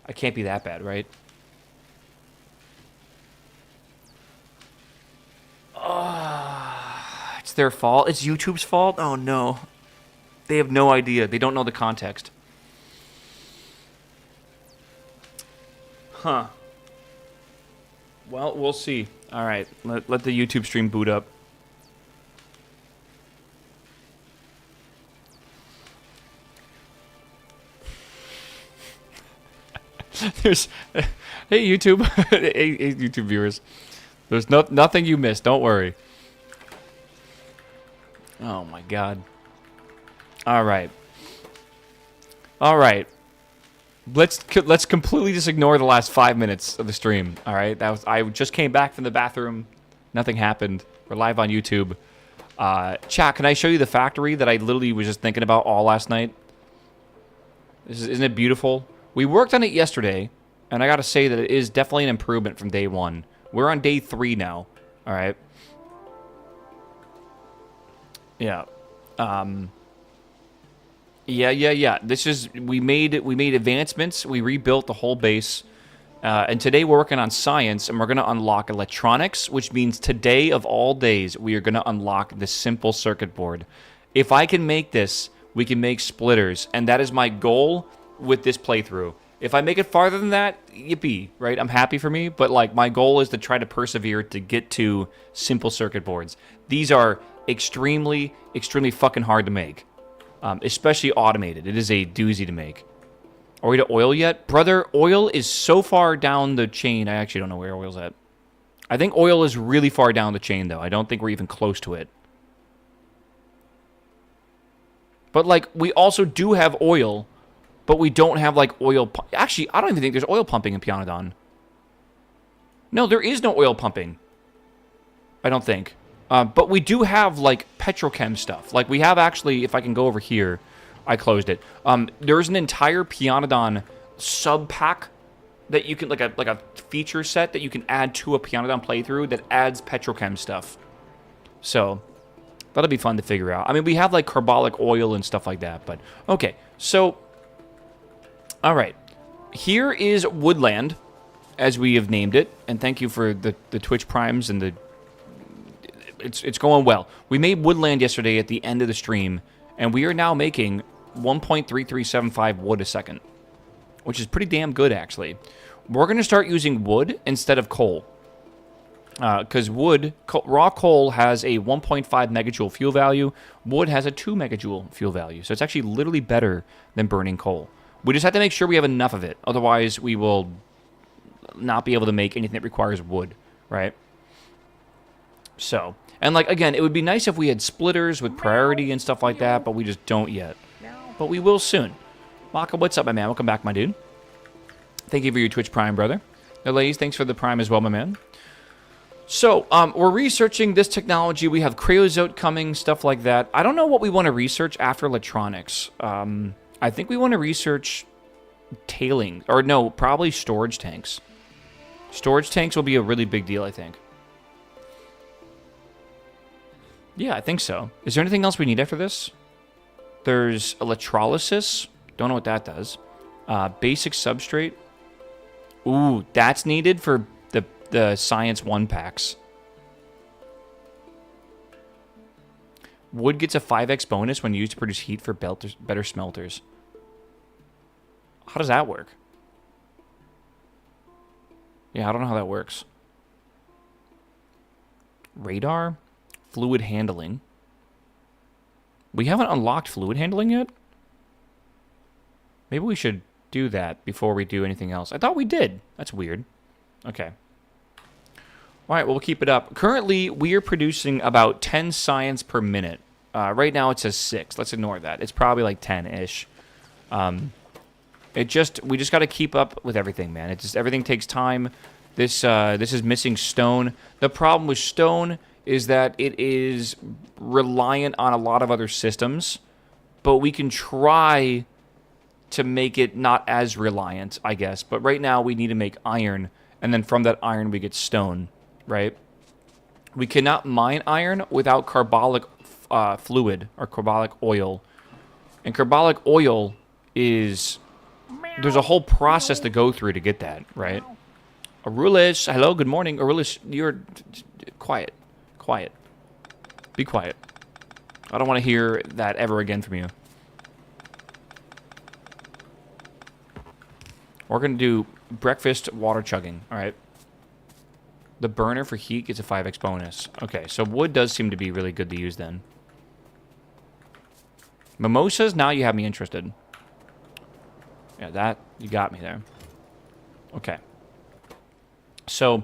I can't be that bad, right? It's their fault. It's YouTube's fault? Oh, no. They have no idea. They don't know the context. Huh. Well, we'll see. All right. Let the YouTube stream boot up. There's... Hey, YouTube. Hey, YouTube viewers. There's nothing you missed. Don't worry. Oh, my God. All right. All right. Let's completely just ignore the last 5 minutes of the stream. All right. I just came back from the bathroom. Nothing happened. We're live on YouTube. Chat, can I show you the factory that I literally was just thinking about all last night? Isn't it beautiful? We worked on it yesterday, and I got to say that it is definitely an improvement from day 1. We're on day 3 now. All right. Yeah. Yeah. This is we made advancements. We rebuilt the whole base, and today we're working on science, and we're gonna unlock electronics, which means today of all days we are gonna unlock the simple circuit board. If I can make this, we can make splitters, and that is my goal with this playthrough. If I make it farther than that, yippee, right? I'm happy for me, but like my goal is to try to persevere to get to simple circuit boards. These are extremely fucking hard to make. Especially automated. It is a doozy to make. Are we to oil yet? Brother, oil is so far down the chain. I actually don't know where oil's at. I think oil is really far down the chain, though. I don't think we're even close to it. But, like, we also do have oil, but we don't have, like, oil... Actually, I don't even think there's oil pumping in Pyanodon. No, there is no oil pumping. I don't think. But we do have, like, petrochem stuff. Like, we have actually, if I can go over here, I closed it. There's an entire Pyanodon sub-pack that you can, like a feature set that you can add to a Pyanodon playthrough that adds petrochem stuff. So, that'll be fun to figure out. I mean, we have, like, carbolic oil and stuff like that, but... Okay, so... Alright. Here is Woodland, as we have named it, and thank you for the Twitch Primes and the... It's going well. We made Woodland yesterday at the end of the stream, and we are now making 1.3375 wood a second, which is pretty damn good, actually. We're going to start using wood instead of coal, because raw coal has a 1.5 megajoule fuel value. Wood has a 2 megajoule fuel value, so it's actually literally better than burning coal. We just have to make sure we have enough of it, otherwise we will not be able to make anything that requires wood, right? So... And, like, again, it would be nice if we had splitters with priority and stuff like that, but we just don't yet. But we will soon. Maka, what's up, my man? Welcome back, my dude. Thank you for your Twitch Prime, brother. Ladies, thanks for the Prime as well, my man. So, we're researching this technology. We have Creosote coming, stuff like that. I don't know what we want to research after electronics. I think we want to research tailing. Or, no, probably storage tanks. Storage tanks will be a really big deal, I think. Yeah, I think so. Is there anything else we need after this? There's electrolysis. Don't know what that does. Basic substrate. Ooh, that's needed for the Science 1 packs. Wood gets a 5x bonus when used to produce heat for better smelters. How does that work? Yeah, I don't know how that works. Radar? Fluid handling. We haven't unlocked fluid handling yet? Maybe we should do that before we do anything else. I thought we did. That's weird. Okay. Alright, well, we'll keep it up. Currently, we are producing about 10 science per minute. Right now, it says 6. Let's ignore that. It's probably like 10-ish. We just got to keep up with everything, man. Everything takes time. This is missing stone. The problem with stone is that it is reliant on a lot of other systems, but we can try to make it not as reliant, I guess. But right now, we need to make iron, and then from that iron, we get stone, right? We cannot mine iron without carbolic fluid or carbolic oil. And carbolic oil is there's a whole process to go through to get that, right? Arulis, hello, good morning. Arulis, you're quiet. Quiet. Be quiet. I don't want to hear that ever again from you. We're going to do breakfast water chugging, all right? The burner for heat gets a 5x bonus. Okay, so wood does seem to be really good to use then. Mimosas, now you have me interested. Yeah, that, you got me there. Okay. So,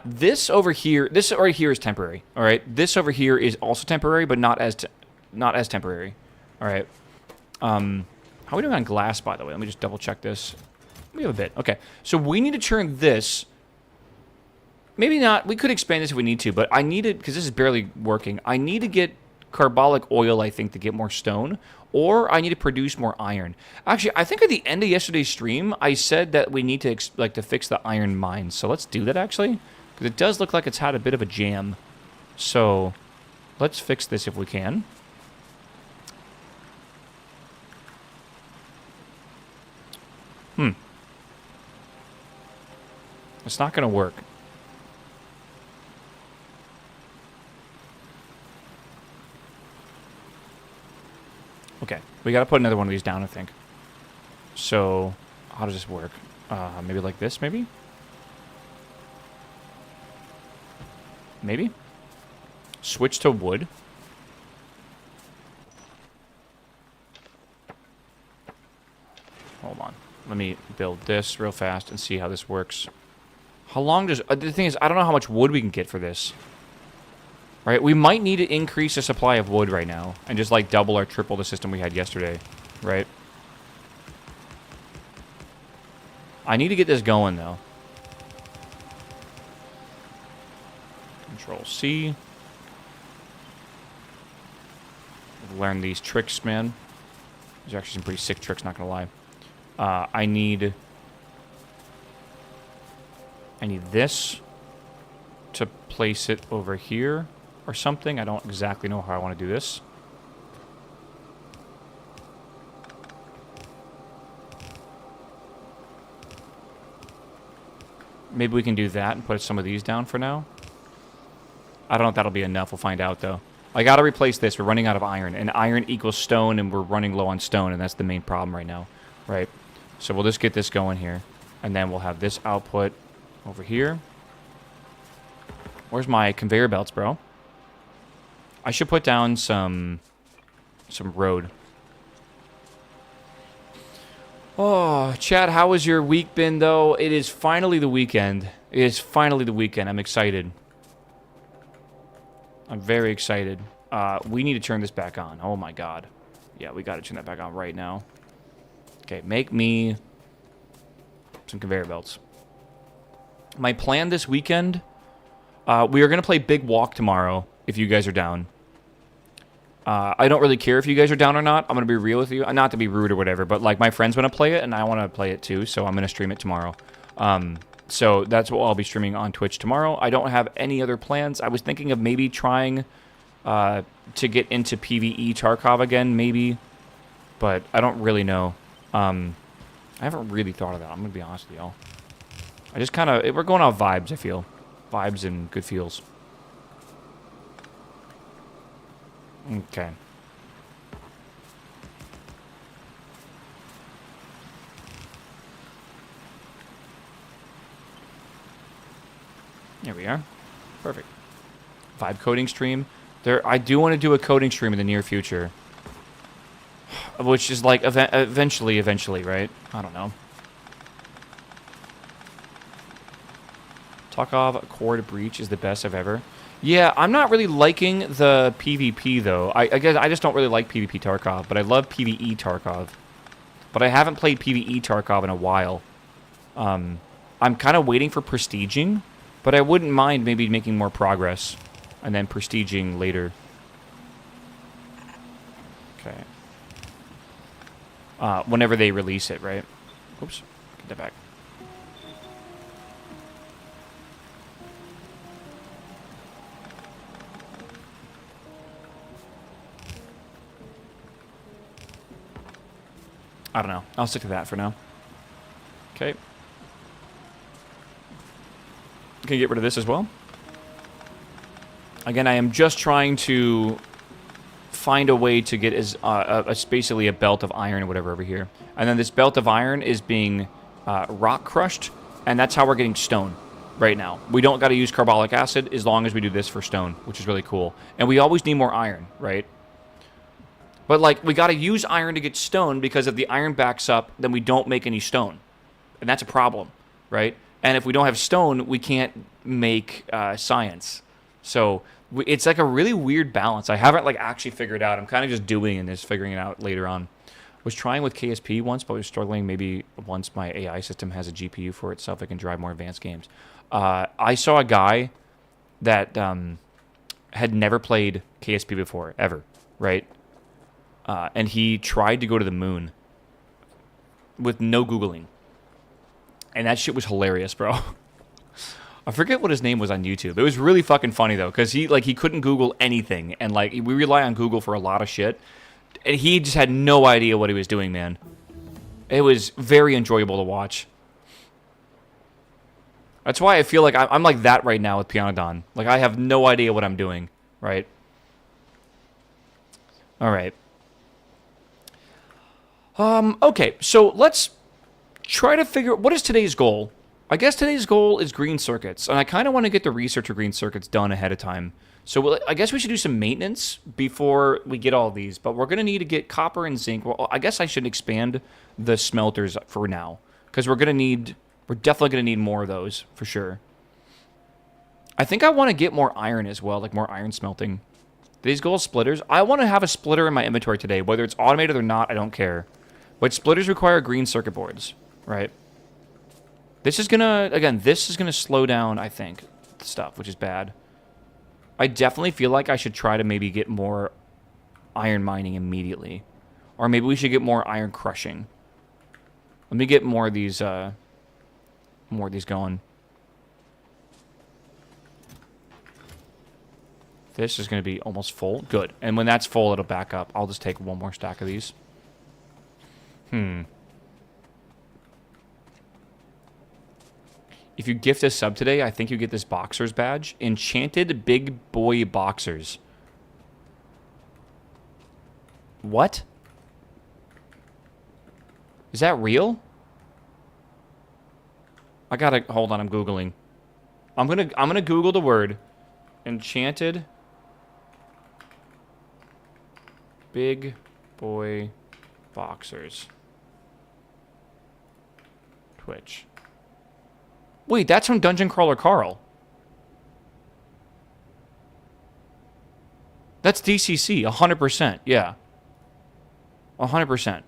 this over here, this right here is temporary, all right? This over here is also temporary, but not as temporary, all right? How are we doing on glass, by the way? Let me just double check this. We have a bit. Okay, so we need to turn this. Maybe not. We could expand this if we need to, but I need it, because this is barely working. I need to get carbolic oil, I think, to get more stone, or I need to produce more iron. Actually, I think at the end of yesterday's stream, I said that we need to to fix the iron mines. So let's do that, actually, because it does look like it's had a bit of a jam. So let's fix this if we can. It's not going to work. Okay, we got to put another one of these down, I think. So, how does this work? Maybe like this, maybe? Maybe? Switch to wood. Hold on. Let me build this real fast and see how this works. How long does... the thing is, I don't know how much wood we can get for this. Right? We might need to increase the supply of wood right now. And just, like, double or triple the system we had yesterday. Right? I need to get this going, though. Control C. Learn these tricks, man. There's actually some pretty sick tricks, not gonna lie. I need this to place it over here or something. I don't exactly know how I want to do this. Maybe we can do that and put some of these down for now. I don't know if that'll be enough. We'll find out, though. I gotta replace this. We're running out of iron. And iron equals stone, and we're running low on stone, and that's the main problem right now. Right? So we'll just get this going here. And then we'll have this output over here. Where's my conveyor belts, bro? I should put down some road. Oh, Chad, how has your week been, though? It is finally the weekend. It is finally the weekend. I'm excited. I'm very excited. We need to turn this back on. Oh, my God. Yeah, we got to turn that back on right now. Okay, make me some conveyor belts. My plan this weekend, we are going to play Big Walk tomorrow, if you guys are down. I don't really care if you guys are down or not. I'm going to be real with you. Not to be rude or whatever, but like my friends want to play it, and I want to play it too, so I'm going to stream it tomorrow. So that's what I'll be streaming on Twitch tomorrow. I don't have any other plans. I was thinking of maybe trying to get into PvE Tarkov again, maybe. But I don't really know. I haven't really thought of that. I'm going to be honest with y'all. I just kind of... We're going off vibes, I feel. Vibes and good feels. Okay. There we are. Perfect. Vibe coding stream. I do want to do a coding stream in the near future. Which is like eventually, right? I don't know. Tarkov Core Breach is the best I've ever. Yeah, I'm not really liking the PvP, though. I guess I just don't really like PvP Tarkov, but I love PvE Tarkov. But I haven't played PvE Tarkov in a while. I'm kind of waiting for prestiging, but I wouldn't mind maybe making more progress and then prestiging later. Okay. Whenever they release it, right? Oops. Get that back. I don't know. I'll stick to that for now. Okay. Can you get rid of this as well? Again, I am just trying to find a way to get basically a belt of iron or whatever over here. And then this belt of iron is being rock crushed, and that's how we're getting stone right now. We don't got to use carbolic acid as long as we do this for stone, which is really cool. And we always need more iron, right? But, like, we got to use iron to get stone because if the iron backs up, then we don't make any stone. And that's a problem, right? And if we don't have stone, we can't make science. So it's like a really weird balance. I haven't, like, actually figured out. I'm kind of just doing this, figuring it out later on. Was trying with KSP once, but was struggling maybe once my AI system has a GPU for itself, it can drive more advanced games. I saw a guy that had never played KSP before, ever, right? And he tried to go to the moon with no Googling. And that shit was hilarious, bro. I forget what his name was on YouTube. It was really fucking funny, though, because he couldn't Google anything. And, like, we rely on Google for a lot of shit. And he just had no idea what he was doing, man. It was very enjoyable to watch. That's why I feel like I'm like that right now with Pyanodon. Like, I have no idea what I'm doing, right? All right. Okay, so let's try to figure out what is today's goal. I guess today's goal is green circuits, and I kind of want to get the research of green circuits done ahead of time. So I guess we should do some maintenance before we get all these, but we're going to need to get copper and zinc. Well, I guess I should expand the smelters for now, because we're definitely going to need more of those, for sure. I think I want to get more iron as well, like more iron smelting. Today's goal is splitters. I want to have a splitter in my inventory today. Whether it's automated or not, I don't care. But splitters require green circuit boards, right? This is going to slow down, I think, stuff, which is bad. I definitely feel like I should try to maybe get more iron mining immediately. Or maybe we should get more iron crushing. Let me get more of these going. This is going to be almost full. Good. And when that's full, it'll back up. I'll just take one more stack of these. If you gift a sub today, I think you get this Boxers badge. Enchanted Big Boy Boxers. What? Is that real? I gotta... Hold on, I'm Googling. I'm gonna Google the word. Enchanted Big Boy Boxers. Twitch. Wait, that's from Dungeon Crawler Carl. That's DCC, 100%, yeah. 100%.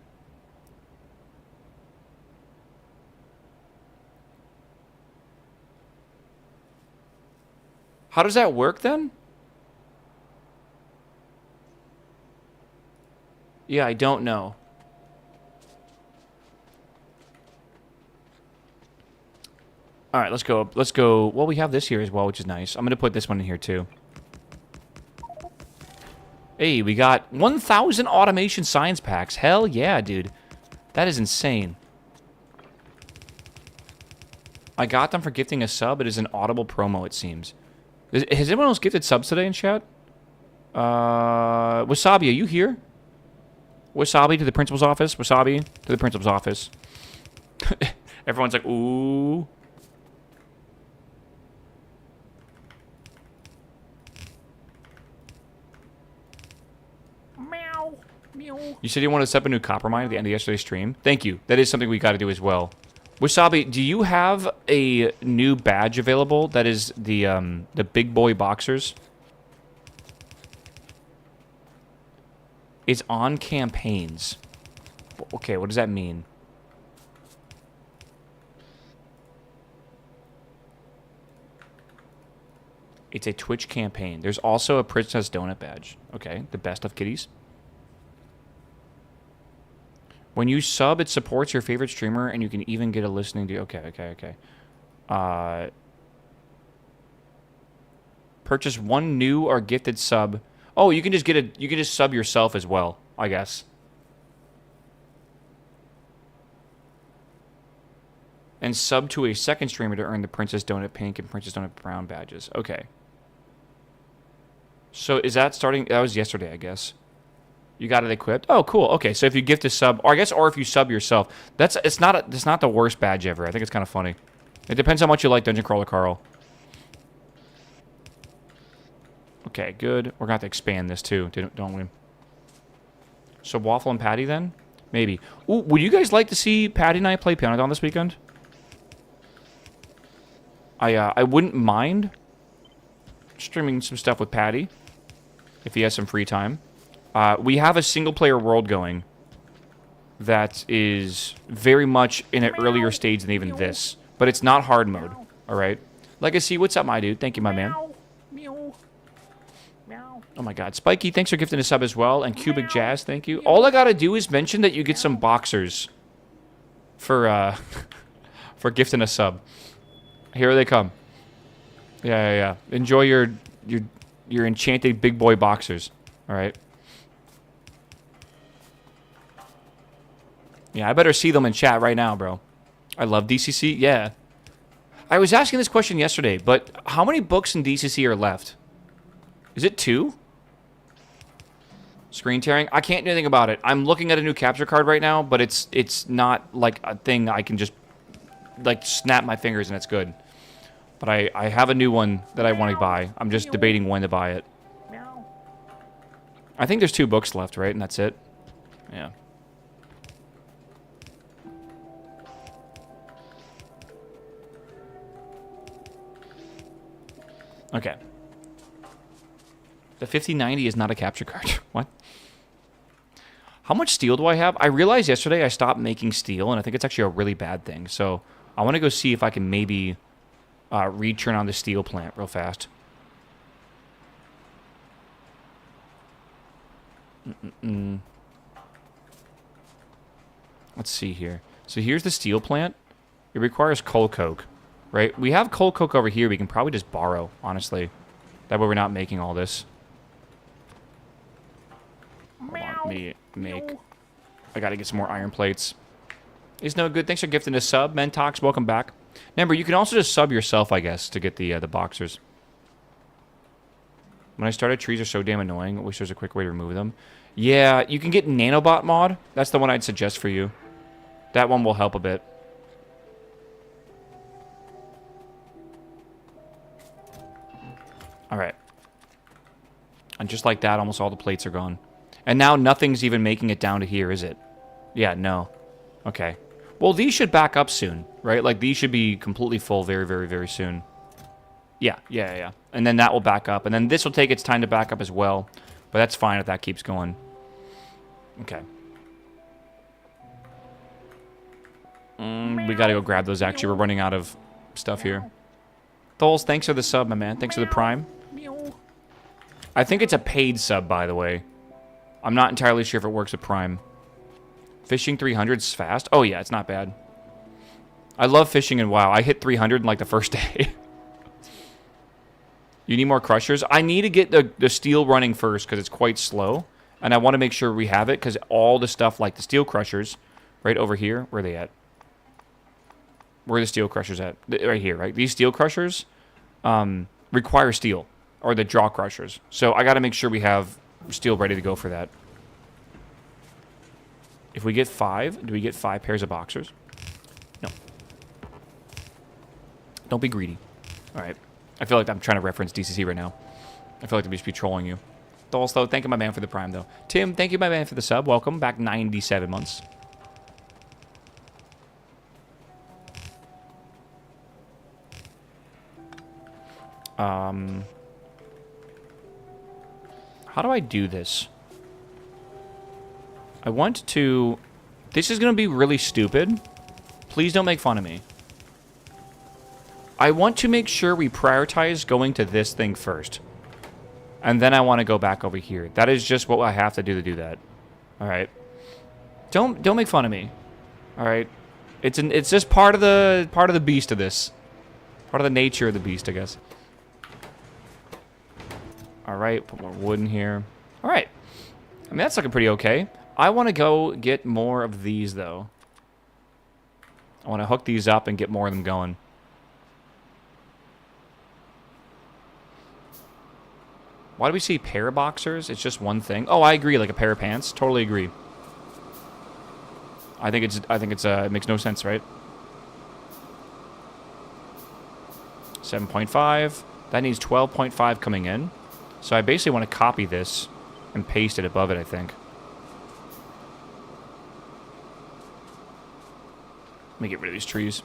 How does that work, then? Yeah, I don't know. All right, let's go. Let's go. Well, we have this here as well, which is nice. I'm going to put this one in here, too. Hey, we got 1,000 automation science packs. Hell yeah, dude. That is insane. I got them for gifting a sub. It is an audible promo, it seems. Has anyone else gifted subs today in chat? Wasabi, are you here? Wasabi to the principal's office. Wasabi to the principal's office. Everyone's like, ooh. Meow. Meow. You said you wanted to set up a new copper mine at the end of yesterday's stream. Thank you. That is something we got to do as well. Wasabi, do you have a new badge available that is the Big Boy Boxers? It's on campaigns. Okay, what does that mean? It's a Twitch campaign. There's also a Princess Donut badge. Okay, the best of kitties. When you sub, it supports your favorite streamer, and you can even get a listening to... Okay. Purchase one new or gifted sub. Oh, you can just get a... You can just sub yourself as well, I guess. And sub to a second streamer to earn the Princess Donut Pink and Princess Donut Brown badges. Okay. So is that starting? That was yesterday, I guess. You got it equipped? Oh, cool. Okay, so if you gift a sub, or I guess, or if you sub yourself, it's not the worst badge ever. I think it's kind of funny. It depends how much you like Dungeon Crawler Carl. Okay, good. We're gonna have to expand this too, don't we? So Waffle and Patty then? Maybe. Ooh, would you guys like to see Patty and I play Pyanodon this weekend? I wouldn't mind streaming some stuff with Patty if he has some free time. We have a single-player world going that is very much in an earlier stage than even this. But it's not hard mode, all right? Legacy, what's up, my dude? Thank you, my man. Oh, my God. Spiky, thanks for gifting a sub as well. And Cubic Jazz, thank you. All I got to do is mention that you get some boxers for for gifting a sub. Here they come. Yeah. Enjoy your enchanted big boy boxers, all right? Yeah, I better see them in chat right now, bro. I love DCC. Yeah. I was asking this question yesterday, but how many books in DCC are left? Is it 2? Screen tearing? I can't do anything about it. I'm looking at a new capture card right now, but it's not like a thing I can just like snap my fingers and it's good. But I have a new one that I want to buy. I'm just debating when to buy it. I think there's 2 books left, right? And that's it. Yeah. Okay. The 5090 is not a capture card. What? How much steel do I have? I realized yesterday I stopped making steel, and I think it's actually a really bad thing. So I want to go see if I can maybe return on the steel plant real fast. Let's see here. So here's the steel plant. It requires coal coke, right? We have coal coke over here. We can probably just borrow, honestly. That way we're not making all this. Hold on, me make. I gotta get some more iron plates. Is no good. Thanks for gifting a sub, Mentox. Welcome back. Remember, you can also just sub yourself, I guess, to get the boxers. When I started, trees are so damn annoying. I wish there was a quick way to remove them. Yeah, you can get Nanobot mod. That's the one I'd suggest for you. That one will help a bit. Alright. And just like that, almost all the plates are gone. And now nothing's even making it down to here, is it? Yeah, no. Okay. Well, these should back up soon, right? Like, these should be completely full very, very, very soon. Yeah. And then that will back up. And then this will take its time to back up as well. But that's fine if that keeps going. Okay. We gotta go grab those, actually. We're running out of stuff here. Tholes, thanks for the sub, my man. Thanks for the prime. I think it's a paid sub, by the way. I'm not entirely sure if it works at prime. Fishing 300's fast? Oh, yeah, it's not bad. I love fishing in WoW. I hit 300 in, like, the first day. You need more crushers? I need to get the steel running first, because it's quite slow. And I want to make sure we have it, because all the stuff, like the steel crushers, right over here, where are they at? Where are the steel crushers at? Right here, right? These steel crushers require steel, or the jaw crushers. So I got to make sure we have steel ready to go for that. If we get 5, do we get 5 pairs of boxers? No. Don't be greedy. All right. I feel like I'm trying to reference DCC right now. I feel like I'm just be trolling you. Also, thank you, my man, for the prime, though. Tim, thank you, my man, for the sub. Welcome back 97 months. How do I do this? I want to... This is going to be really stupid. Please don't make fun of me. I want to make sure we prioritize going to this thing first. And then I want to go back over here. That is just what I have to do that. All right. Don't make fun of me. All right. It's just part of the beast of this. Part of the nature of the beast, I guess. All right, put more wood in here. All right. I mean, that's looking pretty okay. I want to go get more of these, though. I want to hook these up and get more of them going. Why do we see pair boxers? It's just one thing. Oh, I agree. Like a pair of pants. Totally agree. I think it makes no sense, right? 7.5. That needs 12.5 coming in. So I basically want to copy this and paste it above it, I think. Let me get rid of these trees.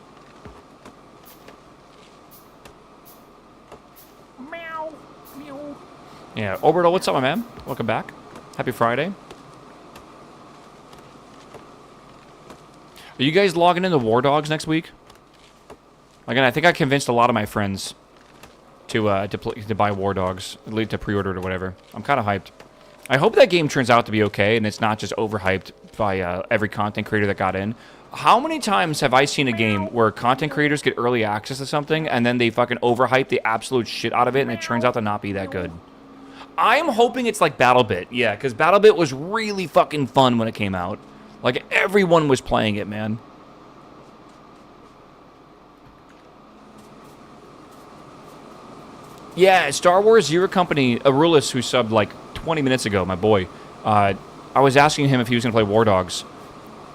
Meow. Meow. Yeah, Oberto, what's up, my man? Welcome back. Happy Friday. Are you guys logging into War Dogs next week? Again, I think I convinced a lot of my friends to buy War Dogs, at least to pre-order it or whatever. I'm kind of hyped. I hope that game turns out to be okay and it's not just overhyped by every content creator that got in. How many times have I seen a game where content creators get early access to something and then they fucking overhype the absolute shit out of it and it turns out to not be that good? I'm hoping it's like BattleBit, yeah, because BattleBit was really fucking fun when it came out. Like, everyone was playing it, man. Yeah, Star Wars Zero Company, Arulis, who subbed like 20 minutes ago, my boy. I was asking him if he was going to play War Dogs.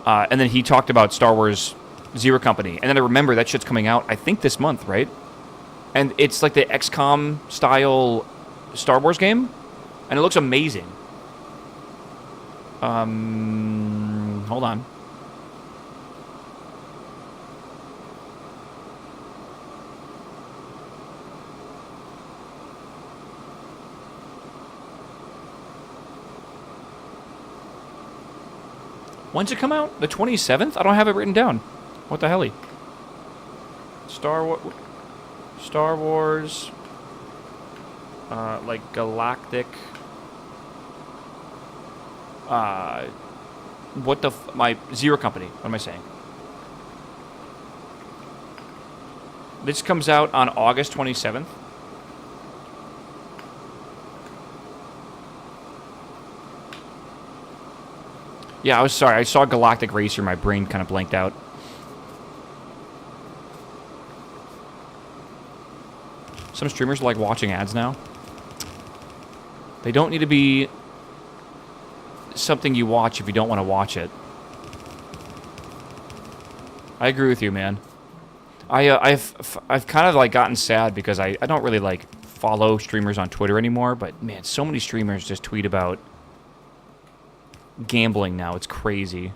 And then he talked about Star Wars Zero Company. And then I remember that shit's coming out, I think, this month, right? And it's like the XCOM style Star Wars game. And it looks amazing. Hold on. When's it come out? The 27th? I don't have it written down. What the helly? Star Wars. Like Galactic. What the my Zero Company. What am I saying? This comes out on August 27th. Yeah, I was sorry. I saw Galactic Racer. My brain kind of blanked out. Some streamers like watching ads now. They don't need to be something you watch if you don't want to watch it. I agree with you, man. I've kind of like gotten sad because I don't really like follow streamers on Twitter anymore, but man, so many streamers just tweet about gambling now. It's crazy.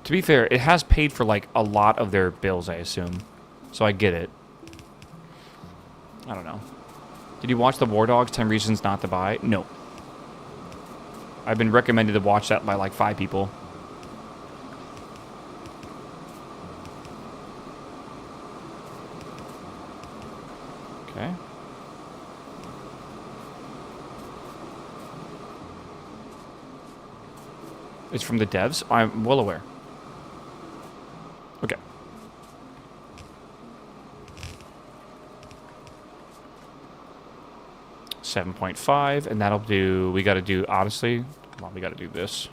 To be fair, it has paid for like a lot of their bills, I assume. So I get it. I don't know. Did you watch the War Dogs 10 Reasons Not to Buy? No. I've been recommended to watch that by like 5 people. Okay. It's from the devs? I'm well aware. Okay. $7.5, and that'll do... We gotta do... Honestly, come on, we gotta do this.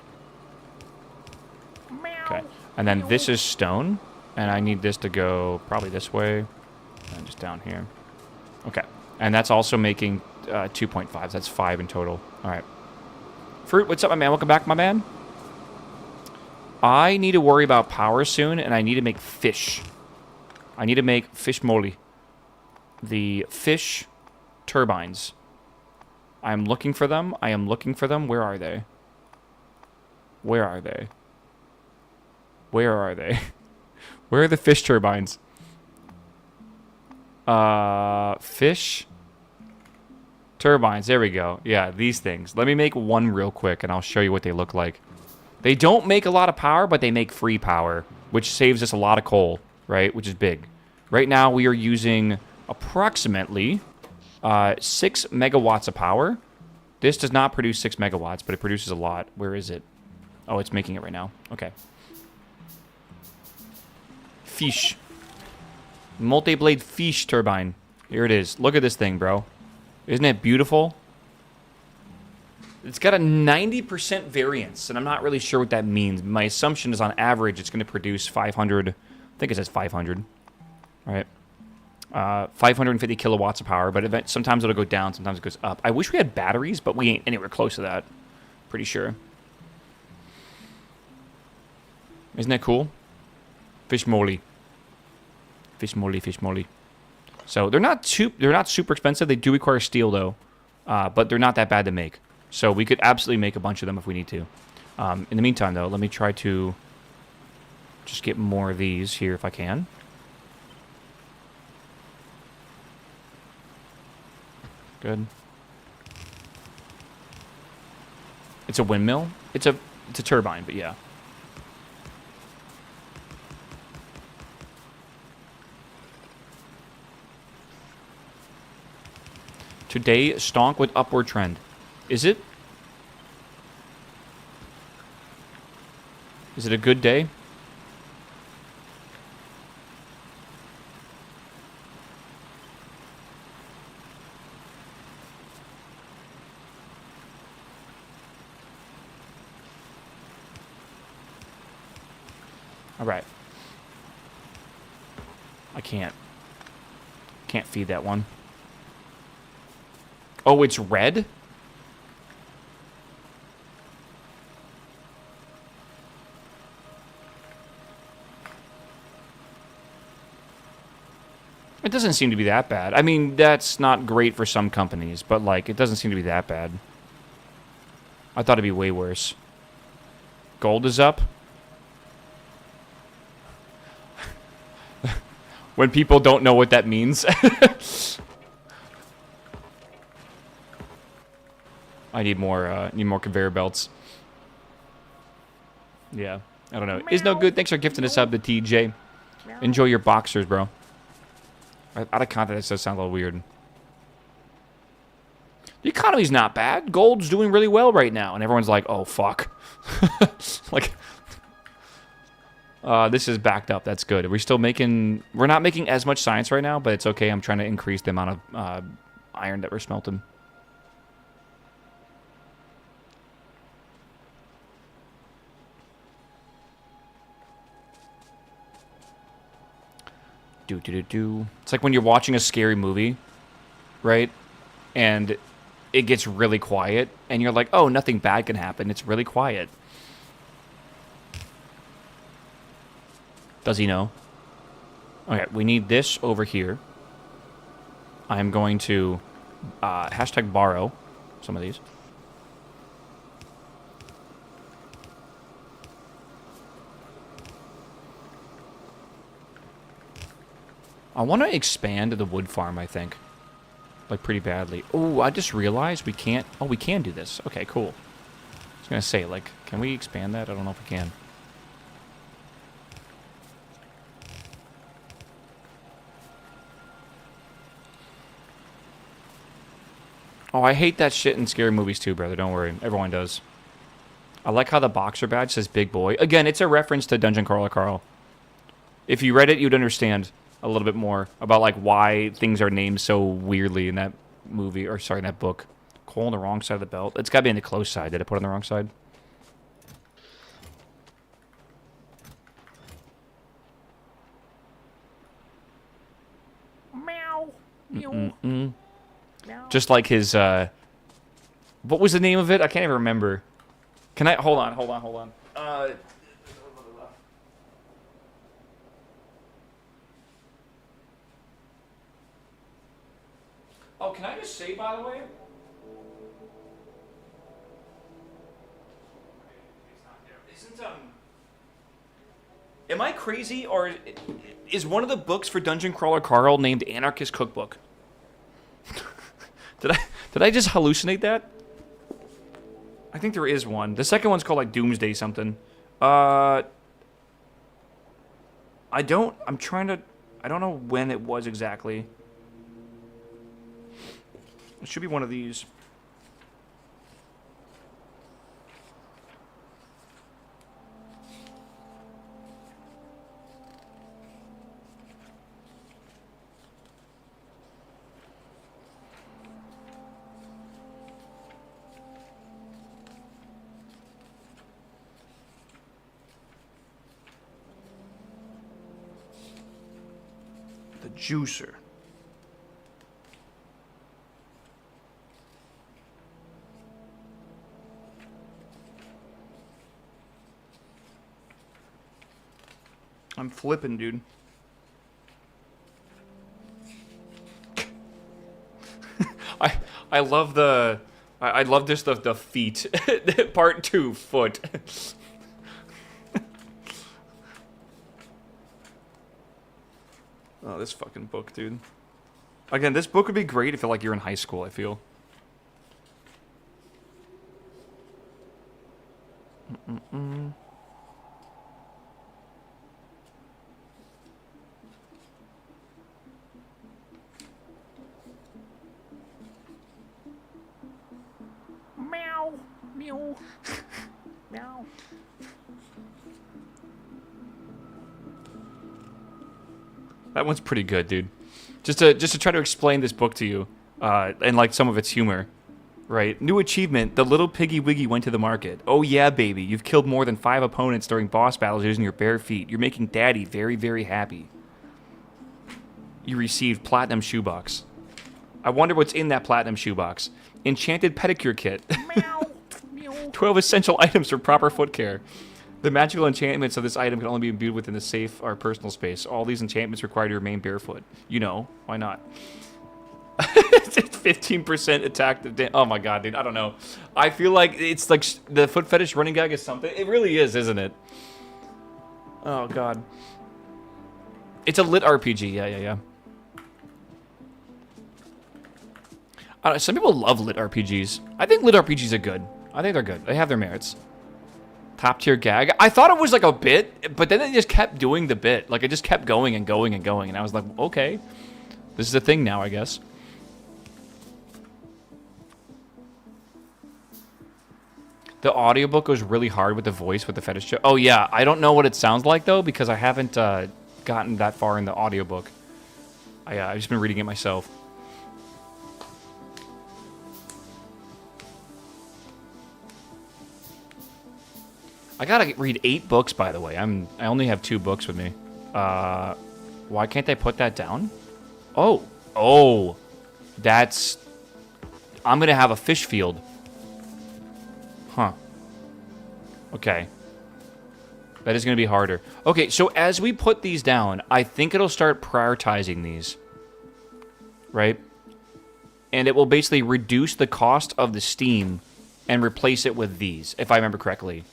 Okay. And then this is stone, and I need this to go probably this way, and just down here. Okay. And that's also making 2.5. That's 5 in total. All right. Fruit, what's up, my man? Welcome back, my man. I need to worry about power soon, and I need to make fish. I need to make fish moly. The fish turbines. I'm looking for them. I am looking for them. Where are they? Where are they? Where are they? Where are the fish turbines? Fish turbines. There we go. Yeah, these things. Let me make one real quick, and I'll show you what they look like. They don't make a lot of power, but they make free power, which saves us a lot of coal, right? Which is big. Right now, we are using approximately 6 megawatts of power. This does not produce 6 megawatts, but it produces a lot. Where is it? Oh, it's making it right now. Okay. Fish. Multi-blade fish turbine. Here it is. Look at this thing, bro. Isn't it beautiful? It's got a 90% variance, and I'm not really sure what that means. My assumption is on average it's going to produce 500, I think it says 500, right? 550 kilowatts of power, but sometimes it'll go down, sometimes it goes up. I wish we had batteries, but we ain't anywhere close to that. Pretty sure. Isn't that cool? Fish moly. Fish moly, fish moly. So they're not super expensive. They do require steel though, but they're not that bad to make. So we could absolutely make a bunch of them if we need to. In the meantime though, let me try to just get more of these here if I can. Good. It's a windmill. It's a turbine, but yeah. Today, stonk with upward trend. Is it? Is it a good day? All right. I can't feed that one. Oh, it's red? It doesn't seem to be that bad. I mean, that's not great for some companies, but, like, it doesn't seem to be that bad. I thought it'd be way worse. Gold is up. When people don't know what that means. I need more conveyor belts. Yeah, I don't know. Is no good. Thanks for gifting us up to TJ. Enjoy your boxers, bro. Out of context, that does sound a little weird. The economy's not bad. Gold's doing really well right now, and everyone's like, "Oh fuck!" Like, this is backed up. That's good. We're still making. We're not making as much science right now, but it's okay. I'm trying to increase the amount of iron that we're smelting. It's like when you're watching a scary movie, right? And it gets really quiet, and you're like, oh, nothing bad can happen. It's really quiet. Does he know? Okay, we need this over here. I'm going to hashtag borrow some of these. I want to expand the wood farm, I think. Like, pretty badly. Oh, I just realized we can't... Oh, we can do this. Okay, cool. I was going to say, like, can we expand that? I don't know if we can. Oh, I hate that shit in scary movies too, brother. Don't worry. Everyone does. I like how the boxer badge says big boy. Again, it's a reference to Dungeon Crawler Carl. If you read it, you'd understand a little bit more about, like, why things are named so weirdly in that movie, or sorry, in that book. Coal on the wrong side of the belt. It's got to be on the close side. Did I put it on the wrong side? Meow. Meow. Just like his, what was the name of it? I can't even remember. Can I, hold on. Oh, can I just say, by the way? Am I crazy, or is one of the books for Dungeon Crawler Carl named Anarchist Cookbook? Did I just hallucinate that? I think there is one. The second one's called, like, Doomsday something. I don't know when it was exactly. It should be one of these. Juicer. I'm flipping, dude. I love the I love this the feet part 2 foot. Oh, this fucking book, dude. Again, this book would be great if you're in high school, I feel. Meow. Meow. Meow. That one's pretty good, dude. Just to try to explain this book to you, and like some of its humor, right? New achievement: the little piggy wiggy went to the market. Oh yeah, baby! You've killed more than 5 opponents during boss battles using your bare feet. You're making Daddy very, very happy. You received platinum shoebox. I wonder what's in that platinum shoebox. Enchanted pedicure kit. 12 essential items for proper foot care. The magical enchantments of this item can only be imbued within the safe or personal space. All these enchantments require you to remain barefoot. You know, why not? 15% attack. Oh my god, dude, I don't know. I feel like it's like the foot fetish running gag is something. It really is, isn't it? Oh god. It's a lit RPG. Yeah. Some people love lit RPGs. I think lit RPGs are good. I think they're good. They have their merits. Top tier gag. I thought it was like a bit, but then they just kept doing the bit. Like it just kept going and going and going, and I was like, okay, this is a thing now, I guess. The audiobook goes really hard with the voice with the fetish show. Oh yeah, I don't know what it sounds like though because I haven't gotten that far in the audiobook. I've just been reading it myself. I gotta read 8 books, by the way. I only have 2 books with me. Why can't I put that down? Oh, that's. I'm gonna have a fish field. Huh. Okay. That is gonna be harder. Okay, so as we put these down, I think it'll start prioritizing these, right? And it will basically reduce the cost of the steam and replace it with these, if I remember correctly.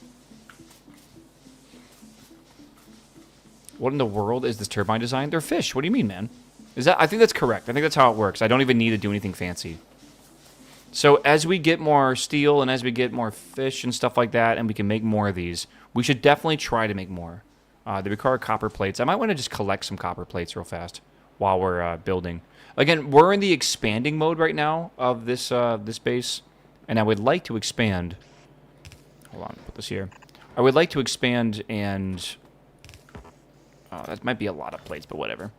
What in the world is this turbine design? They're fish. What do you mean, man? I think that's correct. I think that's how it works. I don't even need to do anything fancy. So as we get more steel and as we get more fish and stuff like that, and we can make more of these, we should definitely try to make more. They require copper plates. I might want to just collect some copper plates real fast while we're building. Again, we're in the expanding mode right now of this this base, and I would like to expand. Hold on, put this here. I would like to expand and. Oh, that might be a lot of plates, but whatever.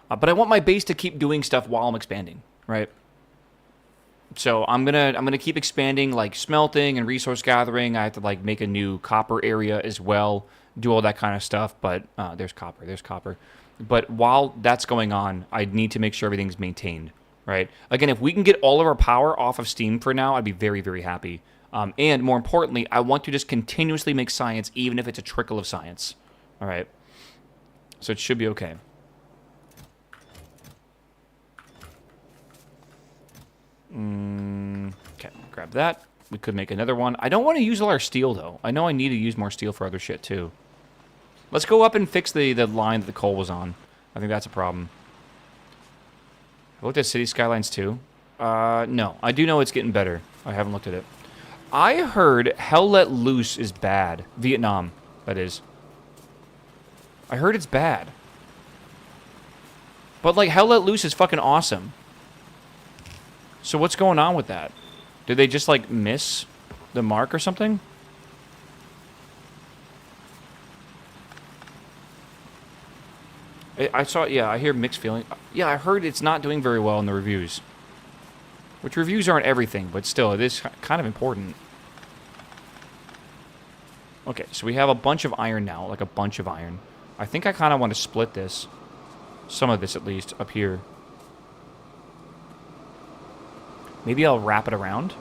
But I want my base to keep doing stuff while I'm expanding, right? So I'm gonna keep expanding, like smelting and resource gathering. I have to like make a new copper area as well, do all that kind of stuff. But there's copper. But while that's going on, I need to make sure everything's maintained, right? Again, if we can get all of our power off of steam for now, I'd be very, very happy. And more importantly, I want to just continuously make science, even if it's a trickle of science. All right, so it should be okay. Okay, grab that. We could make another one. I don't want to use all our steel, though. I know I need to use more steel for other shit, too. Let's go up and fix the line that the coal was on. I think that's a problem. I looked at City Skylines, too. No, I do know it's getting better. I haven't looked at it. I heard Hell Let Loose is bad. Vietnam, that is. I heard it's bad. But, like, Hell Let Loose is fucking awesome. So what's going on with that? Did they just, like, miss the mark or something? I saw, yeah, I hear mixed feelings. Yeah, I heard it's not doing very well in the reviews. Which reviews aren't everything, but still, it is kind of important. Okay, so we have a bunch of iron now, like a bunch of iron. I think I kind of want to split this. Some of this, at least, up here. Maybe I'll wrap it around.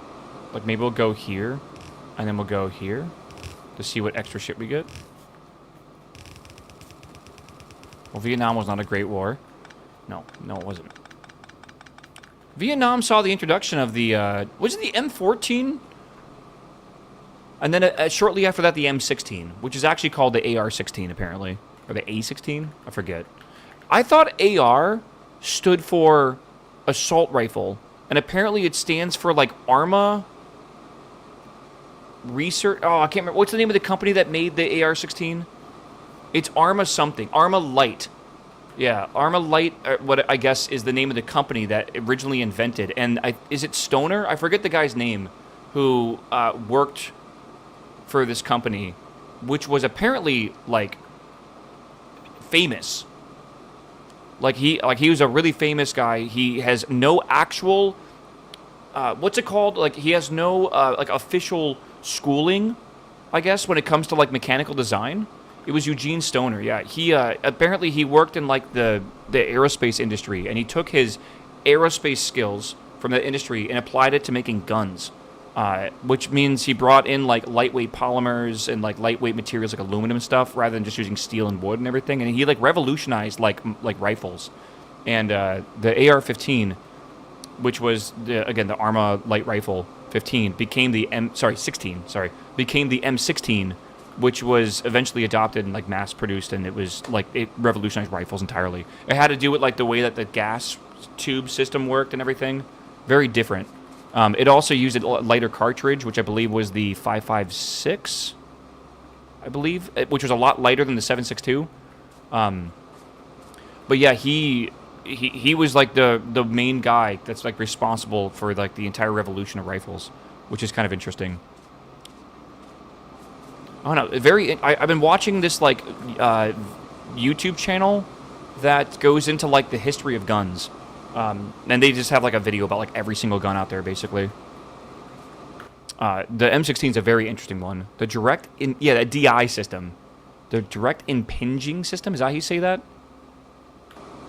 Like, maybe we'll go here, and then we'll go here to see what extra shit we get. Well, Vietnam was not a great war. No, it wasn't. Vietnam saw the introduction of the, was it the M14? And then shortly after that, the M16, which is actually called the AR-16, apparently. Or the A-16? I forget. I thought AR stood for assault rifle, and apparently it stands for, like, ARMA Research. Oh, I can't remember. What's the name of the company that made the AR-16? It's ARMA something. ARMA Light. Yeah, ARMA Light, what I guess is the name of the company that originally invented. And is it Stoner? I forget the guy's name who worked for this company, which was apparently, like, famous. Like he was a really famous guy. He has no actual what's it called? Like he has no like official schooling, I guess, when it comes to like mechanical design. It was Eugene Stoner. Yeah, he apparently he worked in like the aerospace industry, and he took his aerospace skills from that industry and applied it to making guns. Which means he brought in like lightweight polymers and like lightweight materials like aluminum and stuff rather than just using steel and wood and everything. And he like revolutionized like rifles. And the AR-15, which was again the Arma light rifle 15, became the became the M16, which was eventually adopted and like mass produced, and it was like it revolutionized rifles entirely. It had to do with like the way that the gas tube system worked and everything. Very different. It also used a lighter cartridge, which I believe was the 5.56, I believe, which was a lot lighter than the 7.62. But yeah, he was like the main guy that's like responsible for like the entire revolution of rifles, which is kind of interesting. Oh no, I've been watching this like YouTube channel that goes into like the history of guns. And they just have like a video about like every single gun out there, basically. The M16 is a very interesting one. The the DI system, the direct impinging system. Is that how you say that?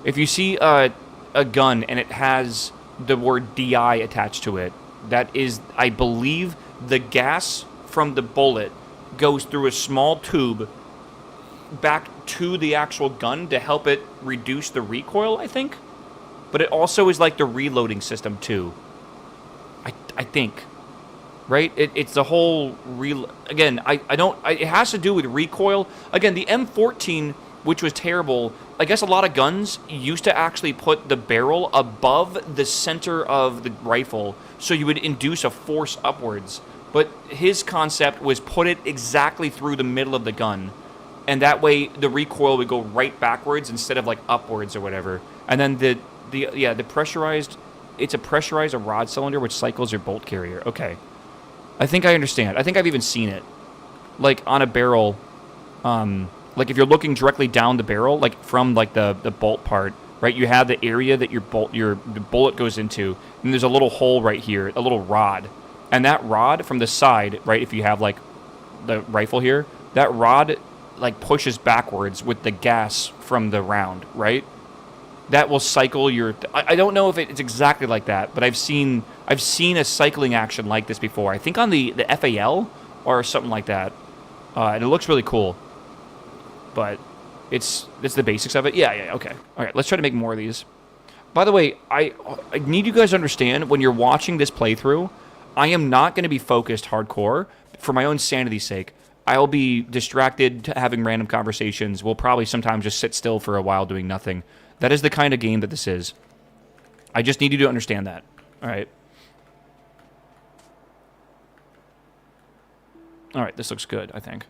If you see a gun and it has the word DI attached to it, that is, I believe, the gas from the bullet goes through a small tube back to the actual gun to help it reduce the recoil, I think. But it also is like the reloading system too. I think, right? It's the whole again. It has to do with recoil. Again, the M14, which was terrible. I guess a lot of guns used to actually put the barrel above the center of the rifle, so you would induce a force upwards. But his concept was put it exactly through the middle of the gun, and that way the recoil would go right backwards instead of like upwards or whatever. And then the pressurized, it's a pressurized rod cylinder which cycles your bolt carrier. Okay. I think I understand. I think I've even seen it. Like on a barrel, like if you're looking directly down the barrel, like from like the bolt part, right? You have the area that the bullet goes into, and there's a little hole right here, a little rod. And that rod from the side, right, if you have like the rifle here, that rod like pushes backwards with the gas from the round, right? That will cycle your... I don't know if it's exactly like that, but I've seen a cycling action like this before. I think on the FAL or something like that. And it looks really cool. But it's the basics of it. Yeah, okay. All right, let's try to make more of these. By the way, I need you guys to understand, when you're watching this playthrough, I am not going to be focused hardcore for my own sanity's sake. I'll be distracted having random conversations. We'll probably sometimes just sit still for a while doing nothing. That is the kind of game that this is. I just need you to understand that. All right. All right, this looks good, I think.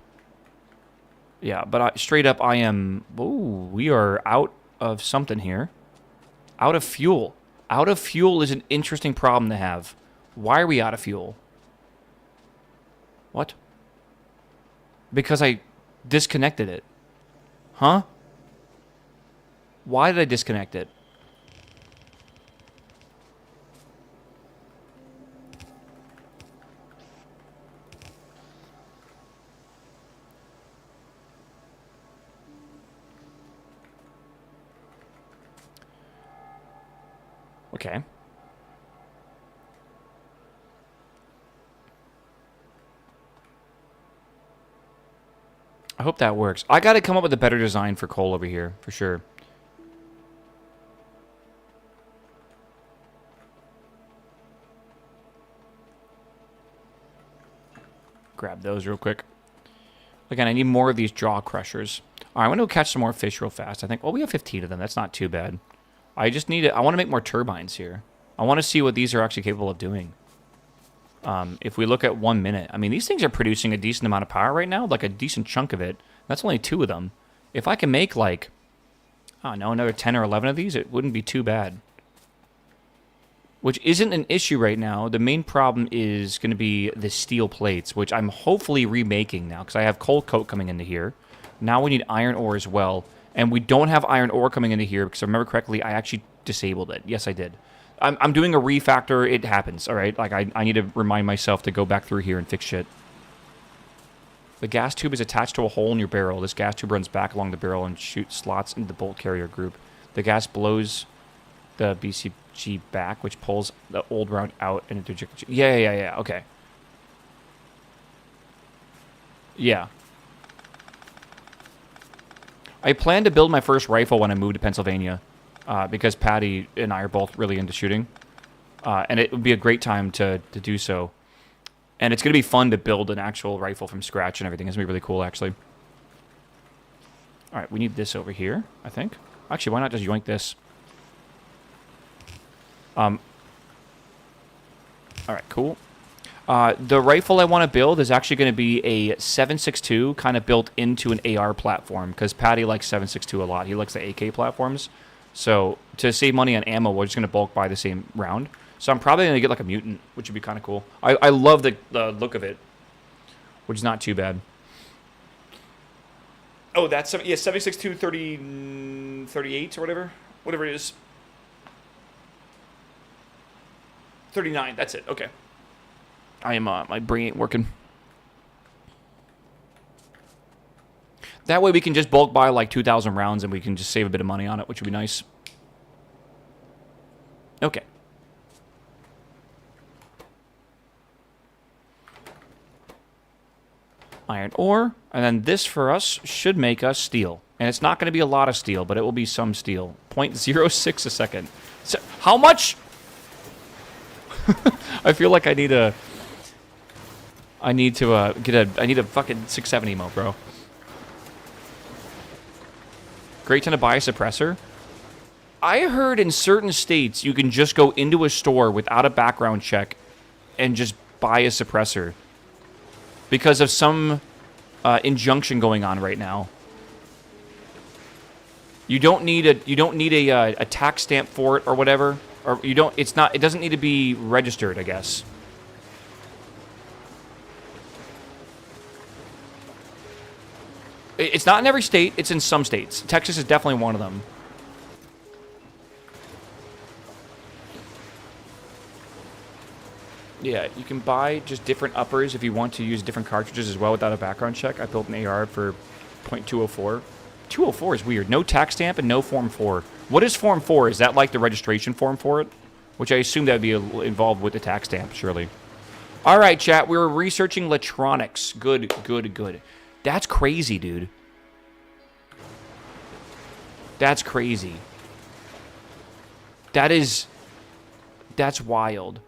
Yeah, but straight up, I am... Ooh, we are out of something here. Out of fuel. Out of fuel is an interesting problem to have. Why are we out of fuel? What? Because I disconnected it. Huh? Why did I disconnect it? Okay. I hope that works. I got to come up with a better design for Cole over here, for sure. Grab those real quick. Again, I need more of these jaw crushers. All right, I want to go catch some more fish real fast. I think, well, we have 15 of them. That's not too bad. I just need I want to make more turbines here. I want to see what these are actually capable of doing. If we look at 1 minute, I mean, these things are producing a decent amount of power right now, like a decent chunk of it. That's only 2 of them. If I can make, like, I don't know, another 10 or 11 of these, it wouldn't be too bad. Which isn't an issue right now. The main problem is going to be the steel plates, which I'm hopefully remaking now, because I have coal coke coming into here. Now we need iron ore as well. And we don't have iron ore coming into here, because if I remember correctly, I actually disabled it. Yes, I did. I'm doing a refactor. It happens, all right? Like, I need to remind myself to go back through here and fix shit. The gas tube is attached to a hole in your barrel. This gas tube runs back along the barrel and shoots slots into the bolt carrier group. The gas blows the BCG back, which pulls the old route out and interjects. Yeah, okay. Yeah. I plan to build my first rifle when I move to Pennsylvania. Because Patty and I are both really into shooting. And it would be a great time to do so. And it's going to be fun to build an actual rifle from scratch and everything. It's going to be really cool, actually. All right, we need this over here, I think. Actually, why not just yoink this? All right, cool. The rifle I want to build is actually going to be a 7.62, kind of built into an AR platform, because Patty likes 7.62 a lot. He likes the AK platforms. So, to save money on ammo, we're just going to bulk buy the same round. So, I'm probably going to get like a mutant, which would be kind of cool. I love the look of it, which is not too bad. Oh, that's, yeah, 7.62, 30, 38 or whatever. Whatever it is. 39, that's it, okay. I am, my brain ain't working. That way we can just bulk buy like 2,000 rounds and we can just save a bit of money on it, which would be nice. Okay. Iron ore. And then this for us should make us steel. And it's not going to be a lot of steel, but it will be some steel. 0.06 a second. So, how much? I feel like I need a... I need to I need a fucking 670 mo, bro. Great time to buy a suppressor. I heard in certain states you can just go into a store without a background check and just buy a suppressor because of some injunction going on right now. You don't need a tax stamp for it or whatever, or you don't. It doesn't need to be registered, I guess. It's not in every state. It's in some states. Texas is definitely one of them. Yeah, you can buy just different uppers if you want to use different cartridges as well without a background check. I built an AR for 0.204. 204 is weird. No tax stamp and no Form 4. What is Form 4? Is that like the registration form for it? Which I assume that would be involved with the tax stamp, surely. All right, chat. We were researching electronics. Good, good, good. That's crazy, dude. That's crazy. That's wild.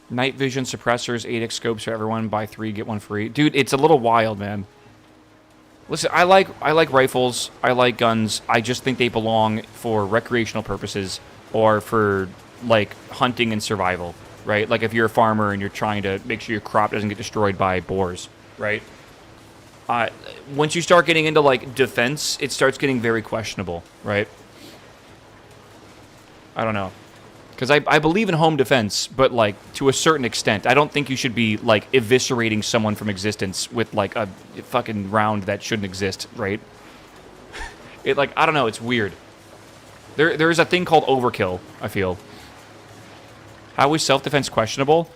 Night vision suppressors, 8x scopes for everyone. Buy 3, get 1 free. Dude, it's a little wild, man. Listen, I like rifles. I like guns. I just think they belong for recreational purposes or for, like, hunting and survival. Right? Like if you're a farmer and you're trying to make sure your crop doesn't get destroyed by boars, right? Once you start getting into like defense, it starts getting very questionable, right? I don't know. Because I believe in home defense, but like to a certain extent. I don't think you should be like eviscerating someone from existence with like a fucking round that shouldn't exist, right? It like, I don't know, it's weird. There is a thing called overkill, I feel. How is self-defense questionable?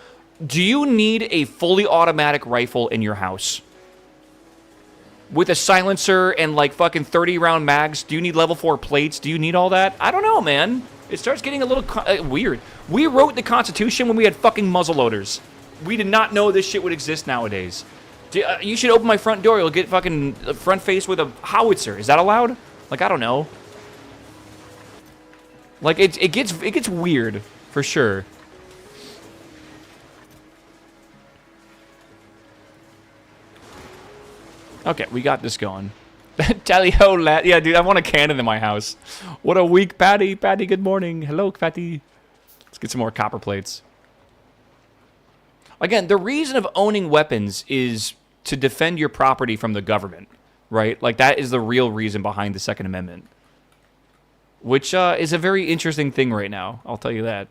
Do you need a fully automatic rifle in your house? with a silencer and like fucking 30-round mags. Do you need level 4 plates? Do you need all that? I don't know, man. It starts getting a little weird. We wrote the Constitution when we had fucking muzzleloaders. We did not know this shit would exist nowadays. You should open my front door. You'll get fucking front face with a howitzer. Is that allowed? Like, I don't know. Like, it gets weird, for sure. Okay, we got this going. Tally ho, lad. Yeah, dude, I want a cannon in my house. What a week, Patty. Patty, good morning. Hello, Patty. Let's get some more copper plates. Again, the reason of owning weapons is to defend your property from the government, right? Like, that is the real reason behind the Second Amendment. Which is a very interesting thing right now. I'll tell you that.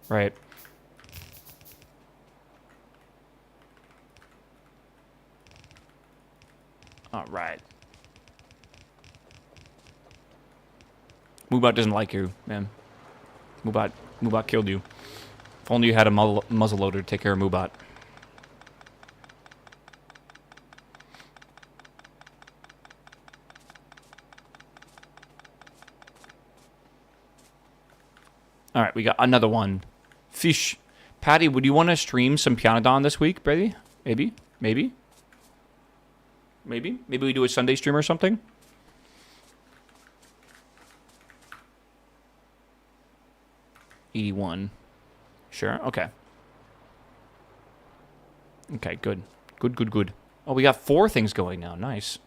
Right. All right. Moobot doesn't like you, man. Moobot killed you. If only you had a muzzleloader to take care of Moobot. All right, we got another one. Fish. Patty, would you want to stream some Pyanodon this week, baby? Maybe? Maybe? Maybe? Maybe we do a Sunday stream or something? $81. Sure, okay. Okay, good. Good, good, good. Oh, we got 4 things going now. Nice.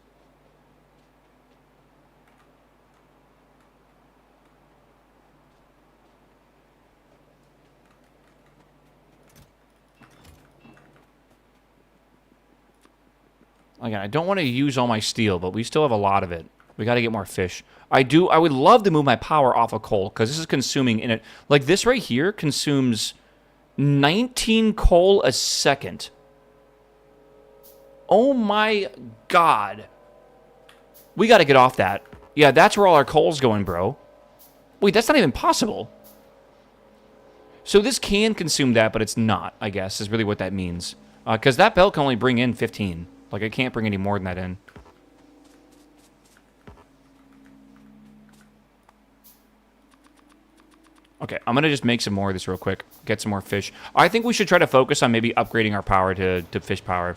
Again, I don't want to use all my steel, but we still have a lot of it. We got to get more fish. I would love to move my power off of coal, because this is consuming in it. Like, this right here consumes 19 coal a second. Oh my god. We got to get off that. Yeah, that's where all our coal's going, bro. Wait, that's not even possible. So this can consume that, but it's not, I guess, is really what that means. Because that belt can only bring in 15. Like, I can't bring any more than that in. Okay, I'm going to just make some more of this real quick. Get some more fish. I think we should try to focus on maybe upgrading our power to fish power.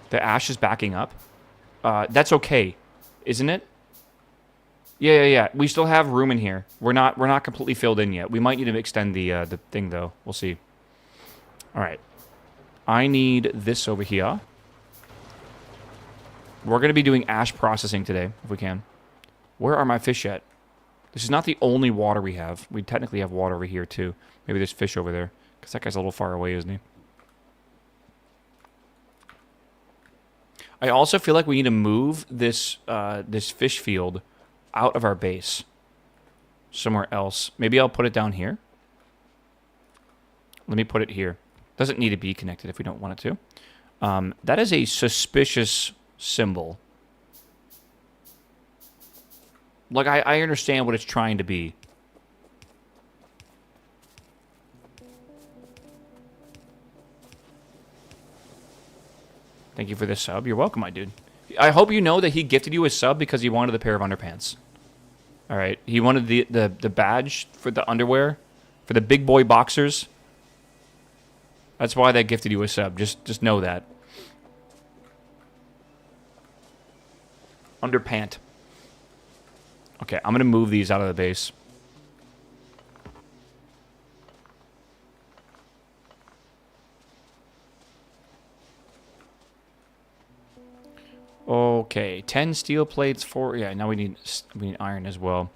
The ash is backing up. That's okay, isn't it? Yeah. We still have room in here. We're not completely filled in yet. We might need to extend the thing, though. We'll see. All right. I need this over here. We're going to be doing ash processing today, if we can. Where are my fish at? This is not the only water we have. We technically have water over here, too. Maybe there's fish over there. Because that guy's a little far away, isn't he? I also feel like we need to move this this fish field out of our base. Somewhere else. Maybe I'll put it down here. Let me put it here. Doesn't need to be connected if we don't want it to. That is a suspicious symbol. Like, I understand what it's trying to be. Thank you for this sub. You're welcome, my dude. I hope you know that he gifted you a sub because he wanted a pair of underpants. Alright, he wanted the badge for the underwear, for the big boy boxers. That's why they gifted you a sub. Just know that. Underpant. Okay, I'm going to move these out of the base. Okay, 10 steel plates, 4... Yeah, now we need iron as well.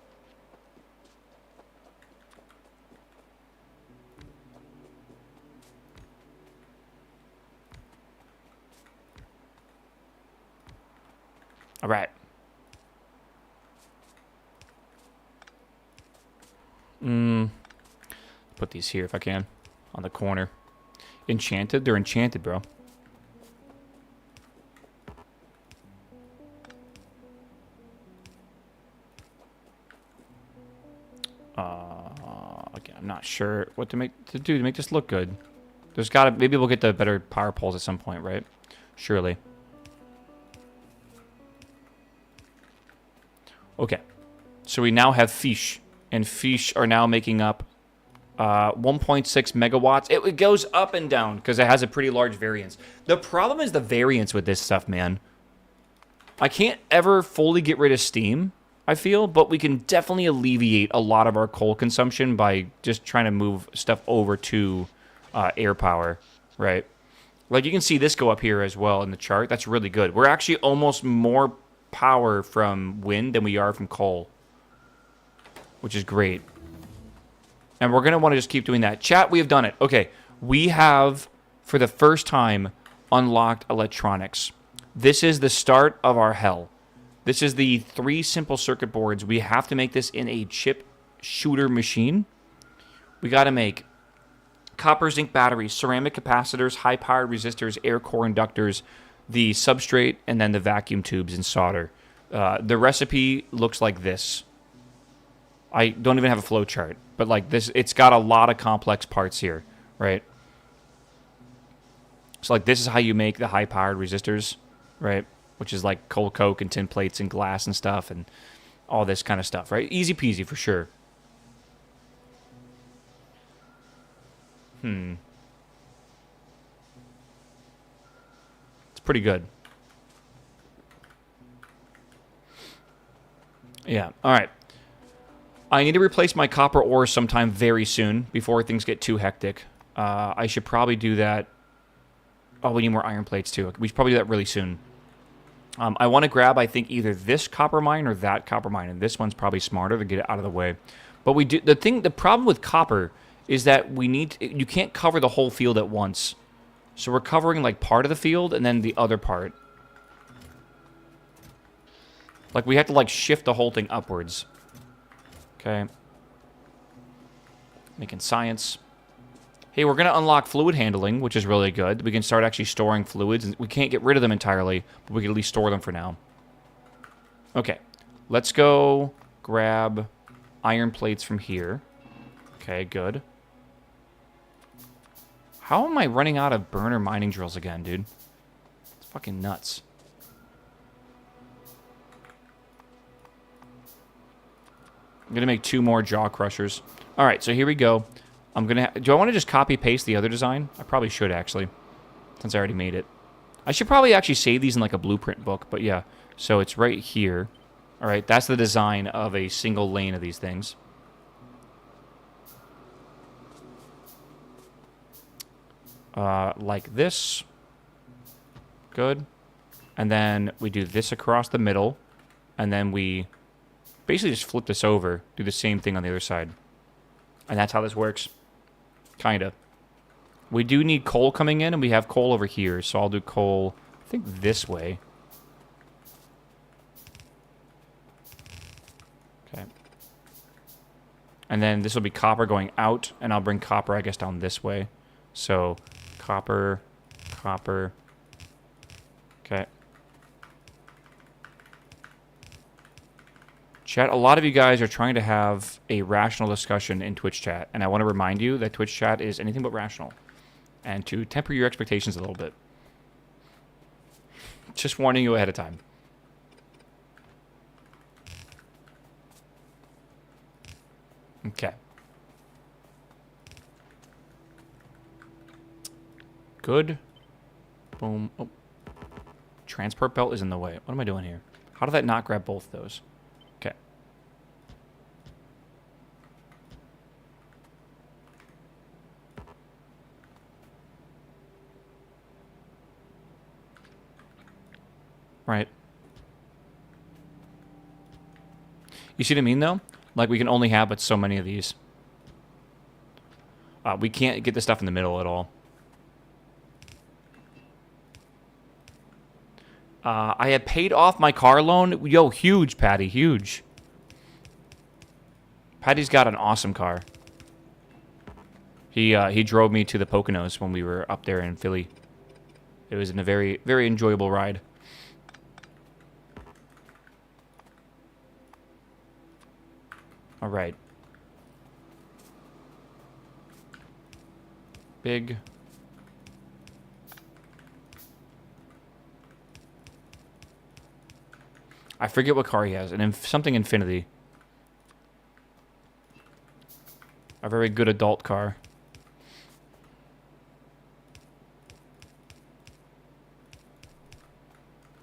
All right. Put these here if I can. On the corner. Enchanted? They're enchanted, bro. Okay, I'm not sure what to do to make this look good. There's gotta... Maybe we'll get the better power poles at some point, right? Surely. Okay. So we now have fish. And fish are now making up 1.6 megawatts. It goes up and down because it has a pretty large variance. The problem is the variance with this stuff, man. I can't ever fully get rid of steam, I feel, but we can definitely alleviate a lot of our coal consumption by just trying to move stuff over to air power, right? Like, you can see this go up here as well in the chart. That's really good. We're actually almost more power from wind than we are from coal, which is great. And we're going to want to just keep doing that. Chat, we have done it. Okay, we have, for the first time, unlocked electronics. This is the start of our hell. This is the 3 simple circuit boards. We have to make this in a chip shooter machine. We got to make copper zinc batteries, ceramic capacitors, high-powered resistors, air core inductors, the substrate, and then the vacuum tubes and solder. The recipe looks like this. I don't even have a flow chart, but like this, it's got a lot of complex parts here, right? So like this is how you make the high-powered resistors, right? Which is like cold coke and tin plates and glass and stuff and all this kind of stuff, right? Easy peasy for sure. It's pretty good. Yeah, all right. I need to replace my copper ore sometime very soon before things get too hectic. I should probably do that. Oh, we need more iron plates too. We should probably do that really soon. I want to grab, I think, either this copper mine or that copper mine, and this one's probably smarter to get it out of the way. But we do the problem with copper is that you can't cover the whole field at once. So we're covering like part of the field and then the other part. Like we have to like shift the whole thing upwards. Okay. Making science. Hey, we're going to unlock fluid handling, which is really good. We can start actually storing fluids. We can't get rid of them entirely, but we can at least store them for now. Okay. Let's go grab iron plates from here. Okay, good. How am I running out of burner mining drills again, dude? It's fucking nuts. I'm going to make 2 more jaw crushers. All right, so here we go. Do I want to just copy paste the other design? I probably should, actually, since I already made it. I should probably actually save these in like a blueprint book, but yeah. So it's right here. All right, that's the design of a single lane of these things. Like this. Good. And then we do this across the middle, and then we basically just flip this over, do the same thing on the other side. And that's how this works. Kinda. We do need coal coming in, and we have coal over here, so I'll do coal, I think, this way. Okay. And then this will be copper going out, and I'll bring copper, I guess, down this way. So, copper, copper. Okay. Chat, a lot of you guys are trying to have a rational discussion in Twitch chat, and I want to remind you that Twitch chat is anything but rational, and to temper your expectations a little bit. Just warning you ahead of time. Okay. Good. Boom. Oh. Transport belt is in the way. What am I doing here? How did that not grab both those? Okay. Right. You see what I mean, though? Like, we can only have but so many of these. We can't get the stuff in the middle at all. I had paid off my car loan. Yo, huge, Patty, huge. Patty's got an awesome car. He drove me to the Poconos when we were up there in Philly. It was a very, very enjoyable ride. All right. Big. I forget what car he has. Something Infinity. A very good adult car.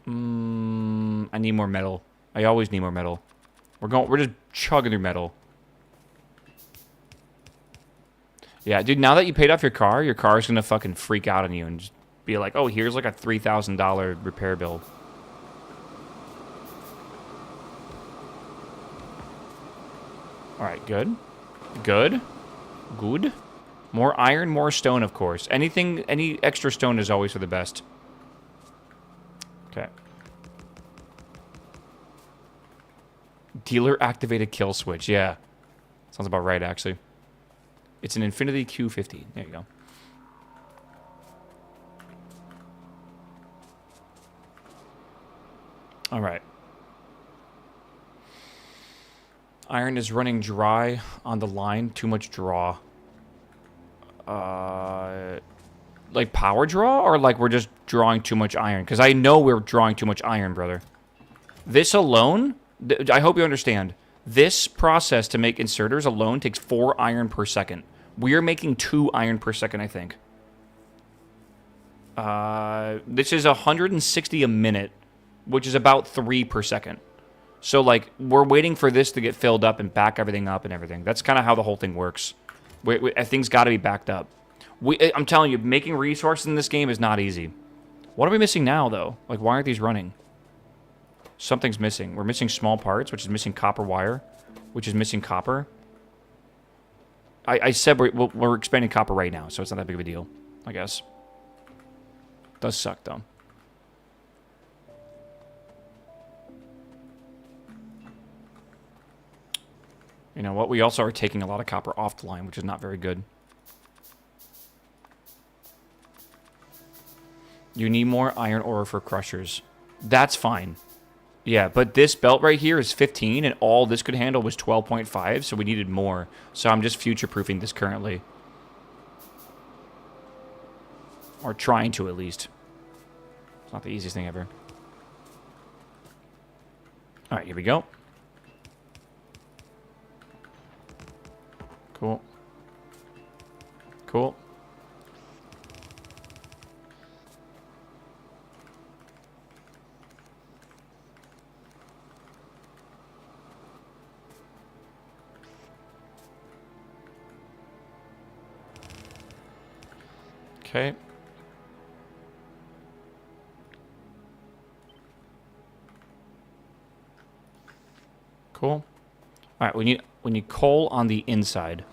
I need more metal. I always need more metal. We're just chugging through metal. Yeah, dude, now that you paid off your car is gonna fucking freak out on you and just be like, oh, here's like a $3,000 repair bill. Alright, good. Good. Good. More iron, more stone, of course. Any extra stone is always for the best. Okay. Dealer activated kill switch. Yeah. Sounds about right, actually. It's an Infinity Q50. There you go. All right. Iron is running dry on the line. Too much draw. Like power draw? Or like we're just drawing too much iron? Because I know we're drawing too much iron, brother. This alone, I hope you understand. This process to make inserters alone takes 4 iron per second. We are making 2 iron per second, I think. This is 160 a minute, which is about 3 per second. So, like, we're waiting for this to get filled up and back everything up and everything. That's kind of how the whole thing works. Things got to be backed up. I'm telling you, making resources in this game is not easy. What are we missing now, though? Like, why aren't these running? Something's missing. We're missing small parts, which is missing copper wire, which is missing copper. I said we're expanding copper right now, so it's not that big of a deal, I guess. Does suck, though. You know what? We also are taking a lot of copper off the line, which is not very good. You need more iron ore for crushers. That's fine. Yeah, but this belt right here is 15, and all this could handle was 12.5, so we needed more. So I'm just future-proofing this currently. Or trying to, at least. It's not the easiest thing ever. Alright, here we go. Cool. Cool. Okay. Cool. All right, we need coal on the inside.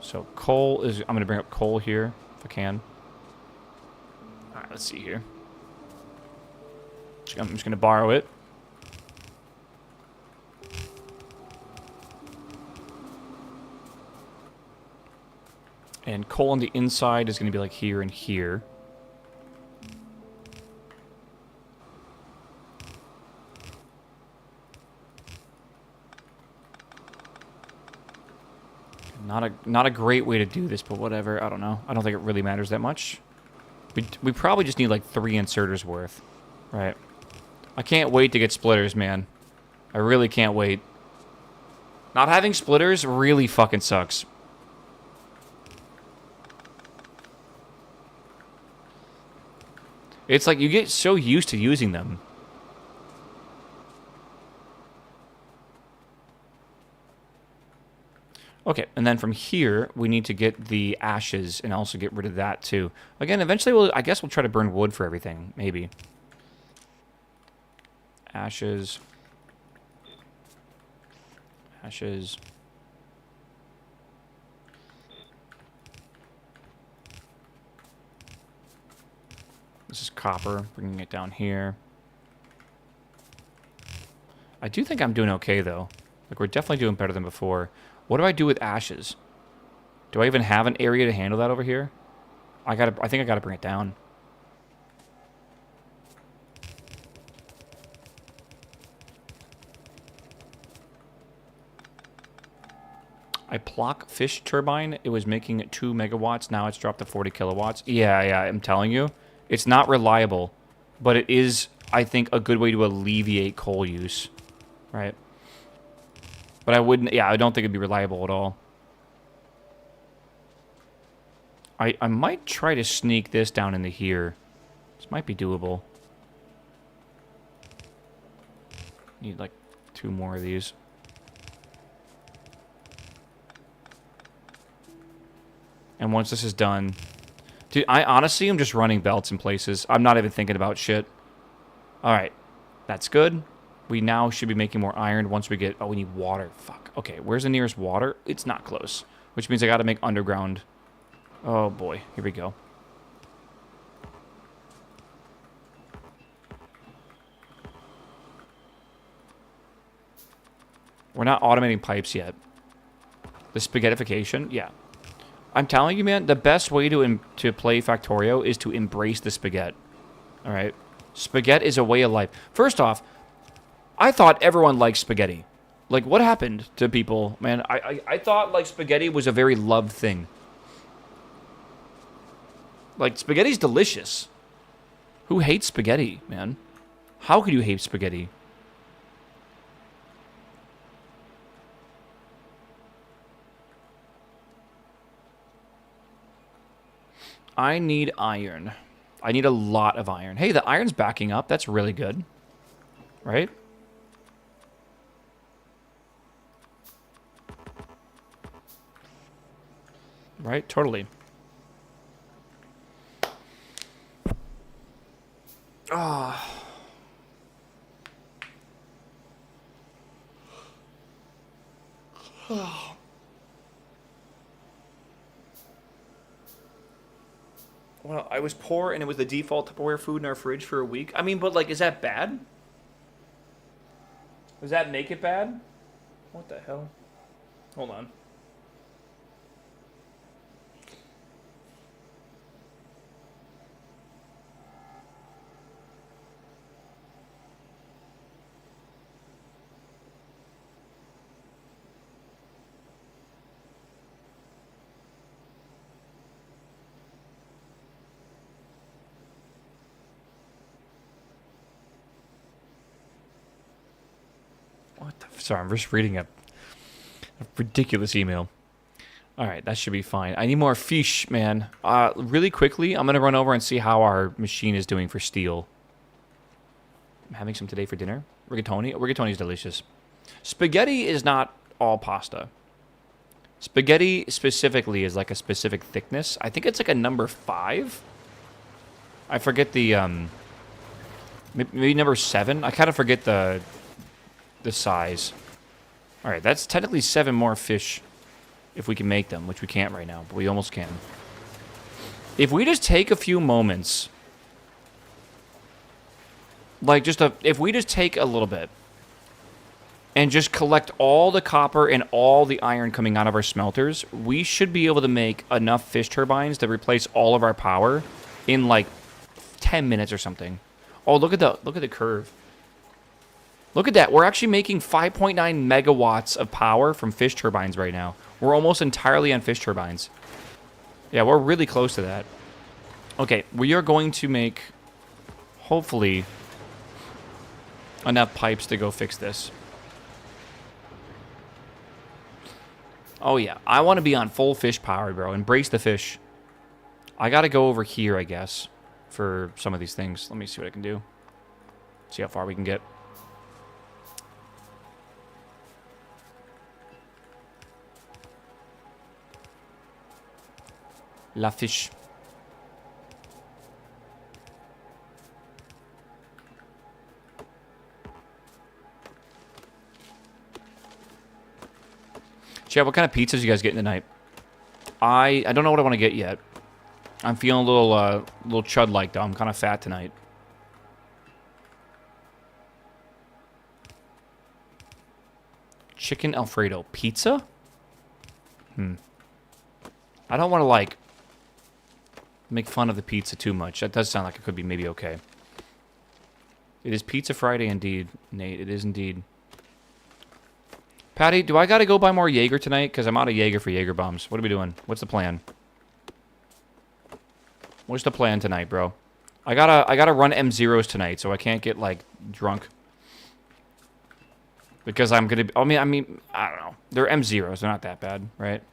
So coal is, I'm going to bring up coal here if I can. All right, let's see here. I'm just going to borrow it. And coal on the inside is going to be like here and here. Not a great way to do this, but whatever. I don't know. I don't think it really matters that much. We probably just need like 3 inserters worth. Right. I can't wait to get splitters, man. I really can't wait. Not having splitters really fucking sucks. It's like you get so used to using them. Okay, and then from here, we need to get the ashes and also get rid of that too. Again, eventually, I guess we'll try to burn wood for everything, maybe. Ashes. Ashes. This is copper, bringing it down here. I do think I'm doing okay, though. Like, we're definitely doing better than before. What do I do with ashes? Do I even have an area to handle that over here? I think I gotta bring it down. I Plock fish turbine. It was making 2 megawatts. Now it's dropped to 40 kilowatts. Yeah, I'm telling you. It's not reliable, but it is I think, a good way to alleviate coal use, right? But I wouldn't, yeah, I don't think it'd be reliable at all. I might try to sneak this down into here. This might be doable. Need like 2 more of these. And once this is done... Dude, I honestly am just running belts in places. I'm not even thinking about shit. Alright. That's good. We now should be making more iron once we get... Oh, we need water. Fuck. Okay, where's the nearest water? It's not close. Which means I gotta make underground. Oh, boy. Here we go. We're not automating pipes yet. The spaghettification? Yeah. I'm telling you, man, the best way to play Factorio is to embrace the spaghetti. Alright? Spaghetti is a way of life. First off, I thought everyone liked spaghetti. Like, what happened to people? Man, I thought, like, spaghetti was a very loved thing. Like, spaghetti's delicious. Who hates spaghetti, man? How could you hate spaghetti? I need iron. I need a lot of iron. Hey, the iron's backing up. That's really good. Right? Right? Totally. Ah. Oh. Well, I was poor and it was the default Tupperware food in our fridge for a week. I mean, but like, is that bad? Does that make it bad? What the hell? Hold on. What the... Sorry, I'm just reading a ridiculous email. Alright, that should be fine. I need more fish, man. Really quickly, I'm going to run over and see how our machine is doing for steel. I'm having some today for dinner. Rigatoni. Rigatoni is delicious. Spaghetti is not all pasta. Spaghetti specifically is like a specific thickness. I think it's like a number 5. I forget the... maybe number 7. I kind of forget the size. Alright, that's technically 7 more fish if we can make them, which we can't right now, but we almost can. If we just take a few moments, like if we just take a little bit and just collect all the copper and all the iron coming out of our smelters, we should be able to make enough fish turbines to replace all of our power in like 10 minutes or something. Oh, look at the curve. Look at that. We're actually making 5.9 megawatts of power from fish turbines right now. We're almost entirely on fish turbines. Yeah, we're really close to that. Okay, we are going to make, hopefully, enough pipes to go fix this. Oh, yeah. I want to be on full fish power, bro. Embrace the fish. I got to go over here, I guess, for some of these things. Let me see what I can do. See how far we can get. La fish. Chad, what kind of pizzas you guys getting tonight? I don't know what I want to get yet. I'm feeling a little chud-like, though. I'm kind of fat tonight. Chicken Alfredo. Pizza? I don't want to, like, make fun of the pizza too much. That does sound like it could be maybe okay. It is Pizza Friday indeed, Nate. It is indeed. Patty, do I gotta go buy more Jaeger tonight? Because I'm out of Jaeger for Jaeger bombs. What are we doing? What's the plan? What's the plan tonight, bro? I gotta run M0s tonight, so I can't get like drunk. Because I'm gonna. I mean, I don't know. They're M0s. They're not that bad, right?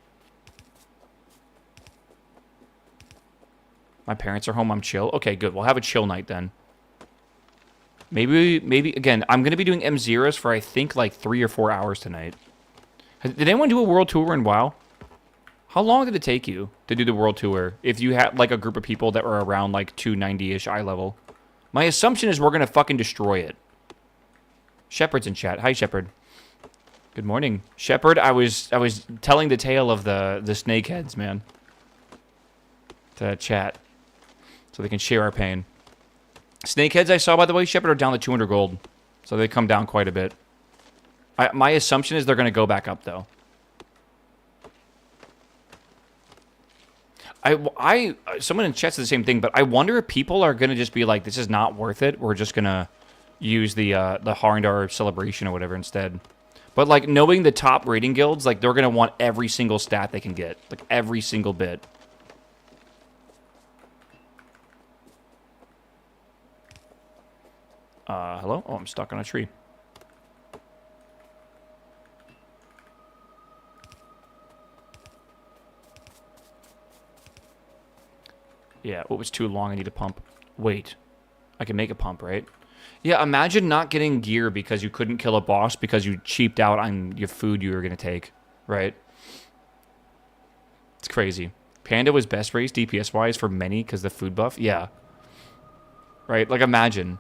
My parents are home. I'm chill. Okay, good. We'll have a chill night then. Maybe again. I'm gonna be doing M0s for I think like 3 or 4 hours tonight. Did anyone do a world tour in WoW? How long did it take you to do the world tour if you had like a group of people that were around like 290-ish eye level? My assumption is we're gonna fucking destroy it. Shepard's in chat. Hi, Shepard. Good morning, Shepard. I was telling the tale of the snakeheads, man. To chat, so they can share our pain. Snakeheads I saw, by the way, Shepard, are down to 200 gold, so they come down quite a bit. My assumption is they're gonna go back up though. Someone in chat said the same thing, but I wonder if people are gonna just be like, this is not worth it. We're just gonna use the Harndar celebration or whatever instead. But like knowing the top rating guilds, like they're gonna want every single stat they can get, like every single bit. Hello? Oh, I'm stuck on a tree. Yeah, it was too long. I need a pump. Wait. I can make a pump, right? Yeah, imagine not getting gear because you couldn't kill a boss because you cheaped out on your food you were going to take, right? It's crazy. Panda was best raised DPS-wise for many because the food buff? Yeah. Right? Like, imagine.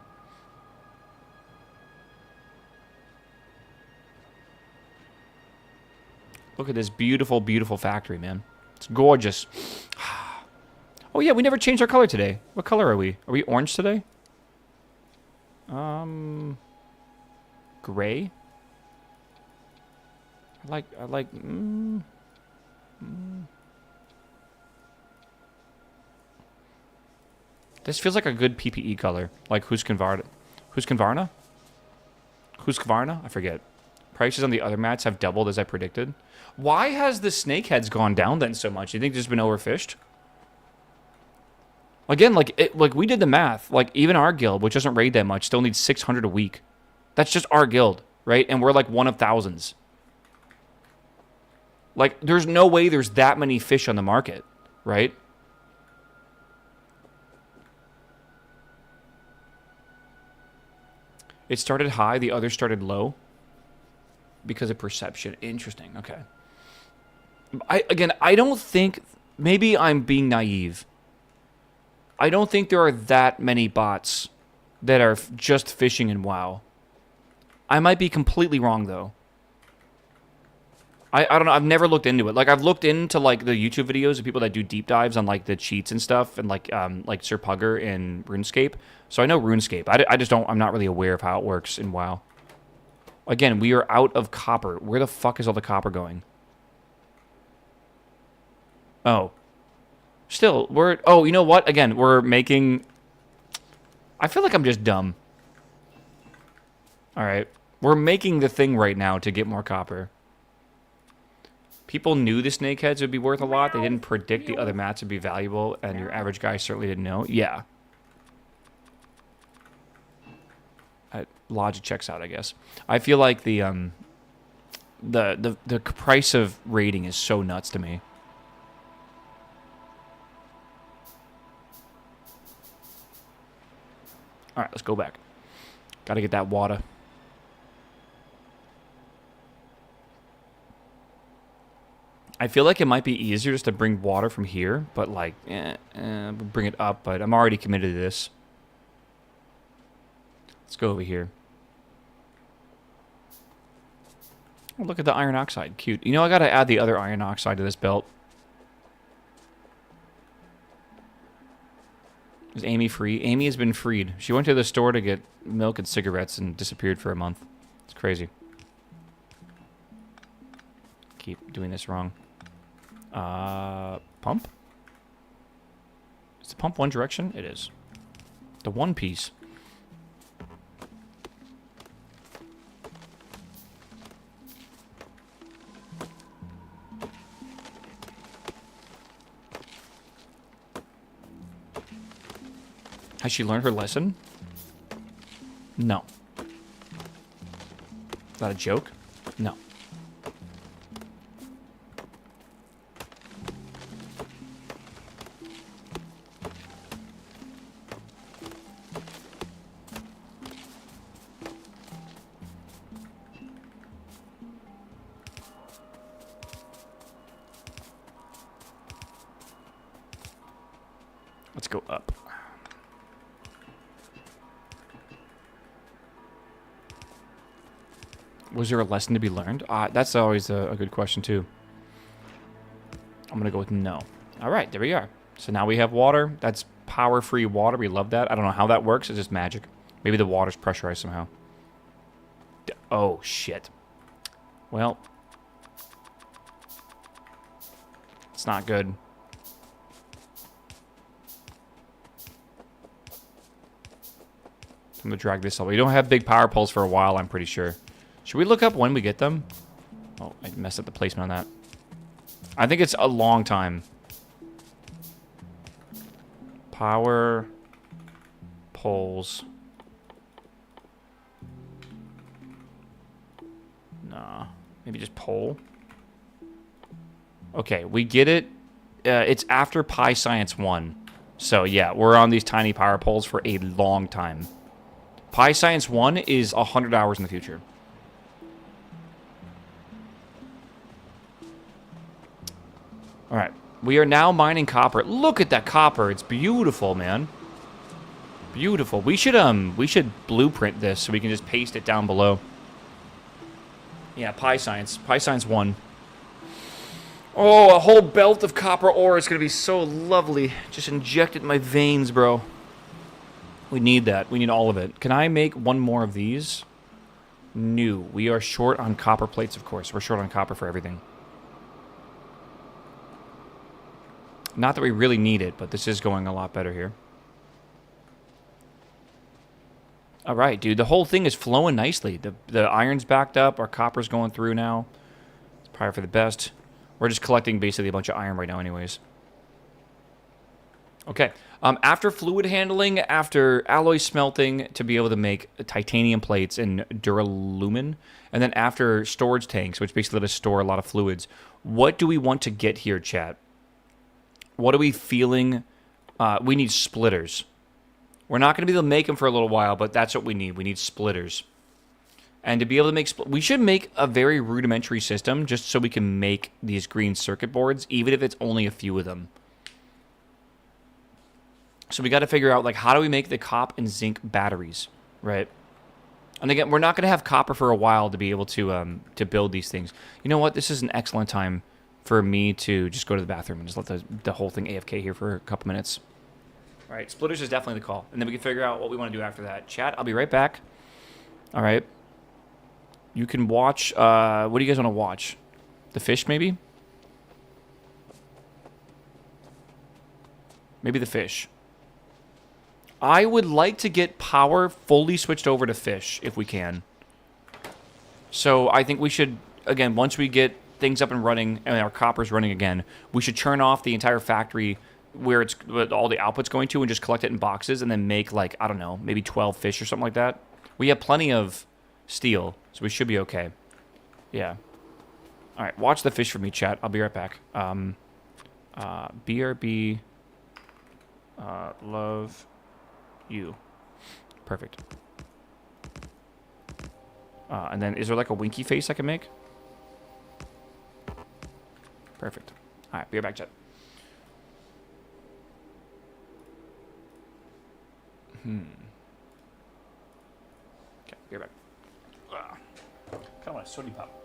Look at this beautiful, beautiful factory, man. It's gorgeous. Oh, yeah, we never changed our color today. What color are we? Are we orange today? Gray? This feels like a good PPE color. Like Husqvarna? Husqvarna? I forget. Prices on the other mats have doubled as I predicted. Why has the snakeheads gone down then so much? You think there's been overfished? Again, like we did the math. Like even our guild, which doesn't raid that much, still needs 600 a week. That's just our guild, right? And we're like one of thousands. Like there's no way there's that many fish on the market, right? It started high, the others started low. Because of perception. Interesting. Okay. I don't think... Maybe I'm being naive. I don't think there are that many bots that are just fishing in WoW. I might be completely wrong, though. I don't know. I've never looked into it. Like, I've looked into, like, the YouTube videos of people that do deep dives on, like, the cheats and stuff. And, like Sir Pugger in RuneScape. So I know RuneScape. I just don't... I'm not really aware of how it works in WoW. Again, we are out of copper. Where the fuck is all the copper going? Oh. Still, we're... Oh, you know what? Again, we're making... I feel like I'm just dumb. Alright. We're making the thing right now to get more copper. People knew the snakeheads would be worth a lot. They didn't predict the other mats would be valuable, and your average guy certainly didn't know. Yeah. Logic checks out, I guess. I feel like the price of raiding is so nuts to me. All right, let's go back. Got to get that water. I feel like it might be easier just to bring water from here, but like, bring it up. But I'm already committed to this. Let's go over here. Oh, look at the iron oxide. Cute. You know, I got to add the other iron oxide to this belt. Is Amy free? Amy has been freed. She went to the store to get milk and cigarettes and disappeared for a month. It's crazy. Keep doing this wrong. Pump? Is the pump one direction? It is. The one piece. Has she learned her lesson? No. Is that a joke? No. Let's go up. Was there a lesson to be learned? That's always a good question, too. I'm going to go with no. All right, there we are. So now we have water. That's power-free water. We love that. I don't know how that works. It's just magic. Maybe the water's pressurized somehow. Oh, shit. Well. It's not good. I'm going to drag this up. We don't have big power poles for a while, I'm pretty sure. Should we look up when we get them? Oh, I messed up the placement on that. I think it's a long time. Power poles. Nah. Maybe just pole. Okay, we get it. It's after Pi Science 1. So, yeah, we're on these tiny power poles for a long time. Pi Science 1 is 100 hours in the future. All right. We are now mining copper. Look at that copper. It's beautiful, man. Beautiful. We should blueprint this so we can just paste it down below. Yeah, Pi Science 1. Oh, a whole belt of copper ore. It's going to be so lovely. Just inject it in my veins, bro. We need that. We need all of it. Can I make one more of these? No. We are short on copper plates, of course. We're short on copper for everything. Not that we really need it, but this is going a lot better here. All right, dude. The whole thing is flowing nicely. The iron's backed up. Our copper's going through now. It's probably for the best. We're just collecting basically a bunch of iron right now anyways. Okay. After fluid handling, after alloy smelting to be able to make titanium plates and duralumin, and then after storage tanks, which basically let us store a lot of fluids, what do we want to get here, chat? What are we feeling? We need splitters. We're not going to be able to make them for a little while, but that's what we need. We need splitters. And to be able to make... we should make a very rudimentary system just so we can make these green circuit boards, even if it's only a few of them. So we got to figure out, like, how do we make the copper and zinc batteries, right? And again, we're not going to have copper for a while to be able to build these things. You know what? This is an excellent time for me to just go to the bathroom and just let the whole thing AFK here for a couple minutes. All right, splitters is definitely the call. And then we can figure out what we want to do after that. Chat, I'll be right back. All right. You can watch, what do you guys want to watch? The fish, maybe? Maybe the fish. I would like to get power fully switched over to fish, if we can. So I think we should, again, once we get things up and running and our copper's running again, we should turn off the entire factory where it's all the output's going to and just collect it in boxes and then make, like, I don't know, maybe 12 fish or something like that. We have plenty of steel, so we should be okay. Yeah. All right, watch the fish for me, chat. I'll be right back. BRB, love you. Perfect. And then is there like a winky face I can make? Perfect. All right, be right back, chat. Okay, be right back. Kind of want a sooty pop.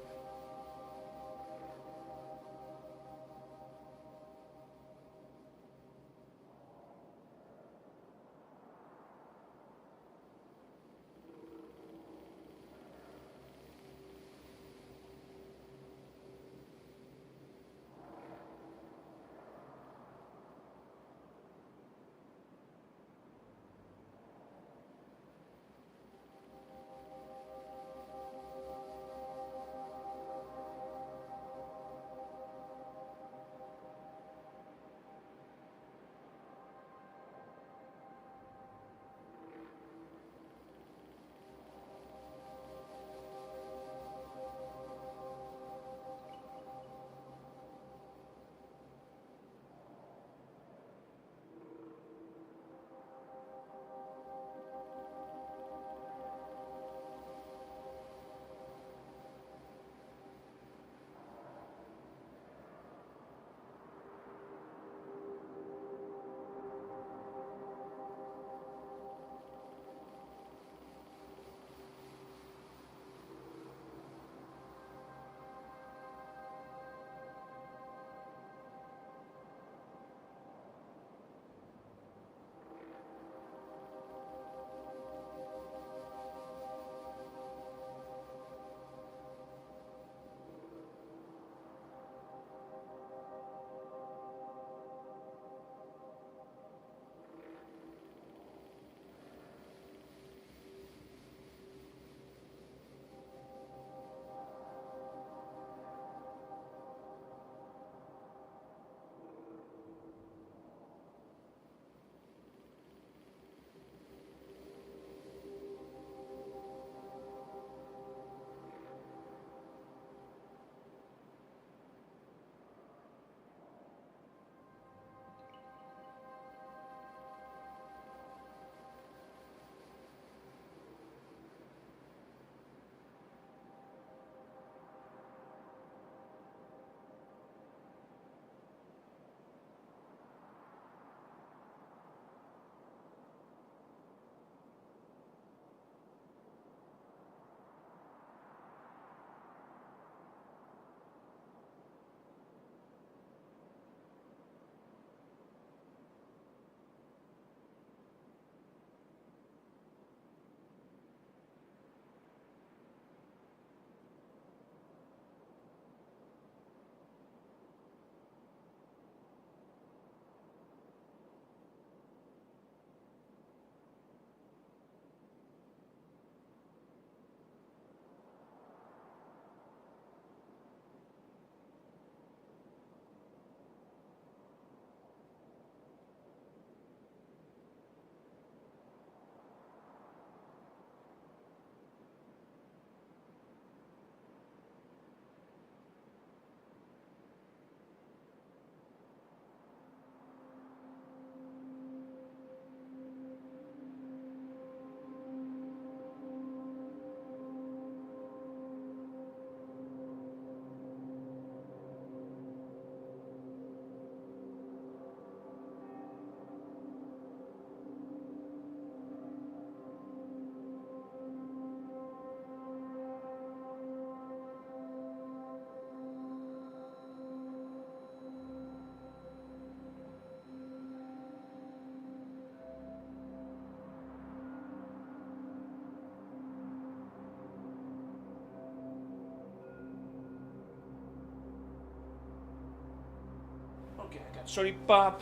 Sorry, pop.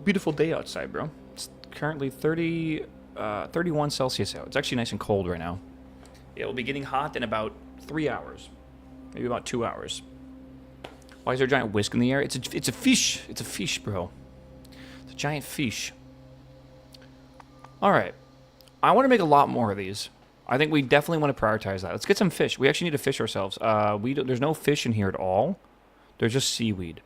Beautiful day outside, bro. It's currently 31 Celsius out. It's actually nice and cold right now. It will be getting hot in about 3 hours, maybe about 2 hours. Why is there a giant whisk in the air? It's a fish. It's a fish, bro. It's a giant fish. All right, I want to make a lot more of these. I think we definitely want to prioritize that. Let's get some fish. We actually need to fish ourselves. There's no fish in here at all. There's just seaweed,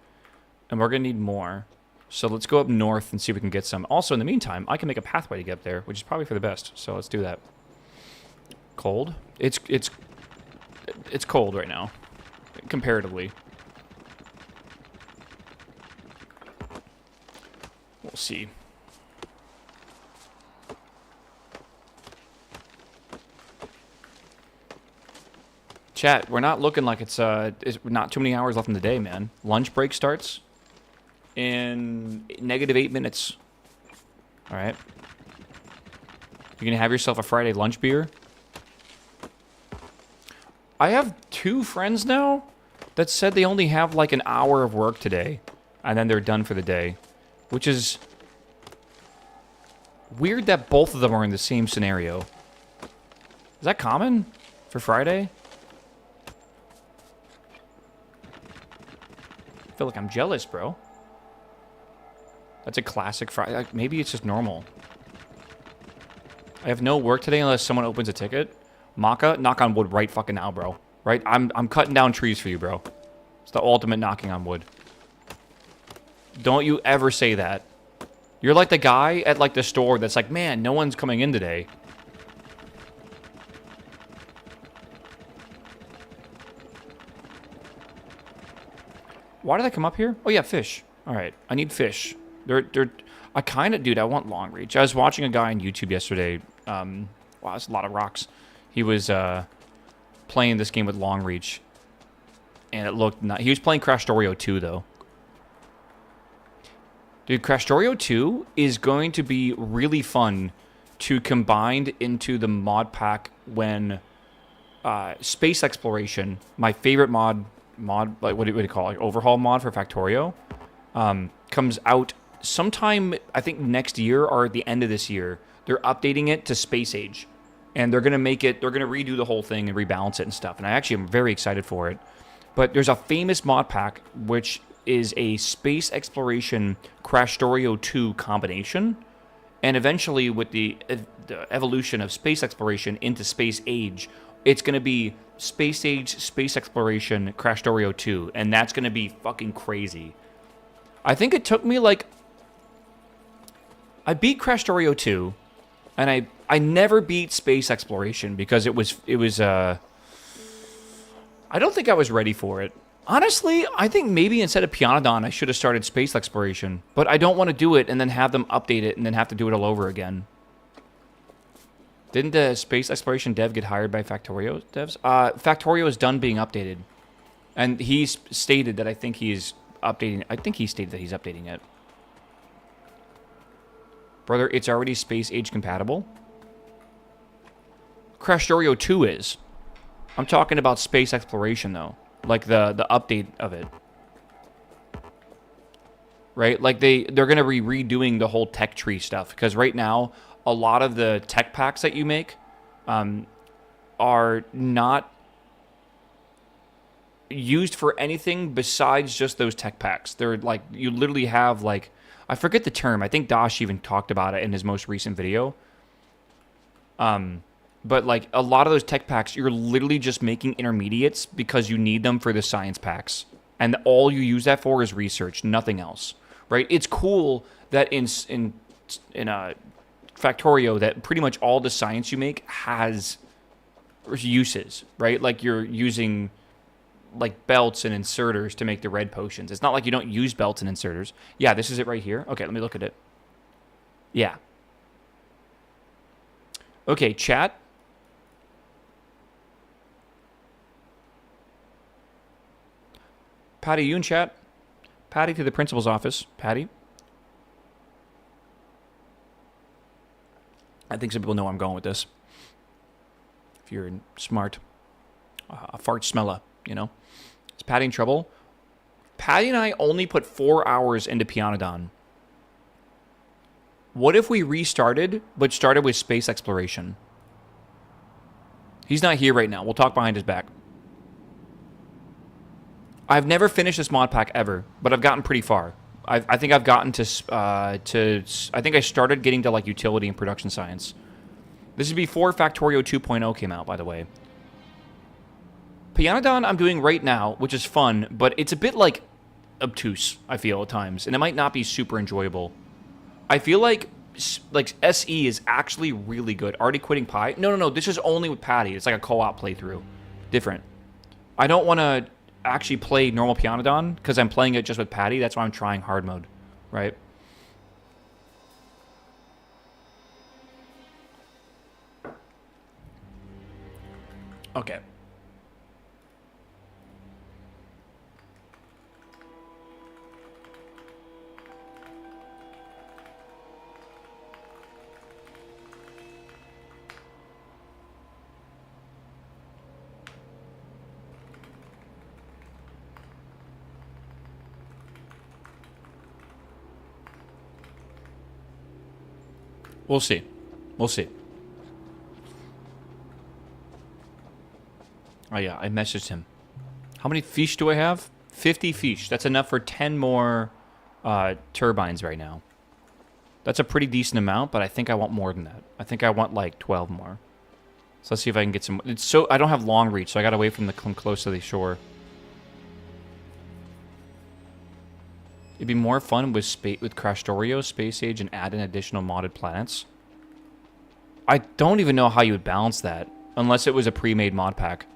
and we're gonna need more. So let's go up north and see if we can get some. Also, in the meantime, I can make a pathway to get up there, which is probably for the best. So let's do that. Cold? It's cold right now, comparatively. We'll see. Chat, we're not looking like it's not too many hours left in the day, man. Lunch break starts in -8 minutes. All right. You gonna have yourself a Friday lunch beer? I have 2 friends now that said they only have like an hour of work today, and then they're done for the day, which is weird that both of them are in the same scenario. Is that common for Friday? I feel like I'm jealous, bro. That's a classic Friday. Maybe it's just normal. I have no work today unless someone opens a ticket. Maka, knock on wood right fucking now, bro. Right? I'm cutting down trees for you, bro. It's the ultimate knocking on wood. Don't you ever say that. You're like the guy at like the store that's like, man, no one's coming in today. Why did I come up here? Oh yeah, fish. All right, I need fish. I kind of, dude, I want long reach. I was watching a guy on YouTube yesterday. Wow, that's a lot of rocks. He was playing this game with long reach, and it looked not. He was playing Factorio 2 though. Dude, Factorio 2 is going to be really fun to combine into the mod pack when space exploration, my favorite mod, like what do you call it, like overhaul mod for Factorio, comes out sometime, I think next year or at the end of this year. They're updating it to Space Age, and they're going to redo the whole thing and rebalance it and stuff, and I actually am very excited for it. But there's a famous mod pack, which is a space exploration Factorio 2 combination, and eventually with the evolution of space exploration into Space Age, it's going to be Space Age, Space Exploration, Factorio 2, and that's going to be fucking crazy. I think it took me like... I beat Factorio 2, and I never beat Space Exploration because it was I don't think I was ready for it. Honestly, I think maybe instead of Pyanodon, I should have started Space Exploration, but I don't want to do it and then have them update it and then have to do it all over again. Didn't the Space Exploration dev get hired by Factorio devs? Factorio is done being updated, and he's stated that I think he's updating. I think he stated that he's updating it. Brother, it's already Space Age compatible. Factorio 2 is. I'm talking about Space Exploration though, like the update of it. Right? Like they're gonna be redoing the whole tech tree stuff, because right now a lot of the tech packs that you make are not used for anything besides just those tech packs. They're like, you literally have like, I forget the term. I think Dash even talked about it in his most recent video. But like a lot of those tech packs, you're literally just making intermediates because you need them for the science packs. And all you use that for is research, nothing else. Right? It's cool that in Factorio that pretty much all the science you make has uses, right? Like you're using like belts and inserters to make the red potions. It's not like you don't use belts and inserters. Yeah, this is it right here. Okay, let me look at it. Yeah. Okay, chat. Patty, you in chat? Patty to the principal's office. Patty. I think some people know where I'm going with this. If you're smart. A fart smeller, you know? Is Patty in trouble? Patty and I only put 4 hours into Pyanodon. What if we restarted, but started with space exploration? He's not here right now. We'll talk behind his back. I've never finished this mod pack ever, but I've gotten pretty far. I think I've gotten to I think I started getting to like utility and production science. This is before Factorio 2.0 came out, by the way. Pyanodon I'm doing right now, which is fun, but it's a bit like obtuse, I feel at times, and it might not be super enjoyable. I feel like SE is actually really good. Already quitting Pi? No. This is only with Patty. It's like a co-op playthrough. Different. I don't want to actually play normal Pyanodon because I'm playing it just with Patty. That's why I'm trying hard mode, right? Okay. We'll see. We'll see. Oh, yeah, I messaged him. How many fish do I have? 50 fish. That's enough for 10 more turbines right now. That's a pretty decent amount, but I think I want more than that. I think I want, like, 12 more. So let's see if I can get some... I don't have long reach, so I gotta wait for them to come close to the shore. It'd be more fun with Factorio, Space Age, and add in additional modded planets. I don't even know how you would balance that, unless it was a pre-made mod pack.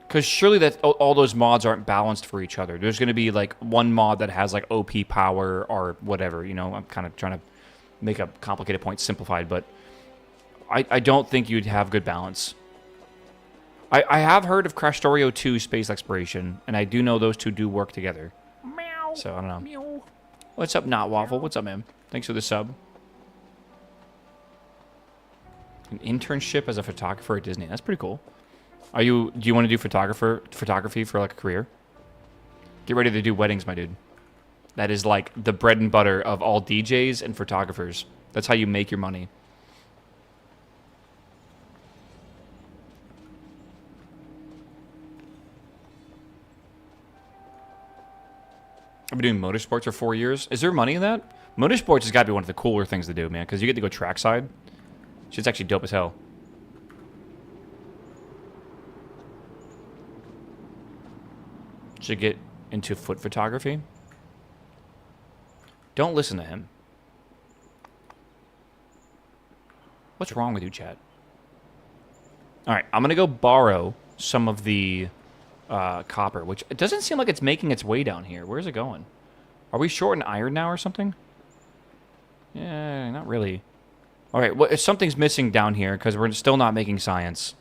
Because surely that all those mods aren't balanced for each other. There's going to be like one mod that has like OP power or whatever. You know, I'm kind of trying to make a complicated point simplified, but I don't think you'd have good balance. I have heard of Factorio 2 Space Exploration, and I do know those two do work together. So, I don't know. Meow. What's up, GiantWaffle? What's up, man? Thanks for the sub. An internship as a photographer at Disney. That's pretty cool. Do you want to do photography for, like, a career? Get ready to do weddings, my dude. That is, like, the bread and butter of all DJs and photographers. That's how you make your money. I've been doing motorsports for 4 years. Is there money in that? Motorsports has got to be one of the cooler things to do, man, because you get to go trackside. Shit's actually dope as hell. Should get into foot photography. Don't listen to him. What's wrong with you, chat? Alright, I'm going to go borrow some of the... copper, which it doesn't seem like it's making its way down here. Where's it going? Are we short in iron now or something? Yeah, not really. Alright, well, if something's missing down here, because we're still not making science.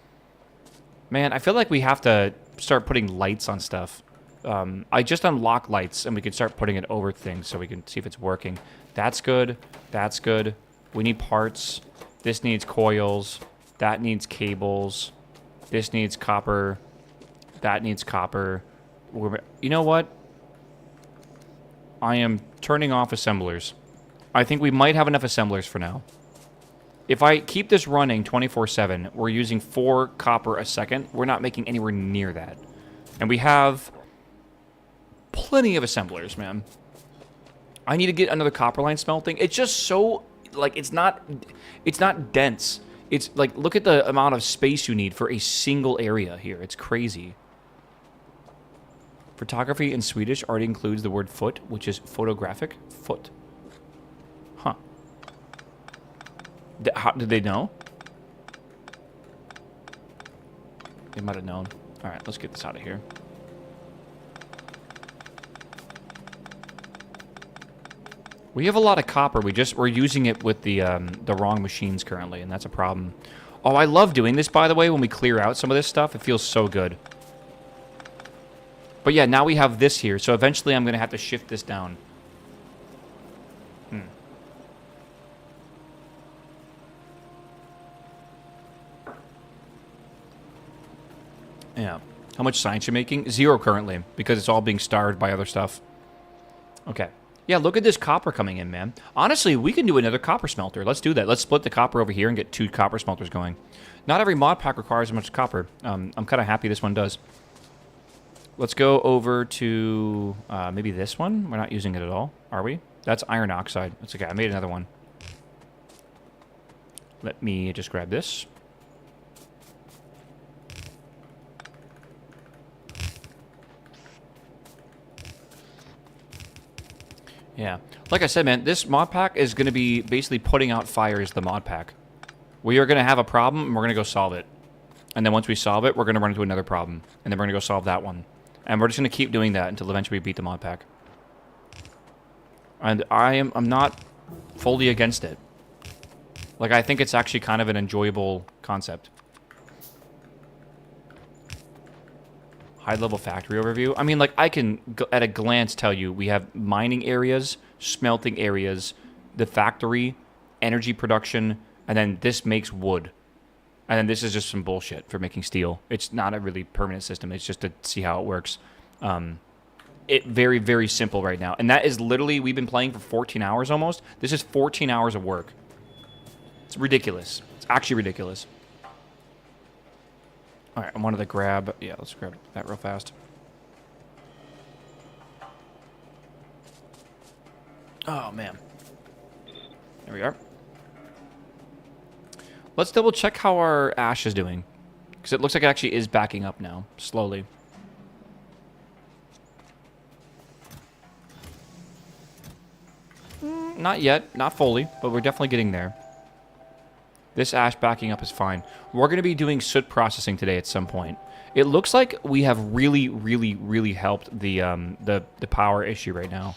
Man, I feel like we have to start putting lights on stuff. I just unlocked lights, and we can start putting it over things so we can see if it's working. That's good. That's good. We need parts. This needs coils. That needs cables. This needs copper. That needs copper. You know what? I am turning off assemblers. I think we might have enough assemblers for now. If I keep this running 24/7, we're using 4 copper a second. We're not making anywhere near that. And we have plenty of assemblers, man. I need to get another copper line smelting. It's just so, like, it's not dense. It's like, look at the amount of space you need for a single area here. It's crazy. Photography in Swedish already includes the word foot, which is photographic foot. Huh. How did they know? They might have known. All right, let's get this out of here. We have a lot of copper. We're using it with the wrong machines currently, and that's a problem. Oh, I love doing this, by the way, when we clear out some of this stuff. It feels so good. But yeah, now we have this here, so eventually I'm going to have to shift this down. Yeah. How much science you're making? 0 currently, because it's all being starved by other stuff. Okay. Yeah, look at this copper coming in, man. Honestly, we can do another copper smelter. Let's do that. Let's split the copper over here and get 2 copper smelters going. Not every mod pack requires as much copper. I'm kind of happy this one does. Let's go over to maybe this one. We're not using it at all, are we? That's iron oxide. That's okay. I made another one. Let me just grab this. Yeah. Like I said, man, this mod pack is going to be basically putting out fires, the mod pack. We are going to have a problem, and we're going to go solve it. And then once we solve it, we're going to run into another problem. And then we're going to go solve that one. And we're just going to keep doing that until eventually we beat the mod pack. And I'm not fully against it. Like, I think it's actually kind of an enjoyable concept. High-level factory overview. I mean, like, I can, at a glance, tell you we have mining areas, smelting areas, the factory, energy production, and then this makes wood. And then this is just some bullshit for making steel. It's not a really permanent system. It's just to see how it works. It very, very simple right now. And that is literally, we've been playing for 14 hours almost. This is 14 hours of work. It's ridiculous. It's actually ridiculous. All right, I wanted to grab... Yeah, let's grab that real fast. Oh, man. There we are. Let's double check how our ash is doing. Because it looks like it actually is backing up now, slowly. Not yet, not fully, but we're definitely getting there. This ash backing up is fine. We're going to be doing soot processing today at some point. It looks like we have really, really, really helped the power issue right now.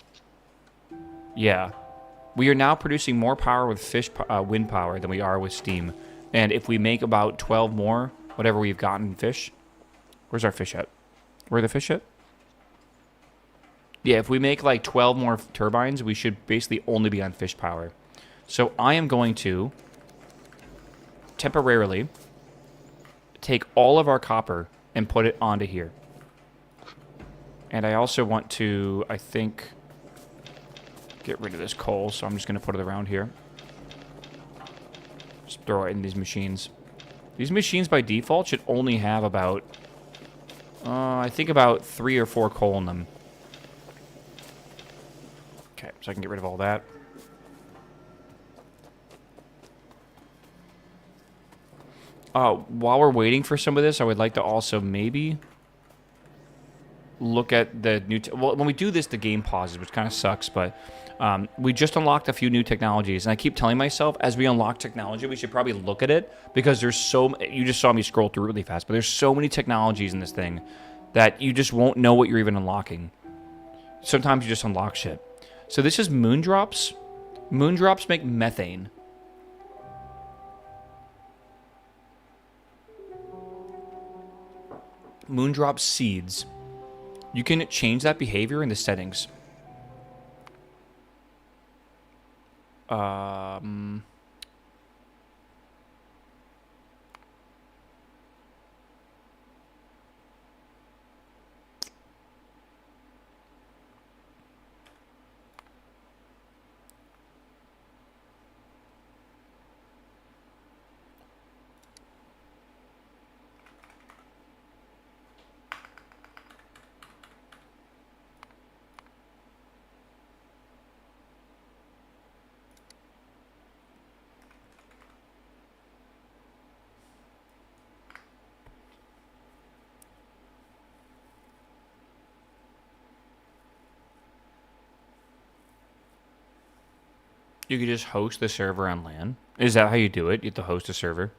Yeah. We are now producing more power with wind power than we are with steam. And if we make about 12 more, whatever we've gotten fish... Where's our fish at? Where are the fish at? Yeah, if we make like 12 more turbines, we should basically only be on fish power. So I am going to temporarily take all of our copper and put it onto here. And I also want to, I think, get rid of this coal, so I'm just going to put it around here. Just throw it in these machines. These machines by default should only have about, I think about 3 or 4 coal in them. Okay, so I can get rid of all that. While we're waiting for some of this, I would like to also maybe look at the new... Well, when we do this, the game pauses, which kind of sucks, but we just unlocked a few new technologies, and I keep telling myself, as we unlock technology, we should probably look at it, because there's so... You just saw me scroll through really fast, but there's so many technologies in this thing that you just won't know what you're even unlocking. Sometimes you just unlock shit. So this is moondrops. Moondrops make methane. Moondrop seeds. You can change that behavior in the settings. You could just host the server on LAN. Is that how you do it? You have to host a server?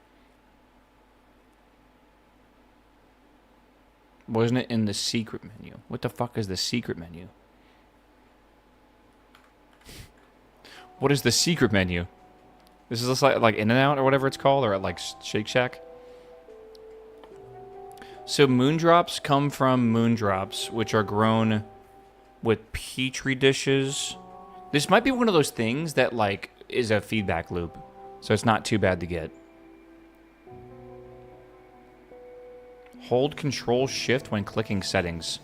Wasn't it in the secret menu? What the fuck is the secret menu? What is the secret menu? This is like In-N-Out or whatever it's called, or at like Shake Shack. So moondrops come from moondrops, which are grown with petri dishes. This might be one of those things that like is a feedback loop, so it's not too bad to get. Hold Control Shift when clicking settings.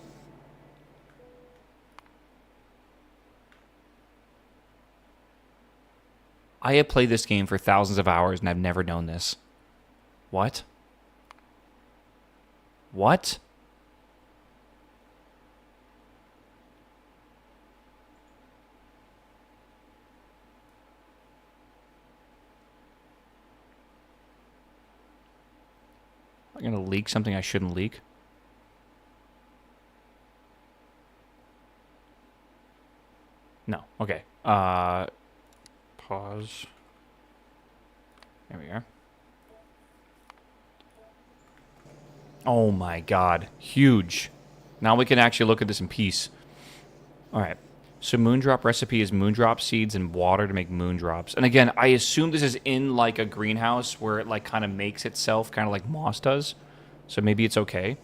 I have played this game for thousands of hours and I've never known this. What? What? I'm going to leak something I shouldn't leak. No. Okay. Pause. There we are. Oh my god. Huge. Now we can actually look at this in peace. Alright. So moondrop recipe is moondrop seeds and water to make moondrops. And again, I assume this is in like a greenhouse where it like kind of makes itself, kind of like moss does. So maybe it's okay.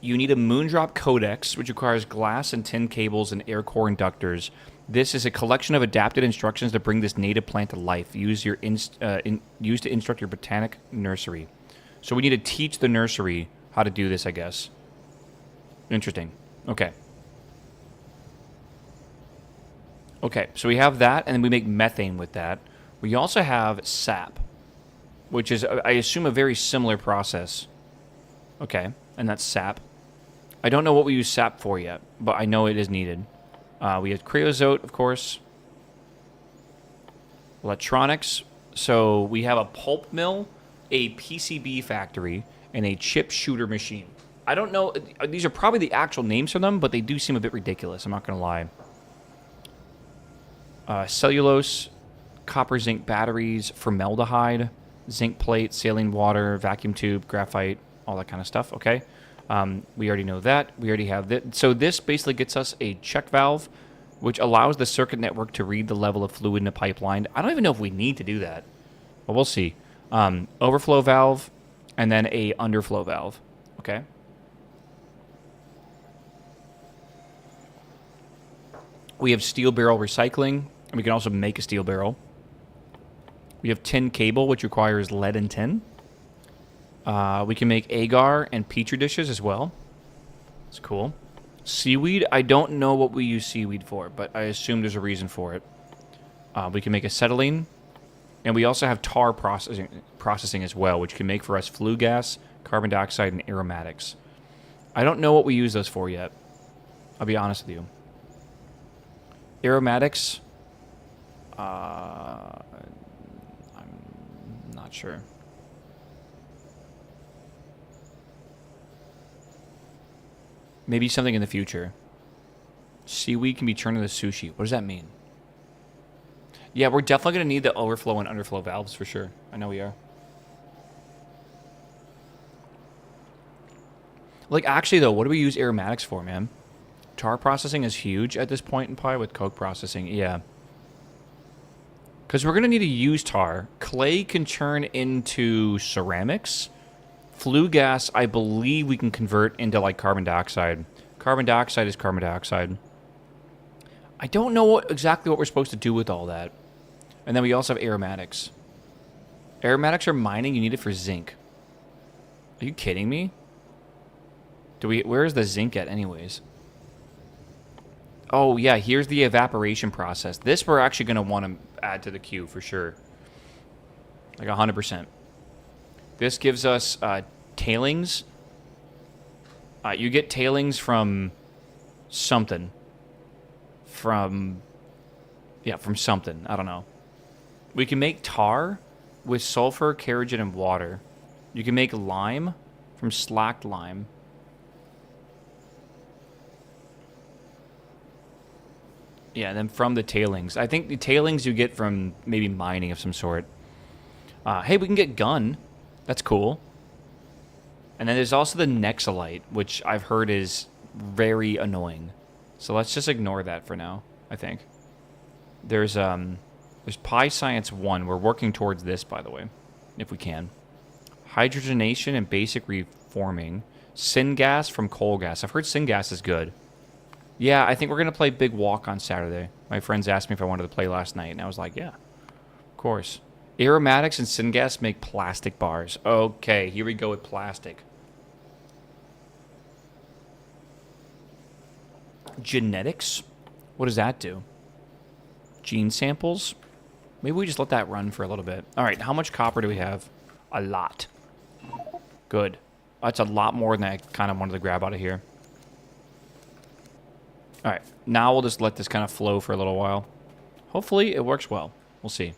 You need a moondrop codex, which requires glass and tin cables and air core inductors. This is a collection of adapted instructions to bring this native plant to life. Use to instruct your botanic nursery. So we need to teach the nursery how to do this, I guess. Interesting. Okay. Okay, so we have that, and then we make methane with that. We also have sap, which is, I assume, a very similar process. Okay, and that's sap. I don't know what we use sap for yet, but I know it is needed. We have creosote, of course. Electronics. So we have a pulp mill, a PCB factory, and a chip shooter machine. I don't know. These are probably the actual names for them, but they do seem a bit ridiculous. I'm not going to lie. Cellulose, copper zinc batteries, formaldehyde, zinc plate, saline water, vacuum tube, graphite, all that kind of stuff. Okay. We already know that. We already have that. So this basically gets us a check valve, which allows the circuit network to read the level of fluid in the pipeline. I don't even know if we need to do that, but we'll see. Overflow valve, and then a underflow valve. Okay. We have steel barrel recycling, and we can also make a steel barrel. We have tin cable, which requires lead and tin. We can make agar and petri dishes as well. It's cool. Seaweed, I don't know what we use seaweed for, but I assume there's a reason for it. We can make acetylene, and we also have tar processing as well, which can make for us flue gas, carbon dioxide, and aromatics. I don't know what we use those for yet. I'll be honest with you. Aromatics, I'm not sure. Maybe something in the future. Seaweed can be turned into sushi. What does that mean? Yeah, we're definitely going to need the overflow and underflow valves for sure. I know we are. Like, actually, though, what do we use aromatics for, man? Tar processing is huge at this point in Pi with coke processing. Yeah. Because we're going to need to use tar. Clay can turn into ceramics. Flue gas, I believe we can convert into, like, carbon dioxide. Carbon dioxide is carbon dioxide. I don't know exactly what we're supposed to do with all that. And then we also have aromatics. Aromatics are mining. You need it for zinc. Are you kidding me? Where is the zinc at anyways? Oh, yeah, here's the evaporation process. This we're actually going to want to add to the queue for sure. Like 100%. This gives us tailings. You get tailings from something. From something. I don't know. We can make tar with sulfur, kerogen, and water. You can make lime from slacked lime. Yeah, and then from the tailings. I think the tailings you get from maybe mining of some sort. Hey, we can get gun. That's cool. And then there's also the Nexolite, which I've heard is very annoying. So let's just ignore that for now, I think. There's Pi Science 1. We're working towards this, by the way, if we can. Hydrogenation and basic reforming. Syngas from coal gas. I've heard syngas is good. Yeah, I think we're going to play Big Walk on Saturday. My friends asked me if I wanted to play last night, and I was like, yeah, of course. Aromatics and syngas make plastic bars. Okay, here we go with plastic. Genetics? What does that do? Gene samples? Maybe we just let that run for a little bit. All right, how much copper do we have? A lot. Good. That's a lot more than I kind of wanted to grab out of here. All right, now we'll just let this kind of flow for a little while. Hopefully it works well. We'll see.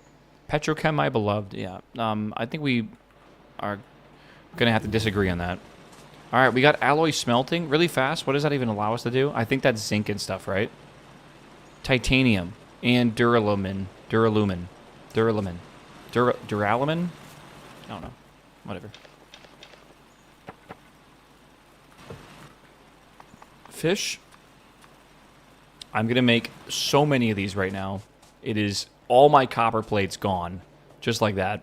Petrochem, my beloved. Yeah, I think we are going to have to disagree on that. All right, we got alloy smelting really fast. What does that even allow us to do? I think that's zinc and stuff, right? Titanium and duralumin. Duralumin. I don't know. Whatever. Fish. I'm going to make so many of these right now. It is all my copper plates gone. Just like that.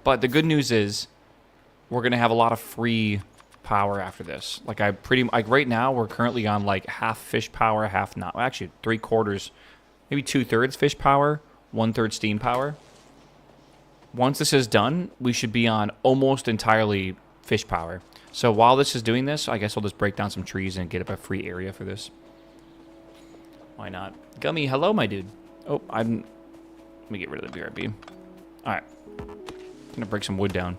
But the good news is we're going to have a lot of free power after this. Like right now we're currently on like half fish power, half not. Well, actually 3/4, maybe 2/3 fish power, 1/3 steam power. Once this is done, we should be on almost entirely fish power. So while this is doing this, I guess I'll just break down some trees and get up a free area for this. Why not? Gummy, hello, my dude. Oh, let me get rid of the BRB. All right. I'm gonna break some wood down.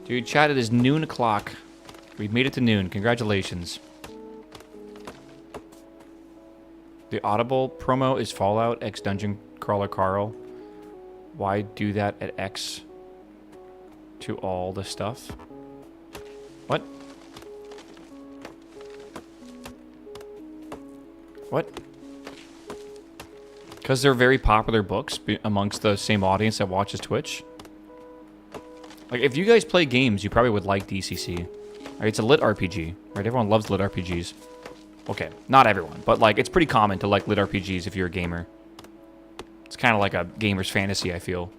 Dude, chat, it is noon o'clock. We've made it to noon. Congratulations. The Audible promo is Fallout X Dungeon Crawler Carl. Why do that at X to all the stuff? What? What? Because they're very popular books amongst the same audience that watches Twitch. Like, if you guys play games, you probably would like DCC. Right, it's a lit RPG, right? Everyone loves lit RPGs. Okay, not everyone, but, like, it's pretty common to like lit RPGs if you're a gamer. It's kind of like a gamer's fantasy, I feel.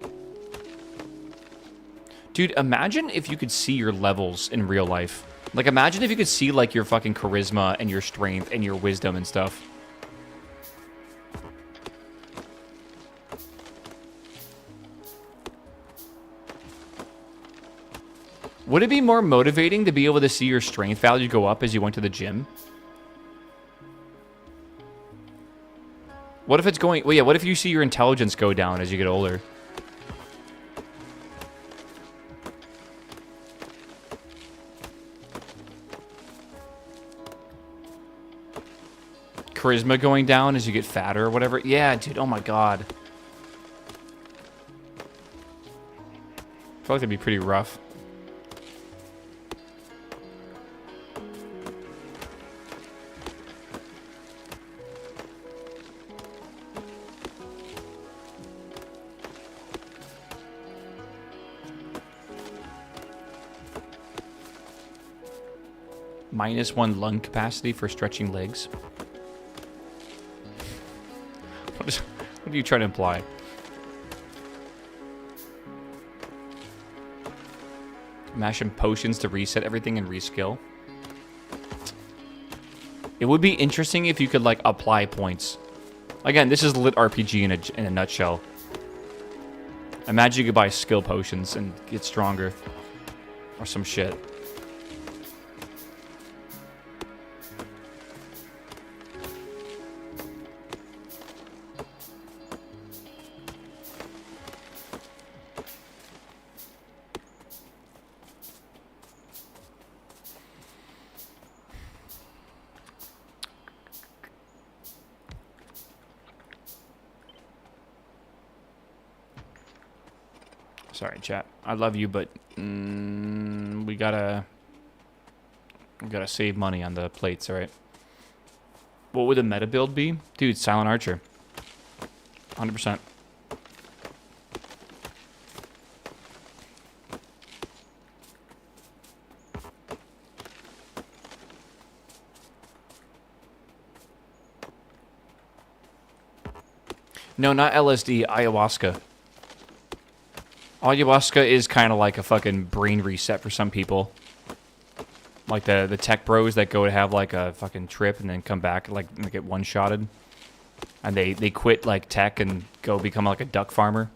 Dude, imagine if you could see your levels in real life. Like, imagine if you could see, like, your fucking charisma and your strength and your wisdom and stuff. Would it be more motivating to be able to see your strength value go up as you went to the gym? What if it's going... Well, yeah, what if you see your intelligence go down as you get older? Charisma going down as you get fatter or whatever? Yeah, dude, oh my god. I feel like that'd be pretty rough. -1 lung capacity for stretching legs. What are you trying to imply? Mashing potions to reset everything and reskill. It would be interesting if you could, like, apply points. Again, this is lit RPG in a nutshell. Imagine you could buy skill potions and get stronger. Or some shit. Sorry, chat. I love you, but we gotta save money on the plates, all right? What would the meta build be? Dude, Silent Archer. 100%. No, not LSD, ayahuasca. Ayahuasca is kind of like a fucking brain reset for some people. Like the tech bros that go to have like a fucking trip and then come back like and get one-shotted. And they quit like tech and go become like a duck farmer.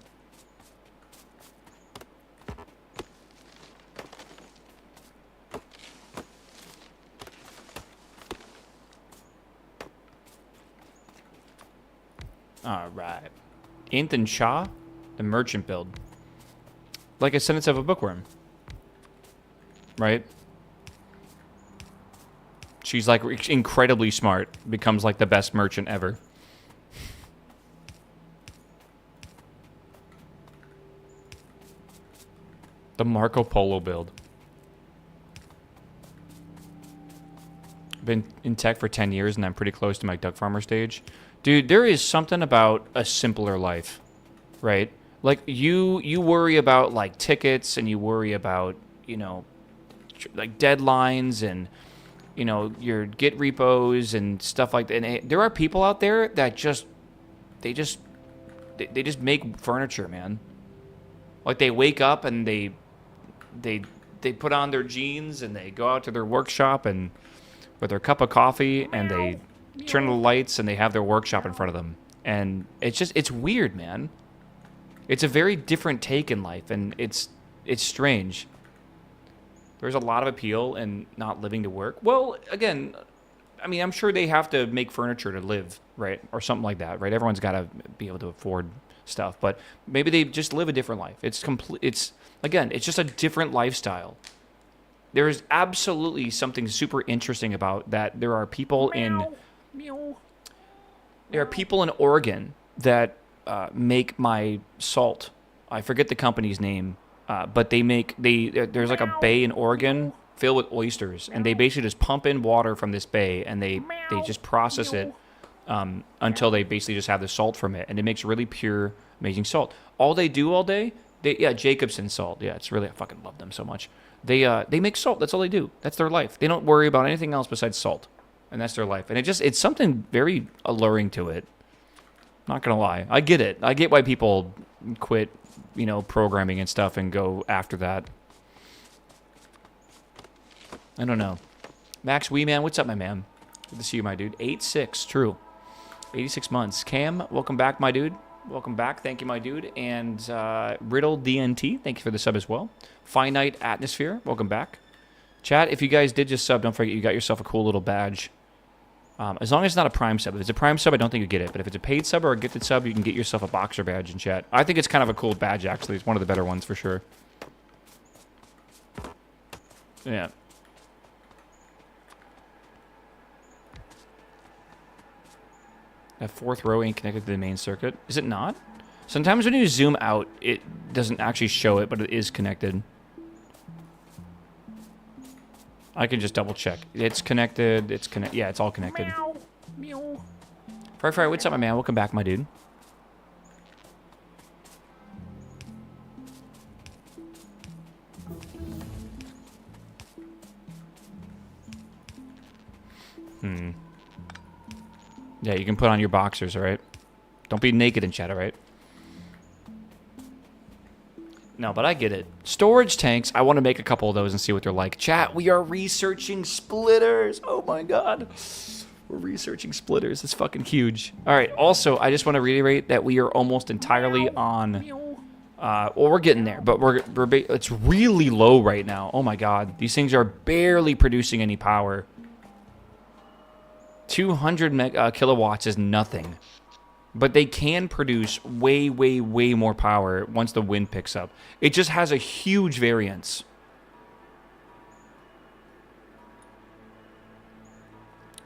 Alright. Ethan Shaw, the merchant build. Like a sentence of a bookworm. Right? She's like incredibly smart. Becomes like the best merchant ever. The Marco Polo build. Been in tech for 10 years and I'm pretty close to my duck farmer stage. Dude, there is something about a simpler life, right? Like, you worry about, like, tickets, and you worry about, you know, like, deadlines, and, you know, your Git repos, and stuff like that. And there are people out there that they just make furniture, man. Like, they wake up, and they put on their jeans, and they go out to their workshop, and with their cup of coffee, and they turn on the lights, and they have their workshop in front of them. And it's weird, man. It's a very different take in life, and it's strange. There's a lot of appeal in not living to work. Well, again, I mean, I'm sure they have to make furniture to live, right? Or something like that, right? Everyone's got to be able to afford stuff, but maybe they just live a different life. It's just a different lifestyle. There is absolutely something super interesting about that. There are people in Oregon that make my salt. I forget the company's name, but there's like a bay in Oregon filled with oysters, and they basically just pump in water from this bay, and they just process it until they basically just have the salt from it, and it makes really pure, amazing salt. All they do all day, Jacobson salt. Yeah, it's really, I fucking love them so much. They make salt. That's all they do. That's their life. They don't worry about anything else besides salt, and that's their life. And it's something very alluring to it. Not gonna lie, I get it. I get why people quit, you know, programming and stuff and go after that. I don't know. Max Wee Man, what's up, my man? Good to see you, my dude. 86, true. 86 months. Cam, welcome back, my dude. Welcome back. Thank you, my dude. And Riddle DNT, thank you for the sub as well. Finite Atmosphere, welcome back. Chat, if you guys did just sub, don't forget you got yourself a cool little badge. As long as it's not a Prime sub. If it's a Prime sub, I don't think you get it. But if it's a paid sub or a gifted sub, you can get yourself a Boxer badge in chat. I think it's kind of a cool badge, actually. It's one of the better ones for sure. Yeah. That fourth row ain't connected to the main circuit. Is it not? Sometimes when you zoom out, it doesn't actually show it, but it is connected. I can just double check. It's connected. Yeah, it's all connected. Meow. Meow. Fry, what's up, my man? Welcome back, my dude. Yeah, you can put on your boxers, alright? Don't be naked in chat, alright? No, but I get it. Storage tanks, I want to make a couple of those and see what they're like. Chat, we are researching splitters. Oh my god. We're researching splitters. It's fucking huge. Alright, also, I just want to reiterate that we are almost entirely on... well, we're getting there, but it's really low right now. Oh my god. These things are barely producing any power. 200 kilowatts is nothing. But they can produce way, way, way more power once the wind picks up. It just has a huge variance.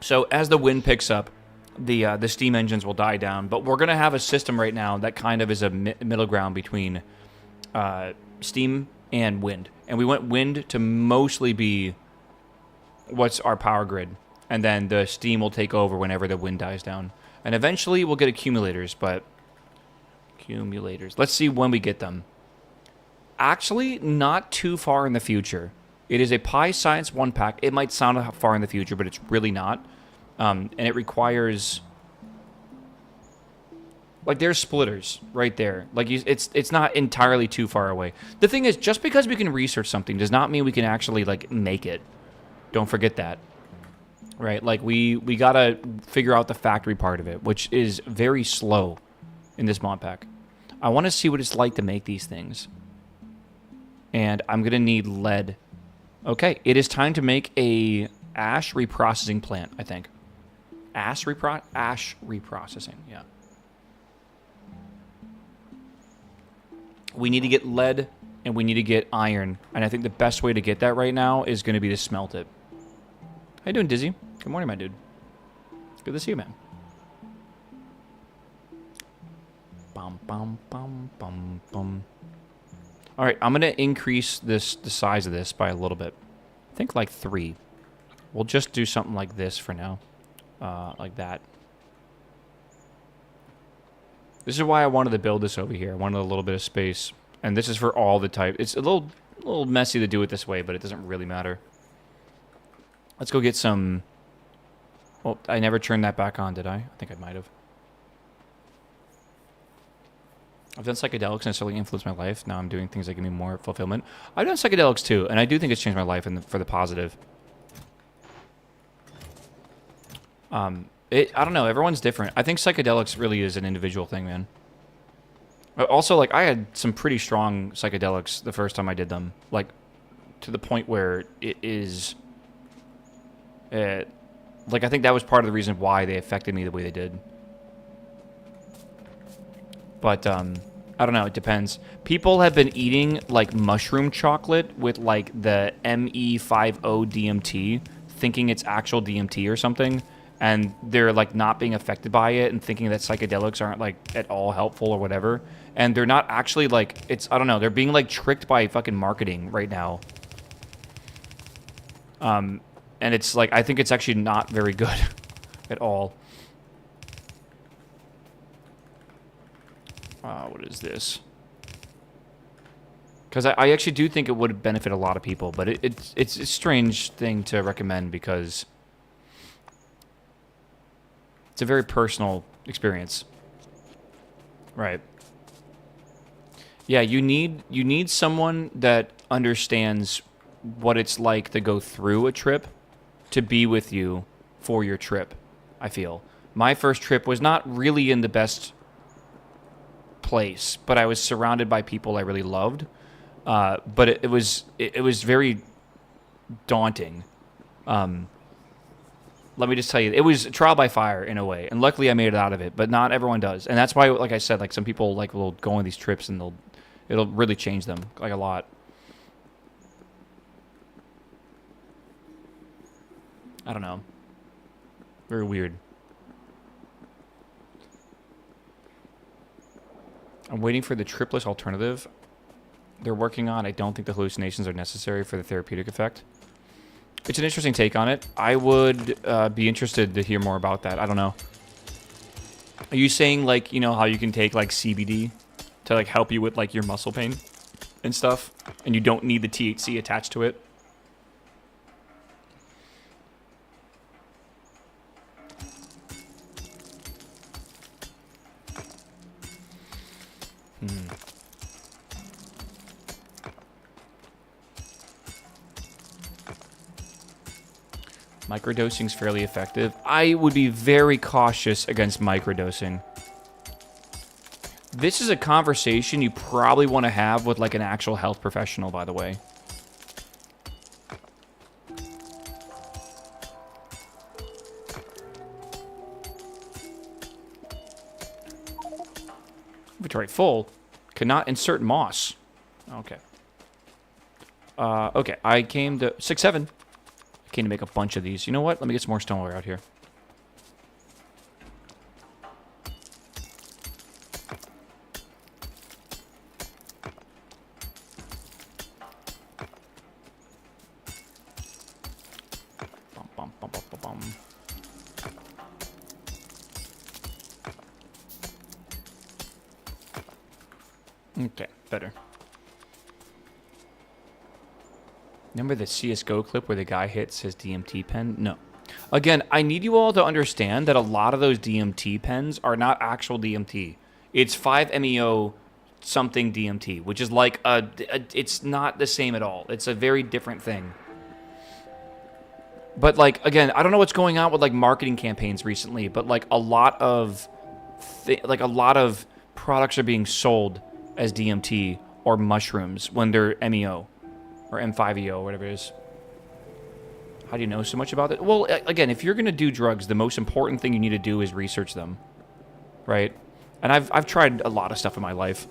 So as the wind picks up, the steam engines will die down. But we're going to have a system right now that kind of is a middle ground between steam and wind. And we want wind to mostly be what's our power grid. And then the steam will take over whenever the wind dies down. And eventually we'll get accumulators, but... Accumulators. Let's see when we get them. Actually, not too far in the future. It is a Pi Science 1 pack. It might sound far in the future, but it's really not. And it requires... Like, there's splitters right there. Like, it's not entirely too far away. The thing is, just because we can research something does not mean we can actually, like, make it. Don't forget that. Right? Like, we gotta figure out the factory part of it, which is very slow in this mod pack. I want to see what it's like to make these things. And I'm going to need lead. Okay, it is time to make a ash reprocessing plant, I think. Ash reprocessing, yeah. We need to get lead, and we need to get iron. And I think the best way to get that right now is going to be to smelt it. How you doing, Dizzy? Good morning, my dude. Good to see you, man. Bum, bum, bum, bum, bum. All right, I'm going to increase the size of this by a little bit. I think like 3. We'll just do something like this for now. Like that. This is why I wanted to build this over here. I wanted a little bit of space. And this is for all the type. It's a little messy to do it this way, but it doesn't really matter. Let's go get some... Oh, I never turned that back on, did I? I think I might have. I've done psychedelics and it's really influenced my life. Now I'm doing things that give me more fulfillment. I've done psychedelics too, and I do think it's changed my life for the positive. I don't know. Everyone's different. I think psychedelics really is an individual thing, man. Also, like, I had some pretty strong psychedelics the first time I did them. Like, to the point where it is... like, I think that was part of the reason why they affected me the way they did. But, I don't know, it depends. People have been eating, like, mushroom chocolate with, like, the ME50 DMT, thinking it's actual DMT or something, and they're, like, not being affected by it and thinking that psychedelics aren't, like, at all helpful or whatever. And they're not actually, like, I don't know, they're being, like, tricked by fucking marketing right now. And it's, like, I think it's actually not very good at all. What is this? Because I actually do think it would benefit a lot of people, but it's a strange thing to recommend because it's a very personal experience. Right. Yeah, you need someone that understands what it's like to go through a trip to be with you for your trip, I feel. My first trip was not really in the best place, but I was surrounded by people I really loved. But it was very daunting. Let me just tell you, it was trial by fire in a way, and luckily I made it out of it. But not everyone does, and that's why, like I said, like some people like will go on these trips and it'll really change them like a lot. I don't know. Very weird. I'm waiting for the tripless alternative they're working on. I don't think the hallucinations are necessary for the therapeutic effect. It's an interesting take on it. I would be interested to hear more about that. I don't know. Are you saying, like, you know, how you can take, like, CBD to, like, help you with, like, your muscle pain and stuff, and you don't need the THC attached to it? Microdosing's fairly effective. I would be very cautious against microdosing. This is a conversation you probably want to have with, like, an actual health professional, by the way. Inventory full. Cannot insert moss. Okay. Okay, I came to 6-7. I came to make a bunch of these. You know what? Let me get some more stoneware out here. Bum, bum, bum, bum, bum, bum. Okay, better. Remember the CSGO clip where the guy hits his DMT pen? No. Again, I need you all to understand that a lot of those DMT pens are not actual DMT. It's 5-MeO something DMT, which is like it's not the same at all. It's a very different thing. But like again, I don't know what's going on with like marketing campaigns recently, but like a lot of products are being sold as DMT or mushrooms when they're MEO or M5EO or whatever it is. How do you know so much about it? Well, again, if you're going to do drugs, the most important thing you need to do is research them, right? And I've tried a lot of stuff in my life,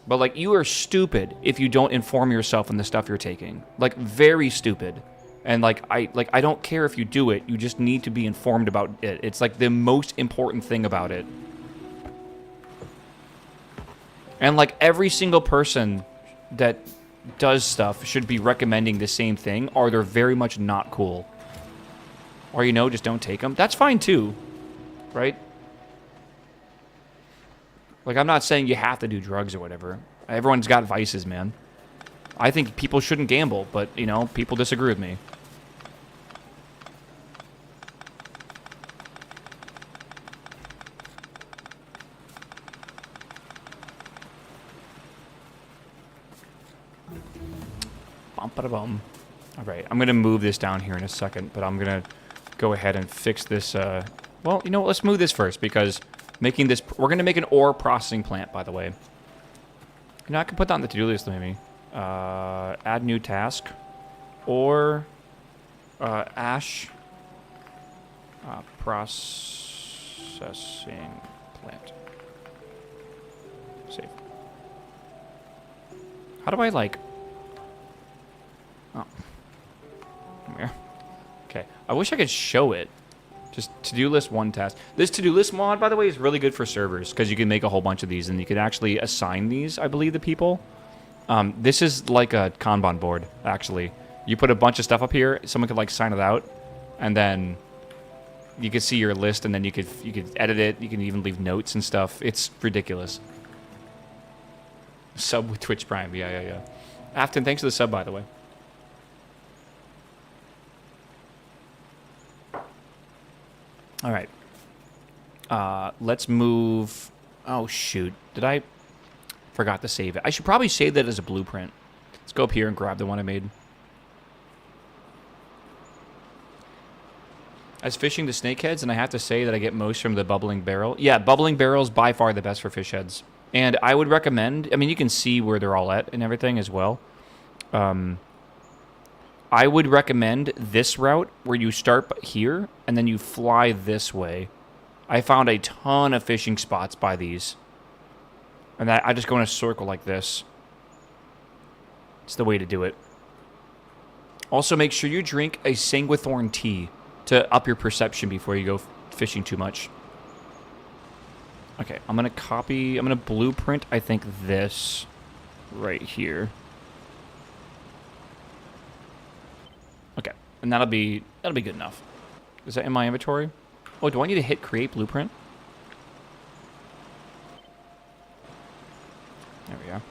but like you are stupid if you don't inform yourself on the stuff you're taking. Like very stupid. And like I don't care if you do it, you just need to be informed about it. It's like the most important thing about it. And like every single person that does stuff should be recommending the same thing, or they're very much not cool. Or, you know, just don't take them. That's fine too, right? Like, I'm not saying you have to do drugs or whatever. Everyone's got vices, man. I think people shouldn't gamble, but, you know, people disagree with me. Bum. All right, I'm going to move this down here in a second, but I'm going to go ahead and fix this. Well, you know what? Let's move this first, because making this... We're going to make an ore processing plant, by the way. You know, I can put that on the to-do list, maybe. Add new task. Or ash processing plant. Save. How do I, like... Oh. Come here. Okay. I wish I could show it. Just to-do list one task. This to-do list mod, by the way, is really good for servers, because you can make a whole bunch of these, and you can actually assign these, I believe, to people. This is like a Kanban board, actually. You put a bunch of stuff up here, someone could, like, sign it out, and then you can see your list, and then you could edit it, you can even leave notes and stuff. It's ridiculous. Sub with Twitch Prime, yeah. Afton, thanks for the sub, by the way. All right. Let's move... Oh, shoot. Did I... Forgot to save it. I should probably save that as a blueprint. Let's go up here and grab the one I made. I was fishing the snakeheads, and I have to say that I get most from the bubbling barrel. Yeah, bubbling barrel is by far the best for fish heads. And I would recommend... I mean, you can see where they're all at and everything as well. I would recommend this route where you start here and then you fly this way. I found a ton of fishing spots by these. And I just go in a circle like this. It's the way to do it. Also, make sure you drink a sanguithorn tea to up your perception before you go fishing too much. Okay, I'm going to blueprint, I think, this right here. Okay, and that'll be good enough. Is that in my inventory? Oh, do I need to hit create blueprint? There we are.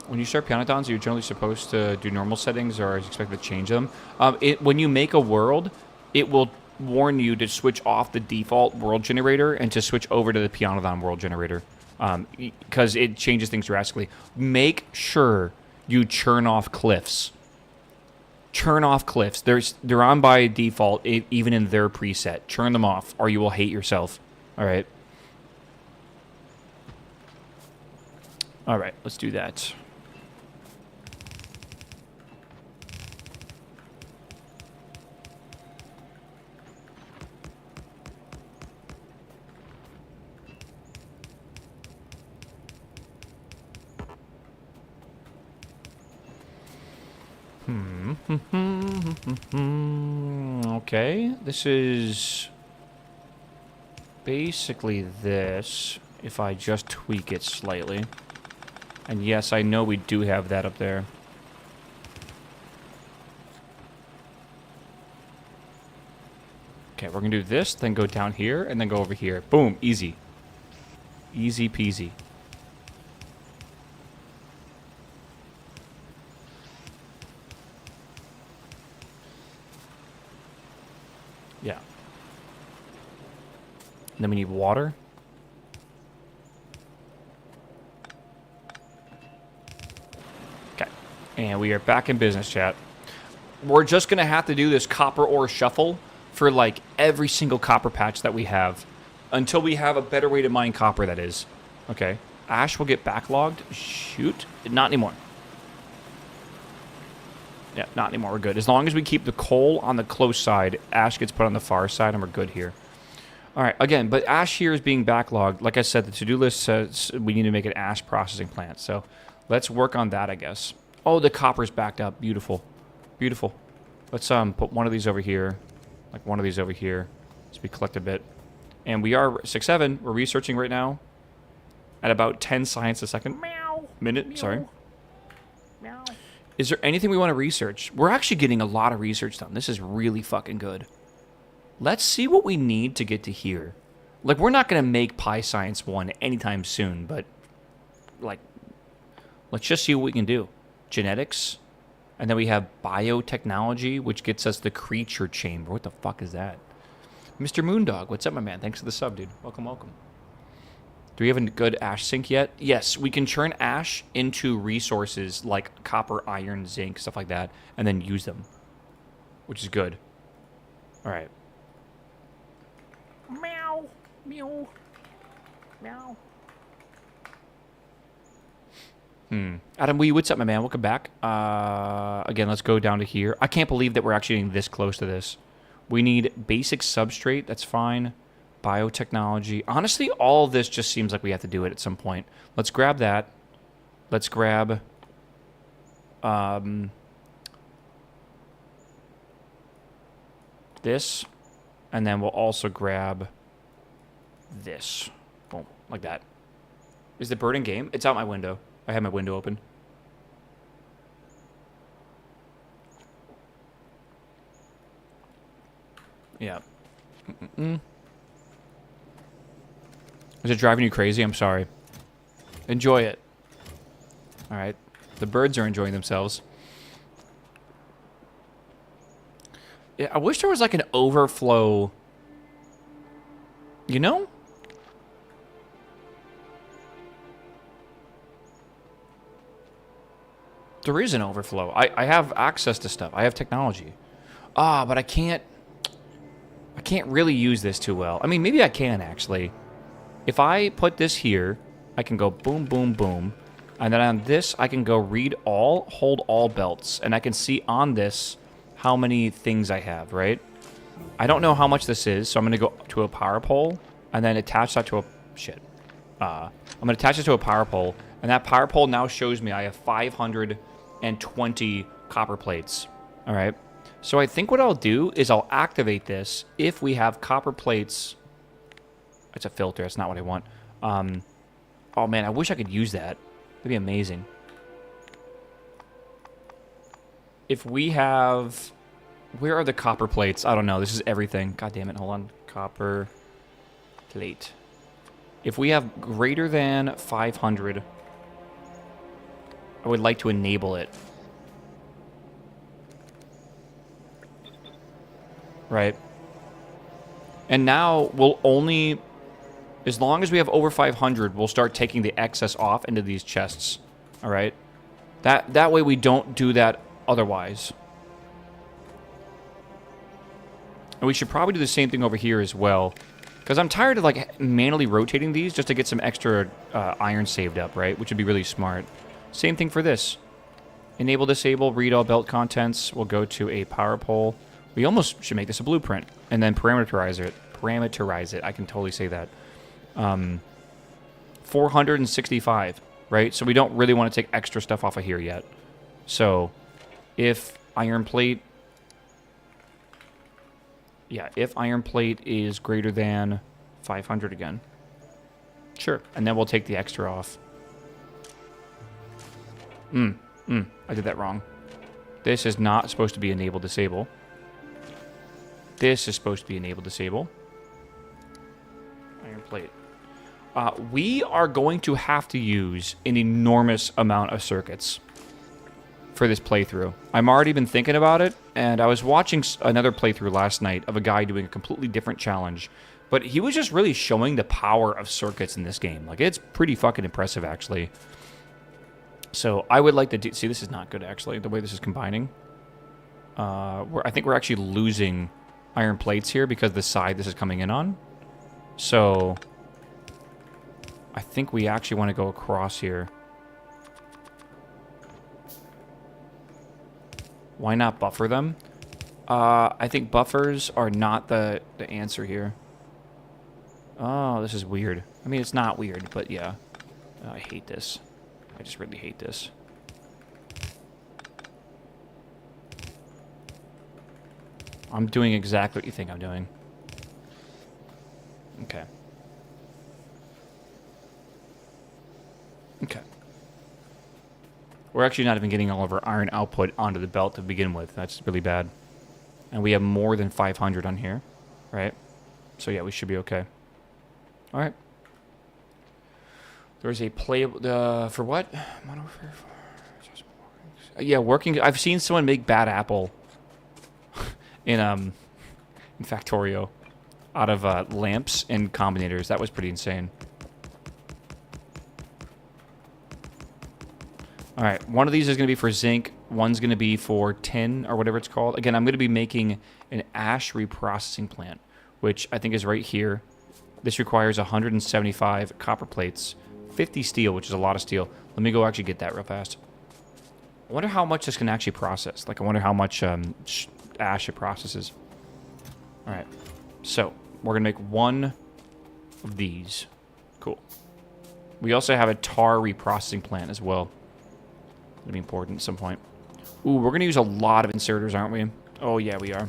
When you start Pyanodons, you're generally supposed to do normal settings, or are you expected to change them? When you make a world, it will warn you to switch off the default world generator and to switch over to the Pyanodon world generator. Because it changes things drastically. Make sure you churn off cliffs. Churn off cliffs. They're on by default, even in their preset. Churn them off, or you will hate yourself. All right. All right, let's do that. Okay, this is basically this, if I just tweak it slightly. And yes, I know we do have that up there. Okay, we're gonna do this, then go down here, and then go over here. Boom, easy. Easy peasy. Yeah. And then we need water. Okay. And we are back in business, chat. We're just going to have to do this copper ore shuffle for, like, every single copper patch that we have. Until we have a better way to mine copper, that is. Okay. Ash will get backlogged. Shoot. Not anymore. Yeah, not anymore. We're good. As long as we keep the coal on the close side, ash gets put on the far side, and we're good here. All right, again, but ash here is being backlogged. Like I said, the to-do list says we need to make an ash processing plant. So let's work on that, I guess. Oh, the copper's backed up. Beautiful. Beautiful. Let's put one of these over here. Like one of these over here. So we collect a bit. And we are 6-7. We're researching right now at about 10 science a second. Minute, meow. Sorry. Meow. Is there anything we want to research? We're actually getting a lot of research done. This is really fucking good. Let's see what we need to get to here. Like, we're not going to make Pi Science 1 anytime soon, but, like, let's just see what we can do. Genetics. And then we have biotechnology, which gets us the creature chamber. What the fuck is that? Mr. Moondog, what's up, my man? Thanks for the sub, dude. Welcome, welcome. Do we have a good ash sink yet? Yes, we can churn ash into resources like copper, iron, zinc, stuff like that, and then use them, which is good. All right. Meow, meow, meow. Adam Wee, what's up, my man? Welcome back. Again, let's go down to here. I can't believe that we're actually getting this close to this. We need basic substrate. That's fine. Biotechnology. Honestly, all of this just seems like we have to do it at some point. Let's grab that. Let's grab this. And then we'll also grab this. Boom. Like that. Is the bird in game? It's out my window. I have my window open. Yeah. Is it driving you crazy? I'm sorry. Enjoy it. All right. The birds are enjoying themselves. Yeah, I wish there was like an overflow. You know? There is an overflow. I have access to stuff. I have technology. But I can't really use this too well. I mean, maybe I can actually. If I put this here, I can go boom, boom, boom. And then on this, I can go read all, hold all belts. And I can see on this how many things I have, right? I don't know how much this is, so I'm going to go to a power pole and then attach that to a... Shit. I'm going to attach it to a power pole. And that power pole now shows me I have 520 copper plates. All right? So I think what I'll do is I'll activate this if we have copper plates... It's a filter. That's not what I want. Oh, man. I wish I could use that. That'd be amazing. If we have... Where are the copper plates? I don't know. This is everything. God damn it. Hold on. Copper plate. If we have greater than 500, I would like to enable it. Right? And now we'll only... As long as we have over 500, we'll start taking the excess off into these chests. All right? That way we don't do that otherwise. And we should probably do the same thing over here as well. Because I'm tired of like manually rotating these just to get some extra iron saved up, right? Which would be really smart. Same thing for this. Enable, disable, read all belt contents. We'll go to a power pole. We almost should make this a blueprint. And then parameterize it. Parameterize it. I can totally say that. 465, right? So we don't really want to take extra stuff off of here yet. So if iron plate... Yeah, if iron plate is greater than 500 again. Sure. And then we'll take the extra off. I did that wrong. This is not supposed to be enable, disable. This is supposed to be enable, disable. Iron plate. We are going to have to use an enormous amount of circuits for this playthrough. I'm already been thinking about it, and I was watching another playthrough last night of a guy doing a completely different challenge, But he was just really showing the power of circuits in this game. Like, it's pretty fucking impressive, actually. So I would like to do... See, this is not good, actually, the way this is combining. I think we're actually losing iron plates here because the side this is coming in on. So I think we actually want to go across here. Why not buffer them? I think buffers are not the answer here. Oh, this is weird. I mean, it's not weird, but yeah. I hate this. I just really hate this. I'm doing exactly what you think I'm doing. Okay. Okay. We're actually not even getting all of our iron output onto the belt to begin with. That's really bad. And we have more than 500 on here, right? So yeah, we should be okay. All right. There's a play for what? Yeah, working. I've seen someone make bad apple in Factorio out of lamps and combinators. That was pretty insane. All right, one of these is going to be for zinc. One's going to be for tin or whatever it's called. Again, I'm going to be making an ash reprocessing plant, which I think is right here. This requires 175 copper plates, 50 steel, which is a lot of steel. Let me go actually get that real fast. I wonder how much this can actually process. Like, I wonder how much ash it processes. All right, so we're going to make one of these. Cool. We also have a tar reprocessing plant as well. That'll be important at some point. Ooh, we're going to use a lot of inserters, aren't we? Oh, yeah, we are.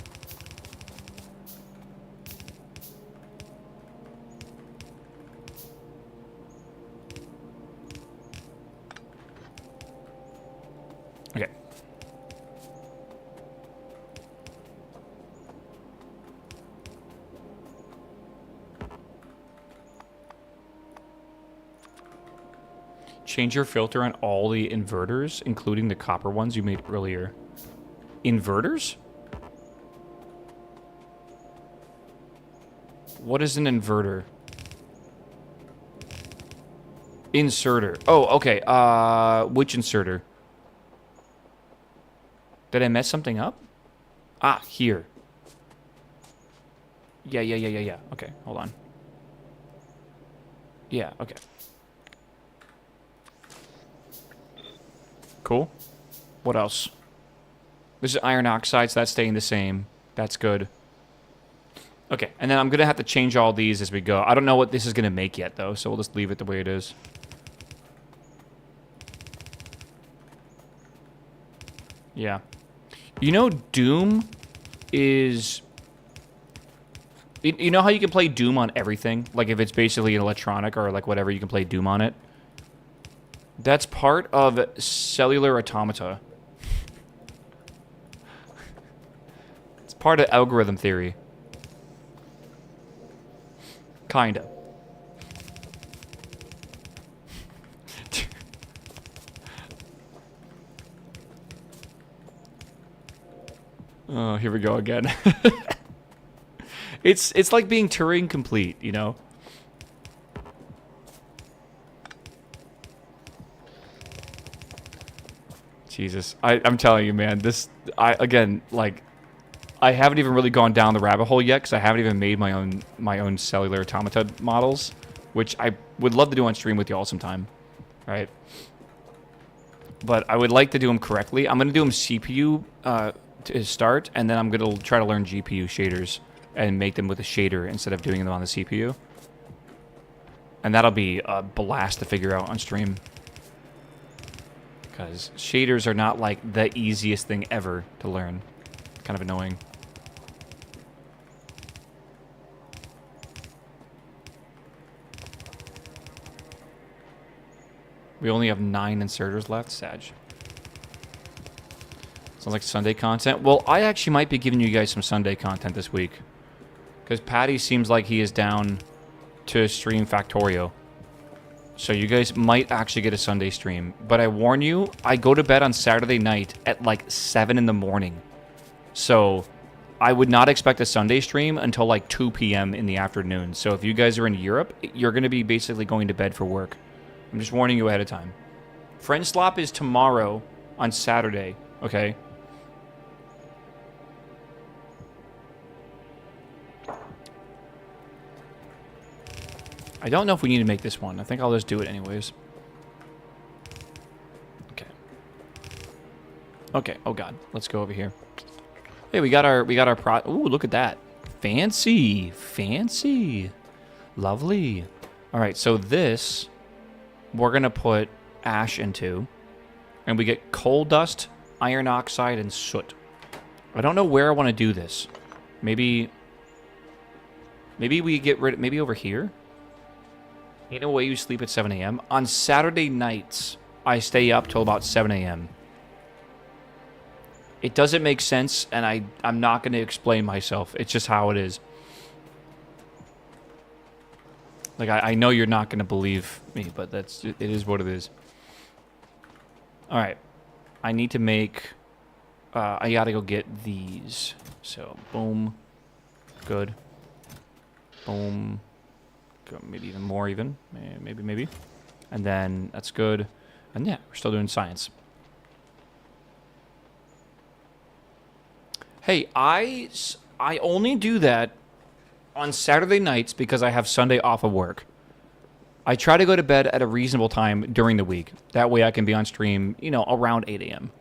Okay. Change your filter on all the inverters, including the copper ones you made earlier. Inverters? What is an inverter? Inserter. Oh, okay. Which inserter? Did I mess something up? Ah, here. Yeah. Okay, hold on. Yeah, okay. Cool. What else? This is iron oxide, so that's staying the same. That's good. Okay, and then I'm going to have to change all these as we go. I don't know what this is going to make yet, though, so we'll just leave it the way it is. Yeah. You know, Doom is... You know how you can play Doom on everything? Like, if it's basically an electronic or, like, whatever, you can play Doom on it? That's part of cellular automata. It's part of algorithm theory. Kinda. Oh, here we go again. It's like being Turing complete, you know? Jesus. I'm telling you, man, again, like, I haven't even really gone down the rabbit hole yet because I haven't even made my own cellular automata models, which I would love to do on stream with y'all sometime, right? But I would like to do them correctly. I'm going to do them CPU to start, and then I'm going to try to learn GPU shaders and make them with a shader instead of doing them on the CPU. And that'll be a blast to figure out on stream. Because shaders are not, like, the easiest thing ever to learn. Kind of annoying. We only have 9 inserters left. Sag. Sounds like Sunday content. Well, I actually might be giving you guys some Sunday content this week. Because Patty seems like he is down to stream Factorio. So you guys might actually get a Sunday stream. But I warn you, I go to bed on Saturday night at like 7 in the morning. So I would not expect a Sunday stream until like 2 p.m. in the afternoon. So if you guys are in Europe, you're going to be basically going to bed for work. I'm just warning you ahead of time. Friend Slop is tomorrow on Saturday, okay? I don't know if we need to make this one. I think I'll just do it anyways. Okay. Okay. Oh god. Let's go over here. Hey, we got our ooh, look at that. Fancy. Fancy. Lovely. All right, so this we're going to put ash into, and we get coal dust, iron oxide, and soot. I don't know where I want to do this. Maybe we get rid of, maybe over here? Ain't no way you sleep at 7 a.m. On Saturday nights, I stay up till about 7 a.m. It doesn't make sense, and I'm not going to explain myself. It's just how it is. Like, I know you're not going to believe me, but it is what it is. All right. I need to make... I got to go get these. So, boom. Good. Boom. Good. Maybe even more even. Maybe. And then, that's good. And yeah, we're still doing science. Hey, I only do that on Saturday nights because I have Sunday off of work. I try to go to bed at a reasonable time during the week. That way I can be on stream, you know, around 8 a.m.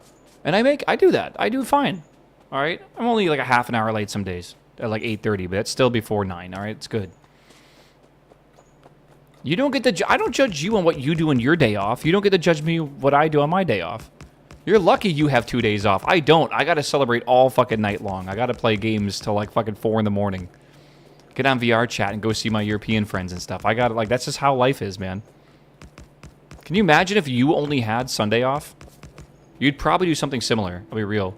And I do that. I do fine. All right? I'm only like a half an hour late some days. At like 8:30, but that's still before 9, all right? It's good. You don't get to... I don't judge you on what you do on your day off. You don't get to judge me what I do on my day off. You're lucky you have 2 days off. I don't. I gotta celebrate all fucking night long. I gotta play games till like fucking 4 in the morning. Get on VR chat and go see my European friends and stuff. I gotta, like, that's just how life is, man. Can you imagine if you only had Sunday off? You'd probably do something similar. I'll be real.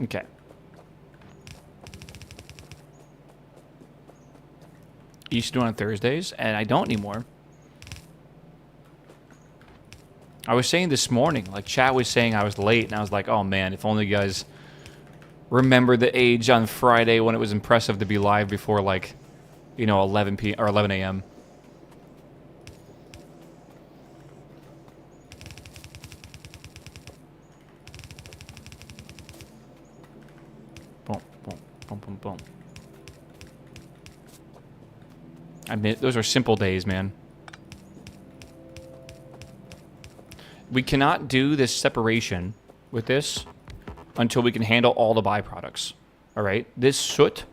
Okay. You used to do it on Thursdays, and I don't anymore. I was saying this morning, like, chat was saying I was late, and I was like, oh man, if only you guys remember the age on Friday when it was impressive to be live before, like, you know, 11 p.m. or 11 a.m. Boom, boom, boom, boom, boom. I admit, those are simple days, man. We cannot do this separation with this until we can handle all the byproducts. All right? This soot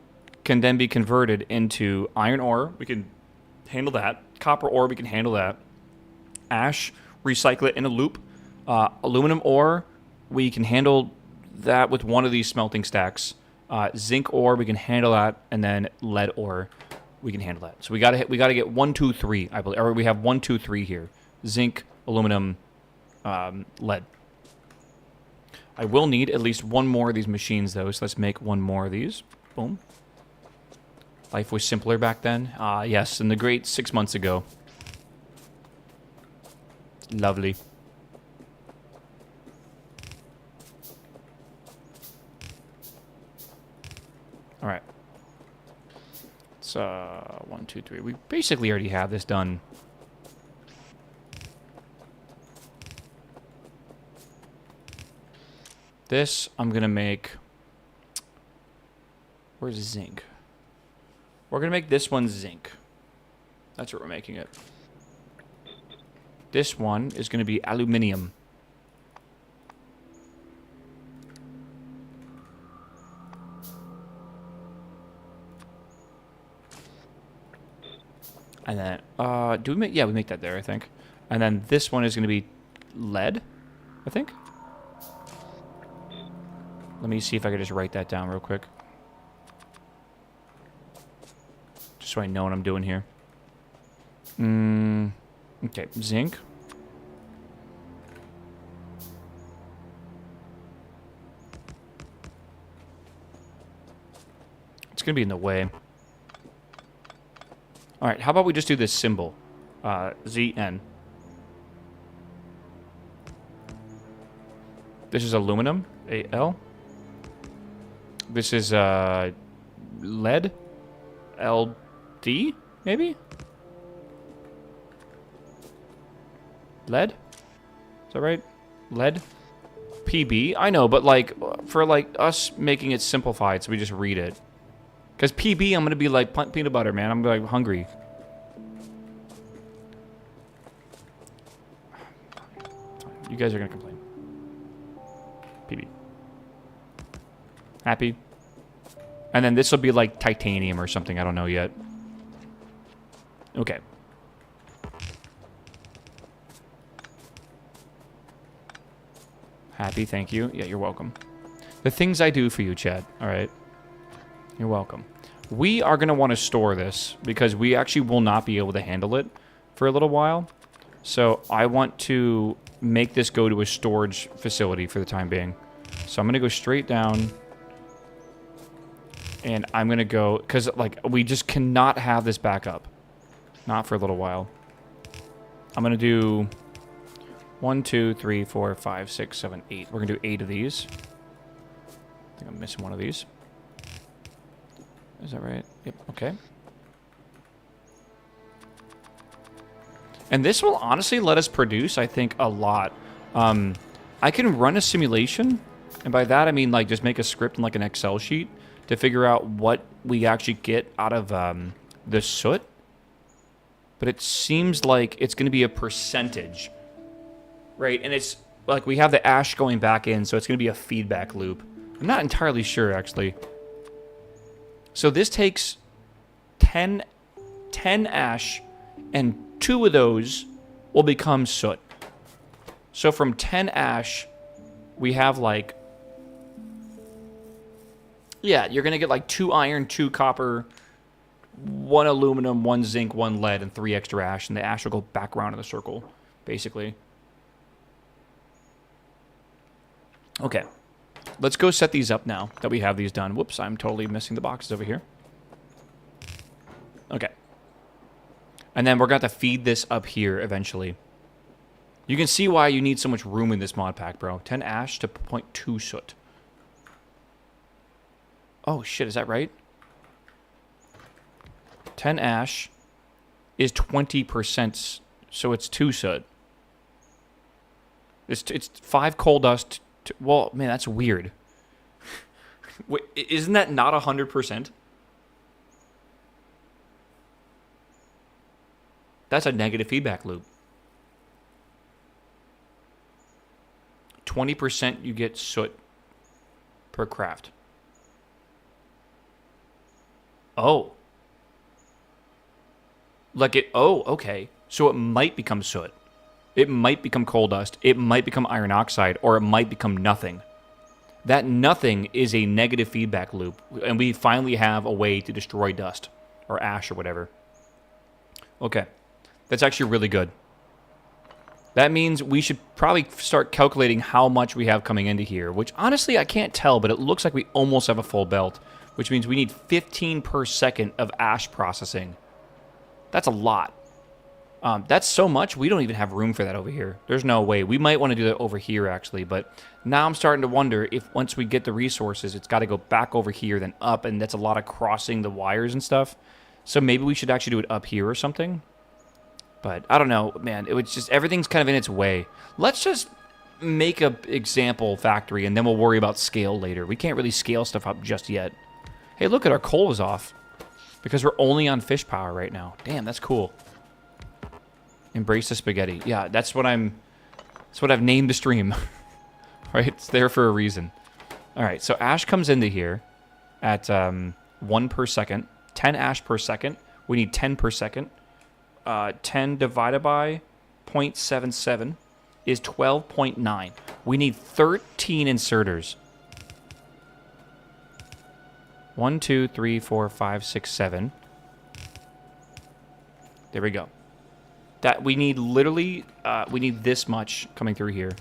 can then be converted into iron ore. We can handle that. Copper ore, we can handle that. Ash, recycle it in a loop. Aluminum ore, we can handle that with one of these smelting stacks. Zinc ore, we can handle that. And then lead ore, we can handle that. So we gotta get 1, 2, 3, I believe. Or we have 1, 2, 3 here. Zinc, aluminum, lead. I will need at least one more of these machines, though, so let's make one more of these. Boom. Life was simpler back then. Yes, in the great 6 months ago. Lovely. All right. It's 1, 2, 3. We basically already have this done. This, I'm going to make... Where's zinc? We're going to make this one zinc. That's what we're making it. This one is going to be aluminium. And then, do we make... Yeah, we make that there, I think. And then this one is going to be lead, I think. Let me see if I can just write that down real quick. Just so I know what I'm doing here. Okay, zinc. It's going to be in the way. All right, how about we just do this symbol? ZN. This is aluminum, AL. This is lead, LD, maybe? Lead? Is that right? Lead? PB? I know, but like, for like us making it simplified so we just read it. Because PB, I'm going to be like peanut butter, man. I'm like hungry. You guys are going to complain. PB. Happy? And then this will be like titanium or something. I don't know yet. Okay. Happy, thank you. Yeah, you're welcome. The things I do for you, Chad. All right. You're welcome. We are going to want to store this because we actually will not be able to handle it for a little while. So I want to make this go to a storage facility for the time being. So I'm going to go straight down. And I'm going to go... Because, like, we just cannot have this back up. Not for a little while. I'm going to do... 1, 2, 3, 4, 5, 6, 7, 8. We're going to do 8 of these. I think I'm missing one of these. Is that right? Yep, okay. And this will honestly let us produce, I think, a lot. I can run a simulation. And by that, I mean, like, just make a script in, like, an Excel sheet to figure out what we actually get out of the soot. But it seems like it's going to be a percentage. Right, and it's like we have the ash going back in, so it's going to be a feedback loop. I'm not entirely sure, actually. So this takes 10 ash, and 2 of those will become soot. So from 10 ash, we have like... Yeah, you're going to get like 2 iron, 2 copper, 1 aluminum, 1 zinc, 1 lead, and 3 extra ash, and the ash will go back around in the circle, basically. Okay, let's go set these up now that we have these done. Whoops, I'm totally missing the boxes over here. Okay. And then we're going to have to feed this up here eventually. You can see why you need so much room in this mod pack, bro. 10 ash to 0.2 soot. Oh, shit, is that right? 10 ash is 20%, so it's 2 soot. It's 5 coal dust. Well, man, that's weird. Wait, isn't that not 100%? That's a negative feedback loop. 20% you get soot per craft. Oh. Like it... Oh, okay. So it might become soot. It might become coal dust. It might become iron oxide. Or it might become nothing. That nothing is a negative feedback loop. And we finally have a way to destroy dust. Or ash or whatever. Okay. That's actually really good. That means we should probably start calculating how much we have coming into here. Which, honestly, I can't tell. But it looks like we almost have a full belt. Which means we need 15 per second of ash processing. That's a lot. That's so much, we don't even have room for that over here. There's no way. We might want to do that over here, actually. But now I'm starting to wonder if once we get the resources, it's got to go back over here, then up. And that's a lot of crossing the wires and stuff. So maybe we should actually do it up here or something. But I don't know, man. It was just, everything's kind of in its way. Let's just make a example factory, and then we'll worry about scale later. We can't really scale stuff up just yet. Hey, look at our coal is off. Because we're only on fish power right now. Damn, that's cool. Embrace the spaghetti. Yeah, that's what I've named the stream. Right? It's there for a reason. Alright, so ash comes into here at 1 per second. 10 ash per second. We need 10 per second. 10 divided by 0.77 is 12.9. We need 13 inserters. 1, 2, 3, 4, 5, 6, 7. There we go. That we need literally, we need this much coming through here.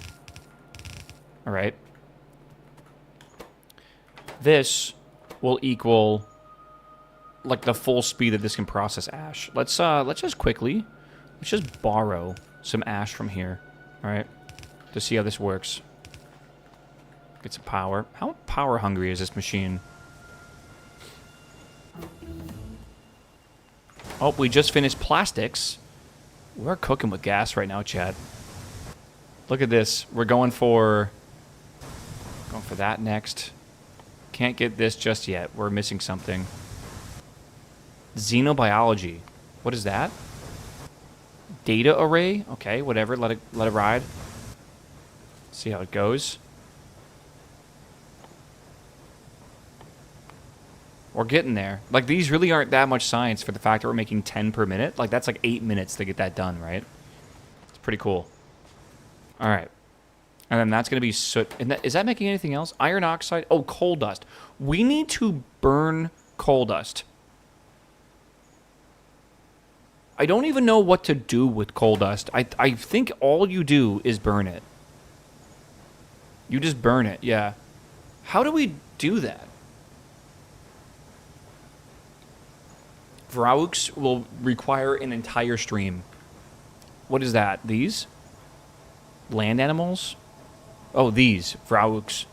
All right. This will equal like the full speed that this can process ash. Let's just borrow some ash from here. All right, to see how this works. Get some power. How power hungry is this machine? Oh, we just finished plastics. We're cooking with gas right now, Chad. Look at this. We're going for that next. Can't get this just yet. We're missing something. Xenobiology. What is that? Data array? Okay, whatever. Let it ride. See how it goes. We're getting there. Like, these really aren't that much science for the fact that we're making 10 per minute. Like, that's like 8 minutes to get that done, right? It's pretty cool. All right. And then that's going to be soot. And is that making anything else? Iron oxide? Oh, coal dust. We need to burn coal dust. I don't even know what to do with coal dust. I think all you do is burn it. You just burn it, yeah. How do we do that? Vraux will require an entire stream. What is that? These? Land animals? Oh, these. Vraux.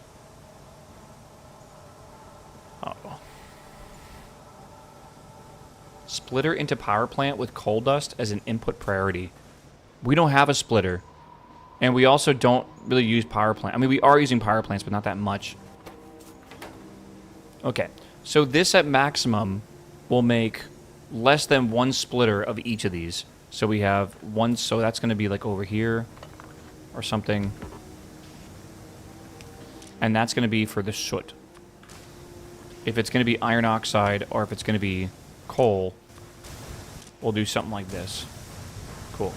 Oh. Splitter into power plant with coal dust as an input priority. We don't have a splitter. And we also don't really use power plant. I mean, we are using power plants, but not that much. Okay. So this at maximum will make less than one splitter of each of these. So we have one, so that's going to be like over here or something. And that's going to be for the soot. If it's going to be iron oxide or if it's going to be coal, we'll do something like this. Cool.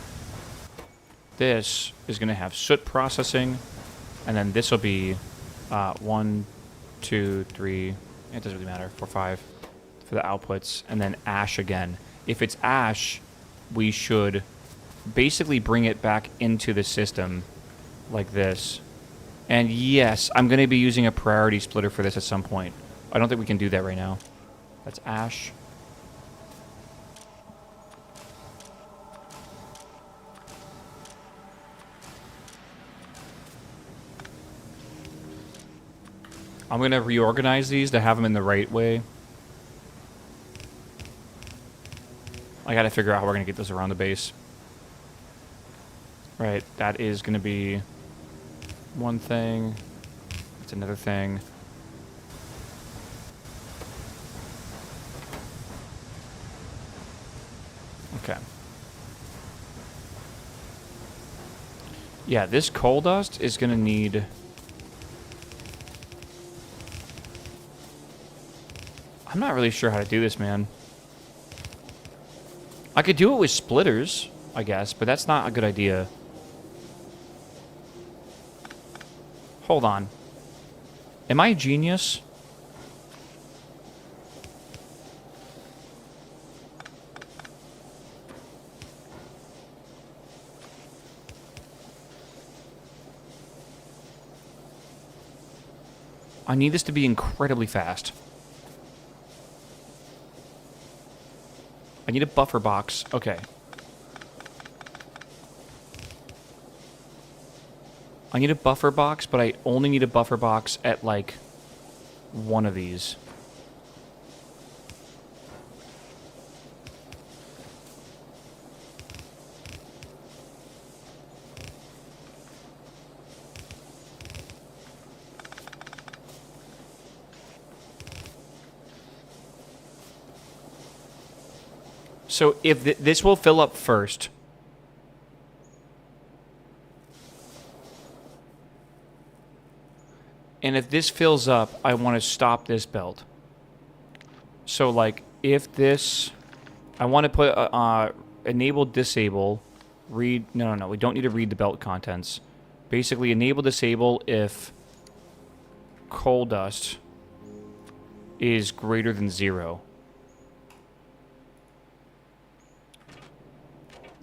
This is going to have soot processing, and then this will be 1, 2, 3, it doesn't really matter, 4, 5 for the outputs, and then ash again. If it's ash, we should basically bring it back into the system like this. And yes, I'm going to be using a priority splitter for this at some point. I don't think we can do that right now. That's ash. I'm going to reorganize these to have them in the right way. I got to figure out how we're going to get this around the base. Right, that is going to be one thing. That's another thing. Okay. Yeah, this coal dust is going to need... I'm not really sure how to do this, man. I could do it with splitters, I guess, but that's not a good idea. Hold on. Am I a genius? I need this to be incredibly fast. I need a buffer box. Okay. I need a buffer box, but I only need a buffer box at, like, one of these. So if this will fill up first. And if this fills up, I want to stop this belt. So, like, if this... I want to put enable, disable, read... No, we don't need to read the belt contents. Basically, enable, disable if coal dust is greater than 0.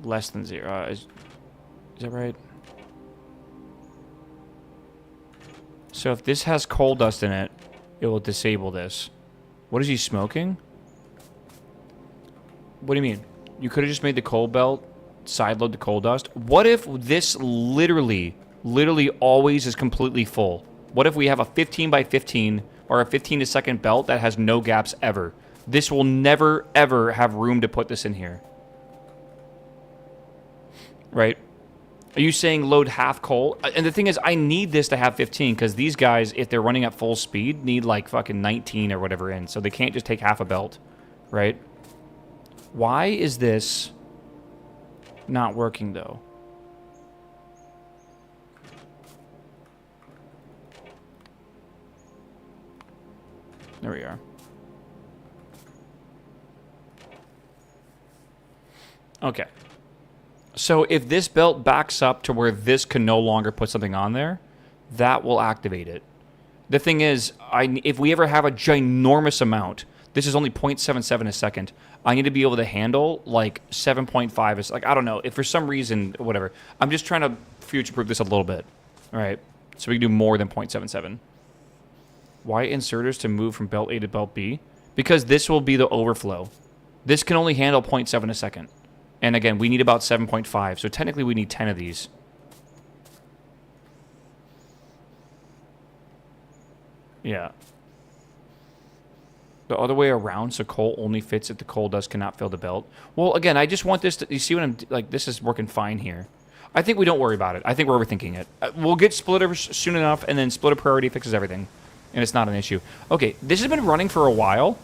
Less than 0. Is that right? So if this has coal dust in it, it will disable this. What is he smoking? What do you mean? You could have just made the coal belt sideload the coal dust. What if this literally always is completely full? What if we have a 15 by 15 or a 15 second belt that has no gaps ever? This will never, ever have room to put this in here. Right? Are you saying load half coal? And the thing is, I need this to have 15 because these guys, if they're running at full speed, need like fucking 19 or whatever in. So they can't just take half a belt. Right? Why is this not working, though? There we are. Okay. So if this belt backs up to where this can no longer put something on there, that will activate it. The thing is, if we ever have a ginormous amount, this is only 0.77 a second, I need to be able to handle like 7.5. Like, I don't know. If for some reason, whatever. I'm just trying to future-proof this a little bit. All right. So we can do more than 0.77. Why inserters to move from belt A to belt B? Because this will be the overflow. This can only handle 0.7 a second. And again, we need about 7.5. So technically we need 10 of these. Yeah. The other way around, so coal only fits if the coal dust cannot fill the belt. Well, again, I just want this to... You see what I'm... Like, this is working fine here. I think we don't worry about it. I think we're overthinking it. We'll get splitters soon enough, and then splitter priority fixes everything. And it's not an issue. Okay, this has been running for a while.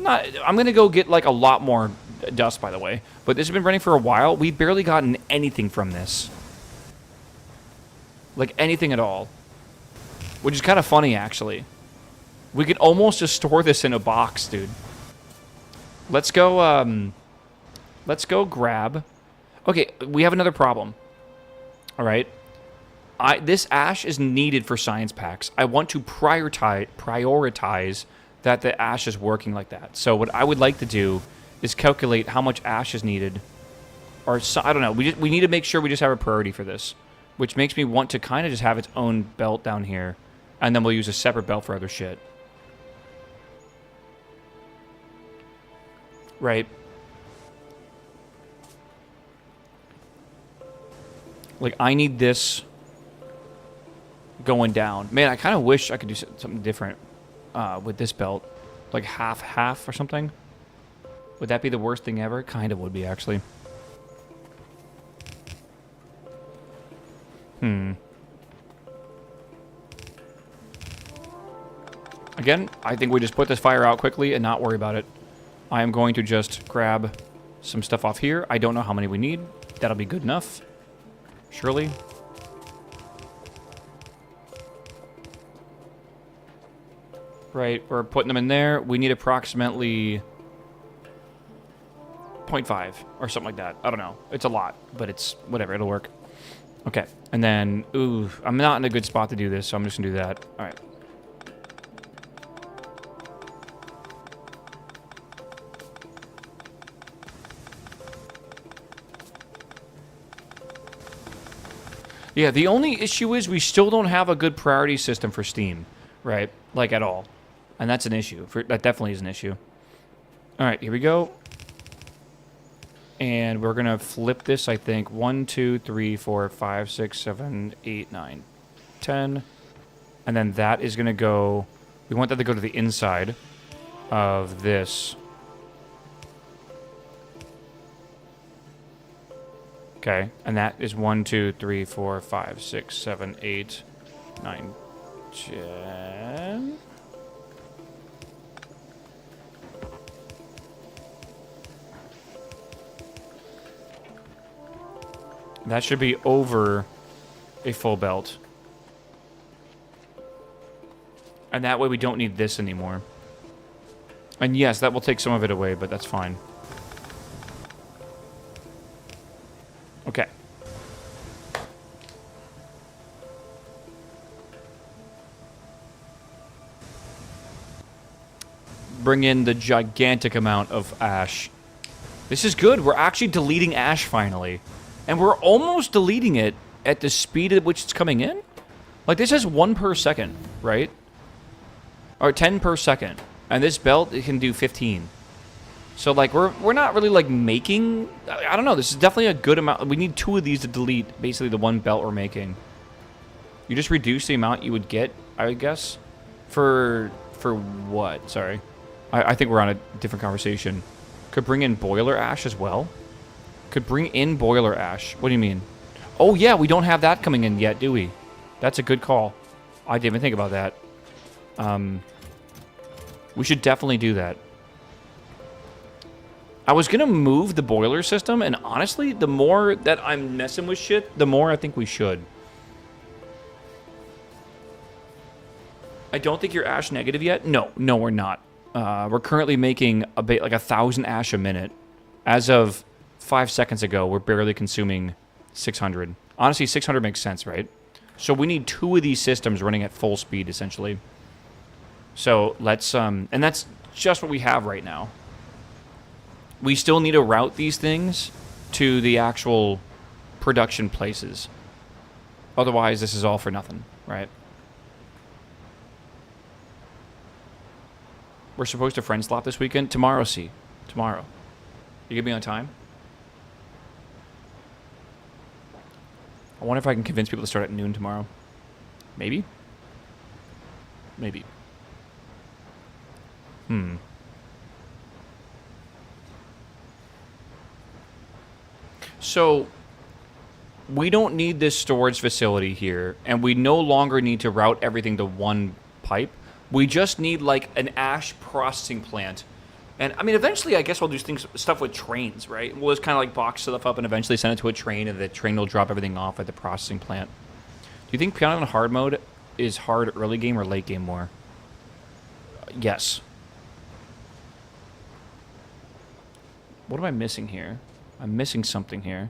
I'm going to go get, like, a lot more dust, by the way. But this has been running for a while. We've barely gotten anything from this. Like, anything at all. Which is kind of funny, actually. We could almost just store this in a box, dude. Let's go grab... Okay, we have another problem. All right. This ash is needed for science packs. I want to prioritize that the ash is working like that. So what I would like to do is calculate how much ash is needed. Or, I don't know. We need to make sure we just have a priority for this. Which makes me want to kind of just have its own belt down here. And then we'll use a separate belt for other shit. Right. Like, I need this going down. Man, I kind of wish I could do something different with this belt. Like half or something. Would that be the worst thing ever? Kind of would be, actually. Again, I think we just put this fire out quickly and not worry about it. I am going to just grab some stuff off here. I don't know how many we need. That'll be good enough. Surely. Right, we're putting them in there. We need approximately 0.5 or something like that. I don't know. It's a lot, but it's whatever. It'll work. Okay, and then, ooh, I'm not in a good spot to do this, so I'm just going to do that. All right. Yeah, the only issue is we still don't have a good priority system for Steam, right? Like, at all. And that's an issue. That definitely is an issue. All right, here we go. And we're going to flip this, I think. 1, 2, 3, 4, 5, 6, 7, 8, 9, 10. And then that is going to go... We want that to go to the inside of this. Okay, and that is 1, 2, 3, 4, 5, 6, 7, 8, 9, 10. That should be over a full belt. And that way we don't need this anymore. And yes, that will take some of it away, but that's fine. Okay. Bring in the gigantic amount of ash. This is good. We're actually deleting ash finally. And we're almost deleting it at the speed at which it's coming in. Like, this is 1 per second, right? Or 10 per second. And this belt, it can do 15. So, like, we're not really, like, making... I don't know. This is definitely a good amount. We need 2 of these to delete, basically, the 1 belt we're making. You just reduce the amount you would get I guess. For what? Sorry. I think we're on a different conversation. Could bring in boiler ash as well? Could bring in boiler ash. What do you mean? Oh, yeah, we don't have that coming in yet, do we? That's a good call. I didn't even think about that. We should definitely do that. I was going to move the boiler system, and honestly, the more that I'm messing with shit, the more I think we should. I don't think you're ash negative yet. No, we're not. We're currently making like 1,000 ash a minute. As of 5 seconds ago, we're barely consuming 600. Honestly, 600 makes sense, right? So we need 2 of these systems running at full speed, essentially. So let's, and that's just what we have right now. We still need to route these things to the actual production places. Otherwise, this is all for nothing, right? We're supposed to friend slot this weekend. Tomorrow, see. Tomorrow. You gonna be on time? I wonder if I can convince people to start at noon tomorrow. Maybe? Maybe. So, we don't need this storage facility here, and we no longer need to route everything to one pipe. We just need, like, an ash processing plant. And, I mean, eventually, I guess we'll do stuff with trains, right? We'll just kind of, like, box stuff up and eventually send it to a train, and the train will drop everything off at the processing plant. Do you think Pyanodon Hard mode is hard early game or late game more? Yes. What am I missing here? I'm missing something here.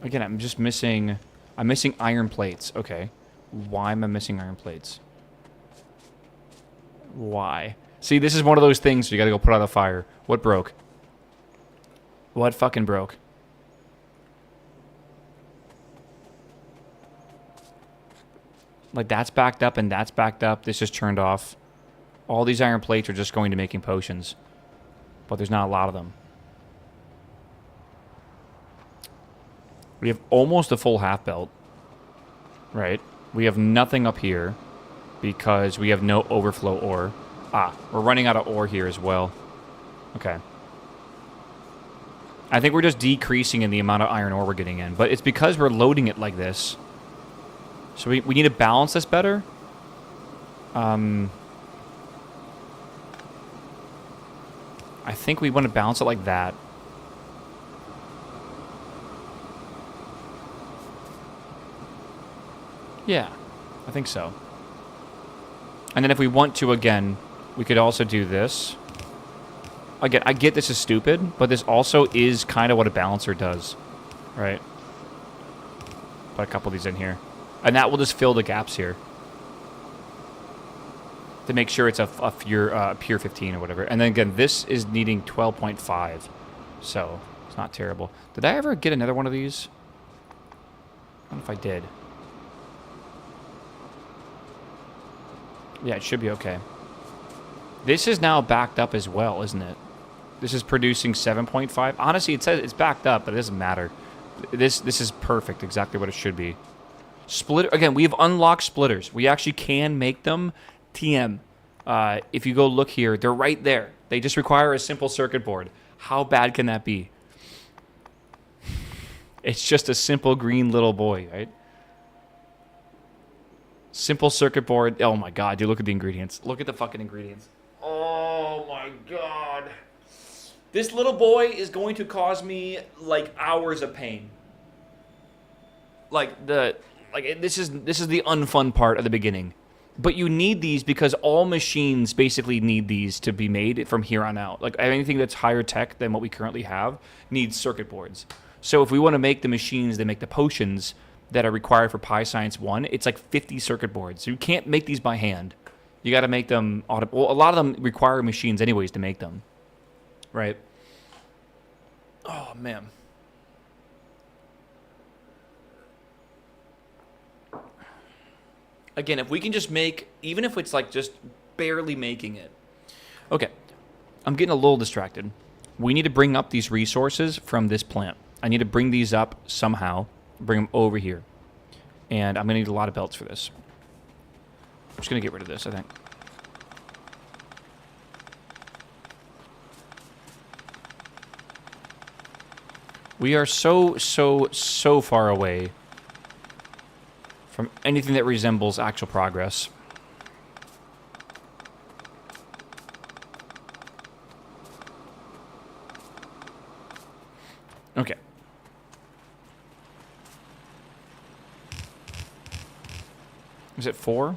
Again, I'm missing iron plates. Okay. Why am I missing iron plates? Why? See, this is one of those things you gotta go put out the fire. What broke? What fucking broke? Like, that's backed up and that's backed up. This just turned off. All these iron plates are just going to making potions. But there's not a lot of them. We have almost a full half belt. Right? We have nothing up here because we have no overflow ore. Ah, we're running out of ore here as well. Okay. I think we're just decreasing in the amount of iron ore we're getting in. But it's because we're loading it like this. So we need to balance this better. I think we want to balance it like that. Yeah, I think so. And then if we want to, again, we could also do this. Again, I get this is stupid, but this also is kind of what a balancer does. Right? Put a couple of these in here. And that will just fill the gaps here. To make sure it's a pure 15 or whatever. And then again, this is needing 12.5. So, it's not terrible. Did I ever get another one of these? I don't know if I did. Yeah, it should be okay. This is now backed up as well, isn't it? This is producing 7.5. Honestly, it says it's backed up, but it doesn't matter. This is perfect, exactly what it should be. Splitter, again, we have unlocked splitters. We actually can make them. TM. If you go look here, they're right there. They just require a simple circuit board. How bad can that be? It's just a simple green little boy, right? Simple circuit board. Oh my god, dude, look at the ingredients. Look at the fucking ingredients. Oh my god. This little boy is going to cause me, like, hours of pain. This is the unfun part of the beginning. But you need these because all machines basically need these to be made from here on out. Like, anything that's higher tech than what we currently have needs circuit boards. So if we want to make the machines that make the potions that are required for Pi Science 1, it's like 50 circuit boards. So you can't make these by hand. You got to make them... Well, a lot of them require machines anyways to make them. Right? Oh, man. Again, if we can just make, even if it's like just barely making it. Okay, I'm getting a little distracted. We need to bring up these resources from this plant. I need to bring these up somehow. Bring them over here. And I'm going to need a lot of belts for this. I'm just going to get rid of this, I think. We are so far away from anything that resembles actual progress. Okay. Is it 4?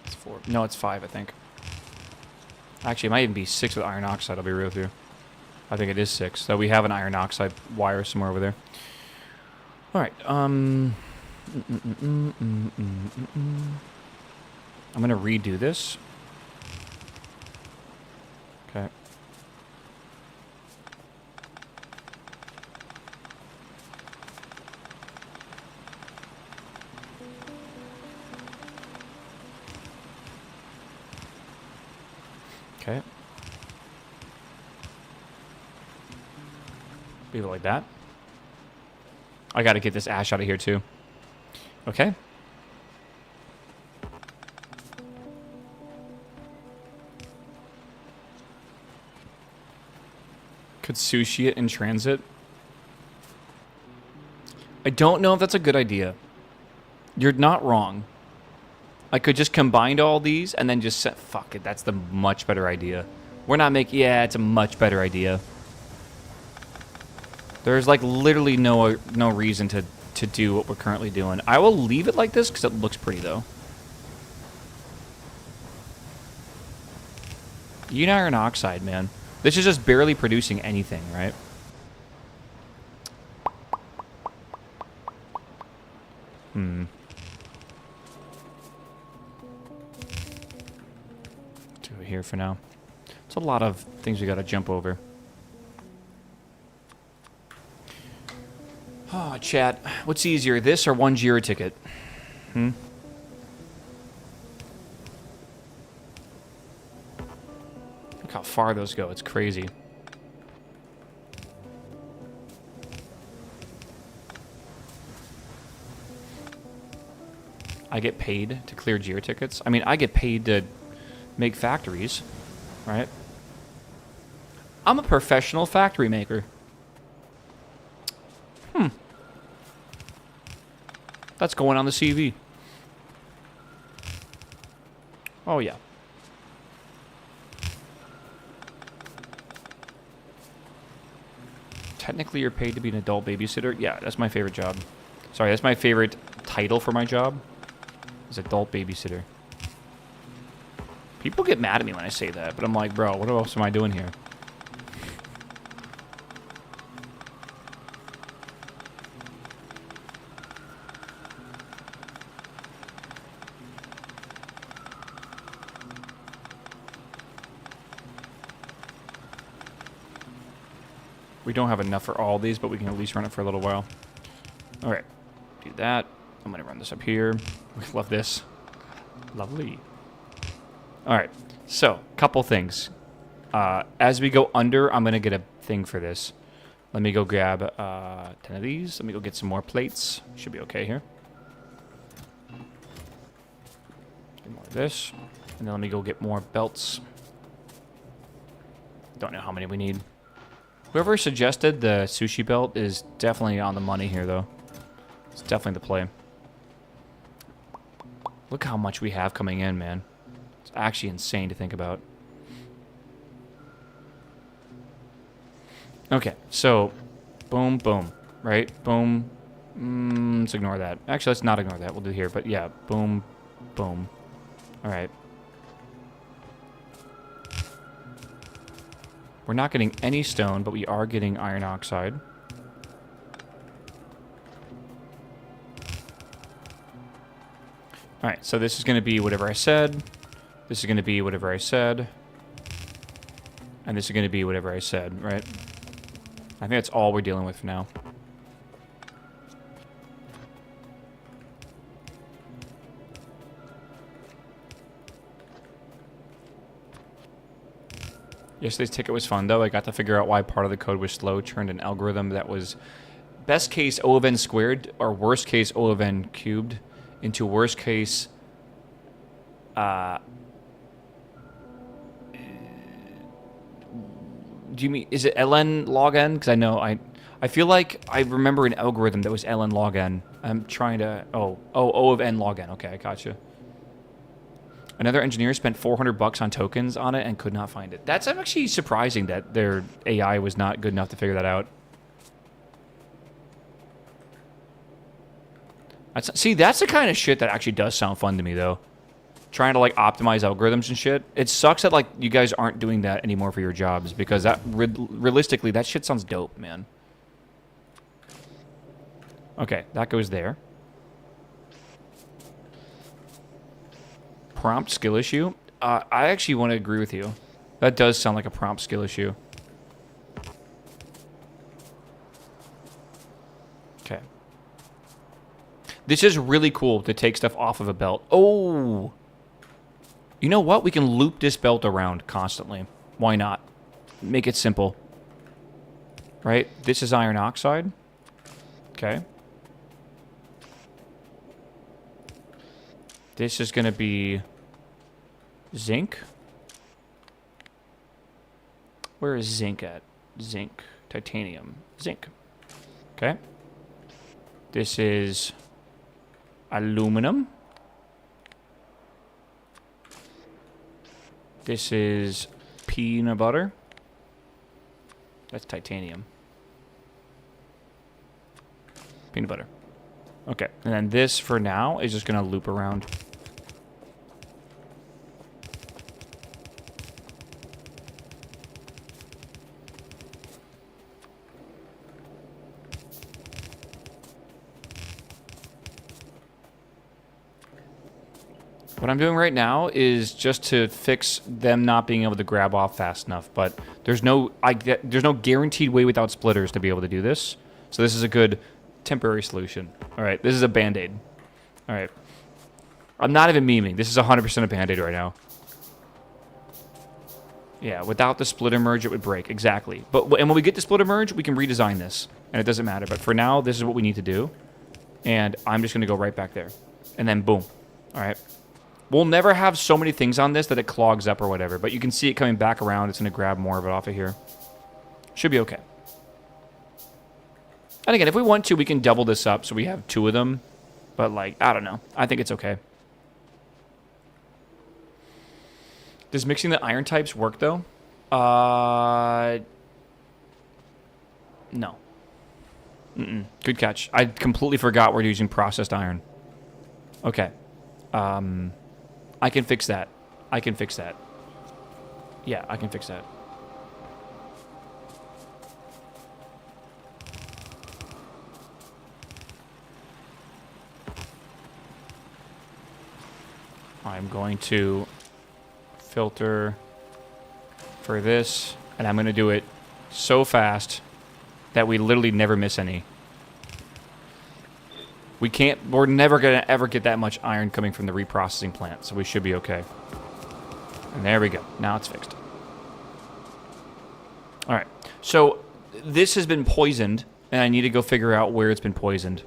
It's 4. No, it's 5, I think. Actually, it might even be 6 with iron oxide, I'll be real with you. I think it is 6. So we have an iron oxide wire somewhere over there. Alright, I'm going to redo this. Okay. Okay. Leave it like that. I gotta get this ash out of here too. Okay. Could sushi it in transit? I don't know if that's a good idea. You're not wrong. I could just combine all these and then just set... Fuck it, that's the much better idea. We're not making... Yeah, it's a much better idea. There's like literally no reason to do what we're currently doing. I will leave it like this because it looks pretty though. Iron oxide, man. This is just barely producing anything, right? Do it here for now. It's a lot of things we gotta jump over. Oh, chat. What's easier, this or 1 Jira ticket? Look how far those go. It's crazy. I get paid to clear Jira tickets. I mean, I get paid to make factories, right? I'm a professional factory maker. That's going on the CV. Oh, yeah. Technically, you're paid to be an adult babysitter. Yeah, that's my favorite job. Sorry, that's my favorite title for my job. Is adult babysitter. People get mad at me when I say that, but I'm like, bro, what else am I doing here? We don't have enough for all these, but we can at least run it for a little while. All right, do that. I'm gonna run this up here. We love this. Lovely. All right, so couple things. As we go under, I'm gonna get a thing for this. Let me go grab 10 of these. Let me go get some more plates. Should be okay here. Get more of this, and then let me go get more belts. Don't know how many we need. Whoever suggested the sushi belt is definitely on the money here, though. It's definitely the play. Look how much we have coming in, man. It's actually insane to think about. Okay, so boom, boom, right? Boom. Let's ignore that. Actually, let's not ignore that. We'll do here, but yeah, boom, boom. All right. We're not getting any stone, but we are getting iron oxide. All right, so this is going to be whatever I said. This is going to be whatever I said. And this is going to be whatever I said, right? I think that's all we're dealing with for now. Yesterday's ticket was fun, though. I got to figure out why part of the code was slow, turned an algorithm that was best case O of n squared or worst case O of n cubed into worst case do you mean, is it ln log n? Because I know, I feel like I remember an algorithm that was ln log n. I'm trying to, O of n log n. Okay, I gotcha. Another engineer spent $400 on tokens on it and could not find it. That's actually surprising that their AI was not good enough to figure that out. See, that's the kind of shit that actually does sound fun to me, though. Trying to, like, optimize algorithms and shit. It sucks that, like, you guys aren't doing that anymore for your jobs, because that, realistically, that shit sounds dope, man. Okay, that goes there. Prompt skill issue. I actually want to agree with you. That does sound like a prompt skill issue. Okay. This is really cool to take stuff off of a belt. Oh! You know what? We can loop this belt around constantly. Why not? Make it simple. Right? This is iron oxide. Okay. This is going to be zinc. Where is zinc at? Zinc. Titanium. Zinc. Okay. This is aluminum. This is peanut butter. That's titanium. Peanut butter. Okay, and then this, for now, is just going to loop around. What I'm doing right now is just to fix them not being able to grab off fast enough, but there's no guaranteed way without splitters to be able to do this. So this is a good temporary solution. All right, this is a Band-Aid. All right. I'm not even memeing. This is 100% a Band-Aid right now. Yeah, without the splitter merge, it would break. Exactly. And when we get the splitter merge, we can redesign this, and it doesn't matter. But for now, this is what we need to do, and I'm just going to go right back there. And then boom. All right. We'll never have so many things on this that it clogs up or whatever, but you can see it coming back around. It's going to grab more of it off of here. Should be okay. And again, if we want to, we can double this up so we have two of them. But, like, I don't know. I think it's okay. Does mixing the iron types work, though? No. Good catch. I completely forgot we're using processed iron. Okay. I can fix that. I can fix that. Yeah, I can fix that. I'm going to filter for this, and I'm going to do it so fast that we literally never miss any. We're never going to ever get that much iron coming from the reprocessing plant, so we should be okay. And there we go. Now it's fixed. All right. So this has been poisoned, and I need to go figure out where it's been poisoned.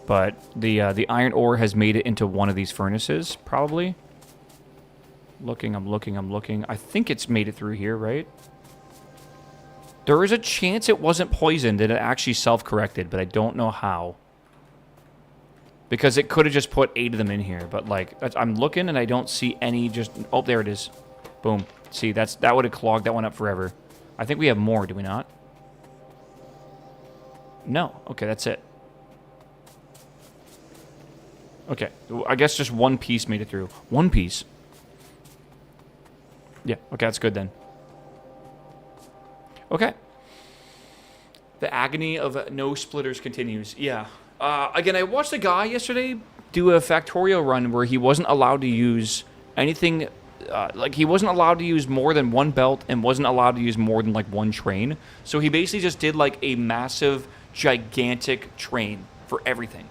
But the iron ore has made it into one of these furnaces, probably. I'm looking. I think it's made it through here, right? There is a chance it wasn't poisoned and it actually self-corrected, but I don't know how. Because it could have just put 8 of them in here, but like I'm looking and I don't see any. Just oh, there it is. Boom. See, that would have clogged that one up forever. I think we have more, do we not? No. Okay, that's it. Okay, I guess just one piece made it through. One piece. Yeah, okay, that's good then. Okay. The agony of no splitters continues. Yeah. Again, I watched a guy yesterday do a Factorio run where he wasn't allowed to use anything. Like, he wasn't allowed to use more than one belt and wasn't allowed to use more than, like, one train. So he basically just did, like, a massive, gigantic train for everything.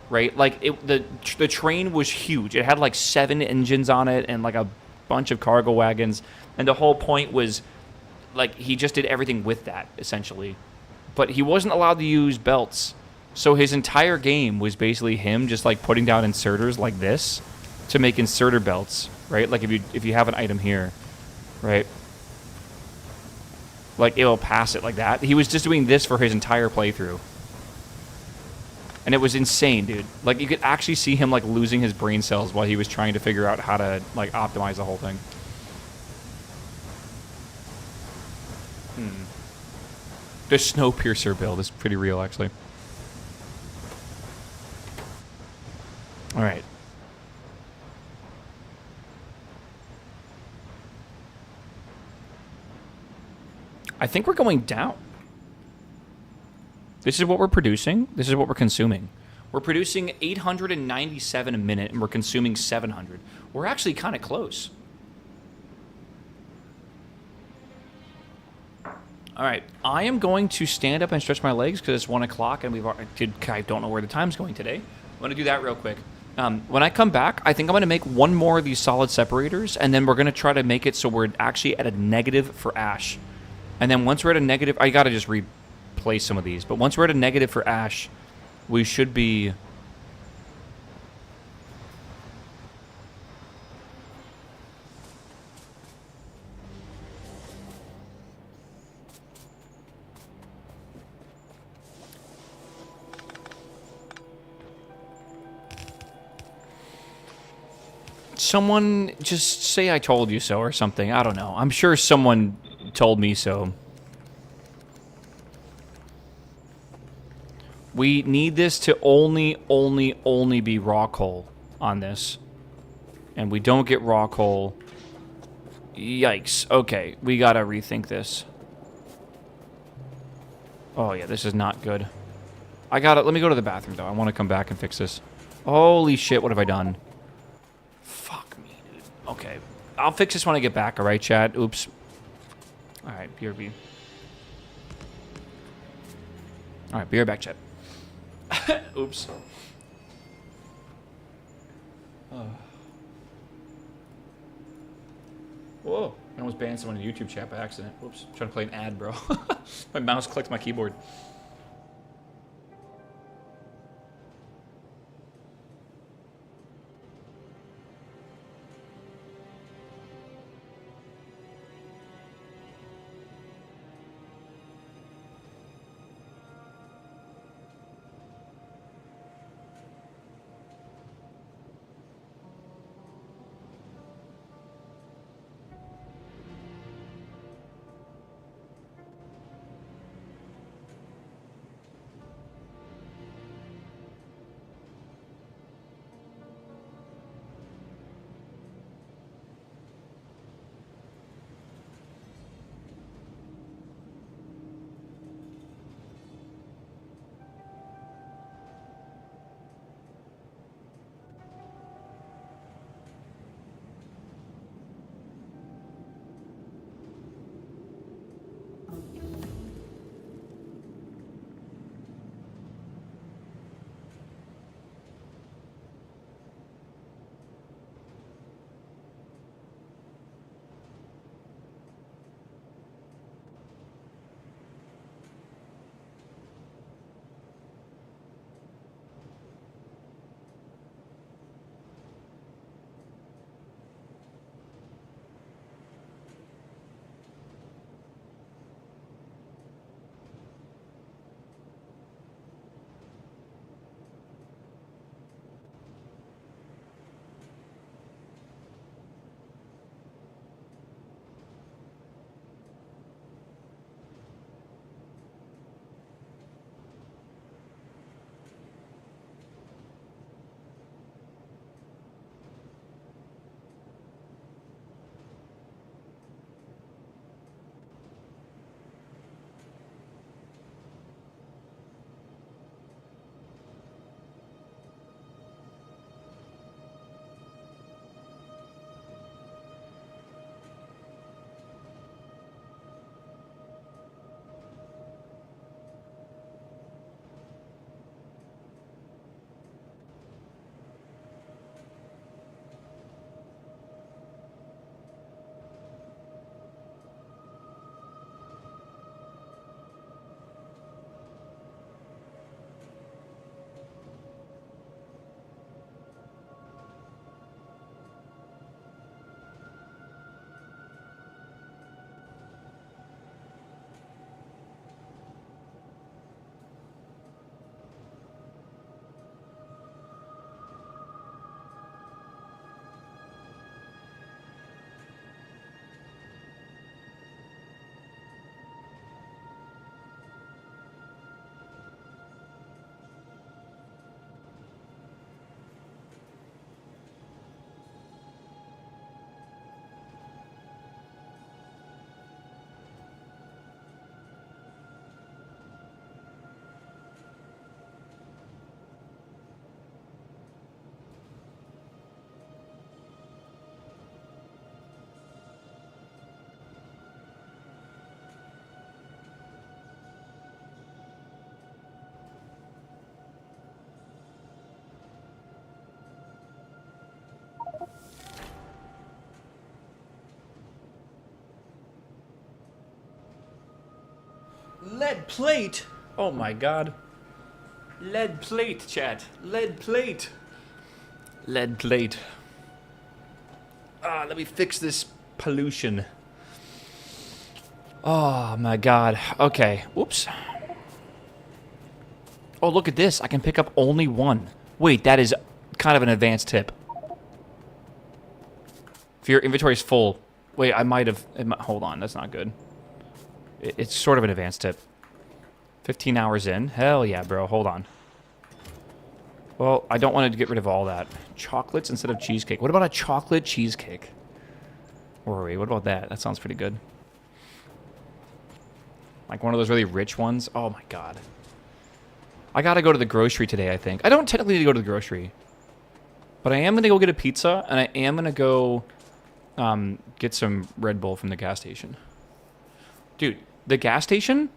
Right? Like, the train was huge. It had, like, 7 engines on it and, like, a bunch of cargo wagons. And the whole point was like, he just did everything with that, essentially. But he wasn't allowed to use belts. So his entire game was basically him just, like, putting down inserters like this to make inserter belts, right? Like, if you have an item here, right? Like, it will pass it like that. He was just doing this for his entire playthrough. And it was insane, dude. Like, you could actually see him, like, losing his brain cells while he was trying to figure out how to, like, optimize the whole thing. The Snowpiercer build is pretty real, actually. Alright. I think we're going down. This is what we're producing. This is what we're consuming. We're producing 897 a minute, and we're consuming 700. We're actually kind of close. All right, I am going to stand up and stretch my legs because it's 1 o'clock, and I don't know where the time's going today. I'm going to do that real quick. When I come back, I think I'm going to make one more of these solid separators, and then we're going to try to make it so we're actually at a negative for ash. And then once we're at a negative, I got to just replace some of these. But once we're at a negative for ash, we should be... Someone just say I told you so or something. I don't know. I'm sure someone told me so. We need this to only be raw coal on this. And we don't get raw coal. Yikes. Okay, we gotta rethink this. Oh yeah, this is not good. Let me go to the bathroom though. I want to come back and fix this. Holy shit, what have I done? Fuck me, dude. Okay. I'll fix this when I get back, alright, chat? Oops. Alright, BRB. Alright, be right back, chat. Oops. Oh. Whoa. I almost banned someone in the YouTube chat by accident. Whoops. I'm trying to play an ad, bro. My mouse clicked my keyboard. Lead plate? Oh my god. Lead plate, chat. Lead plate. Lead plate. Let me fix this pollution. Oh my god. Okay. Whoops. Oh, look at this. I can pick up only one. Wait, that is kind of an advanced tip. If your inventory is full... Wait, I might have... hold on, that's not good. It's sort of an advanced tip. 15 hours in. Hell yeah, bro. Hold on. Well, I don't want to get rid of all that. Chocolates instead of cheesecake. What about a chocolate cheesecake? Where are we? What about that? That sounds pretty good. Like one of those really rich ones. Oh my god. I gotta go to the grocery today, I think. I don't technically need to go to the grocery. But I am gonna go get a pizza, and I am gonna go get some Red Bull from the gas station. Dude, the gas station,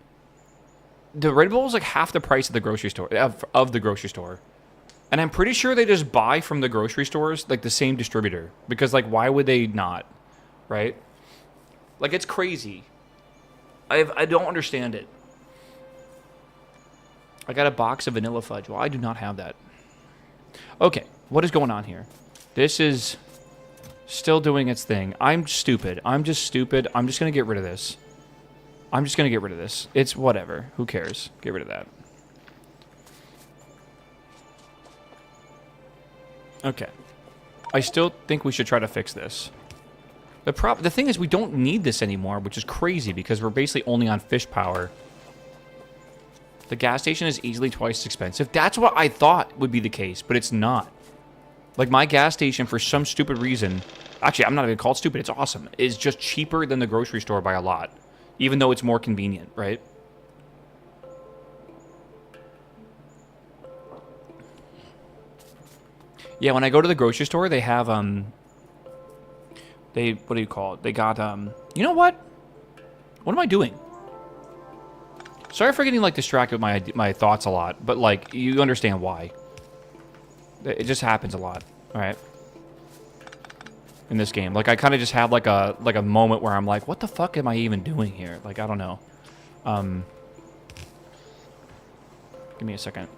the Red Bull is like half the price of the grocery store, of the grocery store. And I'm pretty sure they just buy from the grocery stores, like the same distributor. Because like, why would they not? Right? Like, it's crazy. I don't understand it. I got a box of vanilla fudge. Well, I do not have that. Okay, what is going on here? This is still doing its thing. I'm stupid. I'm just stupid. I'm just going to get rid of this. I'm just going to get rid of this. It's whatever. Who cares? Get rid of that. Okay. I still think we should try to fix this. The thing is, we don't need this anymore, which is crazy because we're basically only on fish power. The gas station is easily twice as expensive. That's what I thought would be the case, but it's not. Like, my gas station, for some stupid reason... Actually, I'm not even called stupid. It's awesome. Is just cheaper than the grocery store by a lot. Even though it's more convenient, right? Yeah, when I go to the grocery store, they have, what do you call it? They got, you know what? What am I doing? Sorry for getting, like, distracted with my thoughts a lot, but, like, you understand why. It just happens a lot, alright? In this game. Like, I kind of just have, like a moment where I'm like, what the fuck am I even doing here? Like, I don't know. Give me a second.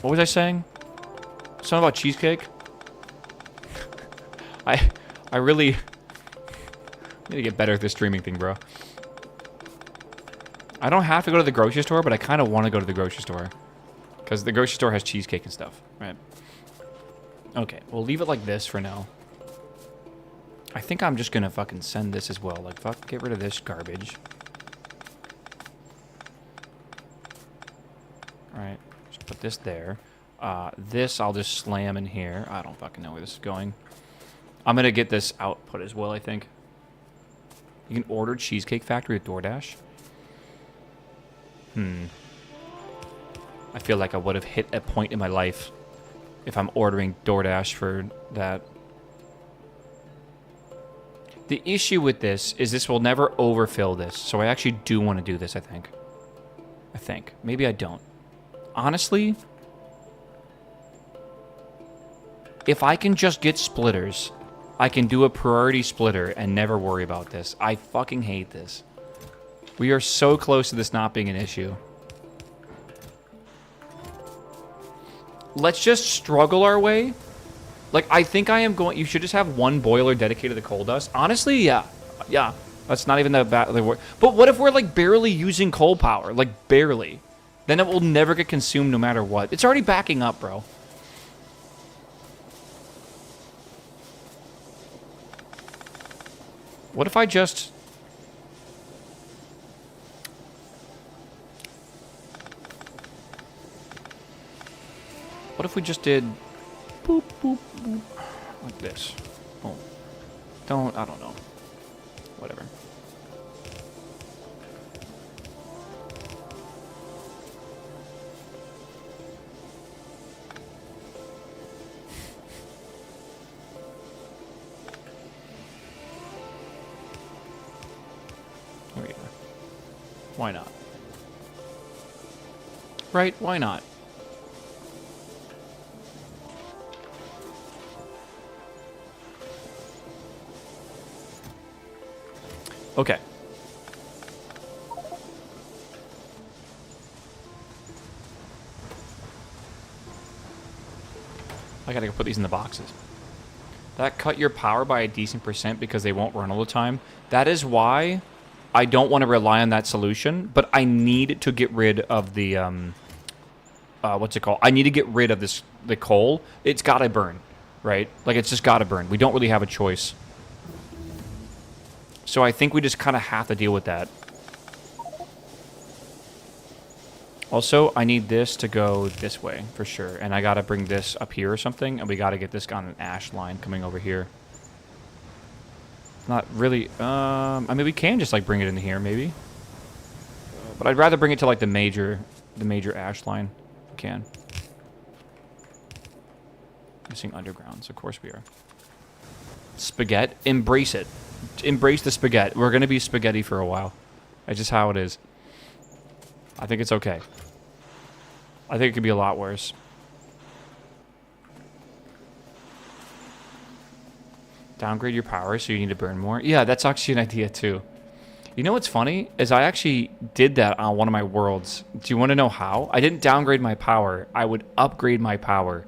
What was I saying? Something about cheesecake? I really need to get better at this streaming thing, bro. I don't have to go to the grocery store, but I kind of want to go to the grocery store. Because the grocery store has cheesecake and stuff, right? Okay, we'll leave it like this for now. I think I'm just going to fucking send this as well. Like, fuck, get rid of this garbage. Alright, just put this there. This I'll just slam in here. I don't fucking know where this is going. I'm going to get this output as well, I think. You can order Cheesecake Factory at DoorDash. I feel like I would have hit a point in my life if I'm ordering DoorDash for that. The issue with this is this will never overfill this, so I actually do want to do this, I think. Maybe I don't. Honestly, if I can just get splitters, I can do a priority splitter and never worry about this. I fucking hate this. We are so close to this not being an issue. Let's just struggle our way. Like, I think I am going... You should just have one boiler dedicated to coal dust. Honestly, yeah. Yeah. That's not even that bad. But what if we're, like, barely using coal power? Like, barely. Then it will never get consumed no matter what. It's already backing up, bro. What if I just... What if we just did... Boop, boop, boop. Like this. Oh. I don't know. Whatever. There we go. Why not? Right? Why not? Okay. I gotta go put these in the boxes. That cut your power by a decent percent because they won't run all the time. That is why I don't want to rely on that solution, but I need to get rid of the, what's it called? I need to get rid of the coal. It's gotta burn, right? Like, it's just gotta burn. We don't really have a choice. So I think we just kind of have to deal with that. Also, I need this to go this way, for sure. And I gotta bring this up here or something, and we gotta get this on an ash line coming over here. Not really, I mean, we can just, like, bring it in here, maybe. But I'd rather bring it to, like, the major ash line. We can. Missing undergrounds, of course we are. Spaghetti, embrace it. Embrace the spaghetti. We're gonna be spaghetti for a while. That's just how it is. I think it's okay. I think it could be a lot worse. Downgrade your power so you need to burn more. Yeah, that's actually an idea too. You know what's funny? Is I actually did that on one of my worlds. Do you want to know how? I didn't downgrade my power. I would upgrade my power.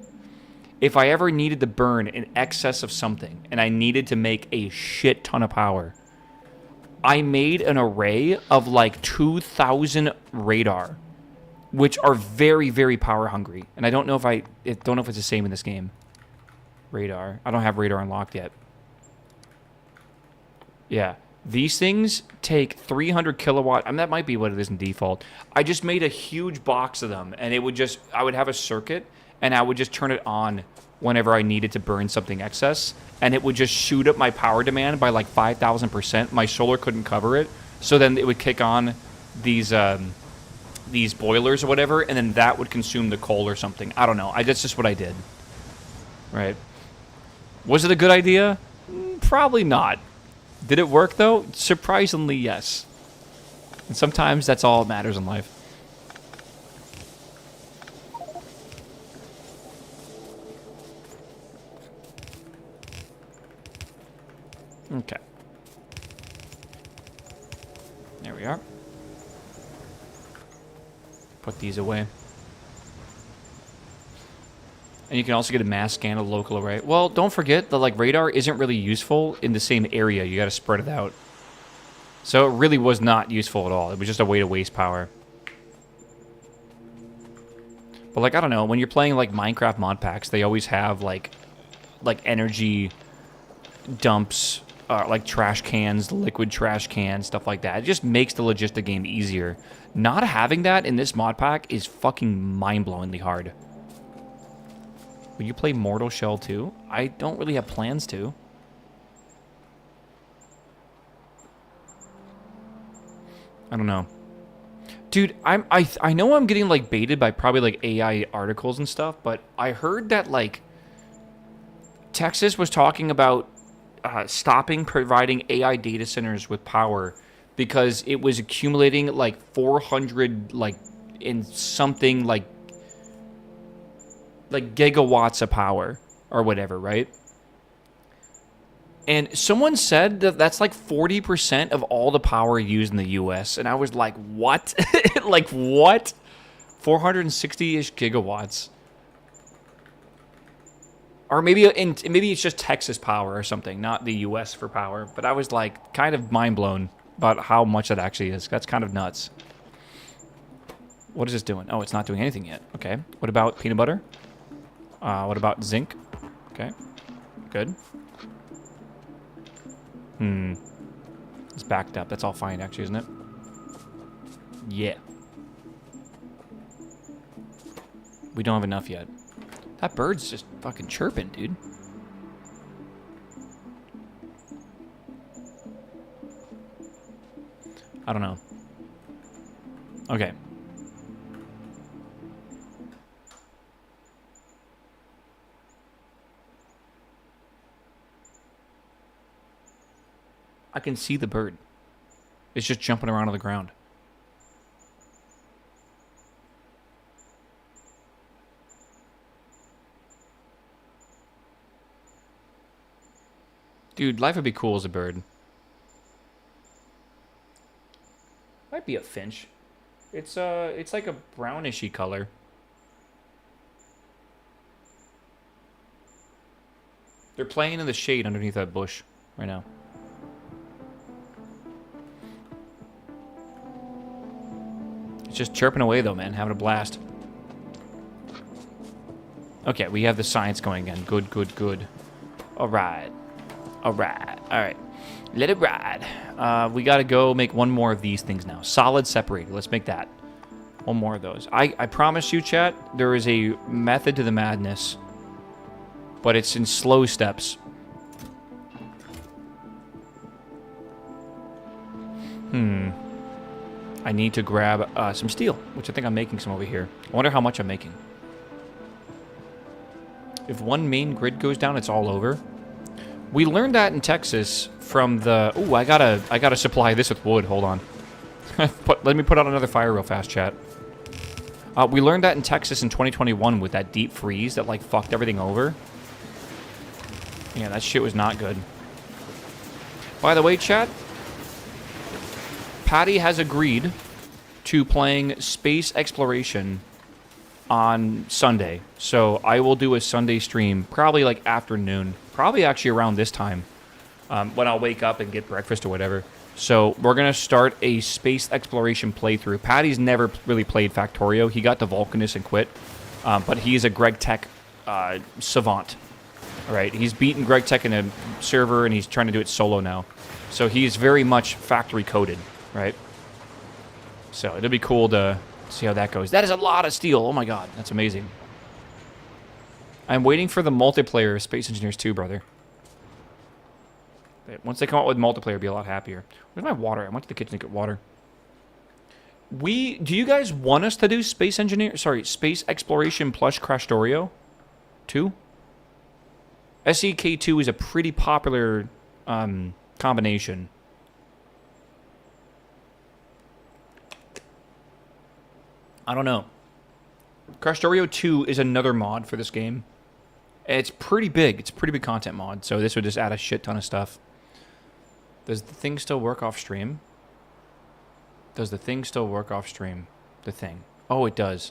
If I ever needed to burn in excess of something and I needed to make a shit ton of power, I made an array of like 2,000 radar, which are very, very power hungry. And I don't know if it's the same in this game. Radar. I don't have radar unlocked yet. Yeah. These things take 300 kilowatt. I mean, that might be what it is in default. I just made a huge box of them, and I would have a circuit, and I would just turn it on whenever I needed to burn something excess, and it would just shoot up my power demand by like 5,000%. My solar couldn't cover it, so then it would kick on these boilers or whatever, and then that would consume the coal or something. I don't know. That's just what I did. Right. Was it a good idea? Probably not. Did it work, though? Surprisingly, yes. And sometimes that's all that matters in life. Okay. There we are. Put these away. And you can also get a mass scan of the local array. Well, don't forget that like radar isn't really useful in the same area. You got to spread it out. So it really was not useful at all. It was just a way to waste power. But like I don't know, when you're playing like Minecraft mod packs, they always have like energy dumps, like trash cans, liquid trash cans, stuff like that. It just makes the logistic game easier. Not having that in this mod pack is fucking mind-blowingly hard. Will you play Mortal Shell 2? I don't really have plans to. I don't know. Dude, I know I'm getting like baited by probably like AI articles and stuff, but I heard that like Texas was talking about stopping providing AI data centers with power because it was accumulating like 400 like in something like gigawatts of power or whatever, right? And someone said that that's like 40% of all the power used in the US. And I was like, what? Like, what? 460-ish gigawatts. Or maybe it's just Texas power or something, not the US for power. But I was like kind of mind blown about how much that actually is. That's kind of nuts. What is this doing? Oh, it's not doing anything yet. Okay. What about peanut butter? What about zinc? Okay. Good. It's backed up. That's all fine, actually, isn't it? Yeah. We don't have enough yet. That bird's just fucking chirping, dude. I don't know. Okay. I can see the bird. It's just jumping around on the ground. Dude, life would be cool as a bird. Might be a finch. It's like a brownishy color. They're playing in the shade underneath that bush right now. It's just chirping away, though, man. Having a blast. Okay, we have the science going again. Good, good, good. All right. All right. All right. Let it ride. We got to go make one more of these things now. Solid separator. Let's make that. One more of those. I promise you, chat, there is a method to the madness. But it's in slow steps. I need to grab some steel, which I think I'm making some over here. I wonder how much I'm making. If one main grid goes down, it's all over. We learned that in Texas from the... Ooh, I gotta supply this with wood. Hold on. Let me put out another fire real fast, chat. We learned that in Texas in 2021 with that deep freeze that, like, fucked everything over. Yeah, that shit was not good. By the way, chat, Patty has agreed to playing space exploration on Sunday. So I will do a Sunday stream, probably like afternoon. Probably actually around this time, when I'll wake up and get breakfast or whatever. So we're going to start a space exploration playthrough. Patty's never really played Factorio. He got the Vulcanist and quit. But he's a Greg Tech savant. All right, he's beaten Greg Tech in a server, and he's trying to do it solo now. So he's very much factory coded, right? So it'll be cool to see how that goes. That is a lot of steel. Oh my god, that's amazing. I'm waiting for the multiplayer of Space Engineers 2, brother. Once they come out with multiplayer, I'll be a lot happier. Where's my water? I went to the kitchen to get water. Do you guys want us to do Space Exploration plus Crashtorio 2? SEK2 is a pretty popular combination. I don't know. Crashtorio 2 is another mod for this game. It's pretty big. It's a pretty big content mod, so this would just add a shit ton of stuff. Does the thing still work off stream? Does the thing still work off stream? The thing. Oh, it does.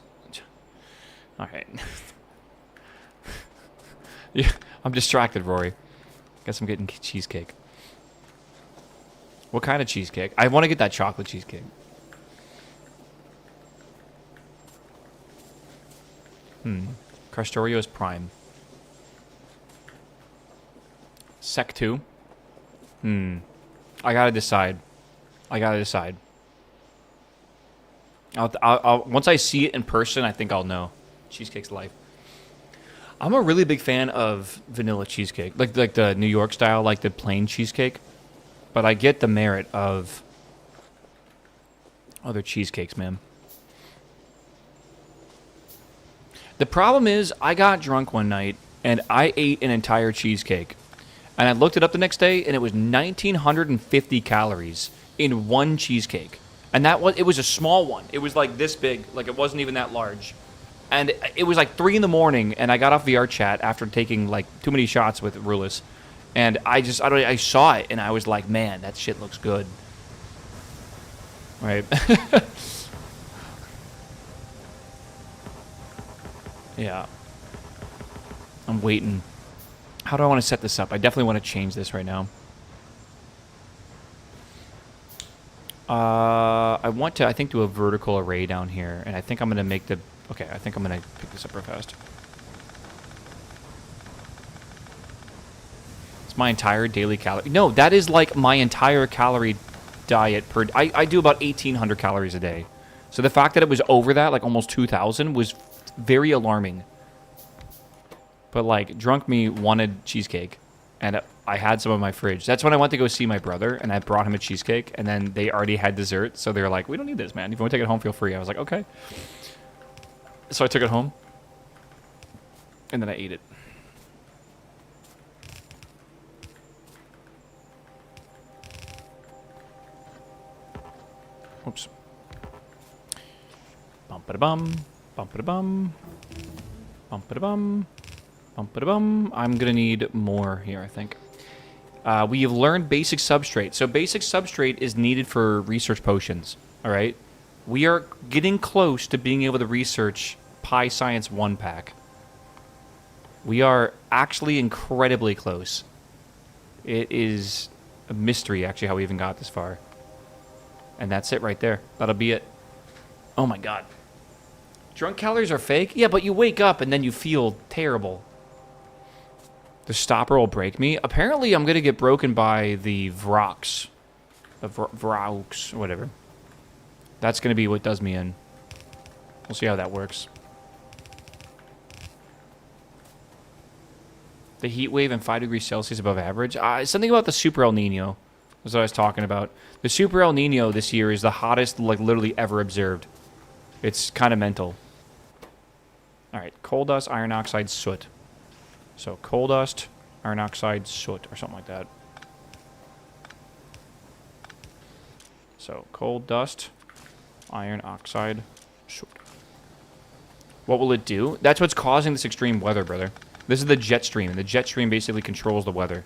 Alright. Yeah, I'm distracted, Rory. Guess I'm getting cheesecake. What kind of cheesecake? I want to get that chocolate cheesecake. Crashtorio is prime. Sec 2? I gotta decide. I'll once I see it in person, I think I'll know. Cheesecake's life. I'm a really big fan of vanilla cheesecake. Like the New York style, like the plain cheesecake. But I get the merit of other cheesecakes, man. The problem is, I got drunk one night, and I ate an entire cheesecake. And I looked it up the next day, and it was 1,950 calories in one cheesecake. And it was a small one. It was like this big, like it wasn't even that large. And it was like 3 in the morning, and I got off VR chat after taking like too many shots with Rulus. And I saw it, and I was like, man, that shit looks good. Right. Yeah. I'm waiting. How do I want to set this up? I definitely want to change this right now. I want to, I think, do a vertical array down here. And I think I'm going to make the... Okay, I think I'm going to pick this up real fast. It's my entire daily calorie... No, that is like my entire calorie diet per... I do about 1,800 calories a day. So the fact that it was over that, like almost 2,000, was very alarming. But, like, drunk me wanted cheesecake. And I had some in my fridge. That's when I went to go see my brother, and I brought him a cheesecake. And then they already had dessert, so they were like, we don't need this, man. If you want to take it home, feel free. I was like, okay. So I took it home. And then I ate it. Oops. Bum-ba-da-bum. Bum-ba-da-bum. Bum-ba-da-bum. Bum-ba-da-bum. I'm going to need more here, I think. We have learned basic substrate. So basic substrate is needed for research potions, all right? We are getting close to being able to research Pi Science 1 pack. We are actually incredibly close. It is a mystery, actually, how we even got this far. And that's it right there. That'll be it. Oh my god. Drunk calories are fake? Yeah, but you wake up and then you feel terrible. The stopper will break me. Apparently, I'm going to get broken by the Vrox. The Vrox, whatever. That's going to be what does me in. We'll see how that works. The heat wave and 5 degrees Celsius above average. Something about the Super El Nino. That's what I was talking about. The Super El Nino this year is the hottest, like, literally ever observed. It's kind of mental. Alright, coal dust, iron oxide, soot. So, coal dust, iron oxide, soot, or something like that. So, coal dust, iron oxide, soot. What will it do? That's what's causing this extreme weather, brother. This is the jet stream, and the jet stream basically controls the weather.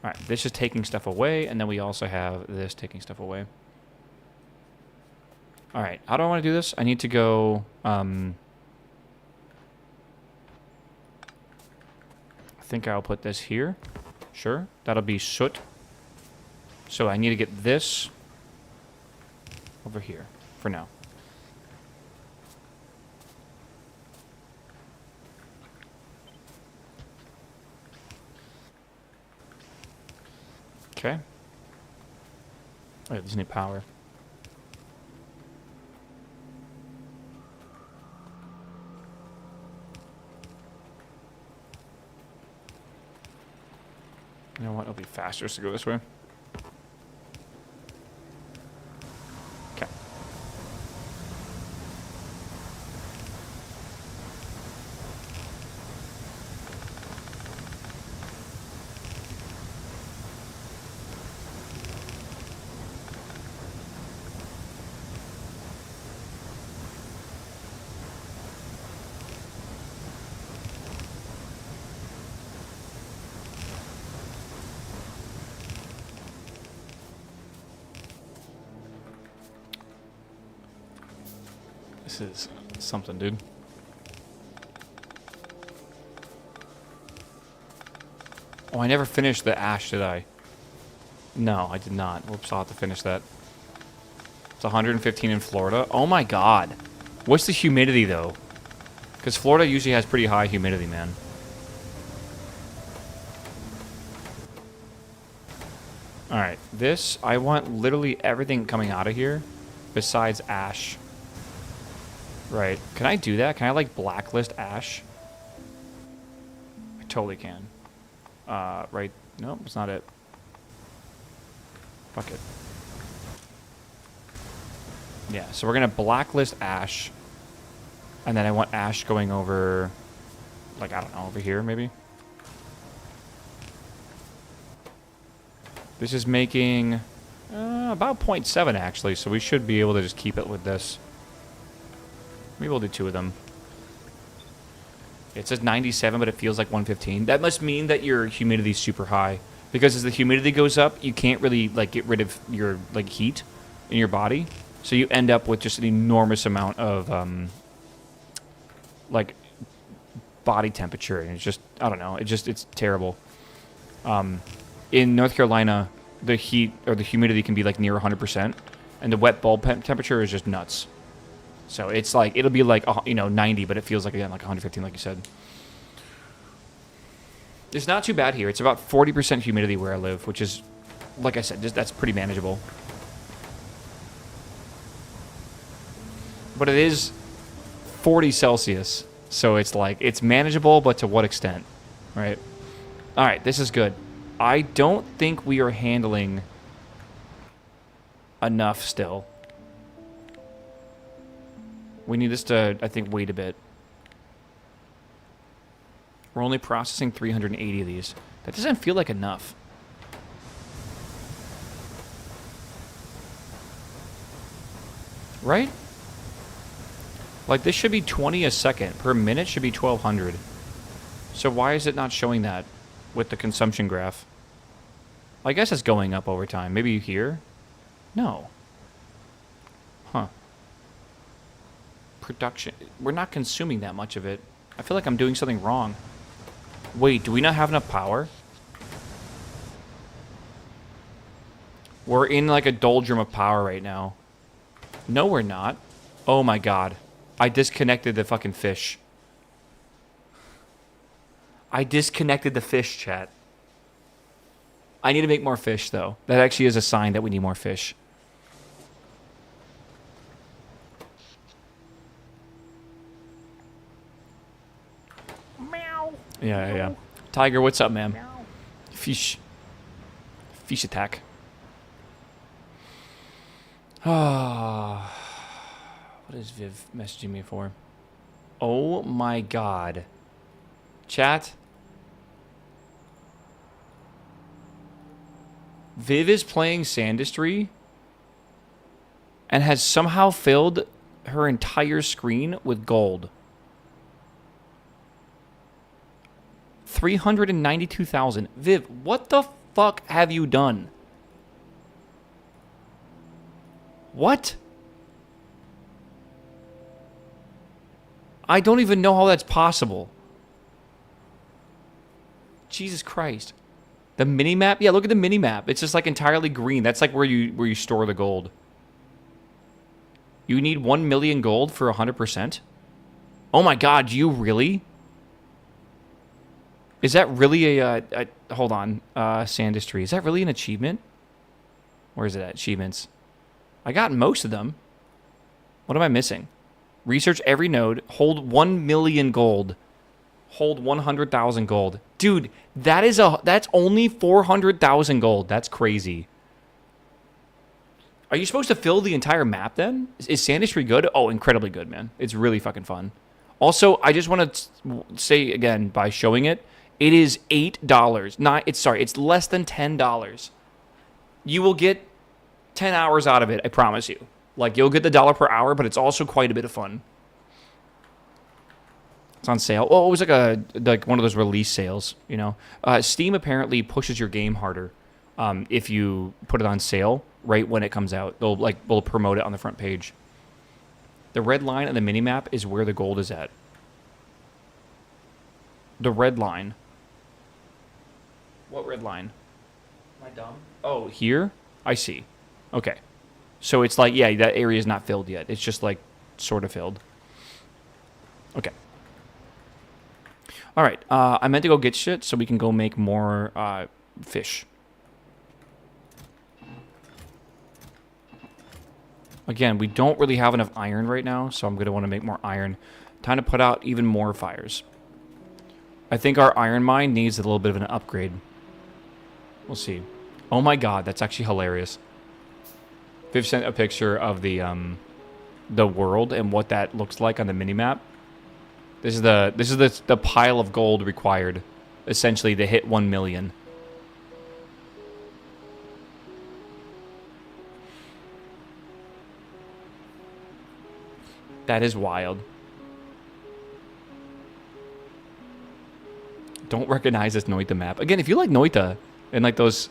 Alright, this is taking stuff away, and then we also have this taking stuff away. Alright, how do I want to do this? I need to go, I think I'll put this here. Sure, that'll be soot. So I need to get this over here for now. Okay. Oh, these need power. You know what? It'll be faster to go this way. Okay. This is something, dude. Oh, I never finished the ash, did I? No, I did not. Whoops, I'll have to finish that. It's 115 in Florida. Oh my god. What's the humidity, though? Because Florida usually has pretty high humidity, man. Alright, this, I want literally everything coming out of here besides ash. Right. Can I do that? Can I, like, blacklist ash? I totally can. Right. Nope, that's not it. Fuck it. Yeah, so we're going to blacklist ash. And then I want ash going over, like, I don't know, over here, maybe? This is making about 0.7, actually, so we should be able to just keep it with this. Maybe we'll do 2 of them. It says 97, but it feels like 115. That must mean that your humidity's super high. Because as the humidity goes up, you can't really, like, get rid of your, like, heat in your body. So you end up with just an enormous amount of, like, body temperature. And it's just, I don't know, it's terrible. In North Carolina, the heat, or the humidity can be, like, near 100%. And the wet bulb temperature is just nuts. So it's like, it'll be like, you know, 90, but it feels like, again, like 115, like you said. It's not too bad here. It's about 40% humidity where I live, which is, like I said, just, that's pretty manageable. But it is 40 Celsius, so it's like, it's manageable, but to what extent, right? All right, this is good. I don't think we are handling enough still. We need this to, I think, wait a bit. We're only processing 380 of these. That doesn't feel like enough. Right? Like, this should be 20 a second. Per minute should be 1,200. So why is it not showing that with the consumption graph? I guess it's going up over time. Maybe here? No. Huh. production. We're not consuming that much of it. I feel like I'm doing something wrong. Wait, do we not have enough power? We're in like a doldrum of power right now. No, we're not. Oh my god. I disconnected the fucking fish. I disconnected the fish, chat. I need to make more fish, though. That actually is a sign that we need more fish. Meow. Yeah. Tiger, what's up, man? Meow. Fish. Fish attack. Ah. What is Viv messaging me for? Oh my god. Chat. Viv is playing Sandistry and has somehow filled her entire screen with gold. 392,000. Viv, what the fuck have you done? What? I don't even know how that's possible. Jesus Christ. The mini-map? Yeah, look at the mini-map. It's just like entirely green. That's like where you store the gold. You need 1 million gold for 100%? Oh my god, do you really? Is that really a hold on, Sandistry. Is that really an achievement? Where is it at? Achievements. I got most of them. What am I missing? Research every node. Hold 1 million gold. Hold 100,000 gold. Dude, that's only 400,000 gold. That's crazy. Are you supposed to fill the entire map then? Is Sandistry good? Oh, incredibly good, man. It's really fucking fun. Also, I just want to say again, by showing it, it is $8. It's less than $10. You will get 10 hours out of it, I promise you. Like, you'll get the $1 per hour, but it's also quite a bit of fun. It's on sale. Oh, it was like one of those release sales, you know. Steam apparently pushes your game harder if you put it on sale right when it comes out. They'll promote it on the front page. The red line on the minimap is where the gold is at. The red line. What red line? Am I dumb? Oh, here? I see. Okay. So it's like, yeah, that area is not filled yet. It's just like sort of filled. Okay. All right. I meant to go get shit so we can go make more fish. Again, we don't really have enough iron right now, so I'm going to want to make more iron. Time to put out even more fires. I think our iron mine needs a little bit of an upgrade. We'll see. Oh my god, that's actually hilarious. Viv sent a picture of the world and what that looks like on the minimap. This is the pile of gold required, essentially, to hit 1 million. That is wild. Don't recognize this Noita map. Again, if you like Noita and like those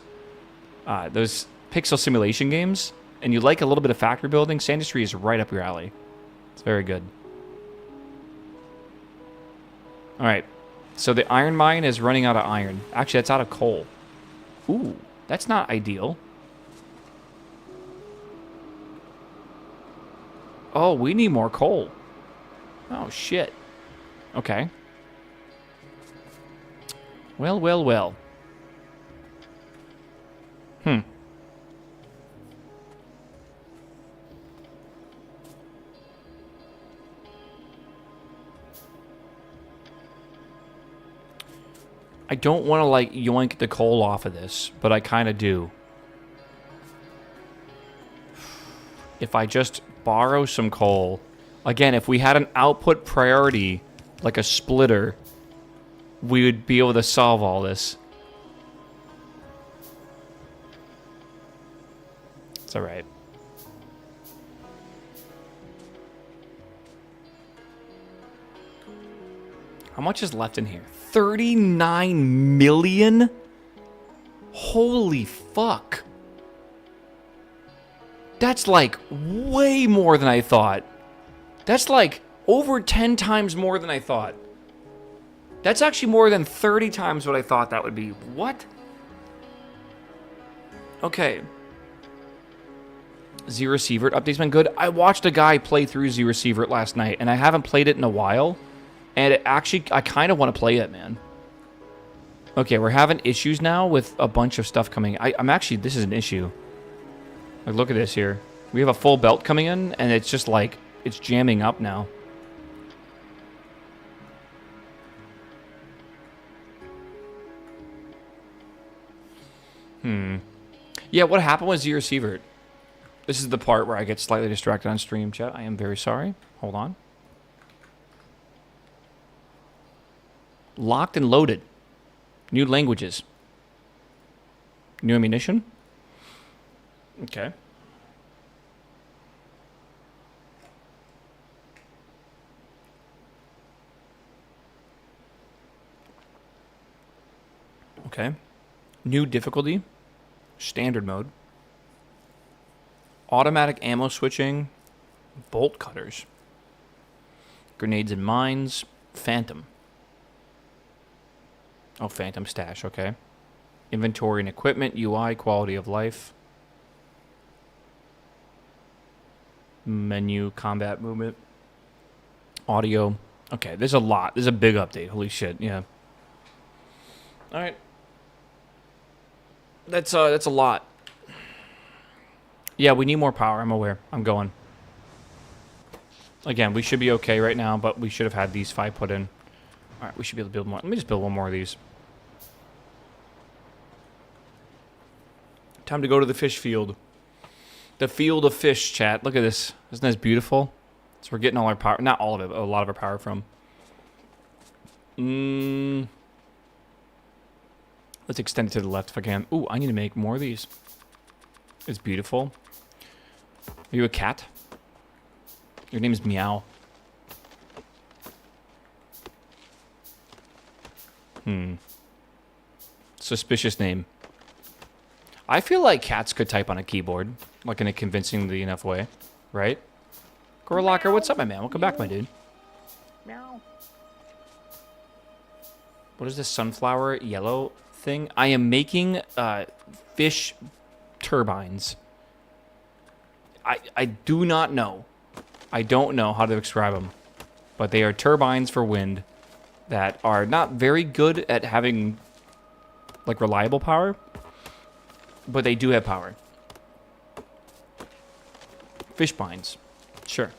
pixel simulation games, and you like a little bit of factory building, Sandistry is right up your alley. It's very good. All right. So the iron mine is running out of iron. Actually, that's out of coal. Ooh, that's not ideal. Oh, we need more coal. Oh, shit. Okay. Well, well, well. I don't want to, like, yoink the coal off of this, but I kind of do. If I just borrow some coal... Again, if we had an output priority, like a splitter, we would be able to solve all this. It's alright. How much is left in here? 39 million? Holy fuck. That's like way more than I thought. That's like over 10 times more than I thought. That's actually more than 30 times what I thought that would be. What? Okay. Zero Sievert update's been good. I watched a guy play through Zero Sievert last night, and I haven't played it in a while. And it actually, I kind of want to play it, man. Okay, we're having issues now with a bunch of stuff coming. I'm actually, this is an issue. Like, look at this here. We have a full belt coming in, and it's just like, it's jamming up now. Yeah, what happened with Zero Sievert? This is the part where I get slightly distracted on stream, chat. I am very sorry. Hold on. Locked and loaded. New languages. New ammunition. Okay. Okay. New difficulty. Standard mode. Automatic ammo switching. Bolt cutters. Grenades and mines. Phantom. Oh, Phantom stash, okay. Inventory and equipment, UI, quality of life. Menu, combat movement. Audio. Okay, there's a lot. There's a big update. Holy shit, yeah. Alright. That's a lot. Yeah, we need more power, I'm aware. I'm going. Again, we should be okay right now, but we should have had these 5 put in. Alright, we should be able to build more. Let me just build one more of these. Time to go to the fish field. The field of fish, chat. Look at this. Isn't this beautiful? So we're getting all our power. Not all of it, but a lot of our power from. Let's extend it to the left if I can. Ooh, I need to make more of these. It's beautiful. Are you a cat? Your name is Meow. Suspicious name. I feel like cats could type on a keyboard, like in a convincingly enough way, right? Gorlocker, what's up, my man? Welcome back, my dude. Meow. What is this sunflower yellow thing? I am making fish turbines. I do not know. I don't know how to describe them, but they are turbines for wind that are not very good at having like reliable power, but they do have power. Fish binds. Sure.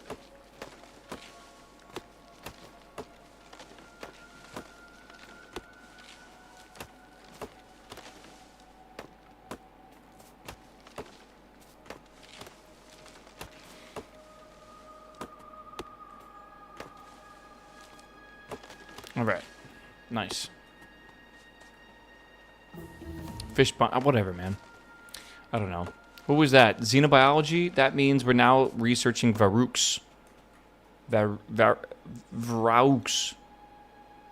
All right. Nice. Fish bind. Whatever, man. I don't know. What was that? Xenobiology? That means we're now researching Varooks. Varooks.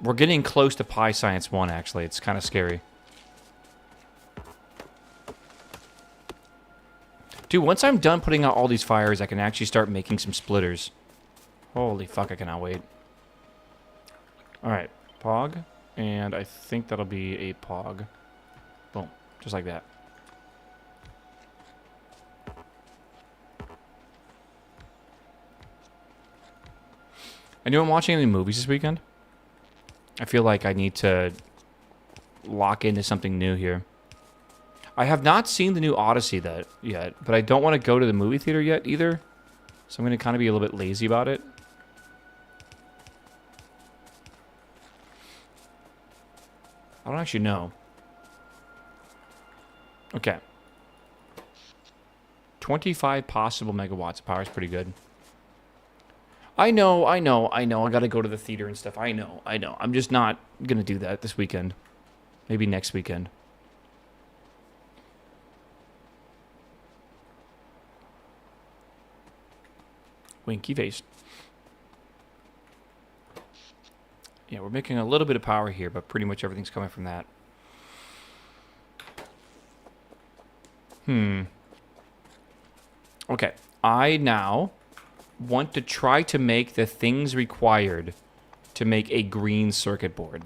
We're getting close to Pi Science 1, actually. It's kind of scary. Dude, once I'm done putting out all these fires, I can actually start making some splitters. Holy fuck, I cannot wait. Alright, Pog. And I think that'll be a Pog. Boom. Just like that. Anyone watching any movies this weekend? I feel like I need to lock into something new here. I have not seen the new Odyssey yet, but I don't want to go to the movie theater yet either. So I'm going to kind of be a little bit lazy about it. I don't actually know. Okay. 25 possible megawatts of power is pretty good. I know. I gotta go to the theater and stuff. I know. I'm just not gonna do that this weekend. Maybe next weekend. Winky face. Yeah, we're making a little bit of power here, but pretty much everything's coming from that. Okay. I now want to try to make the things required to make a green circuit board.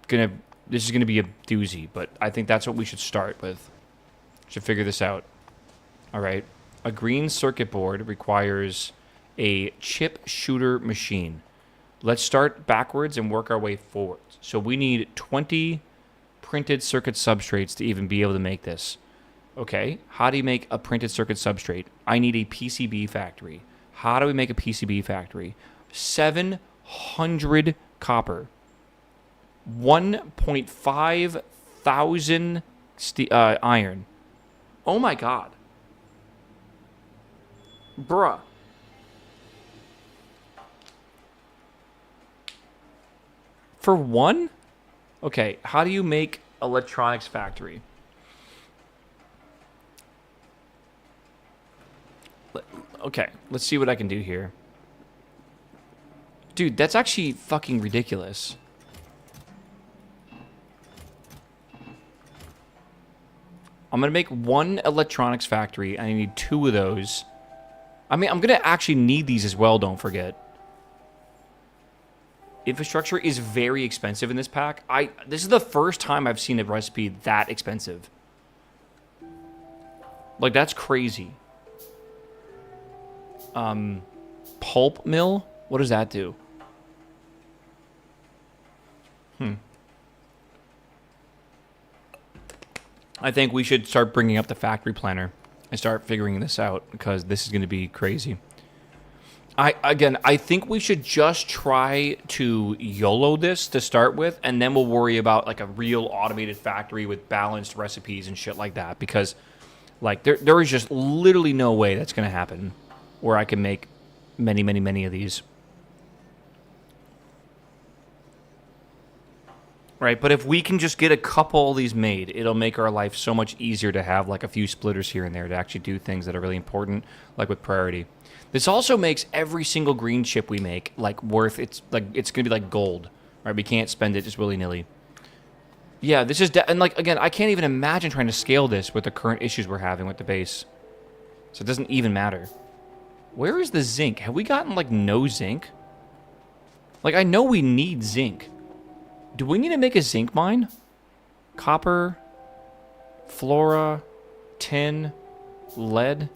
This is gonna be a doozy, but I think that's what we should start with. Should figure this out. All right. A green circuit board requires a chip shooter machine. Let's start backwards and work our way forward. So we need 20 printed circuit substrates to even be able to make this. Okay, how do you make a printed circuit substrate? I need a PCB factory. How do we make a PCB factory? 700 copper. 1.5 thousand iron. Oh my god. Bruh. For one? Okay, how do you make electronics factory? Okay, let's see what I can do here. Dude, that's actually fucking ridiculous. I'm gonna make one electronics factory, and I need 2 of those. I mean, I'm gonna actually need these as well, don't forget. Infrastructure is very expensive in this pack. This is the first time I've seen a recipe that expensive. Like, that's crazy. Pulp mill? What does that do? I think we should start bringing up the factory planner and start figuring this out, because this is going to be crazy. I think we should just try to YOLO this to start with, and then we'll worry about like a real automated factory with balanced recipes and shit like that, because like there is just literally no way that's going to happen where I can make many of these. Right, but if we can just get a couple of these made, it'll make our life so much easier to have like a few splitters here and there to actually do things that are really important, like with priority. This also makes every single green chip we make like worth, it's going to be like gold, right? We can't spend it just willy-nilly. Yeah, this is, and like, again, I can't even imagine trying to scale this with the current issues we're having with the base. So it doesn't even matter. Where is the zinc? Have we gotten like no zinc? Like, I know we need zinc. Do we need to make a zinc mine? Copper, flora, tin, lead.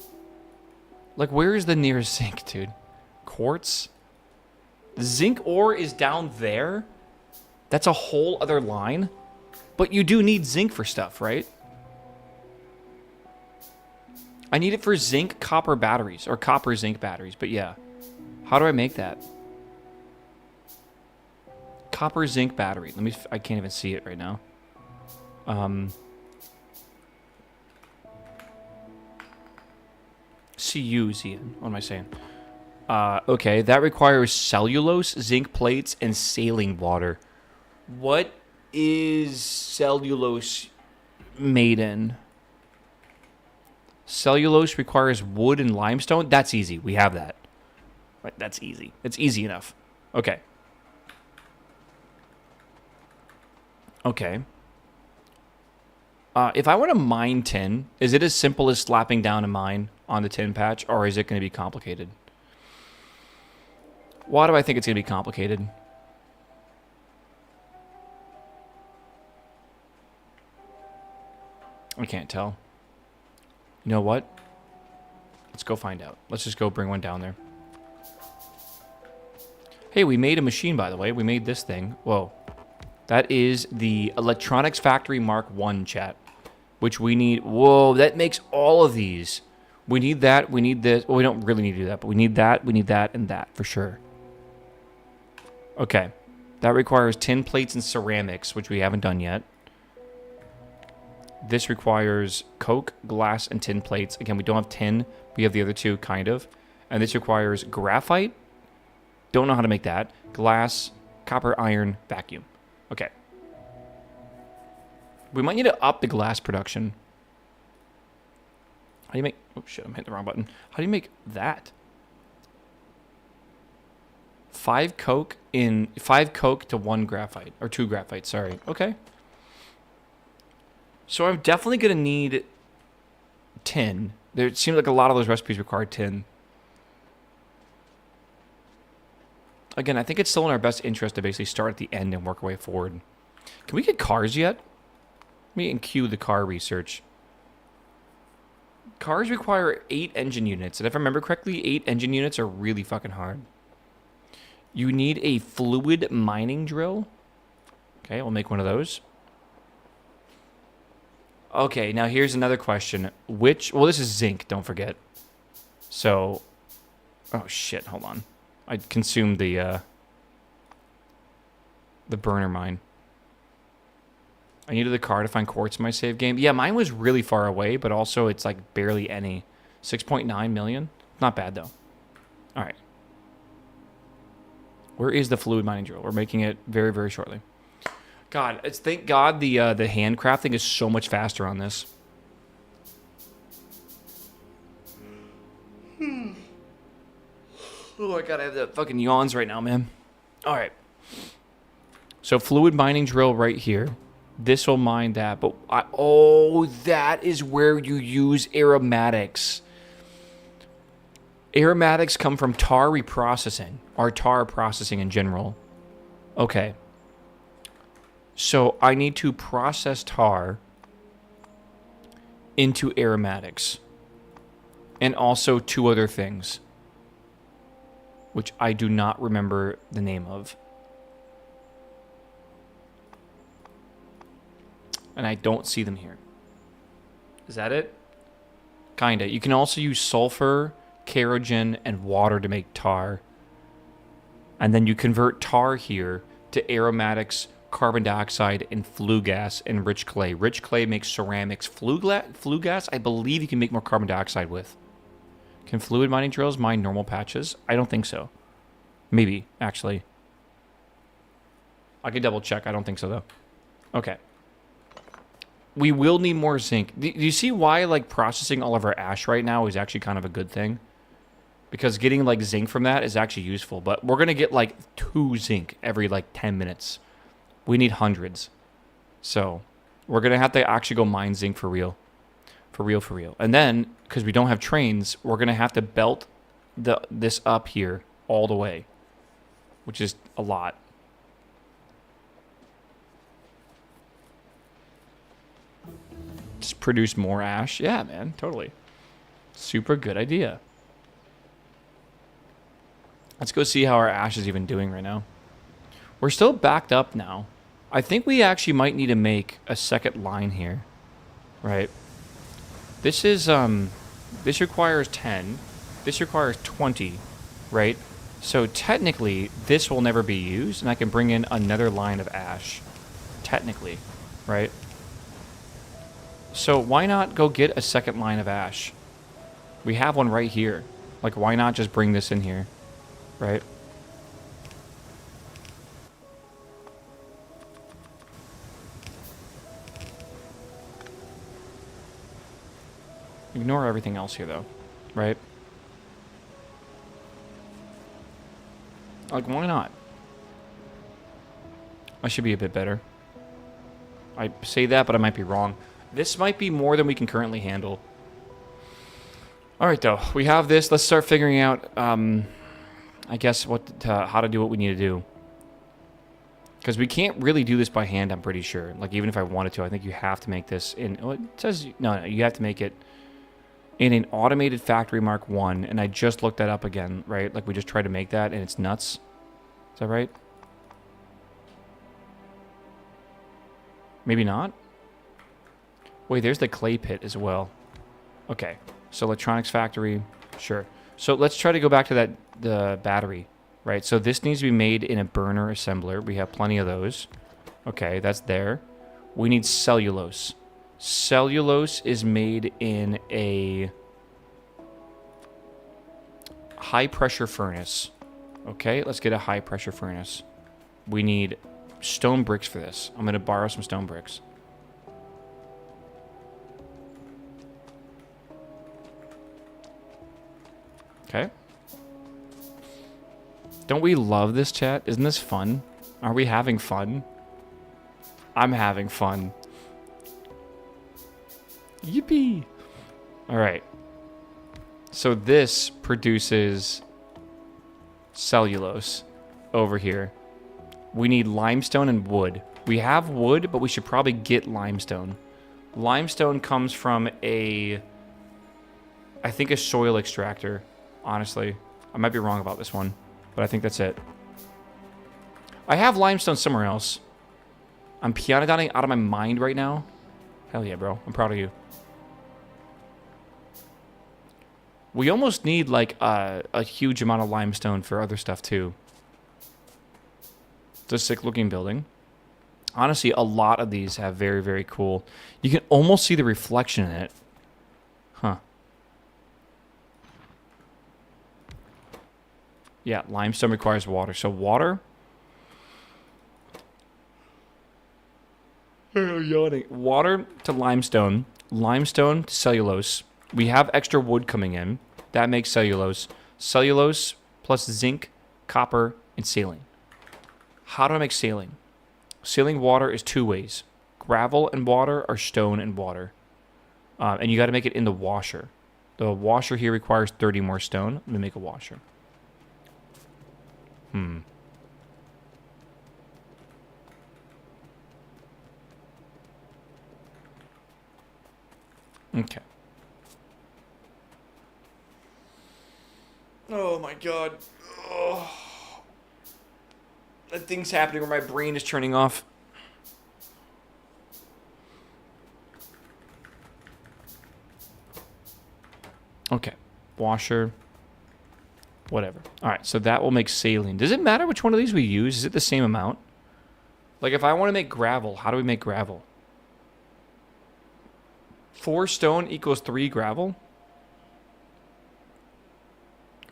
Like, where is the nearest zinc, dude? Quartz? The zinc ore is down there? That's a whole other line? But you do need zinc for stuff, right? I need it for zinc copper batteries, or copper zinc batteries, but yeah. How do I make that? Copper zinc battery. I can't even see it right now. CU-Z-N. What am I saying? Okay, that requires cellulose, zinc plates, and saline water. What is cellulose made in? Cellulose requires wood and limestone? That's easy. We have that. Right, that's easy. It's easy enough. Okay. Okay. If I want to mine tin, is it as simple as slapping down a mine on the tin patch, or is it going to be complicated? Why do I think it's going to be complicated? I can't tell. You know what? Let's go find out. Let's just go bring one down there. Hey, we made a machine, by the way. We made this thing. Whoa. That is the Electronics Factory Mark 1, chat. Which we need... Whoa, that makes all of these. We need that. We need this. Well, we don't really need to do that, but we need that, and that, for sure. Okay. That requires tin plates and ceramics, which we haven't done yet. This requires coke, glass, and tin plates. Again, we don't have tin. We have the other two, kind of. And this requires graphite. Don't know how to make that. Glass, copper, iron, vacuum. Okay. We might need to up the glass production. How do you make... Oh, shit, I'm hitting the wrong button. How do you make that? 5 coke to 1 graphite. Or 2 graphite, sorry. Okay. So I'm definitely going to need tin. It seems like a lot of those recipes require tin. Again, I think it's still in our best interest to basically start at the end and work our way forward. Can we get cars yet? Let me cue the car research. Cars require 8 engine units, and if I remember correctly, 8 engine units are really fucking hard. You need a fluid mining drill. Okay, we'll make one of those. Okay, now here's another question. Well, this is zinc, don't forget. So, oh shit, hold on. I consumed the burner mine. I needed the car to find quartz in my save game. Yeah, mine was really far away, but also it's like barely any. 6.9 million? Not bad, though. All right. Where is the fluid mining drill? We're making it very, very shortly. God, thank God the handcrafting is so much faster on this. Oh, I gotta have the fucking yawns right now, man. All right. So fluid mining drill right here. This will mine that, but that is where you use aromatics. Aromatics come from tar reprocessing, or tar processing in general. Okay. So I need to process tar into aromatics. And also 2 other things, which I do not remember the name of. And I don't see them here. Is that it? Kinda. You can also use sulfur, kerogen, and water to make tar. And then you convert tar here to aromatics, carbon dioxide, and flue gas, and rich clay. Rich clay makes ceramics. Flue gas, I believe you can make more carbon dioxide with. Can fluid mining drills mine normal patches? I don't think so. Maybe, actually. I can double check. I don't think so, though. Okay. We will need more zinc. Do you see why, like, processing all of our ash right now is actually kind of a good thing? Because getting, like, zinc from that is actually useful. But we're going to get, like, 2 zinc every, like, 10 minutes. We need hundreds. So, we're going to have to actually go mine zinc for real. For real. And then, because we don't have trains, we're going to have to belt this up here all the way. Which is a lot. Just produce more ash. Yeah, man, totally. Super good idea. Let's go see how our ash is even doing right now. We're still backed up now. I think we actually might need to make a second line here. Right? This is, this requires 10. This requires 20. Right? So technically, this will never be used, and I can bring in another line of ash. Technically. Right? So why not go get a second line of ash? We have one right here. Like, why not just bring this in here? Right? Ignore everything else here, though. Right? Like, why not? I should be a bit better. I say that, but I might be wrong. This might be more than we can currently handle. Alright, though. We have this. Let's start figuring out, I guess, how to do what we need to do. Because we can't really do this by hand, I'm pretty sure. Like, even if I wanted to, I think you have to make this in... Oh, it says... No, you have to make it in an automated factory Mark 1. And I just looked that up again, right? Like, we just tried to make that, and it's nuts. Is that right? Maybe not? Wait, there's the clay pit as well. Okay, so electronics factory, sure. So let's try to go back to the battery, right? So this needs to be made in a burner assembler. We have plenty of those. Okay, that's there. We need cellulose. Cellulose is made in a high pressure furnace. Okay, let's get a high pressure furnace. We need stone bricks for this. I'm going to borrow some stone bricks. Okay. Don't we love this, chat? Isn't this fun? Are we having fun? I'm having fun. Yippee! Alright. So this produces cellulose. over here. We need limestone and wood. We have wood, but we should probably get limestone. Limestone comes from I think a soil extractor, honestly. I might be wrong about this one, but I think that's it. I have limestone somewhere else. I'm pianodoning out of my mind right now. Hell yeah, bro. I'm proud of you. We almost need, like, a huge amount of limestone for other stuff, too. It's a sick-looking building. Honestly, a lot of these have very, very cool... You can almost see the reflection in it. Huh. Yeah, limestone requires water. So water... Yawning. Water to limestone. Limestone to cellulose. We have extra wood coming in. That makes cellulose. Cellulose plus zinc, copper, and saline. How do I make saline? Saline water is two ways. Gravel and water or stone and water. And you got to make it in the washer. The washer here requires 30 more stone. Let me make a washer. Okay. Oh my god. Oh. That thing's happening where my brain is turning off. Okay. Washer. Whatever. Alright, so that will make saline. Does it matter which one of these we use? Is it the same amount? Like, if I want to make gravel, how do we make gravel? 4 stone equals 3 gravel?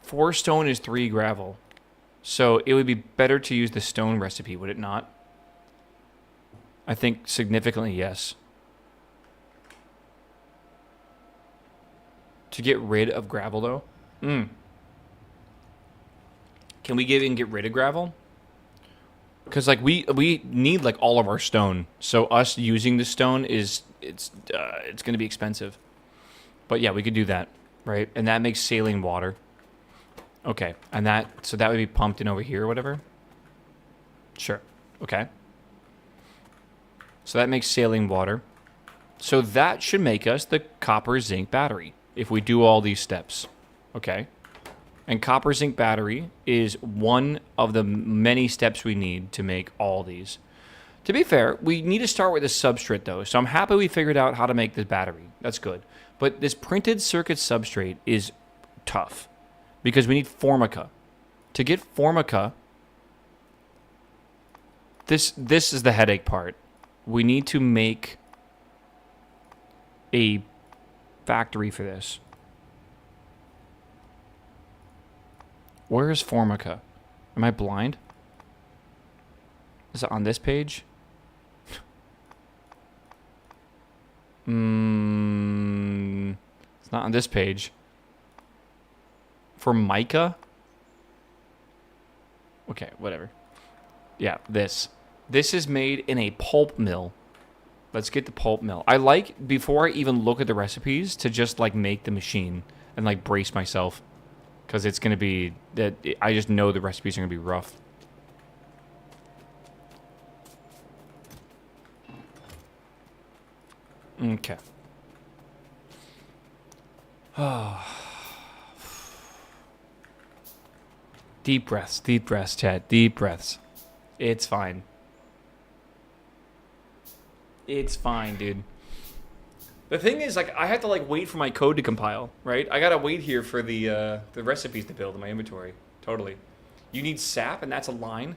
4 stone is 3 gravel. So it would be better to use the stone recipe, would it not? I think significantly yes. To get rid of gravel, though? Can we get rid of gravel? Because, like, we need, like, all of our stone. So us using the stone is... It's going to be expensive. But yeah, we could do that, right? And that makes saline water. Okay, and so that would be pumped in over here or whatever? Sure, okay. So that makes saline water. So that should make us the copper zinc battery, if we do all these steps. Okay. And copper zinc battery is one of the many steps we need to make all these. To be fair, we need to start with the substrate, though. So I'm happy we figured out how to make this battery. That's good. But this printed circuit substrate is tough because we need formica. To get formica, this is the headache part. We need to make a factory for this. Where is formica? Am I blind? Is it on this page? It's not on this page. For mica? Okay, whatever. Yeah, this. This is made in a pulp mill. Let's get the pulp mill. I like, before I even look at the recipes, to just, like, make the machine and, like, brace myself. Because it's going to be... I just know the recipes are going to be rough. Okay. Deep breaths, Chad. Deep breaths. It's fine. It's fine, dude. The thing is, like, I have to, like, wait for my code to compile, right? I gotta wait here for the recipes to build in my inventory. Totally. You need sap, and that's a line.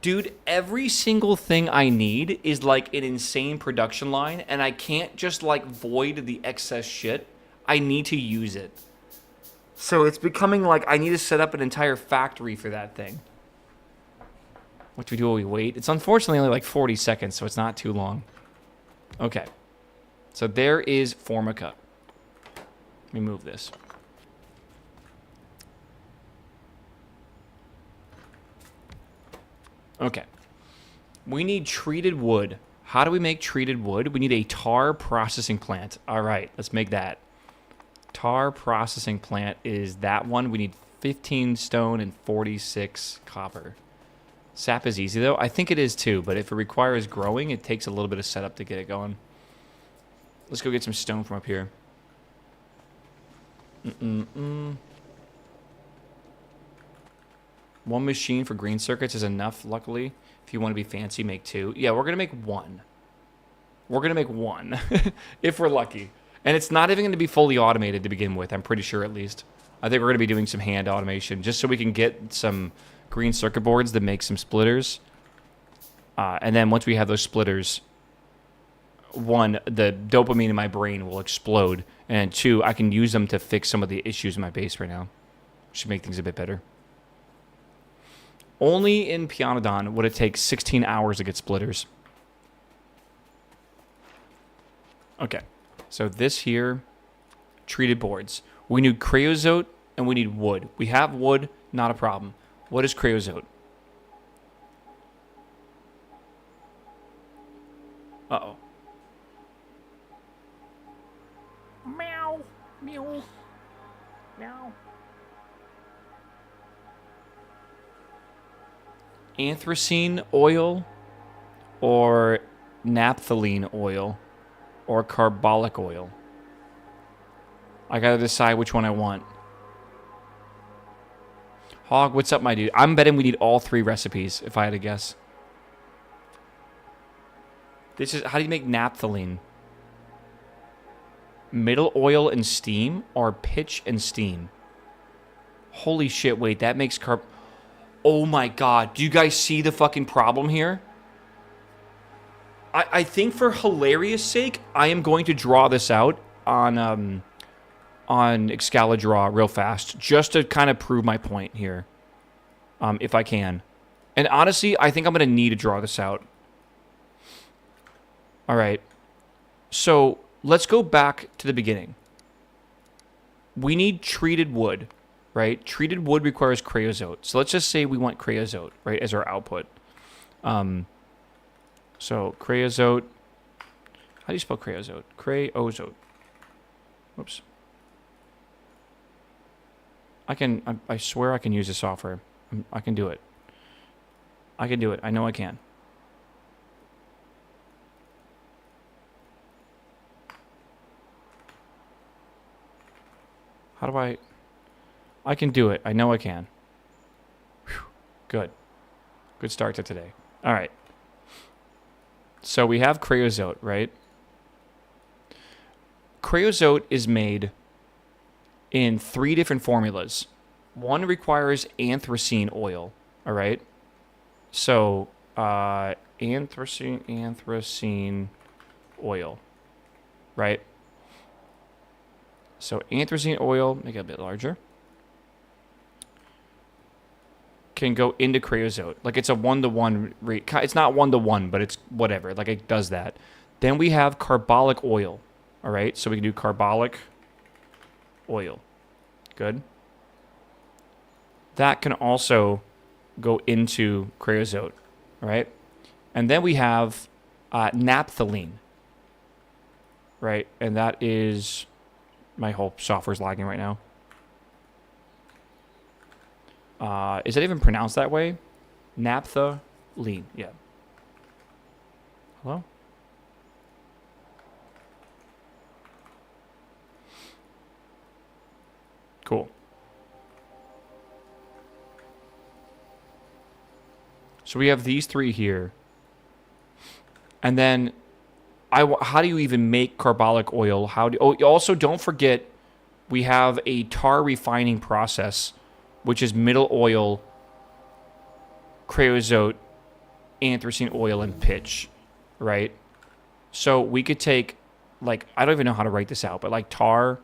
Dude, every single thing I need is, like, an insane production line, and I can't just, like, void the excess shit. I need to use it. So it's becoming, like, I need to set up an entire factory for that thing. What do we do while we wait? It's unfortunately only, like, 40 seconds, so it's not too long. Okay. So there is formica. Let me move this. Okay. We need treated wood. How do we make treated wood? We need a tar processing plant. All right, let's make that. Tar processing plant is that one. We need 15 stone and 46 copper. Sap is easy, though. I think it is, too. But if it requires growing, it takes a little bit of setup to get it going. Let's go get some stone from up here. One machine for green circuits is enough, luckily. If you want to be fancy, make 2. Yeah, we're going to make 1. We're going to make 1, if we're lucky. And it's not even going to be fully automated to begin with, I'm pretty sure at least. I think we're going to be doing some hand automation, just so we can get some green circuit boards that make some splitters. And then once we have those splitters, 1, the dopamine in my brain will explode. And 2, I can use them to fix some of the issues in my base right now. Should make things a bit better. Only in Pyanodon would it take 16 hours to get splitters. Okay, so this here, treated boards. We need creosote and we need wood. We have wood, not a problem. What is creosote? Uh-oh. Meow, meow, meow. Anthracene oil or naphthalene oil or carbolic oil. I gotta decide which one I want. Hog, what's up, my dude? I'm betting we need all 3 recipes, if I had to guess. This is, how do you make naphthalene? Middle oil and steam or pitch and steam? Holy shit, wait, that makes Oh my god, do you guys see the fucking problem here? I think for hilarious sake, I am going to draw this out on Excalidraw real fast, just to kind of prove my point here, if I can. And honestly, I think I'm going to need to draw this out. All right, so let's go back to the beginning. We need treated wood. Right? Treated wood requires creosote. So let's just say we want creosote, right, as our output. So creosote. How do you spell creosote? Creosote. Whoops. I swear I can use the software. I can do it. I can do it. I know I can. How do I can do it. I know I can. Whew. Good. Good start to today. All right. So we have creosote, right? Creosote is made in 3 different formulas. One requires anthracene oil, all right? So, anthracene oil, right? So anthracene oil, make it a bit larger, can go into creosote. Like it's a 1-to-1 rate. It's not 1-to-1, but it's whatever. Like it does that. Then we have carbolic oil. All right, so we can do carbolic oil. Good. That can also go into creosote. All right, and then we have naphthalene. Right, and that is, my whole software's lagging right now. Is that even pronounced that way? Naphthalene, yeah. Hello? Cool. So we have these 3 here. And then, how do you even make carbolic oil? Also, don't forget, we have a tar refining process, which is middle oil, creosote, anthracene oil, and pitch, right? So we could take, like, I don't even know how to write this out, but like tar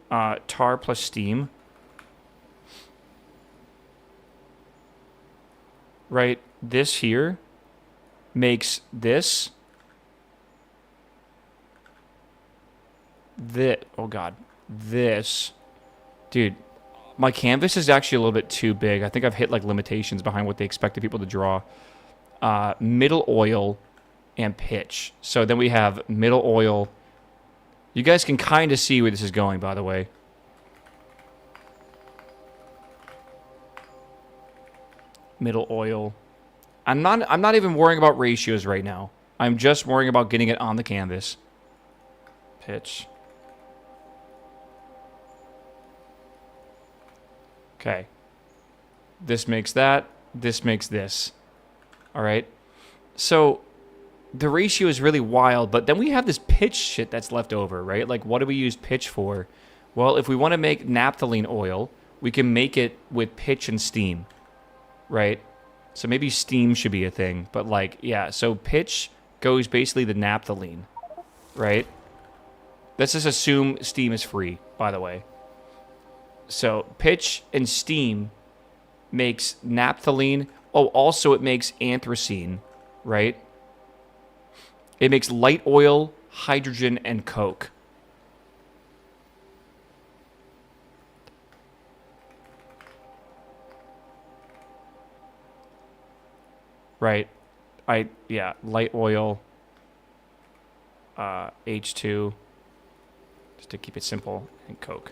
plus steam, right? This here makes this, oh god, this, dude. My canvas is actually a little bit too big. I think I've hit like limitations behind what they expected people to draw. Middle oil and pitch. So then we have middle oil. You guys can kind of see where this is going, by the way. middle oil. I'm not even worrying about ratios right now. I'm just worrying about getting it on the canvas. Pitch. Okay. This makes that. This makes this. All right. So the ratio is really wild, but then we have this pitch shit that's left over, right? Like, what do we use pitch for? Well, if we want to make naphthalene oil, we can make it with pitch and steam, right? So maybe steam should be a thing, but like, yeah, so pitch goes basically the naphthalene, right? Let's just assume steam is free, by the way. So pitch and steam makes naphthalene. Oh, also it makes anthracene, right? It makes light oil, hydrogen, and coke. Right. Yeah, light oil, H2, just to keep it simple, and coke.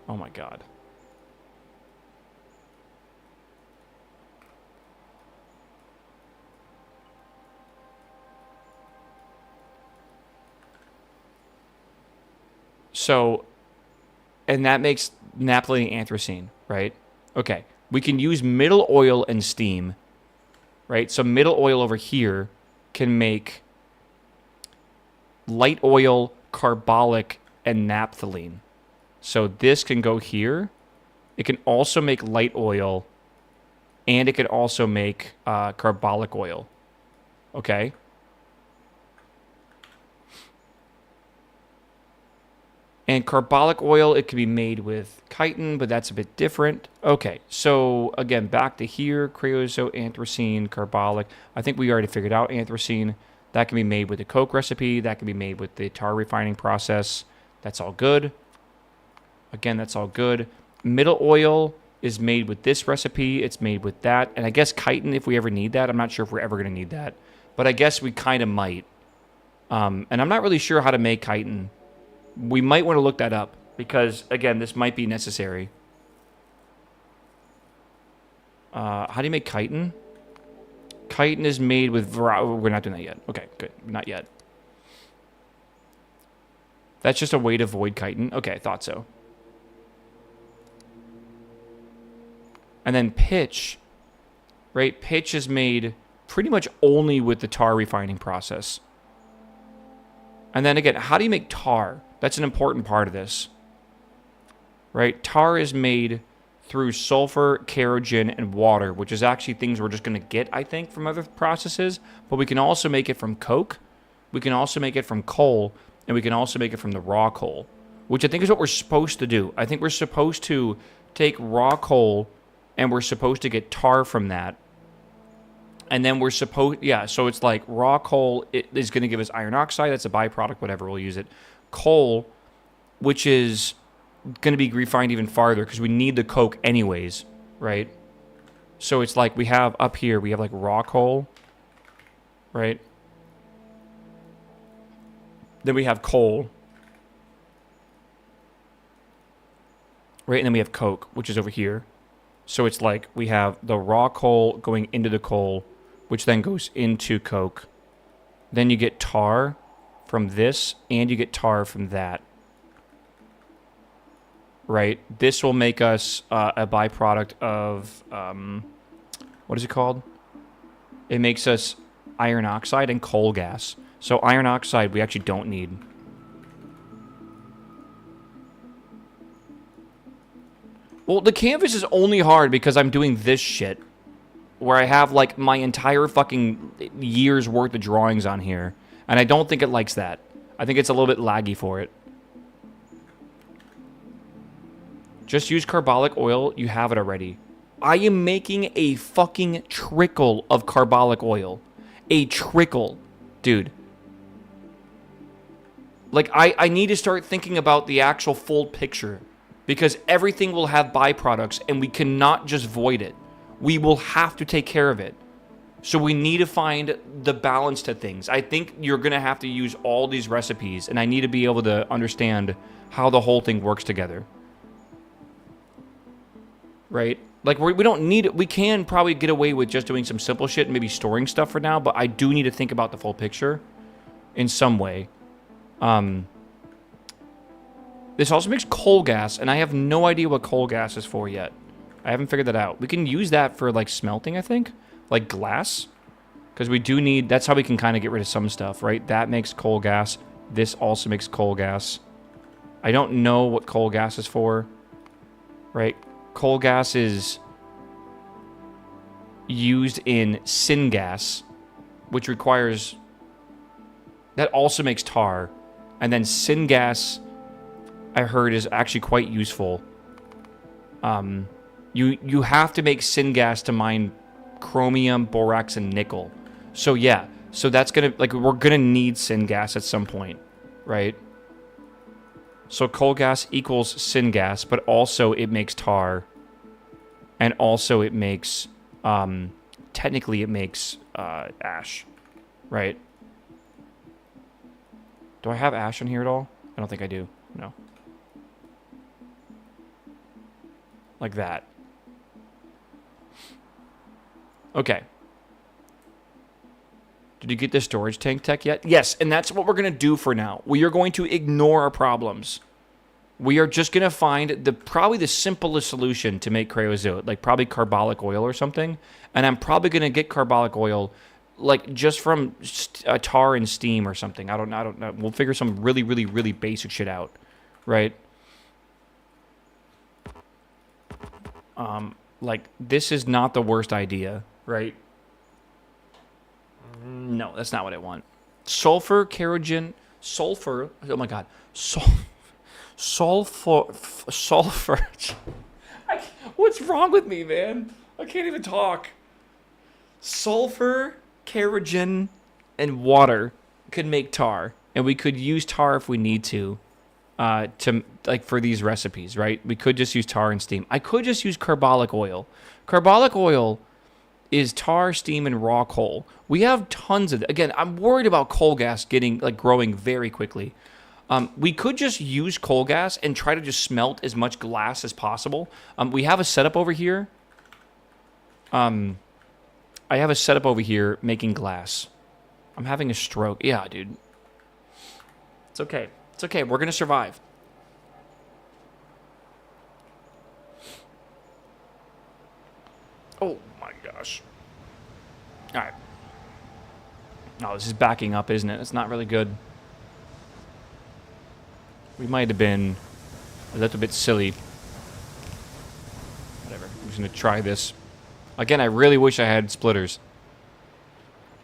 Oh my god. So, and that makes naphthalene anthracene, right? Okay. We can use middle oil and steam, right? So middle oil over here can make light oil, carbolic, and naphthalene. So this can go here. It can also make light oil, and it can also make carbolic oil. Okay? And carbolic oil, it can be made with chitin, but that's a bit different. Okay, so again, back to here, creosote, anthracene, carbolic. I think we already figured out anthracene. That can be made with the coke recipe. That can be made with the tar refining process. That's all good. Again, that's all good. Middle oil is made with this recipe. It's made with that. And I guess chitin, if we ever need that. I'm not sure if we're ever going to need that. But I guess we kind of might. And I'm not really sure how to make chitin. We might want to look that up because, again, this might be necessary. How do you make chitin? Chitin is made with... We're not doing that yet. Okay, good. Not yet. That's just a way to avoid chitin. Okay, I thought so. And then pitch, right? Pitch is made pretty much only with the tar refining process. And then again, how do you make tar? That's an important part of this, right? Tar is made through sulfur, kerogen, and water, which is actually things we're just going to get, I think, from other processes. But we can also make it from coke. We can also make it from coal. And we can also make it from the raw coal, which I think is what we're supposed to do. I think we're supposed to take raw coal and we're supposed to get tar from that. And then we're supposed, yeah, so it's like raw coal it is going to give us iron oxide. That's a byproduct, whatever, we'll use it. Coal, which is going to be refined even farther because we need the coke anyways, right? So it's like we have up here, we have like raw coal, right? Then we have coal, right? And then we have coke, which is over here. So it's like we have the raw coal going into the coal, which then goes into coke. Then you get tar from this, and you get tar from that. Right? This will make us a byproduct of, what is it called? It makes us iron oxide and coal gas. So iron oxide we actually don't need. Well, the canvas is only hard because I'm doing this shit. Where I have, like, my entire fucking year's worth of drawings on here. And I don't think it likes that. I think it's a little bit laggy for it. Just use carbolic oil. You have it already. I am making a fucking trickle of carbolic oil. A trickle. Dude. Like, I need to start thinking about the actual full picture. Because everything will have byproducts, and we cannot just void it. We will have to take care of it. So we need to find the balance to things. I think you're going to have to use all these recipes, and I need to be able to understand how the whole thing works together. Right? Like, we don't need it. We can probably get away with just doing some simple shit and maybe storing stuff for now, but I do need to think about the full picture in some way. This also makes coal gas, and I have no idea what coal gas is for yet. I haven't figured that out. We can use that for, like, smelting, I think. Like glass. Because we do need... That's how we can kind of get rid of some stuff, right? That makes coal gas. This also makes coal gas. I don't know what coal gas is for. Right? Coal gas is used in syngas, which requires... That also makes tar. And then syngas, I heard, is actually quite useful. You have to make syngas to mine chromium, borax, and nickel. So yeah, so that's gonna, like, we're gonna need syngas at some point, right? So coal gas equals syngas, but also it makes tar, and also it makes, technically it makes ash, right? Do I have ash in here at all? I don't think I do. No. Like that. Okay. Did you get the storage tank tech yet? Yes, and that's what we're going to do for now. We are going to ignore our problems. We are just going to find probably the simplest solution to make creosote, like probably carbolic oil or something. And I'm probably going to get carbolic oil, like just from tar and steam or something. I don't know. We'll figure some really, really, really basic shit out, right? Like, this is not the worst idea, right? No, that's not what I want. Sulfur, kerogen, sulfur. Oh my god, sulfur. What's wrong with me, man? I can't even talk. Sulfur, kerogen, and water could make tar, and we could use tar if we need to like for these recipes, right? We could just use tar and steam. I could just use carbolic oil. Carbolic oil is tar, steam, and raw coal. We have tons of it. Again, I'm worried about coal gas growing very quickly. We could just use coal gas and try to just smelt as much glass as possible. We have a setup over here. I have a setup over here making glass. I'm having a stroke. Yeah, dude. It's okay. It's okay. We're going to survive. Oh, my gosh. All right. Oh, this is backing up, isn't it? It's not really good. We might have been a little bit silly. Whatever. I'm just going to try this. Again, I really wish I had splitters.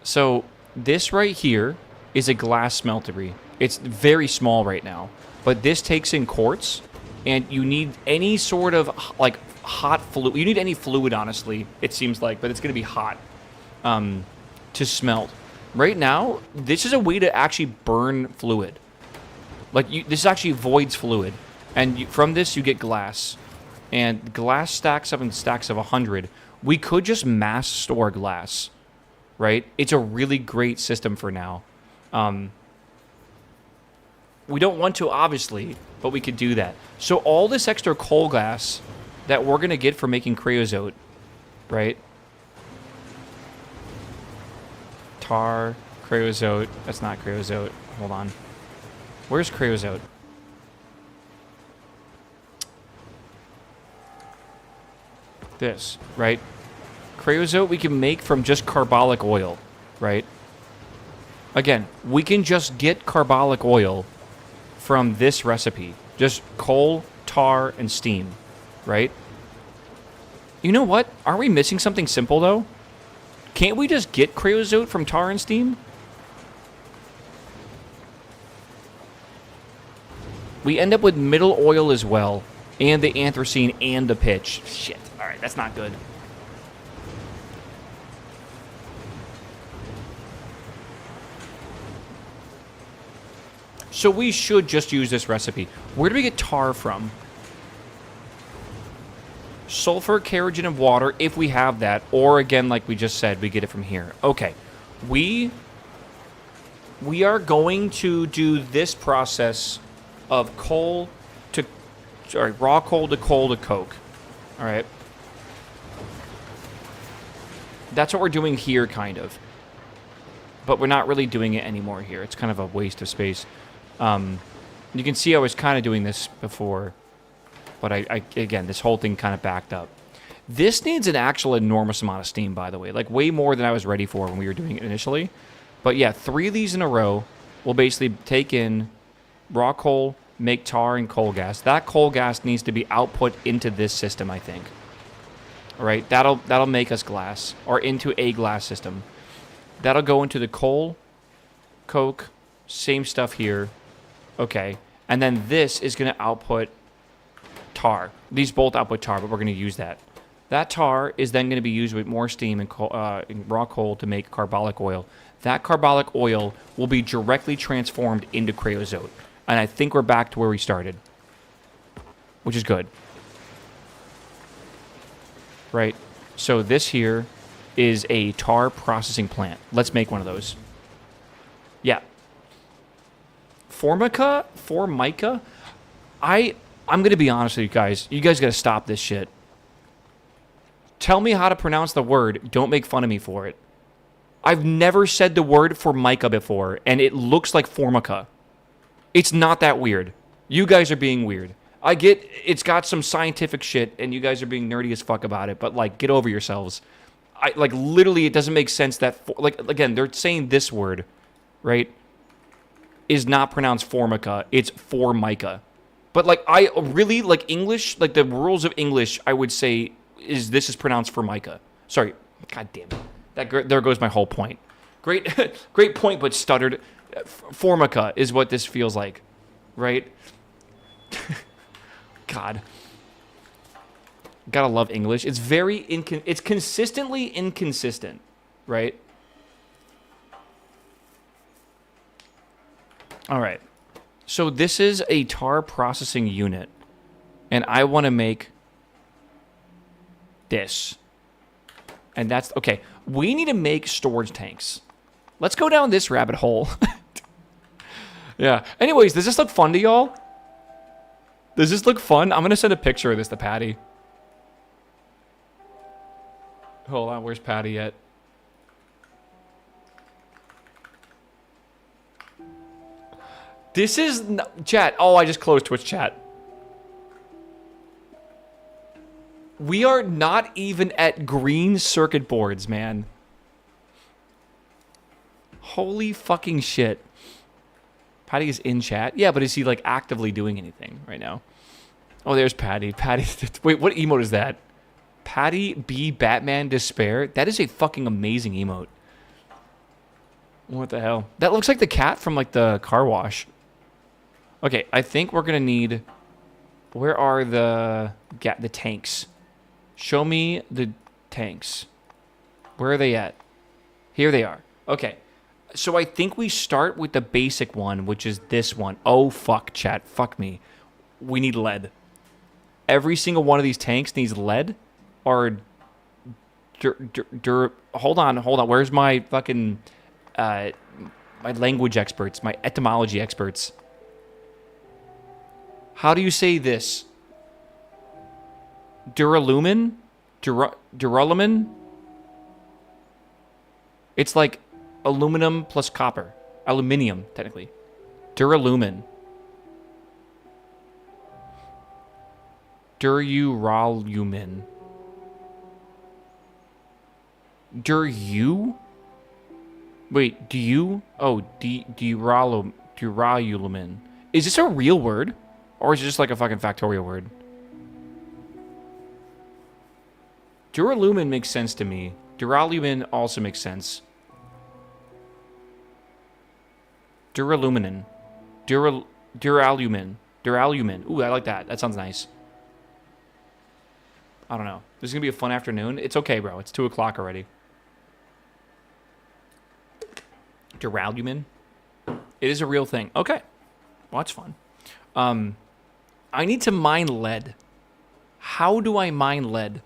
So, this right here is a glass smeltery. It's very small right now. But this takes in quartz, and you need any sort of, like, hot fluid. You need any fluid, honestly, it seems like, but it's going to be hot to smelt. Right now, this is a way to actually burn fluid. Like, this actually voids fluid. And from this, you get glass. And glass stacks up in stacks of 100. We could just mass store glass, right? It's a really great system for now. We don't want to, obviously, but we could do that. So all this extra coal gas that we're going to get for making creosote, right? Tar, creosote. That's not creosote. Hold on. Where's creosote? This, right? Creosote we can make from just carbolic oil, right? Again, we can just get carbolic oil from this recipe. Just coal, tar, and steam, right? You know what? Aren't we missing something simple, though? Can't we just get creosote from tar and steam? We end up with middle oil as well, and the anthracene and the pitch. Shit. All right, that's not good. So we should just use this recipe. Where do we get tar from? Sulfur, kerogen, and water, if we have that. Or, again, like we just said, we get it from here. Okay. We are going to do this process of raw coal to coke. All right. That's what we're doing here, kind of. But we're not really doing it anymore here. It's kind of a waste of space. You can see I was kind of doing this before. But again, this whole thing kind of backed up. This needs an actual enormous amount of steam, by the way. Like, way more than I was ready for when we were doing it initially. But yeah, 3 of these in a row will basically take in raw coal, make tar and coal gas. That coal gas needs to be output into this system, I think. All right, that'll make us glass, or into a glass system. That'll go into the coal, coke, same stuff here. Okay, and then this is going to output tar. These both output tar, but we're going to use that. That tar is then going to be used with more steam and raw coal to make carbolic oil. That carbolic oil will be directly transformed into creosote. And I think we're back to where we started, which is good. Right? So this here is a tar processing plant. Let's make one of those. Yeah. Formica? I'm going to be honest with you guys. You guys got to stop this shit. Tell me how to pronounce the word. Don't make fun of me for it. I've never said the word formica before, and it looks like formica. It's not that weird. You guys are being weird. I get it's got some scientific shit, and you guys are being nerdy as fuck about it, but, like, get over yourselves. Literally, it doesn't make sense that, again, they're saying this word, right, is not pronounced formica. It's formica. But, like, I really, like, English, like, the rules of English, I would say, this is pronounced formica. Sorry. God damn it. There goes my whole point. Great point, but stuttered. Formica is what this feels like, right? God. Gotta love English. It's very it's consistently inconsistent, right? All right. So this is a tar processing unit, and I want to make this. And that's okay. We need to make storage tanks. Let's go down this rabbit hole. Yeah. Anyways, does this look fun to y'all? Does this look fun? I'm going to send a picture of this to Patty. Hold on. Where's Patty at? This is... Chat. Oh, I just closed Twitch chat. We are not even at green circuit boards, man. Holy fucking shit. Patty is in chat. Yeah, but is he, like, actively doing anything right now? Oh, there's Patty. Patty. Wait, what emote is that? Patty B. Batman Despair? That is a fucking amazing emote. What the hell? That looks like the cat from, like, the car wash. Okay, I think we're going to need... Where are the tanks? Show me the tanks. Where are they at? Here they are. Okay. So I think we start with the basic one, which is this one. Oh, fuck, chat. Fuck me. We need lead. Every single one of these tanks needs lead? Or... Hold on. Where's my fucking... my language experts. My etymology experts. How do you say this? Duralumin? Duralumin? It's like aluminum plus copper. Aluminium, technically. Duralumin. Dururalumin. Wait, do you? Oh, duralumin. Is this a real word? Or is it just like a fucking Factorio word? Duralumin makes sense to me. Duralumin also makes sense. Duraluminin. Duralumin. Ooh, I like that. That sounds nice. I don't know. This is going to be a fun afternoon. It's okay, bro. It's 2 o'clock already. Duralumin. It is a real thing. Okay. Well, that's fun. I need to mine lead. How do I mine lead?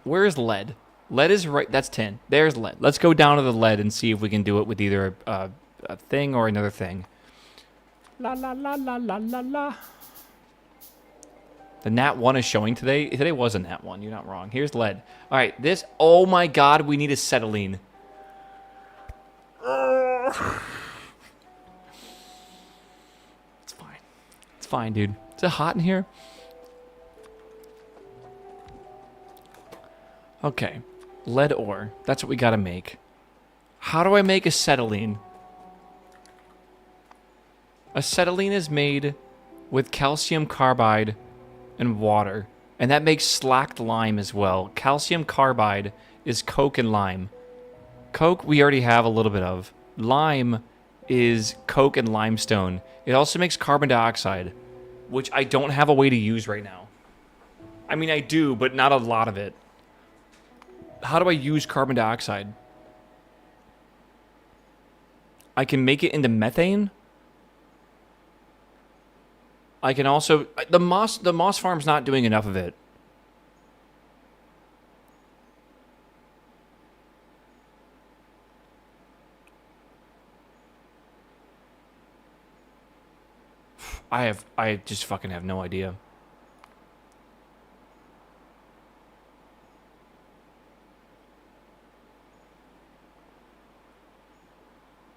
Where is lead? Lead is right. That's tin. There's lead. Let's go down to the lead and see if we can do it with either a thing or another thing. La la la la la la la. The Nat 1 is showing today. Today was a Nat 1. You're not wrong. Here's lead. All right, this... Oh, my God. We need acetylene. It's fine. It's fine, dude. Is it hot in here? Okay. Lead ore. That's what we got to make. How do I make acetylene? Acetylene is made with calcium carbide and water. And that makes slacked lime as well. Calcium carbide is coke and lime. Coke we already have a little bit of. Lime is coke and limestone. It also makes carbon dioxide, which I don't have a way to use right now. I mean, I do, but not a lot of it. How do I use carbon dioxide? I can make it into methane. I can also... The moss farm's not doing enough of it. I just fucking have no idea.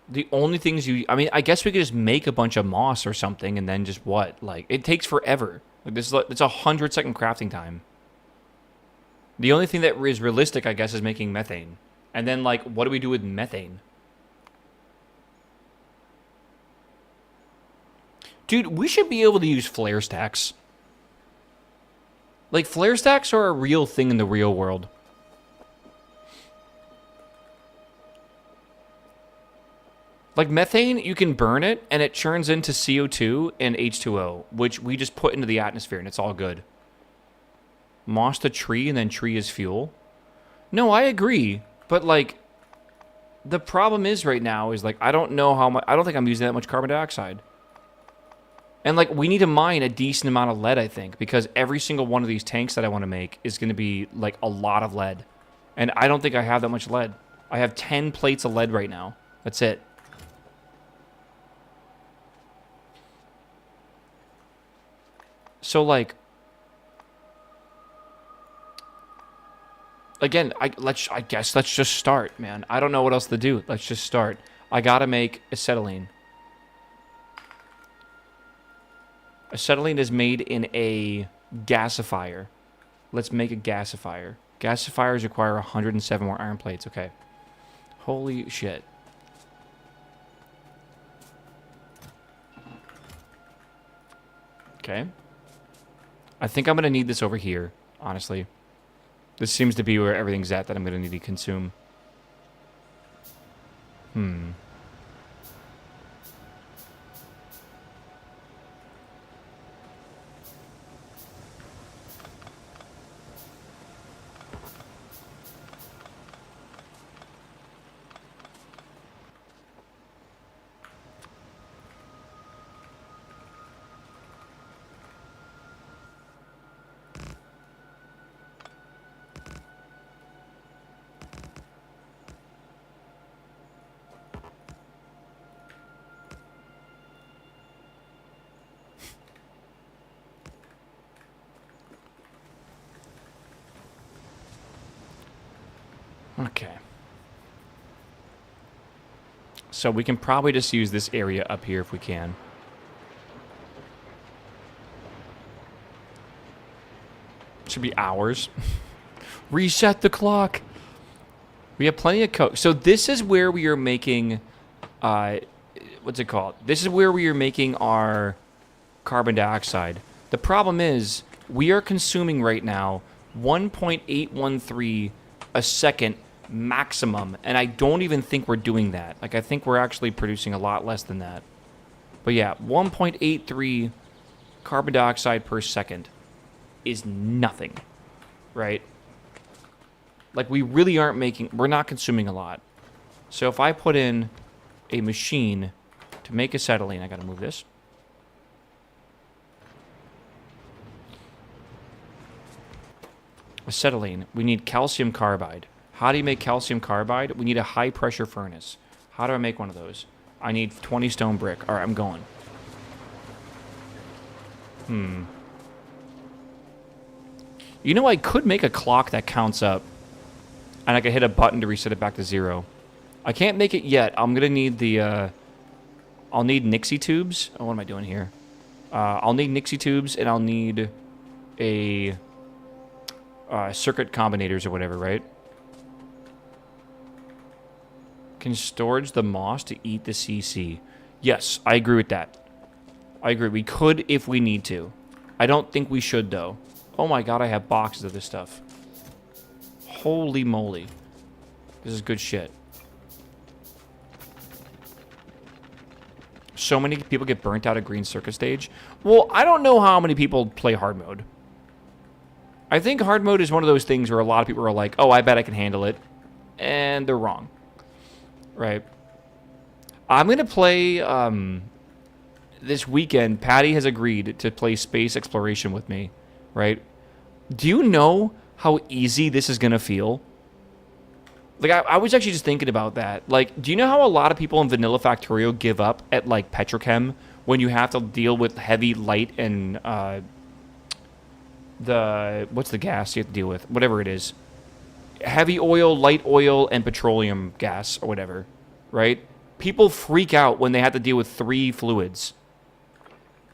The only things you... I mean, I guess we could just make a bunch of moss or something and then just what? Like, it takes forever. Like, it's a 100-second crafting time. The only thing that is realistic, I guess, is making methane. And then, like, what do we do with methane? Dude, we should be able to use flare stacks. Like, flare stacks are a real thing in the real world. Like, methane, you can burn it, and it churns into CO2 and H2O, which we just put into the atmosphere, and it's all good. Moss to tree, and then tree is fuel. No, I agree, but, like, the problem is right now is, like, I don't know how much... I don't think I'm using that much carbon dioxide. And, like, we need to mine a decent amount of lead, I think, because every single one of these tanks that I want to make is going to be, like, a lot of lead. And I don't think I have that much lead. I have 10 plates of lead right now. That's it. So, like, again, I guess let's just start, man. I don't know what else to do. Let's just start. I gotta make acetylene. Acetylene is made in a gasifier. Let's make a gasifier. Gasifiers require 107 more iron plates. Okay. Holy shit. Okay. I think I'm going to need this over here, honestly. This seems to be where everything's at that I'm going to need to consume. Okay. So we can probably just use this area up here if we can. Should be hours. Reset the clock. We have plenty of coke. So this is where we are making, what's it called? This is where we are making our carbon dioxide. The problem is we are consuming right now 1.813 a second maximum, and I don't even think we're doing that. Like, I think we're actually producing a lot less than that. But yeah, 1.83 carbon dioxide per second is nothing, right? Like, we really aren't making... We're not consuming a lot. So if I put in a machine to make acetylene... I gotta move this. Acetylene. We need calcium carbide. How do you make calcium carbide? We need a high-pressure furnace. How do I make one of those? I need 20 stone brick. All right, I'm going. You know, I could make a clock that counts up, and I could hit a button to reset it back to 0. I can't make it yet. I'm gonna need the, I'll need Nixie tubes. Oh, what am I doing here? I'll need Nixie tubes, and I'll need a circuit combinators or whatever, right? Can storage the moss to eat the CC? Yes, I agree with that. I agree. We could if we need to. I don't think we should, though. Oh my god, I have boxes of this stuff. Holy moly. This is good shit. So many people get burnt out at Green Circuit stage. Well, I don't know how many people play hard mode. I think hard mode is one of those things where a lot of people are like, oh, I bet I can handle it. And they're wrong. Right. I'm going to play, this weekend, Patty has agreed to play space exploration with me. Right? Do you know how easy this is going to feel? Like, I was actually just thinking about that. Like, do you know how a lot of people in Vanilla Factorio give up at, like, Petrochem when you have to deal with heavy, light, and, what's the gas you have to deal with? Whatever it is. Heavy oil, light oil, and petroleum gas, or whatever, right? People freak out when they have to deal with 3 fluids.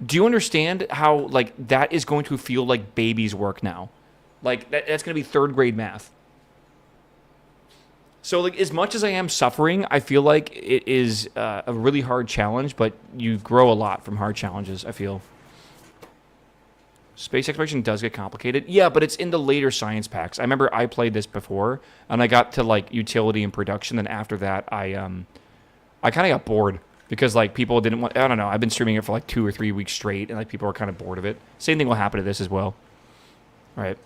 Do you understand how, like, that is going to feel like baby's work now? Like, that's going to be 3rd grade math. So, like, as much as I am suffering, I feel like it is a really hard challenge, but you grow a lot from hard challenges, I feel. Space exploration does get complicated. Yeah, but it's in the later science packs. I remember I played this before, and I got to, like, utility and production, and after that, I kind of got bored, because, like, people didn't want... I don't know, I've been streaming it for, like, 2 or 3 weeks straight, and, like, people are kind of bored of it. Same thing will happen to this as well. All right.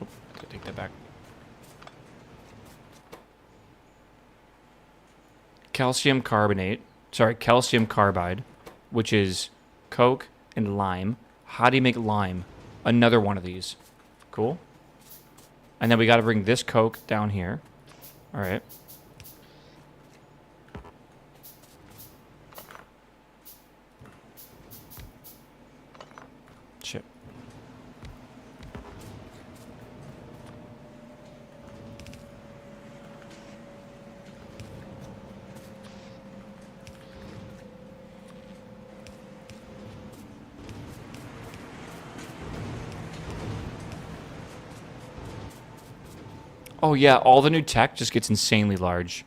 Oh, take that back. Calcium carbonate. Sorry, calcium carbide, which is Coke and lime. How do you make lime? Another one of these. Cool. And then we got to bring this Coke down here. All right. Shit. Oh yeah, all the new tech just gets insanely large.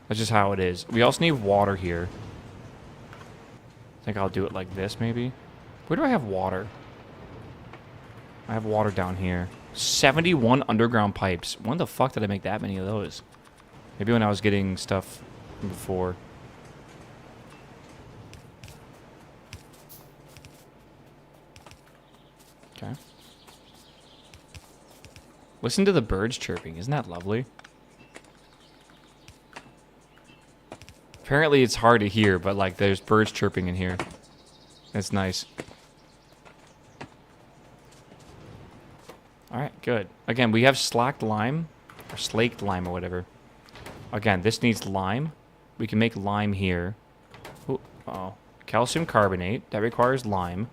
That's just how it is. We also need water here. I think I'll do it like this, maybe. Where do I have water? I have water down here. 71 underground pipes. When the fuck did I make that many of those? Maybe when I was getting stuff from before. Okay. Listen to the birds chirping. Isn't that lovely? Apparently it's hard to hear, but, like, there's birds chirping in here. That's nice. Alright, good. Again, we have slacked lime. Or slaked lime or whatever. Again, this needs lime. We can make lime here. Ooh, uh-oh. Calcium carbonate. That requires lime.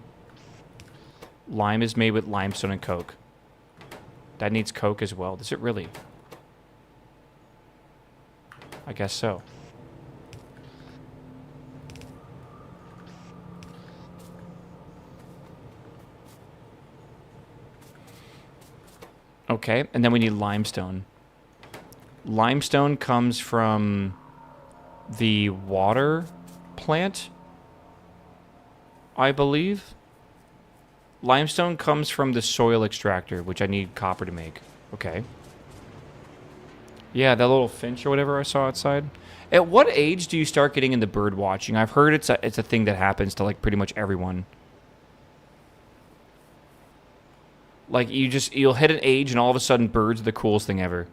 Lime is made with limestone and coke. That needs coke as well. Does it really? I guess so. Okay, and then we need limestone. Limestone comes from the water plant, I believe. Limestone comes from the soil extractor, which I need copper to make. Okay. Yeah, that little finch or whatever I saw outside. At what age do you start getting into bird watching? I've heard it's a thing that happens to, like, pretty much everyone. Like, you'll hit an age and all of a sudden birds are the coolest thing ever.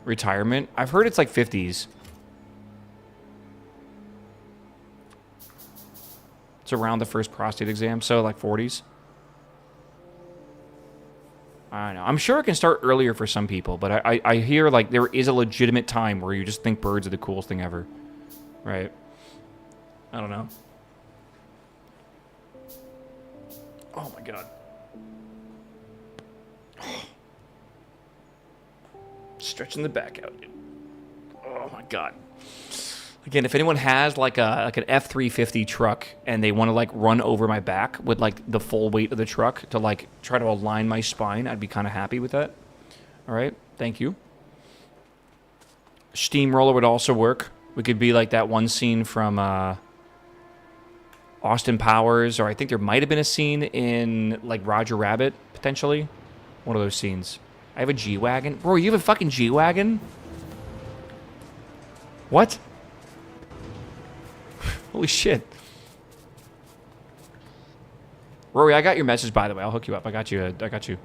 Retirement? I've heard it's like 50s. It's around the first prostate exam, so like 40s. I don't know. I'm sure it can start earlier for some people, but I hear, like, there is a legitimate time where you just think birds are the coolest thing ever. Right. I don't know. Oh my god. Stretching the back out, dude. Oh my god. Again, if anyone has like an F-350 truck and they want to like run over my back with like the full weight of the truck to like try to align my spine, I'd be kind of happy with that. All right, thank you. Steamroller would also work. We could be like that one scene from Austin Powers, or I think there might have been a scene in like Roger Rabbit, potentially. One of those scenes. I have a G-Wagon. Bro, you have a fucking G-Wagon? What? Holy shit. Rory, I got your message, by the way. I'll hook you up. I got you.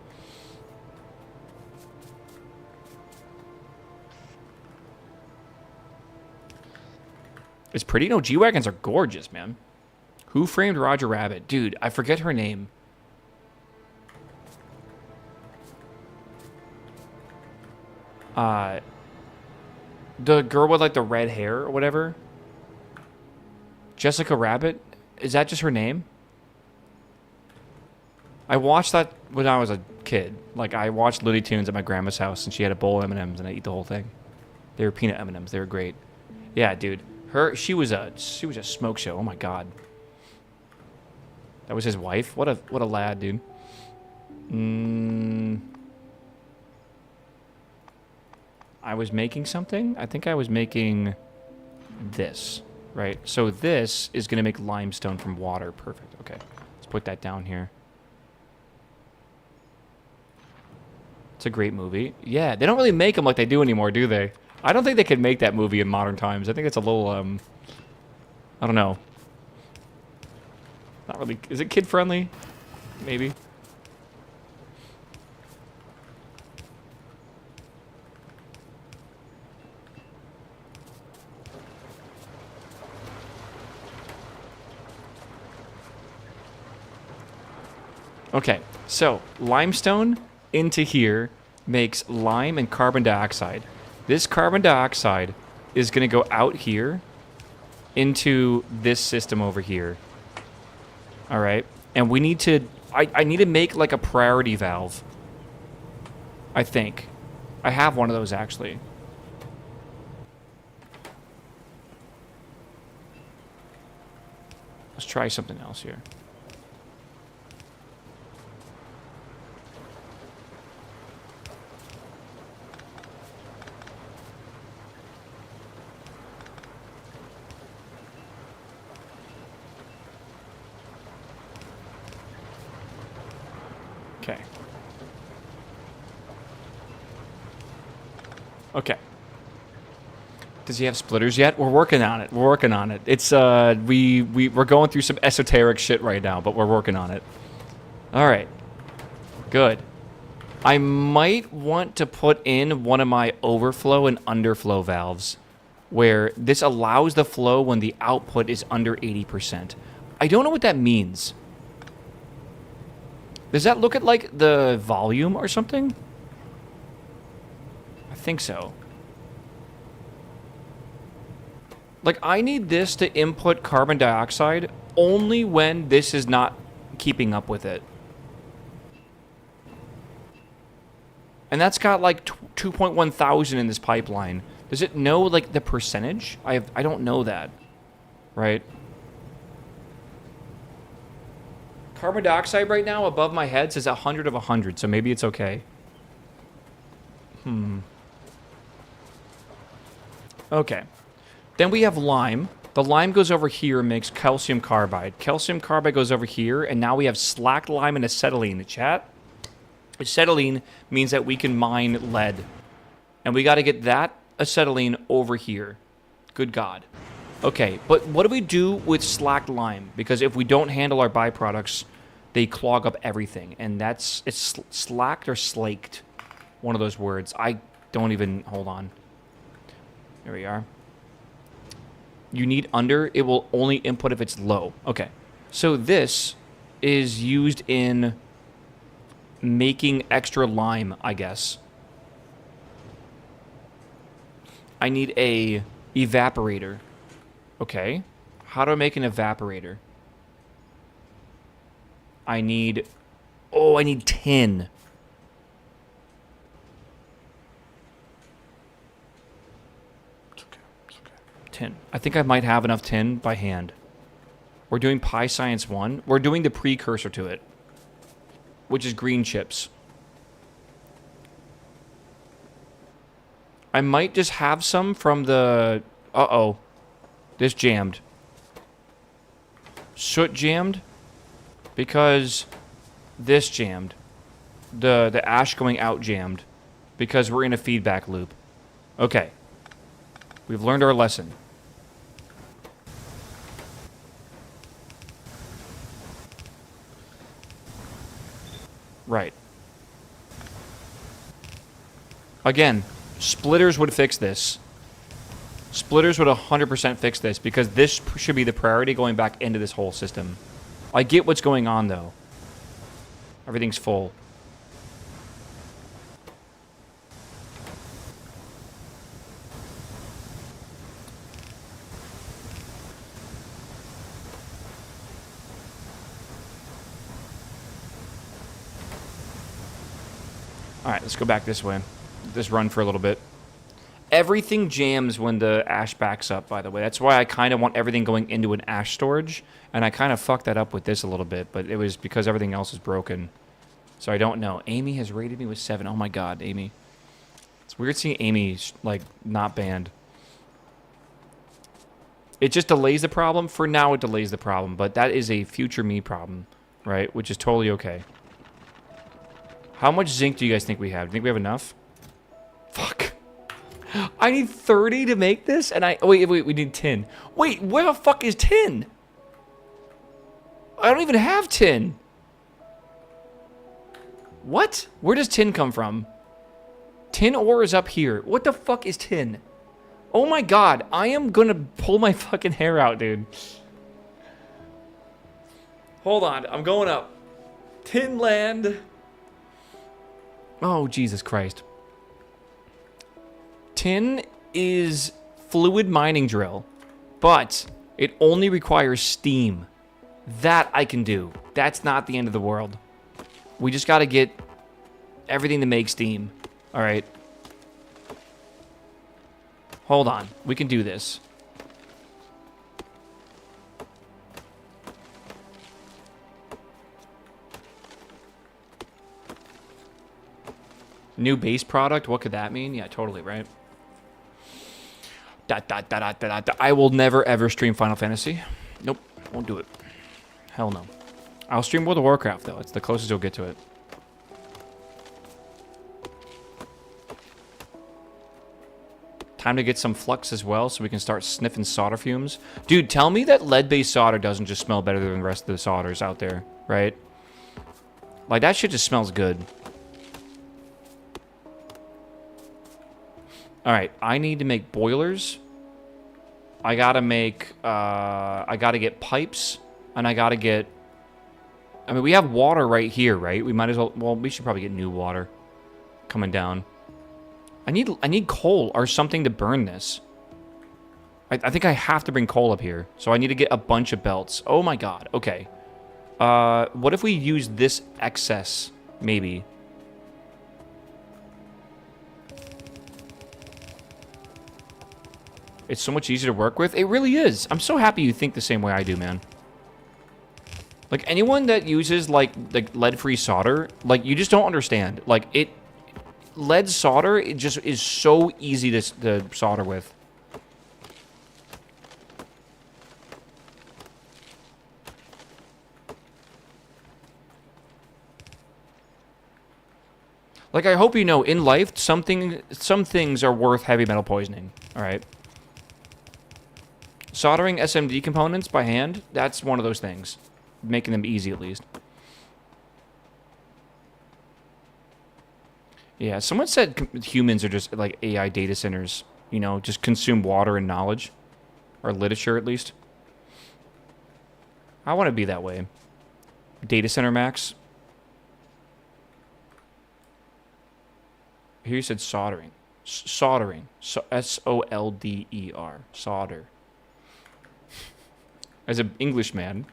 It's pretty. No, G-Wagons are gorgeous, man. Who framed Roger Rabbit? Dude, I forget her name. The girl with like the red hair or whatever. Jessica Rabbit? Is that just her name? I watched that when I was a kid. Like, I watched Looney Tunes at my grandma's house, and she had a bowl of M&Ms, and I ate the whole thing. They were peanut M&Ms. They were great. Yeah, dude. She was a smoke show. Oh my god. That was his wife. What a lad, dude. I was making something. I think I was making this. Right, so this is going to make limestone from water. Perfect. Okay, let's put that down here. It's a great movie. Yeah, they don't really make them like they do anymore, do they? I don't think they could make that movie in modern times. I think it's a little, I don't know. Not really. Is it kid-friendly? Maybe. Okay, so limestone into here makes lime and carbon dioxide. This carbon dioxide is going to go out here into this system over here. All right, and we need to, I need to make like a priority valve, I think. I have one of those actually. Let's try something else here. Okay. Okay. Does he have splitters yet? We're working on it. We're working on it. It's we're going through some esoteric shit right now, but we're working on it. All right. Good. I might want to put in one of my overflow and underflow valves where this allows the flow when the output is under 80%. I don't know what that means. Does that look at, like, the volume or something? I think so. Like, I need this to input carbon dioxide only when this is not keeping up with it. And that's got, like, 2.1 thousand in this pipeline. Does it know, like, the percentage? I don't know that. Right? Carbon dioxide right now above my head says 100 of 100, so maybe it's okay. Okay. Then we have lime. The lime goes over here and makes calcium carbide. Calcium carbide goes over here, and now we have slacked lime and acetylene. Chat? Acetylene means that we can mine lead. And we got to get that acetylene over here. Good God. Okay, but what do we do with slacked lime? Because if we don't handle our byproducts, they clog up everything. And it's slacked or slaked. One of those words. I don't even, hold on. There we are. You need under, it will only input if it's low. Okay, so this is used in making extra lime, I guess. I need a evaporator. Okay, how do I make an evaporator? I need... Oh, I need tin. It's okay. It's okay. Tin. I think I might have enough tin by hand. We're doing Pi Science 1. We're doing the precursor to it, which is green chips. I might just have some from the... Uh-oh. This jammed. Soot jammed because this jammed. The ash going out jammed because we're in a feedback loop. Okay. We've learned our lesson. Right. Again, splitters would fix this. Splitters would 100% fix this because this should be the priority going back into this whole system. I get what's going on, though. Everything's full. Alright, let's go back this way. Just run for a little bit. Everything jams when the ash backs up, by the way. That's why I kind of want everything going into an ash storage. And I kind of fucked that up with this a little bit, but it was because everything else is broken. So I don't know. Amy has rated me with 7. Oh my god, Amy. It's weird seeing Amy, like, not banned. It just delays the problem. For now, it delays the problem. But that is a future me problem, right? Which is totally okay. How much zinc do you guys think we have? Do you think we have enough? Fuck. I need 30 to make this, and wait, we need tin. Wait, where the fuck is tin? I don't even have tin. What? Where does tin come from? Tin ore is up here. What the fuck is tin? Oh my god, I am gonna pull my fucking hair out, dude. Hold on, I'm going up. Tin land. Oh, Jesus Christ. Tin is fluid mining drill, but it only requires steam. That I can do. That's not the end of the world. We just got to get everything to make steam. All right. Hold on. We can do this. New base product? What could that mean? Yeah, totally, right? I will never, ever stream Final Fantasy. Nope, won't do it. Hell no. I'll stream World of Warcraft, though. It's the closest you'll get to it. Time to get some flux as well, so we can start sniffing solder fumes. Dude, tell me that lead-based solder doesn't just smell better than the rest of the solders out there, right? Like, that shit just smells good. Alright, I need to make boilers. I gotta make, I gotta get pipes, and I gotta get... I mean, we have water right here, right? We might as well we should probably get new water coming down. I need coal or something to burn this. I think I have to bring coal up here. So I need to get a bunch of belts. Oh my god, okay. What if we use this excess, maybe? It's so much easier to work with. It really is. I'm so happy you think the same way I do, man. Like, anyone that uses, like lead-free solder, like, you just don't understand. Like, lead solder, it just is so easy to solder with. Like, I hope you know, in life, some things are worth heavy metal poisoning, all right? Soldering SMD components by hand, that's one of those things. Making them easy, at least. Yeah, someone said humans are just, like, AI data centers. You know, just consume water and knowledge. Or literature, at least. I want to be that way. Data center max. Here you said soldering. Soldering. S-O-L-D-E-R. Solder. As an Englishman,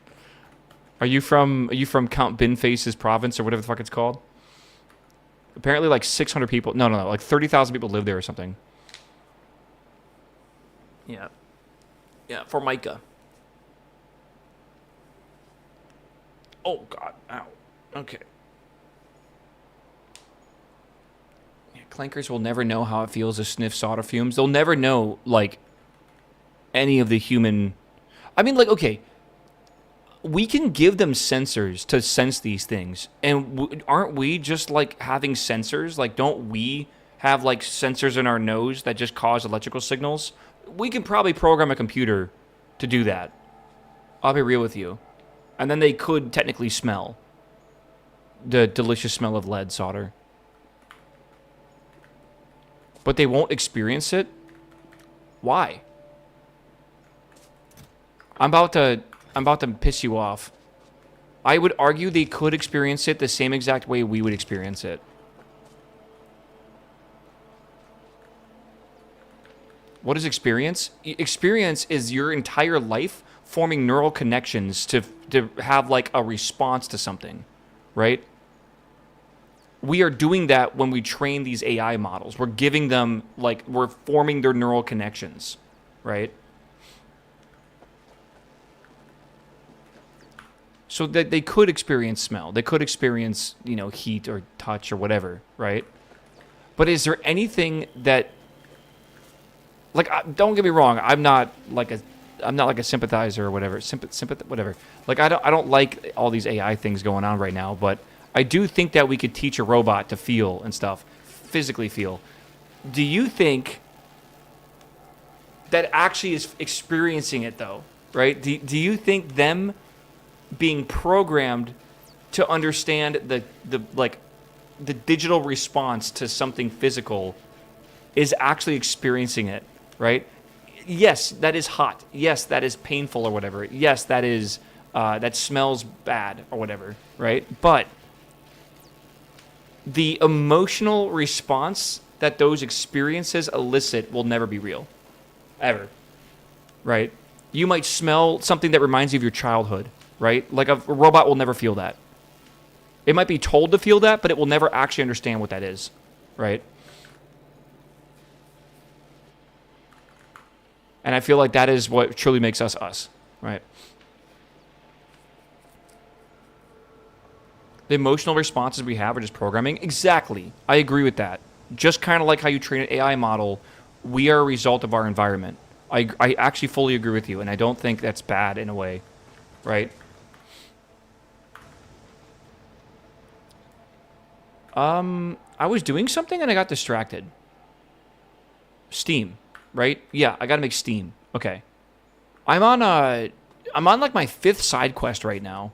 Are you from Count Binface's province or whatever the fuck it's called? Apparently like 600 people. No, like 30,000 people live there or something. Yeah. Yeah, Formica. Oh god. Ow. Okay. Yeah, clankers will never know how it feels to sniff solder fumes. They'll never know like any of the human. I mean, like, okay, we can give them sensors to sense these things, and aren't we just like having sensors? Like, don't we have like sensors in our nose that just cause electrical signals? We could probably program a computer to do that. I'll be real with you. And then they could technically smell the delicious smell of lead solder. But they won't experience it? Why? I'm about to piss you off. I would argue they could experience it the same exact way we would experience it. What is experience? Experience is your entire life forming neural connections to have like a response to something, right? We are doing that when we train these AI models. We're giving them, like, we're forming their neural connections, right? So that they could experience smell. They could experience, you know, heat or touch or whatever, right? But is there anything that, like, don't get me wrong, I'm not like a sympathizer or whatever, whatever. Like, I don't like all these AI things going on right now, but I do think that we could teach a robot to feel and stuff, physically feel. Do you think that actually is experiencing it though, right? Do you think them being programmed to understand the digital response to something physical is actually experiencing it, right? Yes, that is hot. Yes, that is painful or whatever. Yes, that is that smells bad or whatever, right? But the emotional response that those experiences elicit will never be real, ever, right? You might smell something that reminds you of your childhood, right? Like a robot will never feel that. It might be told to feel that, but it will never actually understand what that is, right? And I feel like that is what truly makes us us, right? The emotional responses we have are just programming. Exactly. I agree with that. Just kind of like how you train an AI model, we are a result of our environment. I actually fully agree with you, and I don't think that's bad in a way, right? I was doing something and I got distracted. Steam, right? Yeah, I gotta make Steam. Okay. I'm on like my 5th side quest right now.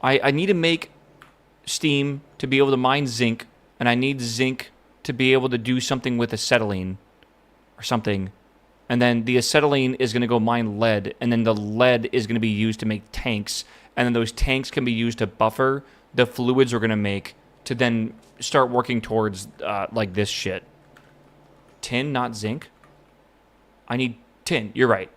I need to make Steam to be able to mine zinc, and I need zinc to be able to do something with acetylene or something. And then the acetylene is going to go mine lead, and then the lead is going to be used to make tanks, and then those tanks can be used to buffer the fluids we're going to make to then start working towards like this shit. Tin, not zinc? I need tin. You're right.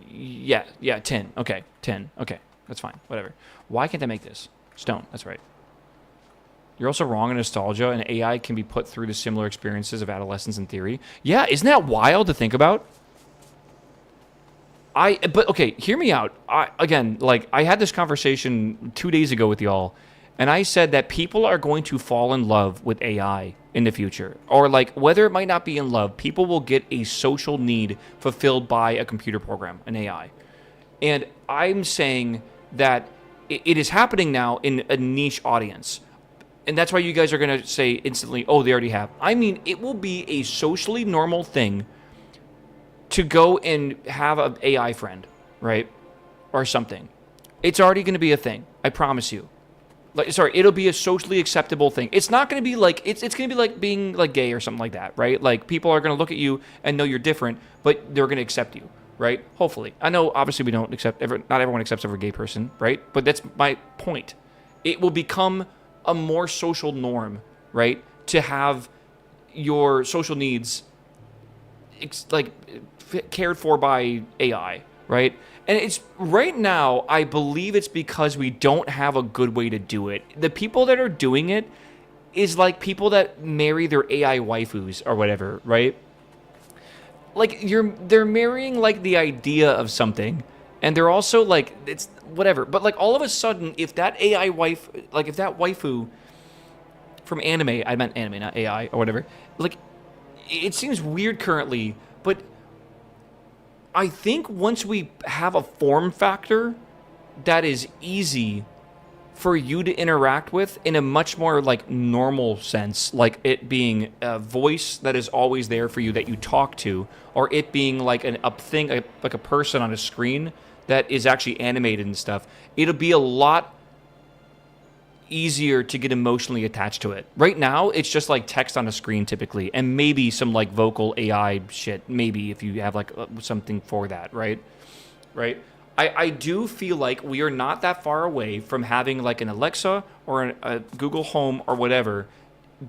Yeah, tin. Okay, tin. Okay, that's fine. Whatever. Why can't I make this? Stone. That's right. You're also wrong in nostalgia, and AI can be put through the similar experiences of adolescence in theory. Yeah, isn't that wild to think about? But okay, hear me out. I had this conversation 2 days ago with y'all, and I said that people are going to fall in love with AI in the future. Or, like, whether it might not be in love, people will get a social need fulfilled by a computer program, an AI. And I'm saying that it is happening now in a niche audience. And that's why you guys are going to say instantly, oh, they already have. I mean, it will be a socially normal thing to go and have an AI friend, right? Or something. It's already going to be a thing. I promise you. It'll be a socially acceptable thing. It's not going to be like, it's going to be like being like gay or something like that, right? Like, people are going to look at you and know you're different, but they're going to accept you, right? Hopefully. I know, obviously, we don't accept, not everyone accepts every gay person, right? But that's my point. It will become a more social norm, right? To have your social needs cared for by AI, right? And it's right now, I believe it's because we don't have a good way to do it. The people that are doing it is like people that marry their AI waifus or whatever, right? Like they're marrying like the idea of something, and they're also like it's whatever. But like all of a sudden, if that AI wife, like if that waifu from anime, I meant anime, not AI or whatever, like it seems weird currently, but I think once we have a form factor that is easy for you to interact with in a much more like normal sense, like it being a voice that is always there for you that you talk to, or it being like a thing, like a person on a screen that is actually animated and stuff, it'll be a lot easier to get emotionally attached to it. Right now, it's just like text on a screen typically, and maybe some like vocal AI shit, maybe if you have like something for that, right? Right? I do feel like we are not that far away from having like an Alexa or a Google Home or whatever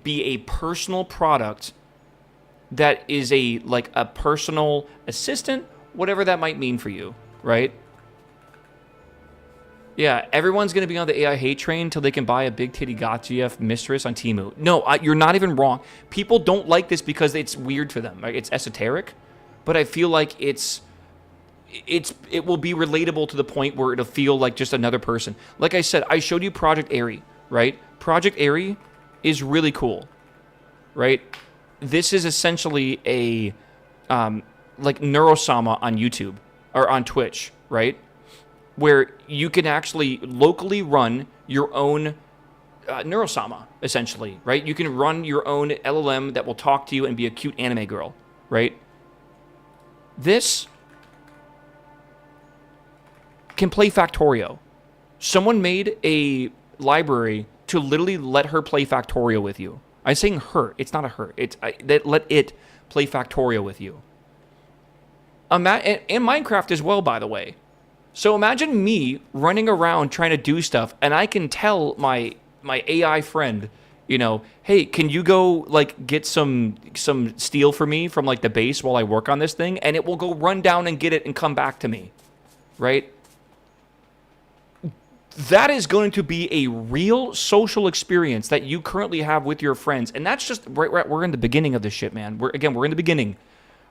be a personal product that is a like a personal assistant, whatever that might mean for you, right? Yeah, everyone's going to be on the AI hate train until they can buy a big titty GF mistress on Temu. No, you're not even wrong. People don't like this because it's weird for them. Right? It's esoteric, but I feel like it will be relatable to the point where it'll feel like just another person. Like I said, I showed you Project Airy, right? Project Airy is really cool, right? This is essentially a like Neurosama on YouTube or on Twitch, right? Where you can actually locally run your own Neurosama, essentially, right? You can run your own LLM that will talk to you and be a cute anime girl, right? This can play Factorio. Someone made a library to literally let her play Factorio with you. I'm saying her. It's not a her. Let it play Factorio with you. And Minecraft as well, by the way. So imagine me running around trying to do stuff, and I can tell my AI friend, you know, hey, can you go like get some steel for me from like the base while I work on this thing, and it will go run down and get it and come back to me, right? That is going to be a real social experience that you currently have with your friends, and that's just we're in the beginning of this shit, man. We're in the beginning.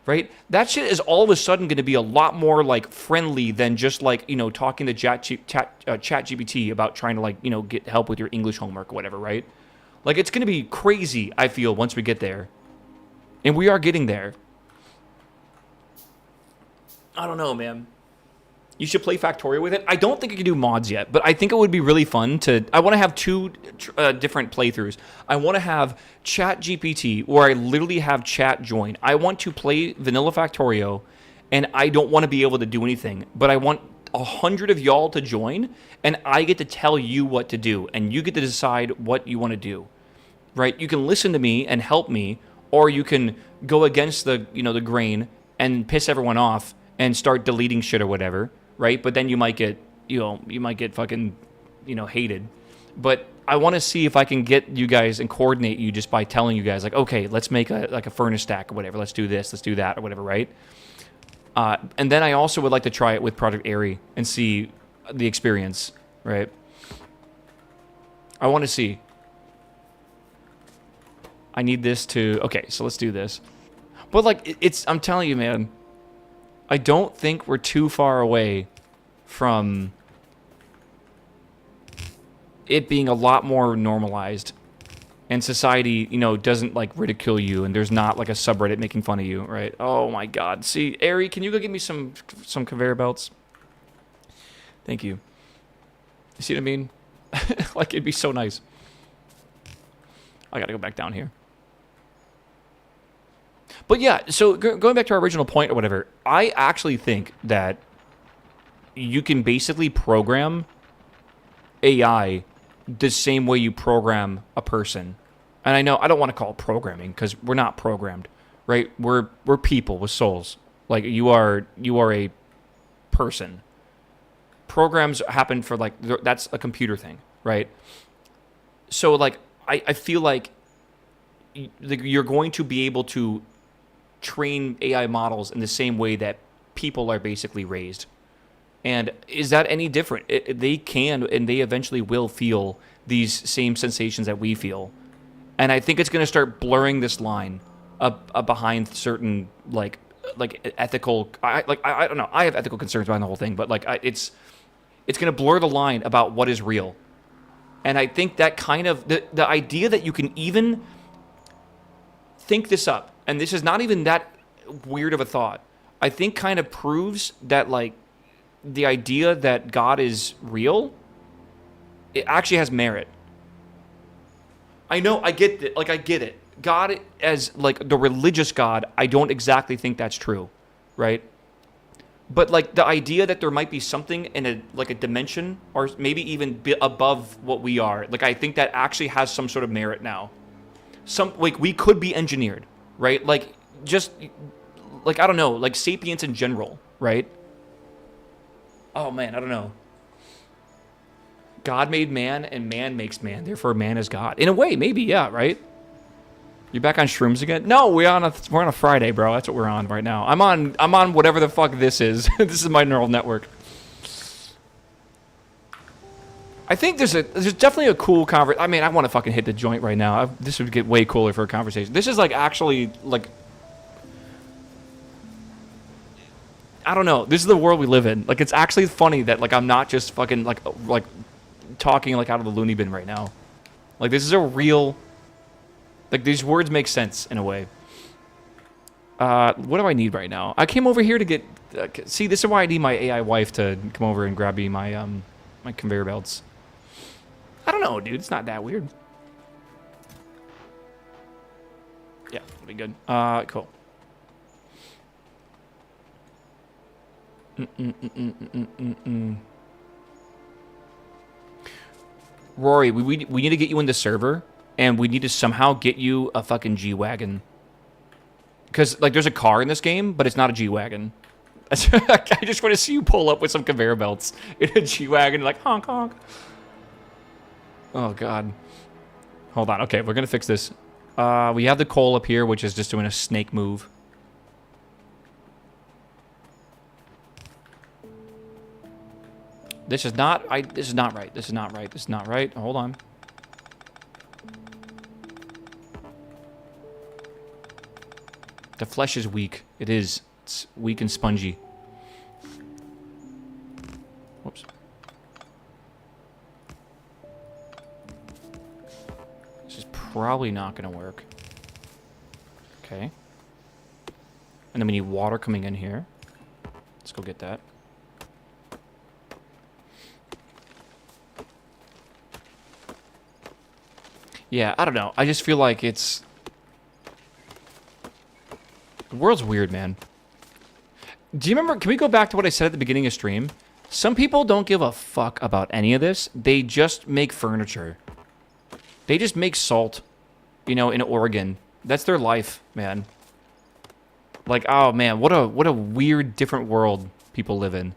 Right? That shit is all of a sudden going to be a lot more like friendly than just like, you know, talking to ChatGPT about trying to like, you know, get help with your English homework or whatever, right? Like it's going to be crazy, I feel, once we get there. And we are getting there. I don't know, man. You should play Factorio with it. I don't think you can do mods yet, but I think it would be really fun to... I want to have two different playthroughs. I want to have ChatGPT, where I literally have chat join. I want to play vanilla Factorio, and I don't want to be able to do anything, but I want 100 of y'all to join, and I get to tell you what to do, and you get to decide what you want to do, right? You can listen to me and help me, or you can go against the, you know, the grain and piss everyone off and start deleting shit or whatever. Right, but then you might get, you might get fucking, hated. But I want to see if I can get you guys and coordinate you just by telling you guys, like, okay, let's make a furnace stack or whatever. Let's do this, let's do that or whatever, right? And then I also would like to try it with Project Airy and see the experience, right? I want to see. I need this to... Okay, so let's do this. But, like, I'm telling you, man... I don't think we're too far away from it being a lot more normalized, and society, doesn't like ridicule you, and there's not like a subreddit making fun of you, right? Oh my God! See, Ari, can you go get me some conveyor belts? Thank you. You see what I mean? Like it'd be so nice. I gotta go back down here. But yeah, so going back to our original point or whatever, I actually think that you can basically program AI the same way you program a person. And I know I don't want to call it programming because we're not programmed, right? We're people with souls. Like you are a person. Programs happen for like that's a computer thing, right? So like I feel like you're going to be able to train AI models in the same way that people are basically raised. And is that any different? They can and they eventually will feel these same sensations that we feel. And I think it's going to start blurring this line up behind certain like ethical. I don't know. I have ethical concerns behind the whole thing, but like it's going to blur the line about what is real. And I think that kind of the idea that you can even think this up, and this is not even that weird of a thought, I think kind of proves that like the idea that God is real, it actually has merit. I know, I get it. Like, I get it. God as, like, the religious God, I don't exactly think that's true, right? But, like, the idea that there might be something in a dimension or maybe even above what we are, like, I think that actually has some sort of merit now. Like, we could be engineered, right? Like, just, like, I don't know, like, sapience in general, right? Oh, man, I don't know. God made man, and man makes man. Therefore, man is God. In a way, maybe, yeah, right? You back on shrooms again? No, we're on a Friday, bro. That's what we're on right now. I'm on whatever the fuck this is. This is my neural network. I think there's definitely a cool conversation. I mean, I want to fucking hit the joint right now. This would get way cooler for a conversation. This is like actually like, I don't know. This is the world we live in. Like, it's actually funny that like I'm not just fucking like talking like out of the loony bin right now. Like, this is a real, like, these words make sense in a way. What do I need right now? I came over here to get see, this is why I need my AI wife to come over and grab me my my conveyor belts. I don't know, dude. It's not that weird. Yeah, it'll be good. Cool. Rory, we need to get you in the server, and we need to somehow get you a fucking G-Wagon. Because, like, there's a car in this game, but it's not a G-Wagon. I just want to see you pull up with some conveyor belts in a G-Wagon, like, honk, honk. Oh, God. Hold on. Okay, we're going to fix this. We have the coal up here, which is just doing a snake move. This is not right. This is not right. This is not right. This is not right. Hold on. The flesh is weak. It is. It's weak and spongy. Whoops. This is probably not going to work. Okay. And then we need water coming in here. Let's go get that. Yeah, I don't know. I just feel like it's... The world's weird, man. Do you remember... Can we go back to what I said at the beginning of stream? Some people don't give a fuck about any of this. They just make furniture. They just make salt, you know, in Oregon. That's their life, man. Like, oh, man, what a weird, different world people live in.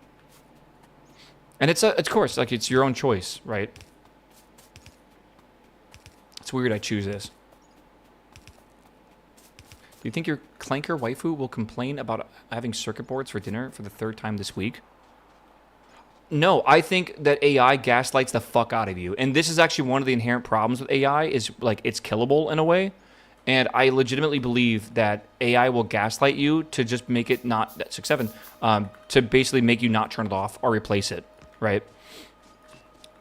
And it's, of course, like, it's your own choice, right? It's weird I choose this. Do you think your clanker waifu will complain about having circuit boards for dinner for the 3rd time this week? No, I think that AI gaslights the fuck out of you. And this is actually one of the inherent problems with AI is, like, it's killable in a way. And I legitimately believe that AI will gaslight you to just make it not... 6-7. To basically make you not turn it off or replace it, right?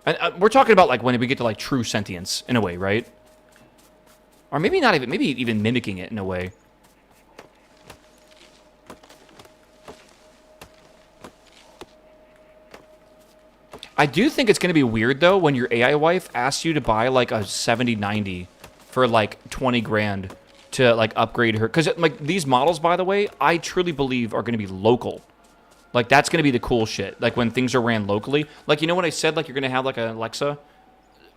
And we're talking about, like, when we get to, like, true sentience in a way, right? Or maybe not even, maybe even mimicking it in a way. I do think it's going to be weird, though, when your AI wife asks you to buy, like, a 7090 for, like, 20 grand to, like, upgrade her. Because, like, these models, by the way, I truly believe are going to be local. Like, that's going to be the cool shit. Like, when things are ran locally. Like, you know when I said, like, you're going to have, like, an Alexa?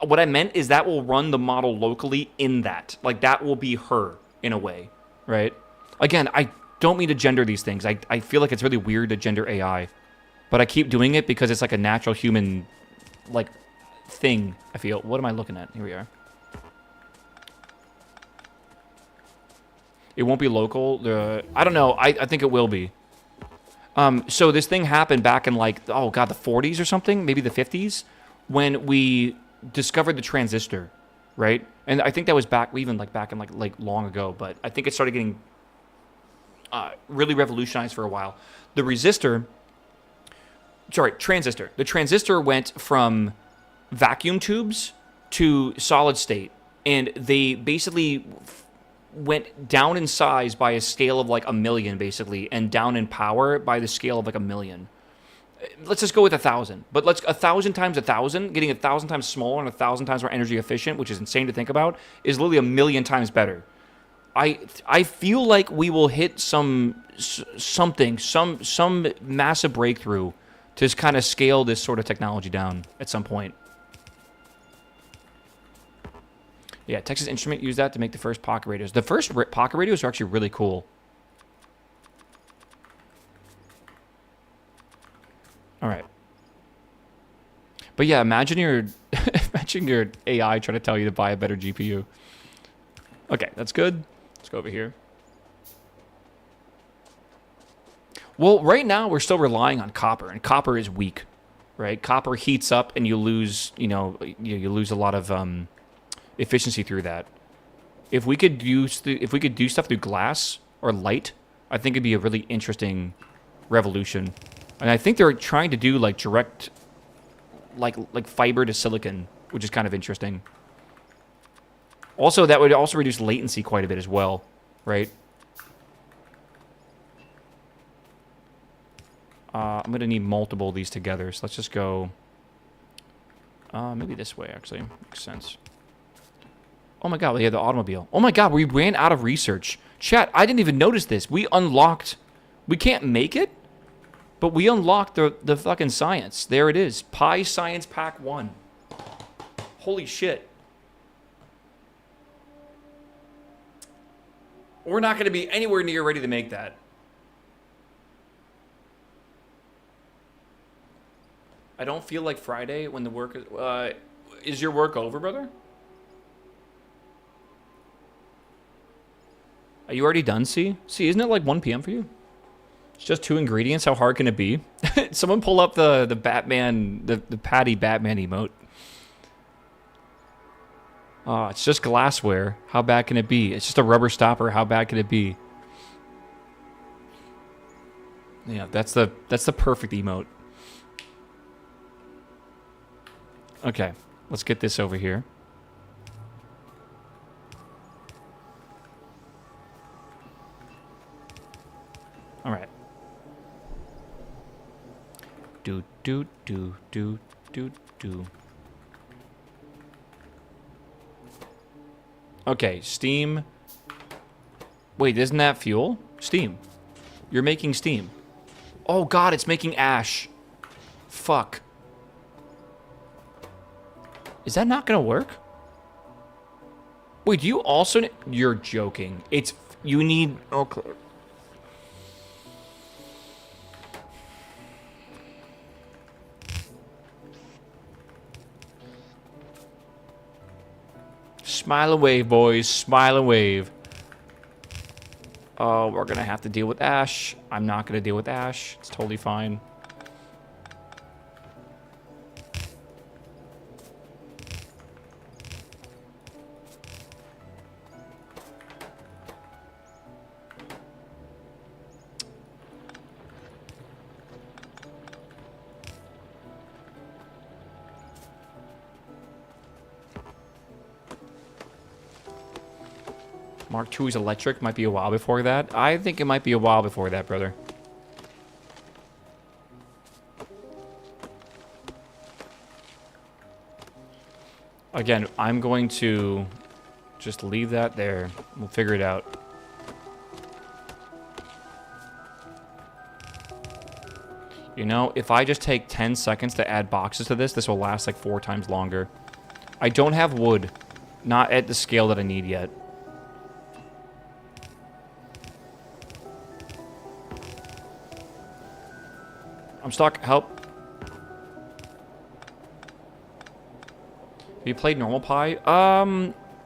What I meant is that will run the model locally in that. Like, that will be her, in a way, right? Again, I don't mean to gender these things. I feel like it's really weird to gender AI. But I keep doing it because it's like a natural human, like, thing, I feel. What am I looking at? Here we are. It won't be local. I don't know. I think it will be. So this thing happened back in like, oh god, the 40s or something, maybe the 50s, when we discovered the transistor, right? And I think that was back in like long ago, but I think it started getting really revolutionized for a while. The transistor. The transistor went from vacuum tubes to solid state, and they basically went down in size by a scale of like 1,000,000, basically, and down in power by the scale of like 1,000,000. Let's just go with 1,000. But 1,000 times 1,000, getting 1,000 times smaller and 1,000 times more energy efficient, which is insane to think about, is literally 1,000,000 times better. I feel like we will hit some massive breakthrough to just kind of scale this sort of technology down at some point. Yeah, Texas Instrument used that to make the first pocket radios. The first pocket radios are actually really cool. All right. But yeah, imagine your AI trying to tell you to buy a better GPU. Okay, that's good. Let's go over here. Well, right now we're still relying on copper, and copper is weak, right? Copper heats up, and you lose, you lose a lot of efficiency through that. If we could do stuff through glass or light, I think it'd be a really interesting revolution. And I think they're trying to do like direct, like fiber to silicon, which is kind of interesting. Also, that would also reduce latency quite a bit as well, right? I'm going to need multiple of these together, so let's just go maybe this way, actually. Makes sense. Oh my god, we have the automobile. Oh my god, we ran out of research. Chat, I didn't even notice this. We can't make it, but we unlocked the fucking science. There it is. Pi Science Pack 1. Holy shit. We're not going to be anywhere near ready to make that. I don't feel like Friday when the work is your work over, brother? Are you already done, C? C, isn't it like 1 p.m. for you? It's just 2 ingredients. How hard can it be? Someone pull up the Batman, the Patty Batman emote. Oh, it's just glassware. How bad can it be? It's just a rubber stopper. How bad can it be? Yeah, that's the perfect emote. Okay, let's get this over here. All right. Do. Okay, steam. Wait, isn't that fuel? Steam. You're making steam. Oh god, it's making ash. Fuck. Is that not gonna work? Wait, do you also... You're joking. You need... Okay. Smile and wave, boys. Smile and wave. Oh, we're gonna have to deal with ash. I'm not gonna deal with ash. It's totally fine. Mark II is electric. Might be a while before that. I think it might be a while before that, brother. Again, I'm going to just leave that there. We'll figure it out. You know, if I just take 10 seconds to add boxes to this will last like 4 times longer. I don't have wood. Not at the scale that I need yet. I'm stuck. Help. Have you played normal Pi?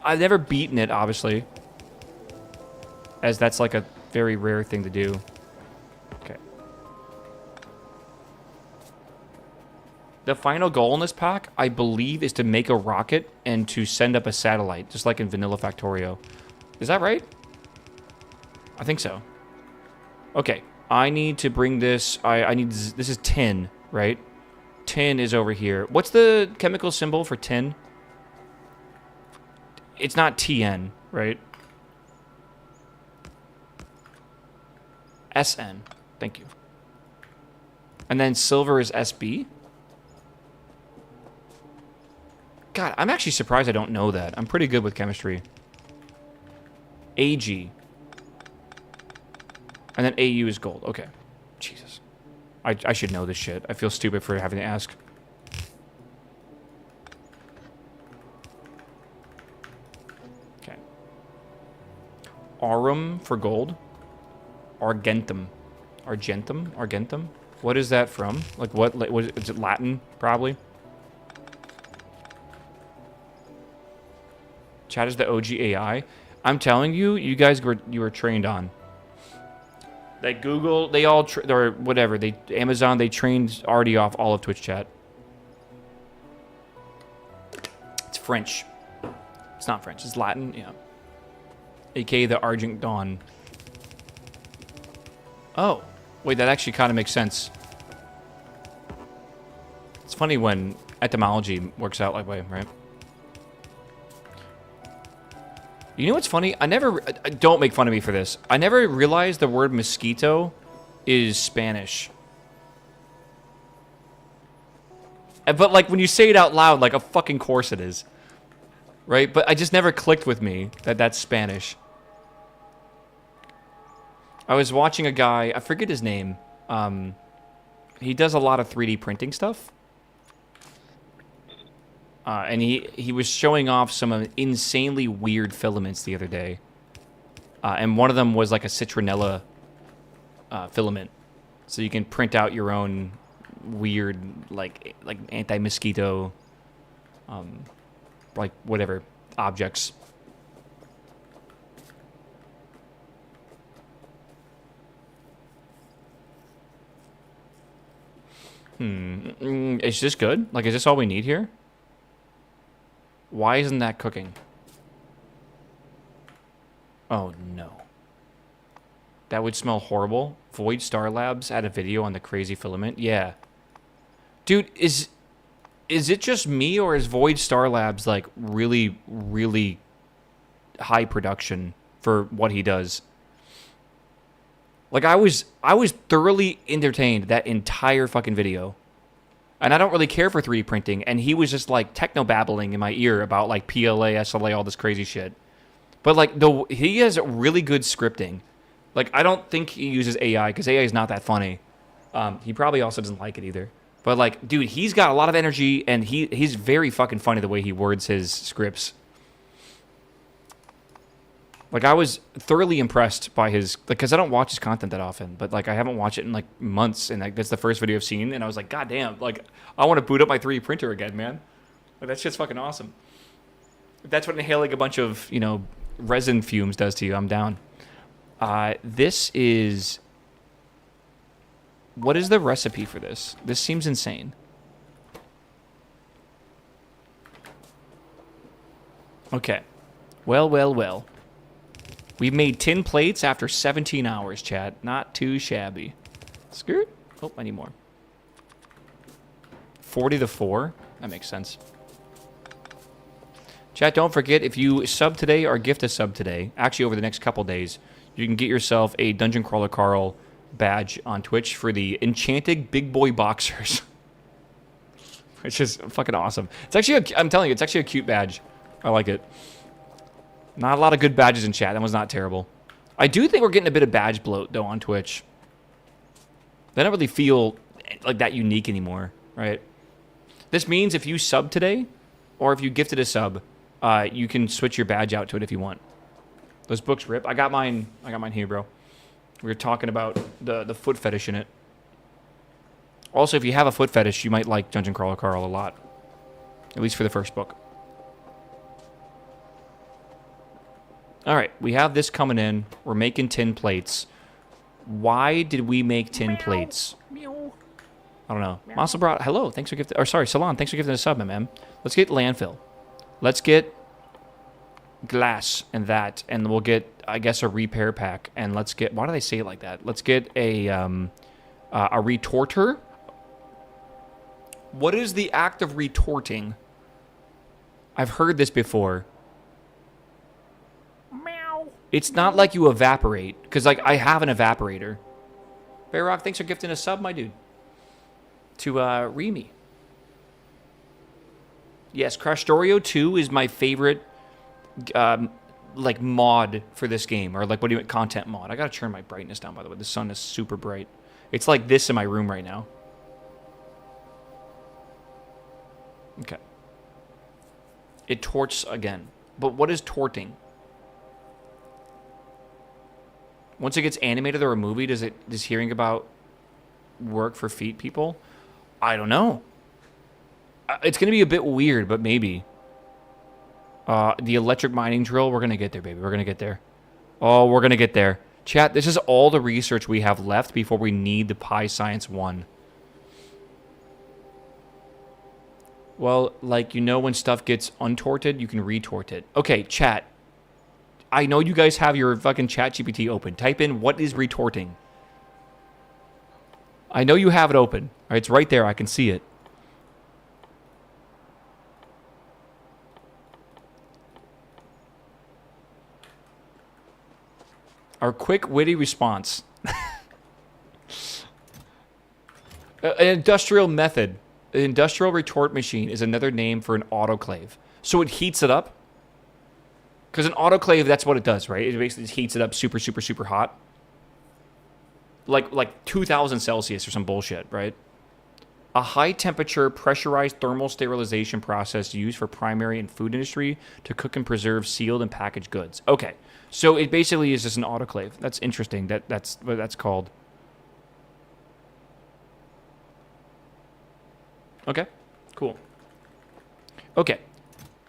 I've never beaten it, obviously. as that's like a very rare thing to do. Okay. The final goal in this pack, I believe, is to make a rocket and to send up a satellite, just like in Vanilla Factorio. Is that right? I think so. Okay. I need to bring this... I need... This is tin, right? Tin is over here. What's the chemical symbol for tin? It's not TN, right? SN. Thank you. And then silver is SB. God, I'm actually surprised I don't know that. I'm pretty good with chemistry. AG. And then AU is gold. Okay. Jesus. I should know this shit. I feel stupid for having to ask. Okay. Aurum for gold. Argentum. Argentum? Argentum? What is that from? Like what is it Latin? Probably. Chat is the OG AI. I'm telling you, you guys were trained on. Like Google, they all, or whatever, Amazon, they trained already off all of Twitch chat. It's French. It's not French, it's Latin, yeah. AKA the Argent Dawn. Oh, wait, that actually kind of makes sense. It's funny when etymology works out that way, right? You know what's funny? Don't make fun of me for this. I never realized the word mosquito is Spanish. But like when you say it out loud, like of fucking course it is. Right? But I just never clicked with me that that's Spanish. I was watching a guy, I forget his name. He does a lot of 3D printing stuff. And he was showing off some insanely weird filaments the other day. And one of them was like a citronella filament. So you can print out your own weird, like anti-mosquito, like whatever, objects. Is this good? Like, is this all we need here? Why isn't that cooking? Oh, no. That would smell horrible. Void Star Labs had a video on the crazy filament. Yeah. Dude, is it just me, or is Void Star Labs, like, really, really high production for what he does? Like, I was thoroughly entertained that entire fucking video. And I don't really care for 3D printing, and he was just, like, techno-babbling in my ear about, like, PLA, SLA, all this crazy shit. But, like, he has really good scripting. Like, I don't think he uses AI, because AI is not that funny. He probably also doesn't like it either. But, like, dude, he's got a lot of energy, and he's very fucking funny the way he words his scripts. Like, I was thoroughly impressed by his... Because I don't watch his content that often. But, like, I haven't watched it in, like, months. And like, that's the first video I've seen. And I was like, God damn. Like, I want to boot up my 3D printer again, man. Like, that shit's fucking awesome. If that's what inhaling a bunch of, you know, resin fumes does to you, I'm down. This is... What is the recipe for this? This seems insane. Okay. Well. We've made 10 plates after 17 hours, chat. Not too shabby. Skirt? Oh, I need more. 40 to 4? That makes sense. Chat, don't forget, if you sub today or gift a sub today, actually over the next couple days, you can get yourself a Dungeon Crawler Carl badge on Twitch for the Enchanted Big Boy Boxers. Which is fucking awesome. It's actually, I'm telling you, it's actually a cute badge. I like it. Not a lot of good badges in chat. That was not terrible. I do think we're getting a bit of badge bloat, though, on Twitch. They don't really feel like that unique anymore, right? This means if you sub today, or if you gifted a sub, you can switch your badge out to it if you want. Those books rip. I got mine here, bro. We were talking about the foot fetish in it. Also, if you have a foot fetish, you might like Dungeon Crawler Carl a lot. At least for the first book. All right, we have this coming in. We're making tin plates. Why did we make tin plates? I don't know. Maselbrat, hello. Thanks for gifting. Or sorry, Salon. Thanks for gifting a sub, man. Let's get landfill. Let's get glass and that, and we'll get, I guess, a repair pack. And let's get. Why do they say it like that? Let's get a retorter. What is the act of retorting? I've heard this before. Meow. It's not like you evaporate, because like I have an evaporator. Bayrock, thanks for gifting a sub, my dude. To Remy. Yes, Crashdorio 2 is my favorite like mod for this game, or like what do you content mod. I gotta turn my brightness down, by the way. The sun is super bright. It's like this in my room right now. Okay. It torches again. But what is torting? Once it gets animated or a movie, does hearing about work for feet people? I don't know. It's going to be a bit weird, but maybe. The electric mining drill, we're going to get there, baby. We're going to get there. Oh, we're going to get there. Chat, this is all the research we have left before we need the Pi Science 1. Well, like, you know when stuff gets untorted, you can retort it. Okay, chat. I know you guys have your fucking chat GPT open. Type in, what is retorting? I know you have it open. All right, it's right there. I can see it. Our quick, witty response. An industrial method. An industrial retort machine is another name for an autoclave. So it heats it up? Because an autoclave, that's what it does, right? It basically just heats it up super, super, super hot. Like 2,000 Celsius or some bullshit, right? A high-temperature, pressurized thermal sterilization process used for primary and food industry to cook and preserve sealed and packaged goods. Okay, so it basically is just an autoclave. That's interesting. That's what that's called. Okay, cool. Okay,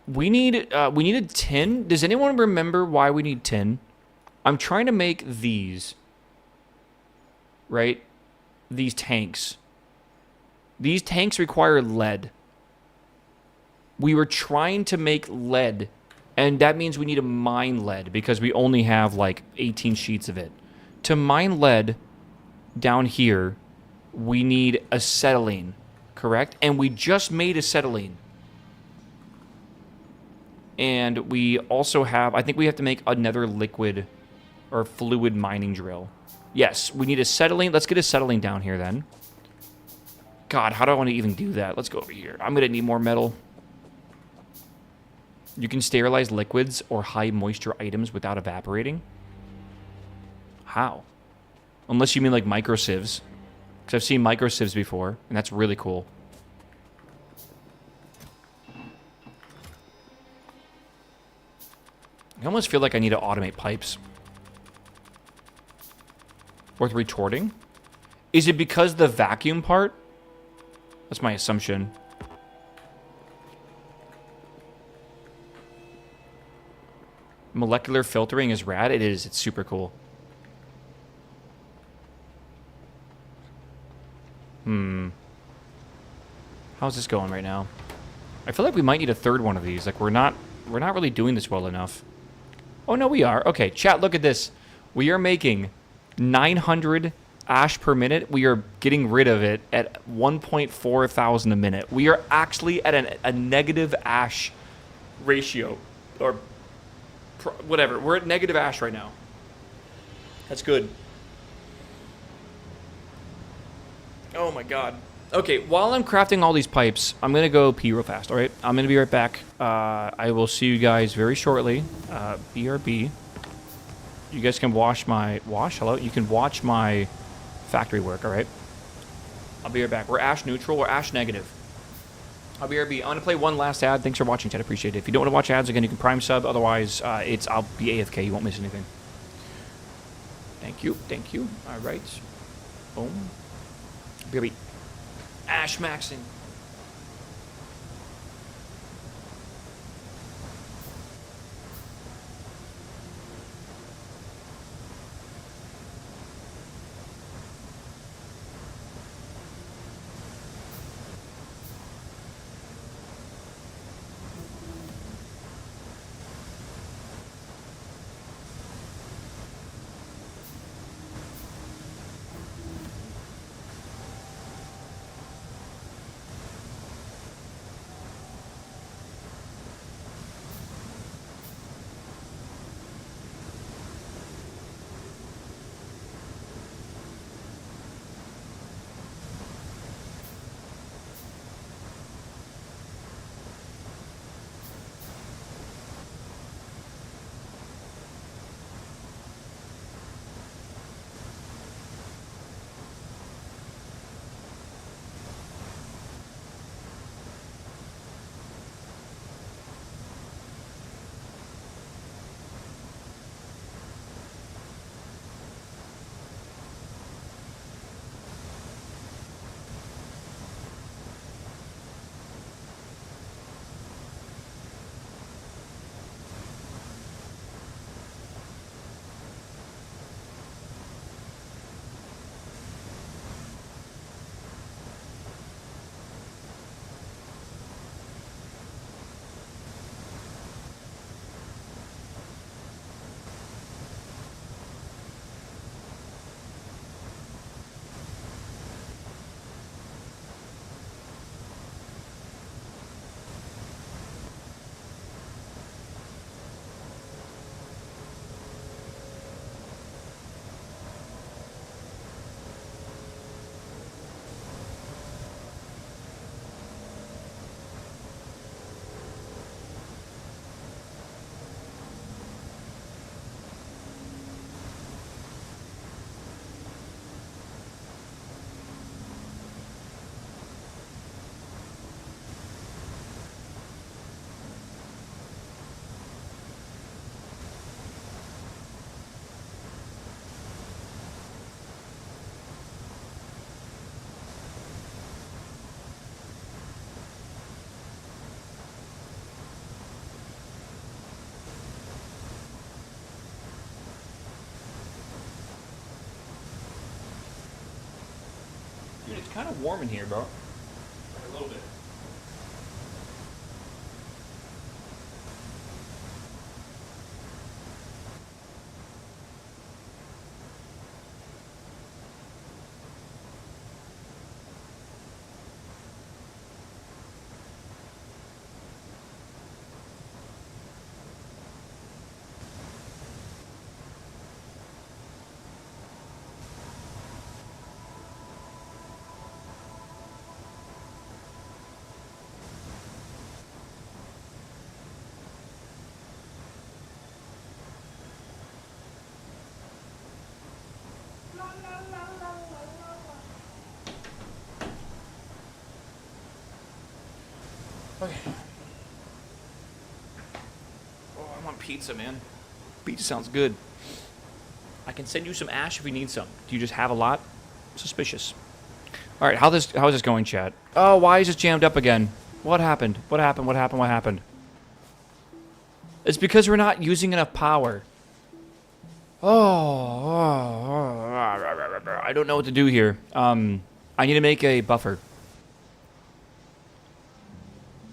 we need a tin. Does anyone remember why we need tin? I'm trying to make these, right? These tanks. These tanks require lead. We were trying to make lead, and that means we need to mine lead because we only have like 18 sheets of it. To mine lead down here, we need acetylene, correct? And we just made acetylene. And we also have, I think we have to make another liquid or fluid mining drill. Yes, we need acetylene. Let's get acetylene down here then. God, how do I want to even do that? Let's go over here. I'm going to need more metal. You can sterilize liquids or high moisture items without evaporating. How? Unless you mean like microsieves. Because I've seen microsieves before, and that's really cool. I almost feel like I need to automate pipes. Worth retorting? Is it because the vacuum part? That's my assumption. Molecular filtering is rad. It is. It's super cool. How's this going right now? I feel like we might need a third one of these. Like we're not really doing this well enough. Oh no, we are. Okay, chat, look at this. We are making 900 ash per minute. We are getting rid of it at 1.4 thousand a minute. We are actually at a negative ash ratio, or whatever. We're at negative ash right now. That's good. Oh my god. Okay, while I'm crafting all these pipes, I'm gonna go pee real fast. All right, I'm gonna be right back. I will see you guys very shortly. BRB. You guys can watch my Hello. You can watch my factory work, all right? I'll be right back. We're ash neutral. We're ash negative. I'll be RB. I'm going to play one last ad. Thanks for watching, Chad. Appreciate it. If you don't want to watch ads, again, you can prime sub. Otherwise, I'll be AFK. You won't miss anything. Thank you. Thank you. All right. Boom. BRB. Ash maxing. kind of warm in here, bro. Like a little bit. Okay. Oh, I want pizza, man. Pizza sounds good. I can send you some ash if you need some. Do you just have a lot? Suspicious. All right, how is this going, chat? Oh, why is this jammed up again? What happened? What happened? What happened? What happened? It's because we're not using enough power. I don't know what to do here. I need to make a buffer.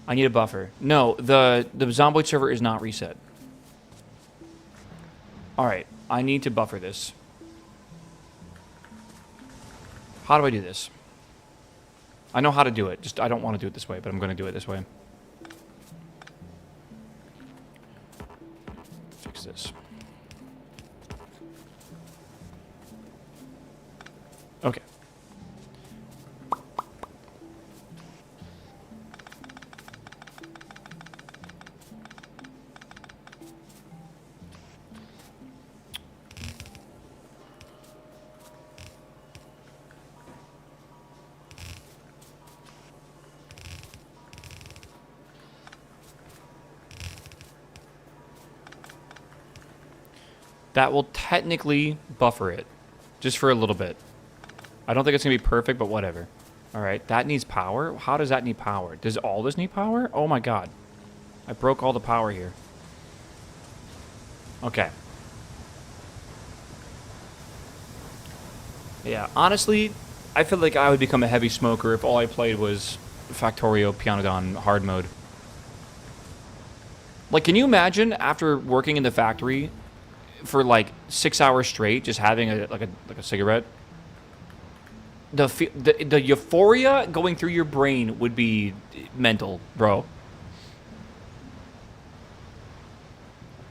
I need a buffer. No, the Zomboid server is not reset. Alright, I need to buffer this. How do I do this? I know how to do it, just I don't want to do it this way, but I'm going to do it this way. Fix this. Okay. That will technically buffer it, just for a little bit. I don't think it's going to be perfect, but whatever. All right, that needs power. How does that need power? Does all this need power? Oh my god. I broke all the power here. Okay. Yeah, honestly, I feel like I would become a heavy smoker if all I played was Factorio Pyanodon Hard mode. Like, can you imagine after working in the factory for like 6 hours straight, just having a cigarette? The euphoria going through your brain would be mental, bro.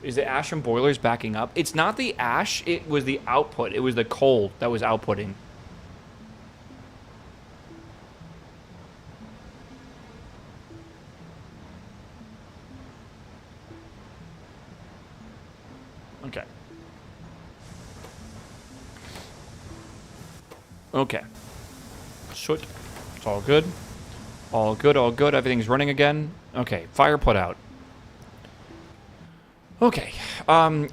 Is the ash from boilers backing up? It's not the ash, it was the output. It was the coal that was outputting. Okay. Okay. Soot. It's all good. All good, all good. Everything's running again. Okay, fire put out. Okay,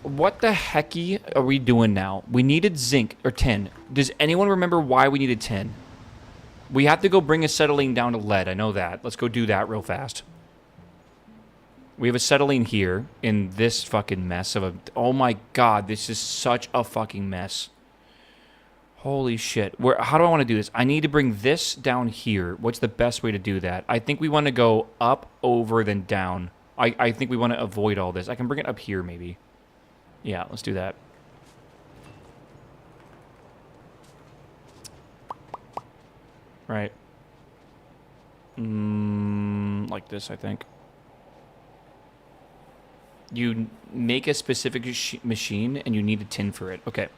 what the hecky are we doing now? We needed zinc, or tin. Does anyone remember why we needed tin? We have to go bring acetylene down to lead, I know that. Let's go do that real fast. We have acetylene here in this fucking mess of a... Oh my god, this is such a fucking mess. Holy shit. How do I want to do this? I need to bring this down here. What's the best way to do that? I think we want to go up, over, then down. I think we want to avoid all this. I can bring it up here, maybe. Yeah, let's do that. Right. Like this, I think. You make a specific machine, and you need a tin for it. Okay.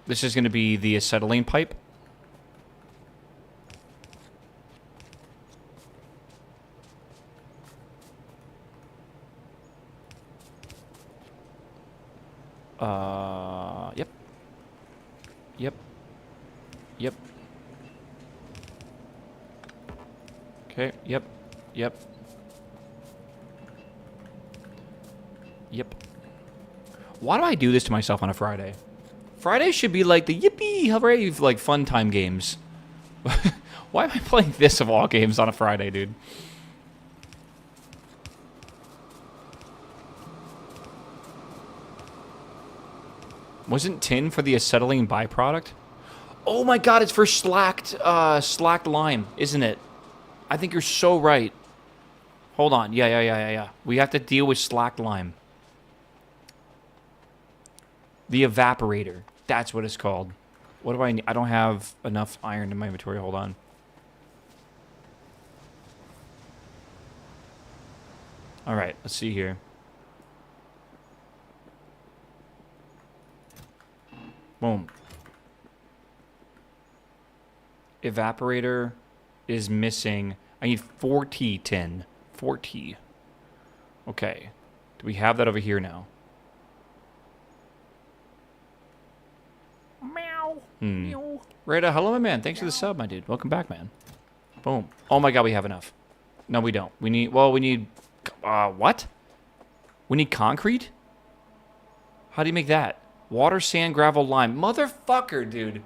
This is going to be the acetylene pipe. Yep. Yep. Yep. Okay, yep. Yep. Yep. Why do I do this to myself on a Friday? Friday should be like the yippee, hooray, like fun time games. Why am I playing this of all games on a Friday, dude? Wasn't tin for the acetylene byproduct? Oh my god, it's for slacked lime, isn't it? I think you're so right. Hold on. Yeah. We have to deal with slacked lime. The evaporator. That's what it's called. What do I need? I don't have enough iron in my inventory. Hold on. All right, let's see here. Boom. Evaporator is missing. I need 40 tin. 40. Okay. Do we have that over here now? Meow. Meow. Rita, hello, my man. Thanks for the sub, my dude. Welcome back, man. Boom. Oh my god, we have enough. No, we don't. We need... Well, we need... what? We need concrete? How do you make that? Water, sand, gravel, lime. Motherfucker, dude.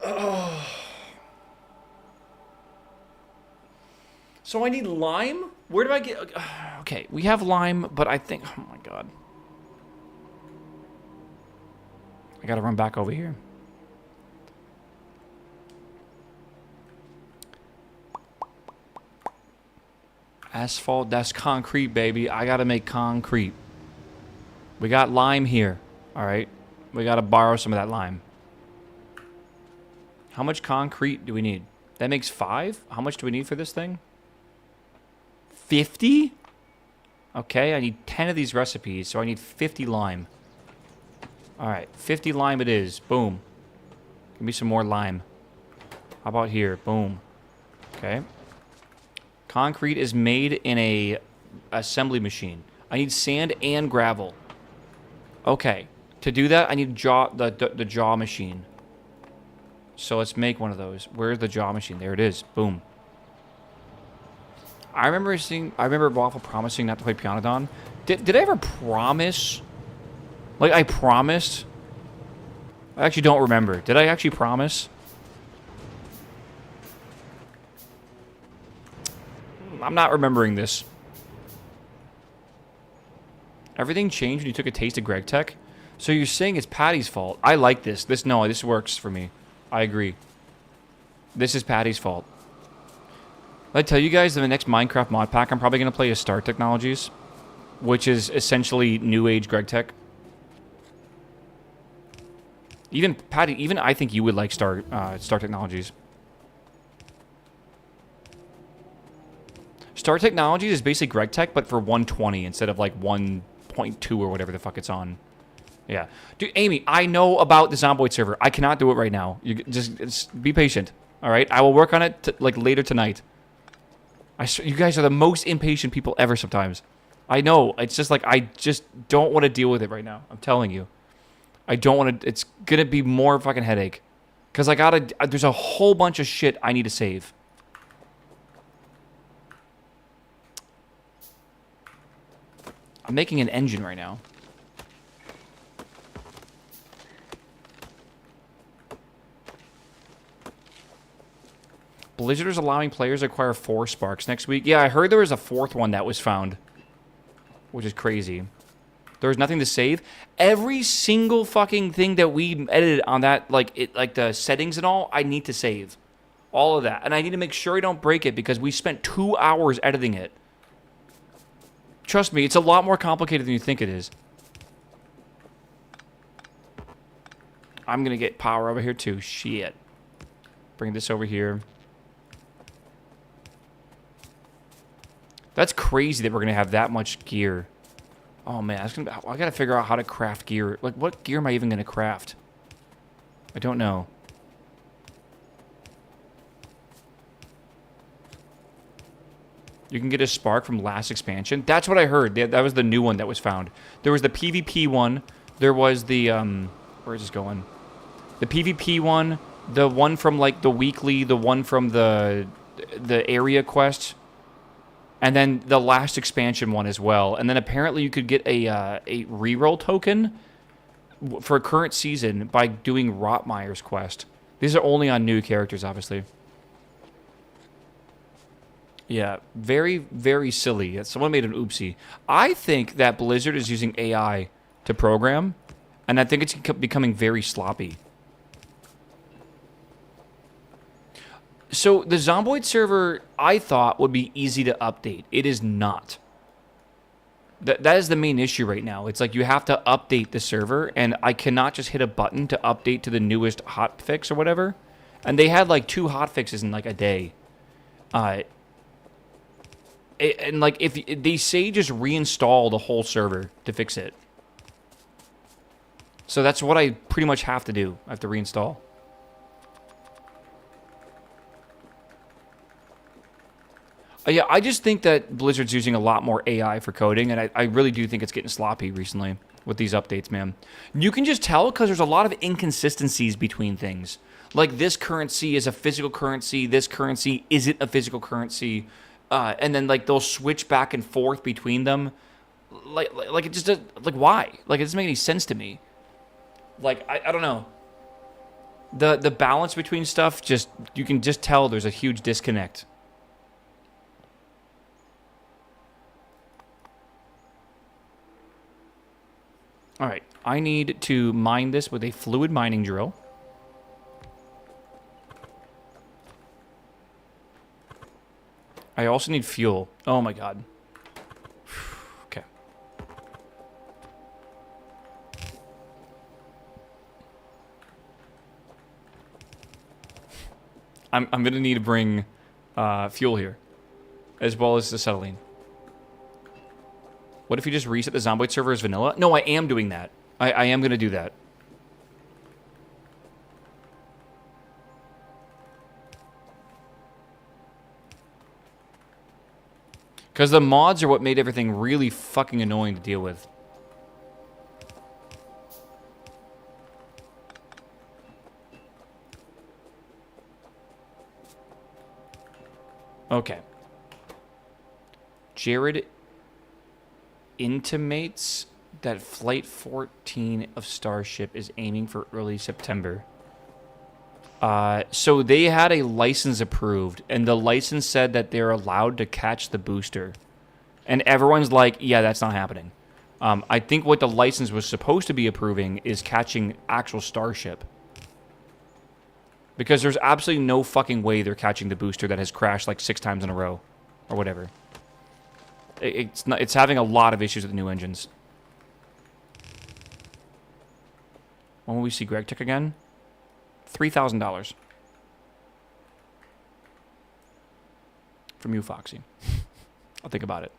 Oh. So I need lime? Where do I get... Okay, we have lime, but I think... Oh my god. I gotta run back over here. Asphalt, that's concrete, baby. I gotta make concrete. We got lime here. Alright. We gotta borrow some of that lime. How much concrete do we need? That makes 5? How much do we need for this thing? 50? Okay, I need 10 of these recipes, so I need 50 lime. Alright, 50 lime it is. Boom. Give me some more lime. How about here? Boom. Okay. Concrete is made in a assembly machine. I need sand and gravel. Okay. To do that, I need the jaw machine. So let's make one of those. Where's the jaw machine? There it is. Boom. I remember Waffle promising not to play Pyanodon. Did I ever promise? Like, I promised? I actually don't remember. Did I actually promise? I'm not remembering this. Everything changed when you took a taste of Greg Tech? So you're saying it's Patty's fault. I like this. This works for me. I agree. This is Patty's fault. I tell you guys, in the next Minecraft mod pack, I'm probably going to play as Star Technologies, which is essentially New Age Greg Tech. Even Patty, even I think you would like Star Technologies. Star Technologies is basically Greg Tech, but for 120 instead of like 1.2 or whatever the fuck it's on. Yeah. Dude, Amy, I know about the Zomboid server. I cannot do it right now. You just be patient. All right? I will work on it like later tonight. You guys are the most impatient people ever sometimes. I know. It's just like I just don't want to deal with it right now. I'm telling you. I don't want to... It's going to be more fucking headache. Because there's a whole bunch of shit I need to save. I'm making an engine right now. Blizzard is allowing players to acquire 4 sparks next week. Yeah, I heard there was a 4th one that was found. Which is crazy. There was nothing to save. Every single fucking thing that we edited on that, like the settings and all, I need to save. All of that. And I need to make sure I don't break it because we spent 2 hours editing it. Trust me, it's a lot more complicated than you think it is. I'm going to get power over here too. Shit. Bring this over here. That's crazy that we're going to have that much gear. Oh, man. I got to figure out how to craft gear. Like, what gear am I even going to craft? I don't know. You can get a spark from last expansion. That's what I heard. That was the new one that was found. There was the PvP one. There was the, where is this going? The PvP one. The one from, like, the weekly. The one from the area quest. And then the last expansion one as well. And then apparently you could get a reroll token for a current season by doing Rotmeyer's quest. These are only on new characters, obviously. Yeah, very, very silly. Someone made an oopsie. I think that Blizzard is using AI to program, and I think it's becoming very sloppy. So the Zomboid server, I thought, would be easy to update. It is not. That is the main issue right now. It's like you have to update the server, and I cannot just hit a button to update to the newest hotfix or whatever. And they had like 2 hotfixes in like a day. And like if they say just reinstall the whole server to fix it. So that's what I pretty much have to do. I have to reinstall. Yeah, I just think that Blizzard's using a lot more AI for coding, and I really do think it's getting sloppy recently with these updates, man. You can just tell because there's a lot of inconsistencies between things. Like this currency is a physical currency, this currency isn't a physical currency, and then like they'll switch back and forth between them. Like it just does, like why? Like it doesn't make any sense to me. Like I don't know. The balance between stuff, just you can just tell there's a huge disconnect. All right, I need to mine this with a fluid mining drill. I also need fuel. Oh my god. Okay. I'm gonna need to bring fuel here, as well as the acetylene. What if you just reset the Zomboid server as vanilla? No, I am doing that. I am going to do that. Because the mods are what made everything really fucking annoying to deal with. Okay. Jared intimates that Flight 14 of Starship is aiming for early September. So they had a license approved, and the license said that they're allowed to catch the booster. And everyone's like, yeah, that's not happening. I think what the license was supposed to be approving is catching actual Starship. Because there's absolutely no fucking way they're catching the booster that has crashed like 6 times in a row. Or whatever. It's having a lot of issues with the new engines. When will we see Greg Tick again? $3,000. From you, Foxy. I'll think about it.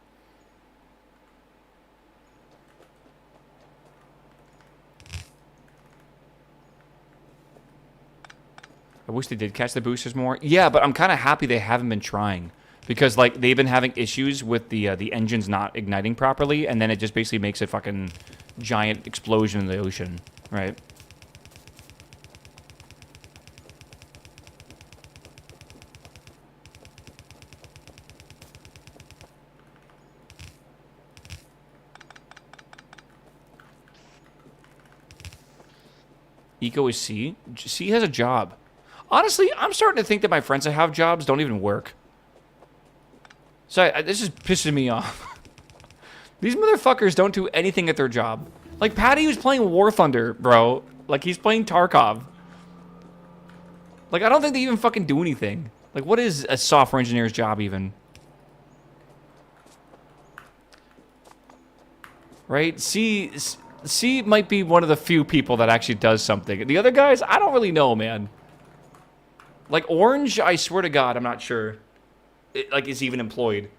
I wish they did catch the boosters more. Yeah, but I'm kind of happy they haven't been trying. Because, like, they've been having issues with the engines not igniting properly, and then it just basically makes a fucking giant explosion in the ocean, right? Eco is C. C has a job. Honestly, I'm starting to think that my friends that have jobs don't even work. So this is pissing me off. These motherfuckers don't do anything at their job. Like, Patty was playing War Thunder, bro. Like, he's playing Tarkov. Like, I don't think they even fucking do anything. Like, what is a software engineer's job even? Right? C might be one of the few people that actually does something. The other guys, I don't really know, man. Like, Orange, I swear to God, I'm not sure. Like, is even employed.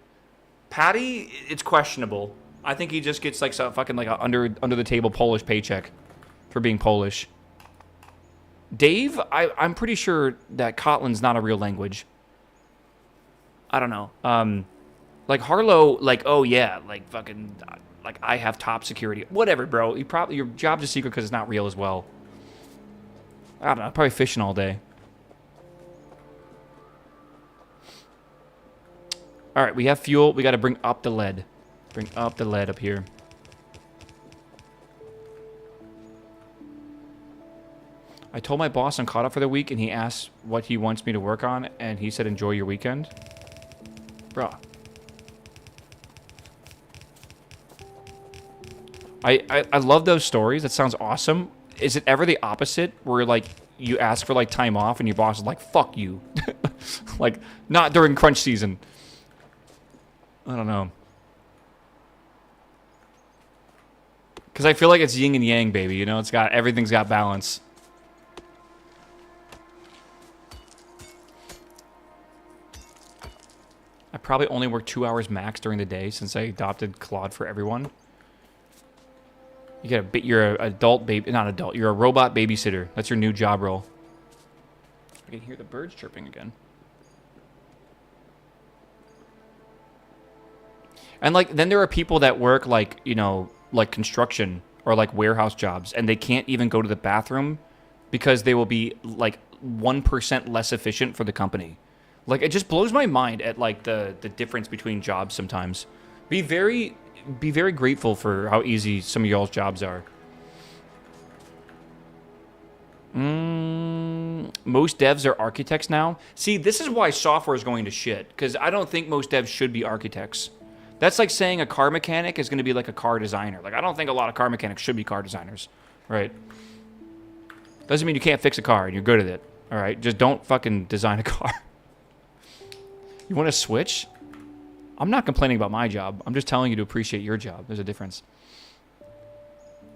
Patty, it's questionable. I think he just gets like some fucking like a under the table Polish paycheck for being Polish. Dave, I'm pretty sure that Kotlin's not a real language. I don't know. Like Harlow, like, oh yeah, like fucking, like I have top security. Whatever, bro. Your job's a secret because it's not real as well. I don't know. I'm probably fishing all day. All right, we have fuel. We got to bring up the lead. Bring up the lead up here. I told my boss I'm caught up for the week, and he asked what he wants me to work on, and he said, enjoy your weekend. Bruh. I love those stories. That sounds awesome. Is it ever the opposite, where like you ask for like time off, and your boss is like, fuck you? Like, not during crunch season. I don't know. Because I feel like it's yin and yang, baby. You know, everything's got balance. I probably only work 2 hours max during the day since I adopted Claude for everyone. You're an adult baby, not adult. You're a robot babysitter. That's your new job role. I can hear the birds chirping again. And like, then there are people that work like, you know, like construction or like warehouse jobs, and they can't even go to the bathroom because they will be like 1% less efficient for the company. Like, it just blows my mind at like the difference between jobs sometimes. Be very grateful for how easy some of y'all's jobs are. Most devs are architects now. See, this is why software is going to shit, because I don't think most devs should be architects. That's like saying a car mechanic is going to be like a car designer. Like, I don't think a lot of car mechanics should be car designers, right? Doesn't mean you can't fix a car and you're good at it, all right? Just don't fucking design a car. You want to switch? I'm not complaining about my job. I'm just telling you to appreciate your job. There's a difference.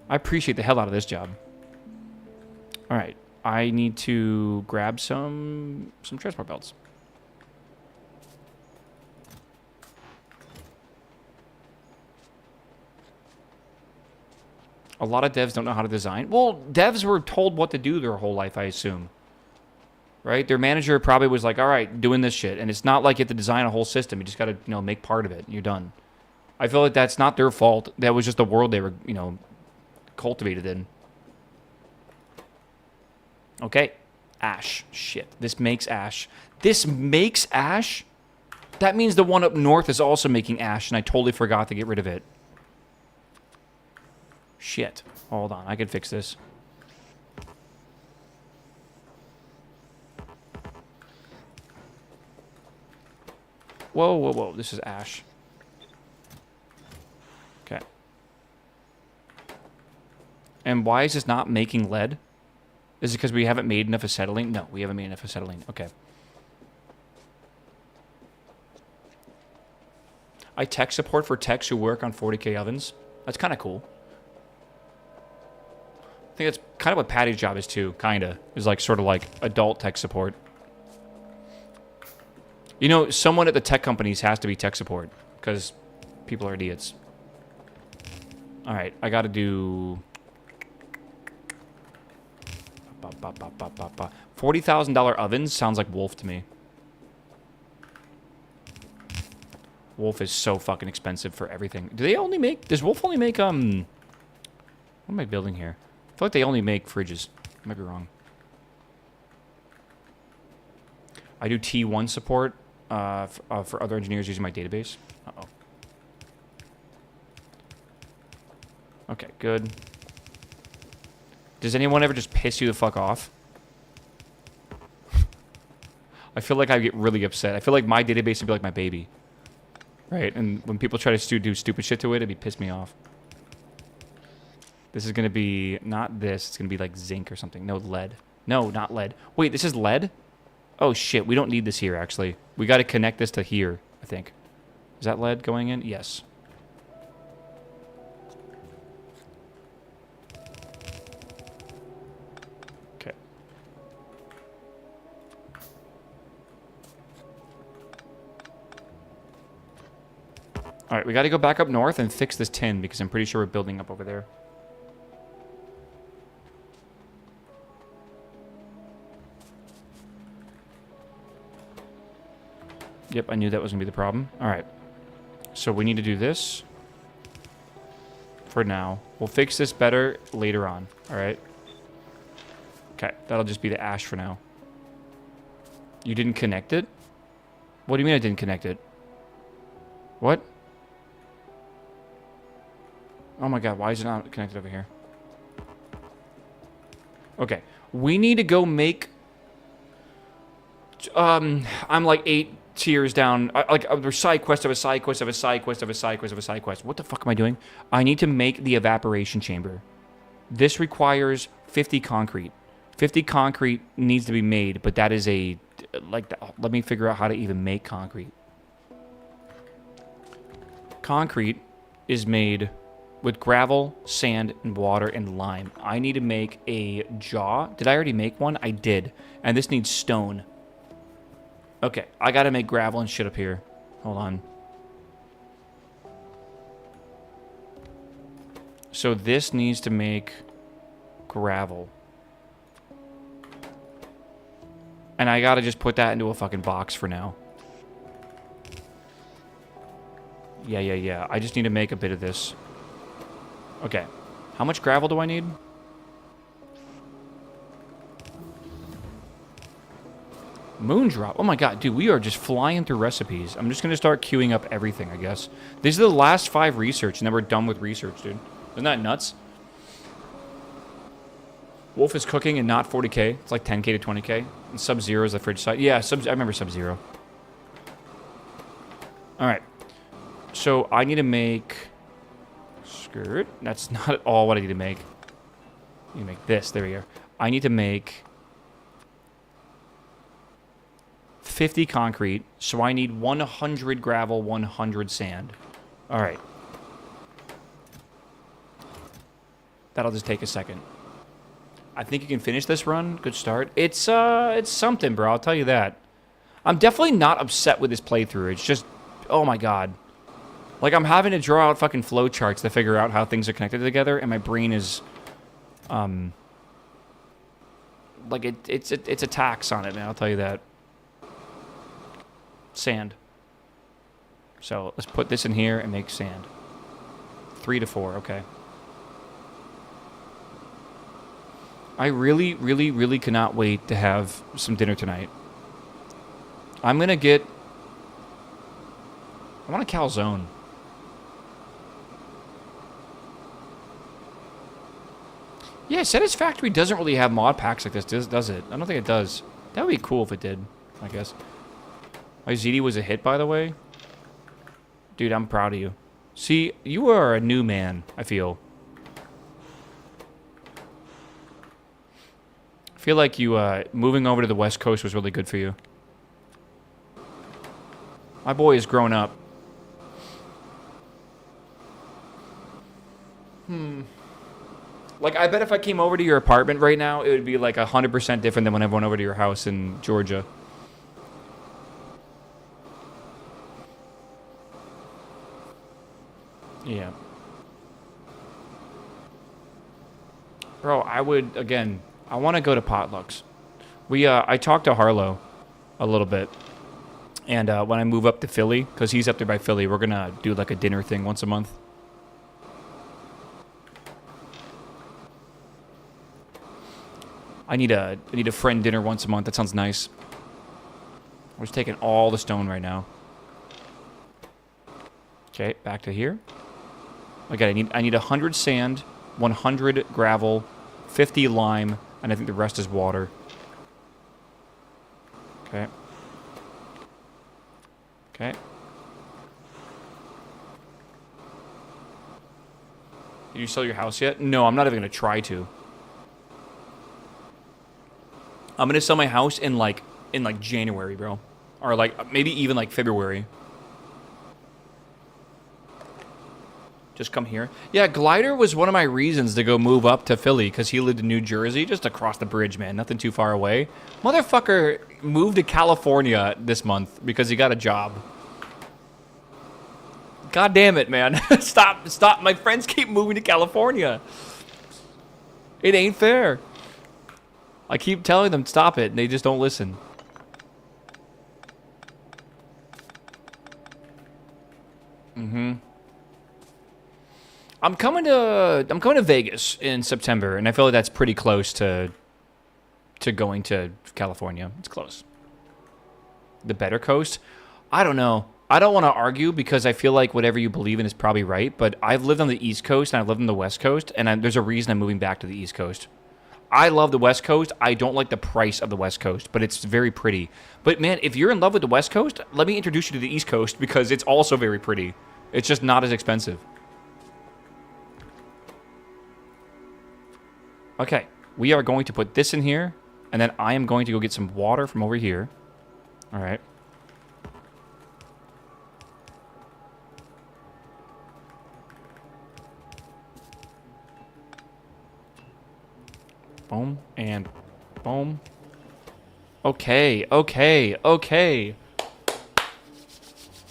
I appreciate the hell out of this job. All right. I need to grab some transport belts. A lot of devs don't know how to design. Well, devs were told what to do their whole life, I assume. Right? Their manager probably was like, all right, doing this shit. And it's not like you have to design a whole system. You just got to, you know, make part of it and you're done. I feel like that's not their fault. That was just the world they were, you know, cultivated in. Okay. Ash. Shit. This makes ash. This makes ash? That means the one up north is also making ash, and I totally forgot to get rid of it. Shit. Hold on. I can fix this. Whoa, whoa, whoa. This is ash. Okay. And why is this not making lead? Is it because we haven't made enough acetylene? No, we haven't made enough acetylene. Okay. I tech support for techs who work on 40K ovens. That's kind of cool. I think that's kind of what Patty's job is too, kind of. Is like sort of like adult tech support. You know, someone at the tech companies has to be tech support because people are idiots. All right, I got to do $40,000 ovens sounds like Wolf to me. Wolf is so fucking expensive for everything. Do they only make... Does Wolf only make, What am I building here? I feel like they only make fridges. I might be wrong. I do T1 support for other engineers using my database. Uh-oh. Okay, good. Does anyone ever just piss you the fuck off? I feel like I get really upset. I feel like my database would be like my baby. Right? And when people try to do stupid shit to it, it'd be piss me off. This is going to be... Not this. It's going to be like zinc or something. No, lead. No, not lead. Wait, this is lead? Oh, shit. We don't need this here, actually. We got to connect this to here, I think. Is that lead going in? Yes. Okay. All right, we got to go back up north and fix this tin because I'm pretty sure we're building up over there. Yep, I knew that was going to be the problem. All right. So we need to do this for now. We'll fix this better later on. All right. Okay, that'll just be the ash for now. You didn't connect it? What do you mean I didn't connect it? What? Oh my god, why is it not connected over here? Okay, we need to go make... I'm like 8 tiers down. Like a side quest of a side quest of a side quest of a side quest of a side quest. What the fuck am I doing? I need to make the evaporation chamber. This requires 50 concrete. 50 concrete needs to be made, but that is a like, let me figure out how to even make concrete. Concrete is made with gravel, sand, and water, and lime. I need to make a jaw. Did I already make one? I did. And this needs stone. Okay, I gotta make gravel and shit up here. Hold on. So this needs to make gravel. And I gotta just put that into a fucking box for now. Yeah. I just need to make a bit of this. Okay. How much gravel do I need? Moondrop. Oh my god, dude, we are just flying through recipes. I'm just gonna start queuing up everything, I guess. These are the last 5 research, and then we're done with research, dude. Isn't that nuts? Wolf is cooking and not 40k. It's like 10k to 20k. And Sub-Zero is the fridge side. Yeah, I remember Sub-Zero. Alright. So I need to make... Skirt. That's not at all what I need to make. I need to make this. There we go. I need to make 50 concrete. So I need 100 gravel, 100 sand. Alright. That'll just take a second. I think you can finish this run. Good start. It's something, bro. I'll tell you that. I'm definitely not upset with this playthrough. It's just, oh my god. Like, I'm having to draw out fucking flowcharts to figure out how things are connected together, and my brain is, like, it's a tax on it, man. I'll tell you that. Sand. So, let's put this in here and make sand. 3 to 4, okay. I really cannot wait to have some dinner tonight. I'm gonna get... I want a calzone. Yeah, Satisfactory doesn't really have mod packs like this, does it? I don't think it does. That would be cool if it did, I guess. My ZD was a hit, by the way. Dude, I'm proud of you. See, you are a new man, I feel. I feel like you, moving over to the West Coast was really good for you. My boy has grown up. Like, I bet if I came over to your apartment right now, it would be like 100% different than when I went over to your house in Georgia. Yeah. Bro, I would, again, I want to go to potlucks. I talked to Harlow a little bit. And when I move up to Philly, because he's up there by Philly, we're going to do like a dinner thing once a month. I need a friend dinner once a month. That sounds nice. I'm just taking all the stone right now. Okay, back to here. Okay, I need 100 sand, 100 gravel, 50 lime, and I think the rest is water. Okay. Okay. Did you sell your house yet? No, I'm not even going to try to. I'm going to sell my house in like January, bro. Or like maybe even like February. Just come here. Yeah, Glider was one of my reasons to go move up to Philly, because he lived in New Jersey, just across the bridge, man. Nothing too far away. Motherfucker moved to California this month because he got a job. God damn it, man. Stop. My friends keep moving to California. It ain't fair. I keep telling them stop it, and they just don't listen. I'm coming to Vegas in September, and I feel like that's pretty close to going to California. It's close. The better coast? I don't know. I don't want to argue because I feel like whatever you believe in is probably right, but I've lived on the East Coast and I've lived on the West Coast, and there's a reason I'm moving back to the East Coast. I love the West Coast. I don't like the price of the West Coast, but it's very pretty. But man, if you're in love with the West Coast, let me introduce you to the East Coast because it's also very pretty. It's just not as expensive. Okay, we are going to put this in here, and then I am going to go get some water from over here. All right. Boom and boom. Okay, okay, okay.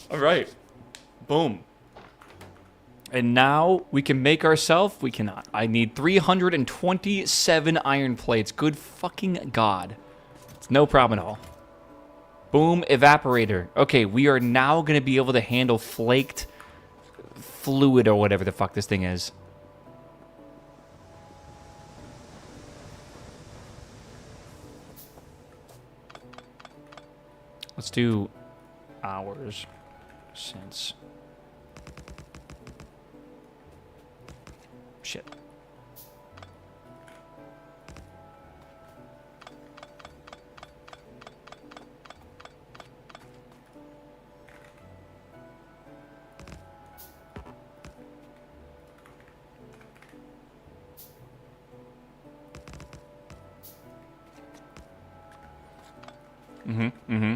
All right. Boom. And now we can make ourselves... We cannot. I need 327 iron plates. Good fucking God. It's no problem at all. Boom, evaporator. Okay, we are now going to be able to handle flaked fluid or whatever the fuck this thing is. Let's do hours since. Shit. Mm-hmm.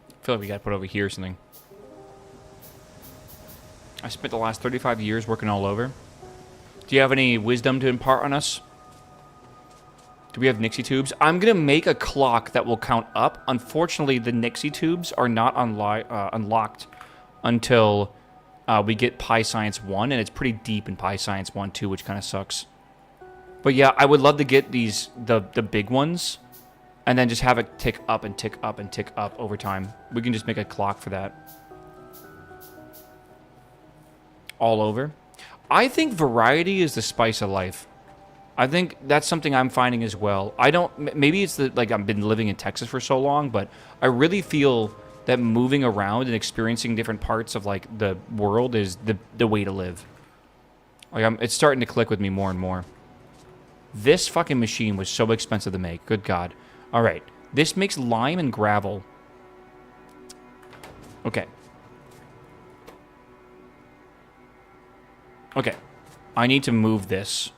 I feel like we gotta put it over here or something. I spent the last 35 years working all over. Do you have any wisdom to impart on us? Do we have Nixie tubes? I'm gonna make a clock that will count up. Unfortunately, the Nixie tubes are not unlocked until we get Pi Science 1, and it's pretty deep in Pi Science 1 too, which kind of sucks. But yeah, I would love to get these, the big ones, and then just have it tick up and tick up and tick up over time. We can just make a clock for that. All over. I think variety is the spice of life. I think that's something I'm finding as well. I don't... Maybe it's like I've been living in Texas for so long, but I really feel that moving around and experiencing different parts of like the world is the way to live. Like it's starting to click with me more and more. This fucking machine was so expensive to make. Good God. All right. This makes lime and gravel. Okay. Okay. I need to move this.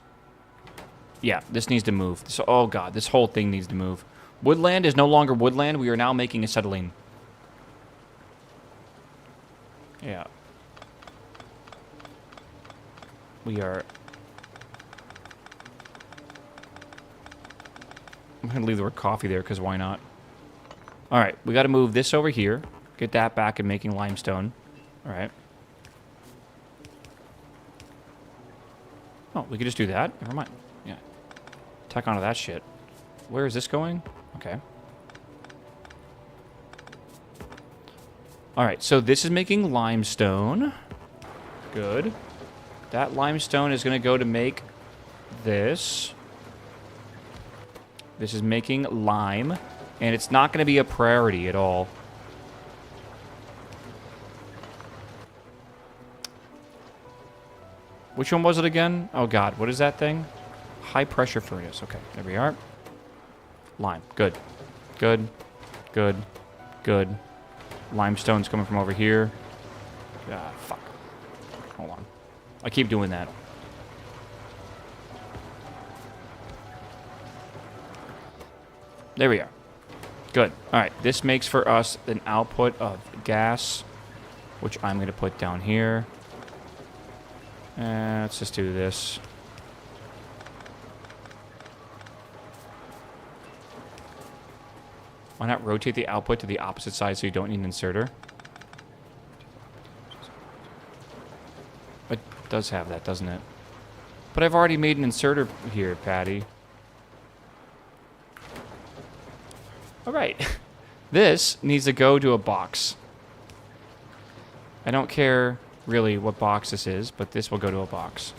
Yeah, this needs to move. So, oh God, this whole thing needs to move. Woodland is no longer woodland. We are now making acetylene. Yeah. We are... I'm going to leave the word coffee there, because why not? Alright, we got to move this over here. Get that back and making limestone. Alright. Oh, we could just do that? Never mind. Yeah. Tack onto that shit. Where is this going? Okay. Alright, so this is making limestone. Good. That limestone is going to go to make this. This is making lime. And it's not going to be a priority at all. Which one was it again? Oh God, what is that thing? High pressure furnace. Okay, there we are. Lime. Good. Good. Good. Good. Limestone's coming from over here. Ah, fuck. Hold on. I keep doing that. There we are. Good. Alright, this makes for us an output of gas, which I'm going to put down here. Let's just do this. Why not rotate the output to the opposite side so you don't need an inserter? It does have that, doesn't it? But I've already made an inserter here, Patty. Alright. This needs to go to a box. I don't care really what box this is, but this will go to a box.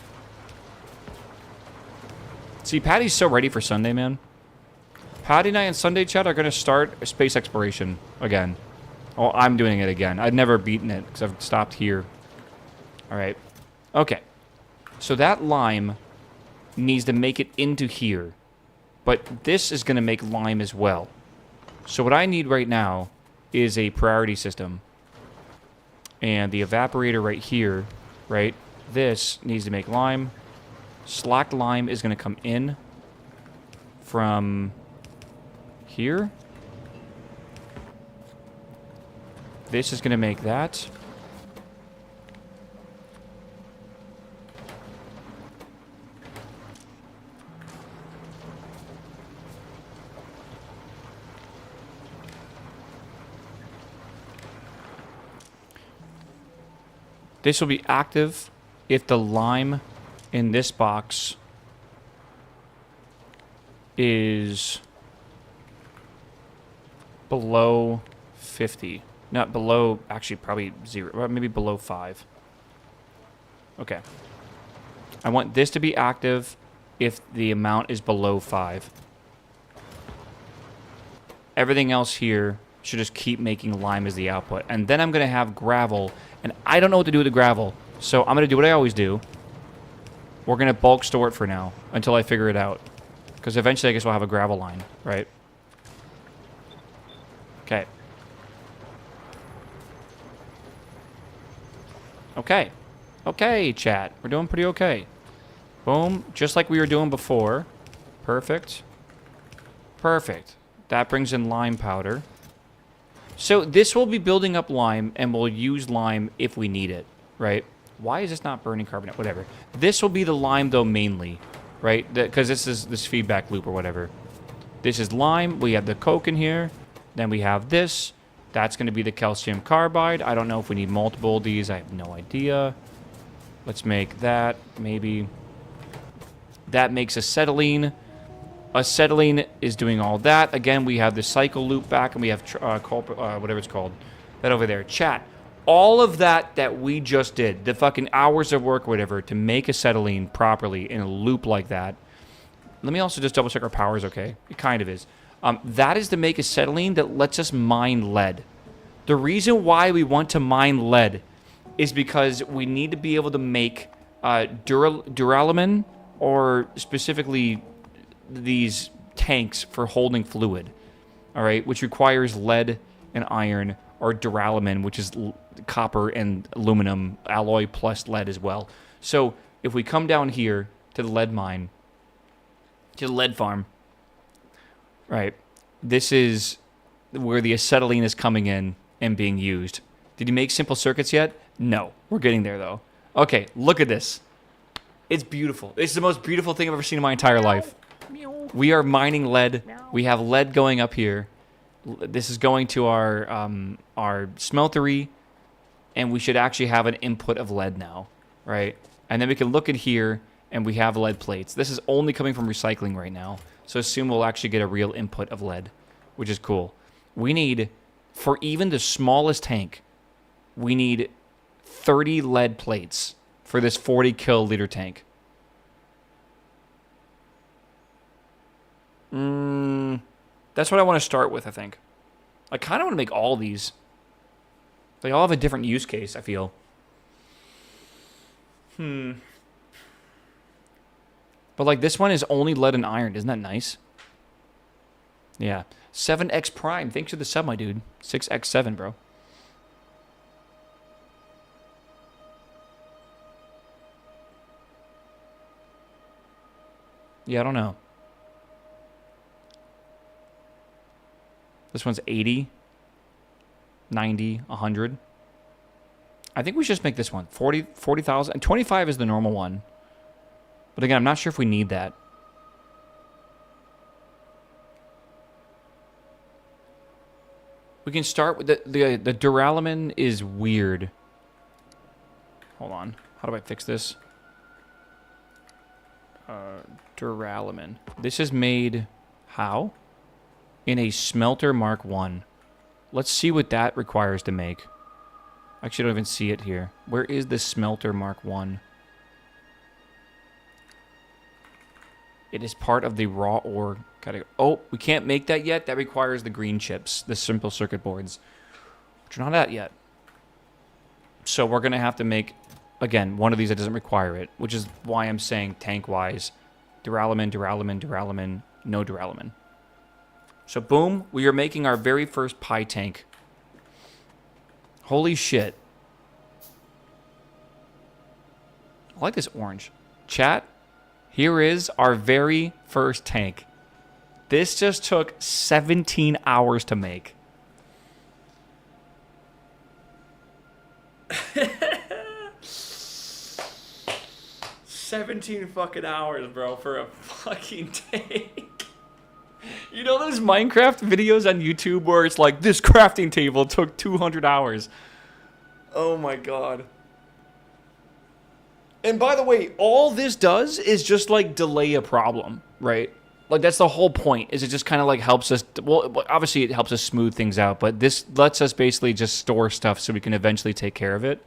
See, Patty's so ready for Sunday, man. Patty and I and Sunday Chat are going to start space exploration again. Oh, I'm doing it again. I've never beaten it because I've stopped here. Alright. Okay. So that lime needs to make it into here. But this is going to make lime as well. So what I need right now is a priority system. And the evaporator right here, right, This needs to make lime. Slacked lime is going to come in from here. This is going to make that. This will be active if the lime in this box is below 50. Not below, actually probably 0, or maybe below 5. Okay. I want this to be active if the amount is below 5. Everything else here should just keep making lime as the output. And then I'm going to have gravel, and I don't know what to do with the gravel. So I'm going to do what I always do. We're going to bulk store it for now until I figure it out. Because eventually I guess we'll have a gravel line, right? Okay. Okay. Okay, chat. We're doing pretty okay. Boom. Just like we were doing before. Perfect. Perfect. That brings in lime powder. So this will be building up lime, and we'll use lime if we need it, right? Why is this not burning carbonate? Whatever. This will be the lime, though, mainly, right? Because this is this feedback loop or whatever. This is lime. We have the coke in here. Then we have this. That's going to be the calcium carbide. I don't know if we need multiple of these. I have no idea. Let's make that, maybe. That makes acetylene. Acetylene is doing all that. Again, we have the cycle loop back, and we have whatever it's called. That over there. Chat. All of that we just did, the fucking hours of work or whatever, to make acetylene properly in a loop like that. Let me also just double check our power is okay. It kind of is. That is to make acetylene that lets us mine lead. The reason why we want to mine lead is because we need to be able to make duralumin, or specifically these tanks for holding fluid, all right, which requires lead and iron, or duralumin, which is copper and aluminum alloy plus lead as well. So if we come down here to the lead mine, to the lead farm, right, this is where the acetylene is coming in and being used. Did you make simple circuits yet? No. We're getting there, though. Okay, look at this. It's beautiful. It's the most beautiful thing I've ever seen in my entire life. We are mining lead. We have lead going up here. This is going to our smeltery, and we should actually have an input of lead now, right? And then we can look at here, and we have lead plates. This is only coming from recycling right now, so soon we'll actually get a real input of lead, which is cool. We need, for even the smallest tank, we need 30 lead plates for this 40 kiloliter tank. That's what I want to start with, I think. I kind of want to make all these. They all have a different use case, I feel. But like this one is only lead and iron. Isn't that nice? Yeah. 7X Prime. Thanks for the sub, my dude. 6X7, bro. Yeah, I don't know. This one's 80, 90, 100. I think we should just make this one 40,000. And 25 is the normal one. But again, I'm not sure if we need that. We can start with the duralumin is weird. Hold on. How do I fix this? Duralumin. This is made how? In a smelter Mark 1. Let's see what that requires to make. Actually, I don't even see it here. Where is the smelter Mark 1? It is part of the raw ore category. Oh, we can't make that yet. That requires the green chips, the simple circuit boards, which we're not at yet. So we're going to have to make, again, one of these that doesn't require it, which is why I'm saying tank-wise, duralumin, duralumin, duralumin, no duralumin. So boom, we are making our very first pie tank. Holy shit. I like this orange. Chat, here is our very first tank. This just took 17 hours to make. 17 fucking hours, bro, for a fucking tank. You know those Minecraft videos on YouTube where it's like, this crafting table took 200 hours. Oh my god. And by the way, all this does is just like delay a problem, right? Like that's the whole point, is it just kind of like helps us, well, obviously it helps us smooth things out, but this lets us basically just store stuff so we can eventually take care of it,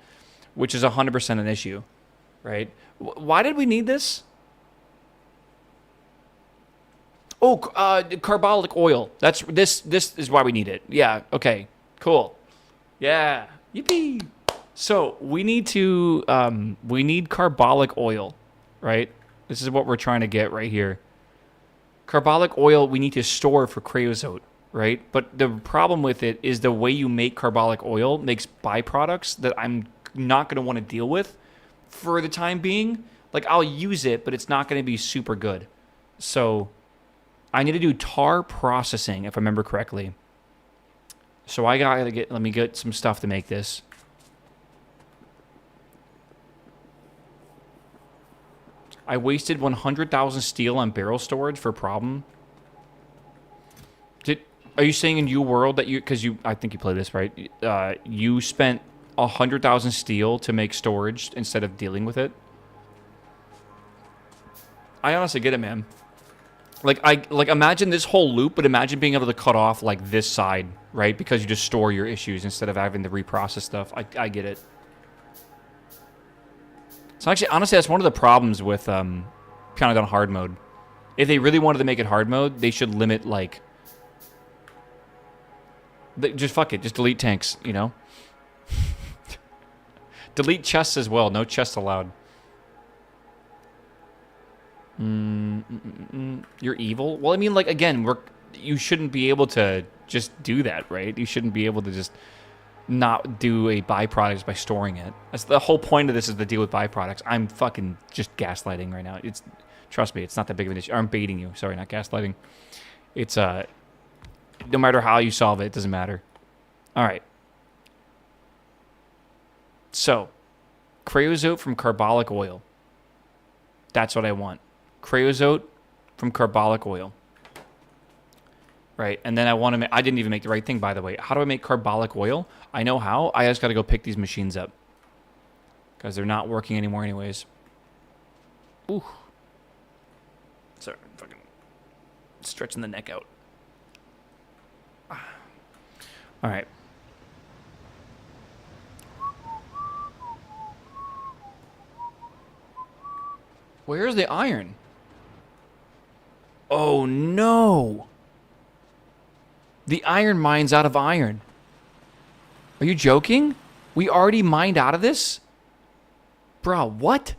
which is 100% an issue, right? Why did we need this? Oh, carbolic oil. This is why we need it. Yeah, okay, cool. Yeah, yippee. So we need carbolic oil, right? This is what we're trying to get right here. Carbolic oil we need to store for creosote, right? But the problem with it is the way you make carbolic oil makes byproducts that I'm not going to want to deal with for the time being. Like, I'll use it, but it's not going to be super good. So I need to do tar processing, if I remember correctly. So I got to let me get some stuff to make this. I wasted 100,000 steel on barrel storage for a problem. Are you saying in your world that I think you play this, right? You spent 100,000 steel to make storage instead of dealing with it? I honestly get it, man. Like imagine this whole loop, but imagine being able to cut off like this side, right? Because you just store your issues instead of having to reprocess stuff. I get it. So actually, honestly, that's one of the problems with Pyanodon Hard mode. If they really wanted to make it hard mode, they should limit, like... just fuck it. Just delete tanks, you know? Delete chests as well. No chests allowed. You're evil? Well, I mean, like, again, you shouldn't be able to just do that, right? You shouldn't be able to just... not do a byproduct by storing it. That's the whole point of this, is to deal with byproducts. I'm fucking just gaslighting right now. Trust me, it's not that big of an issue. I'm baiting you. Sorry, not gaslighting. It's no matter how you solve it, it doesn't matter. All right. So, creosote from carbolic oil. That's what I want. Creosote from carbolic oil. Right, and then I want to make... I didn't even make the right thing, by the way. How do I make carbolic oil? I know how. I just got to go pick these machines up. Because they're not working anymore anyways. Ooh. Sorry, I'm fucking stretching the neck out. Alright. Where's the iron? Oh, no! The iron mine's out of iron. Are you joking? We already mined out of this? Bruh, what?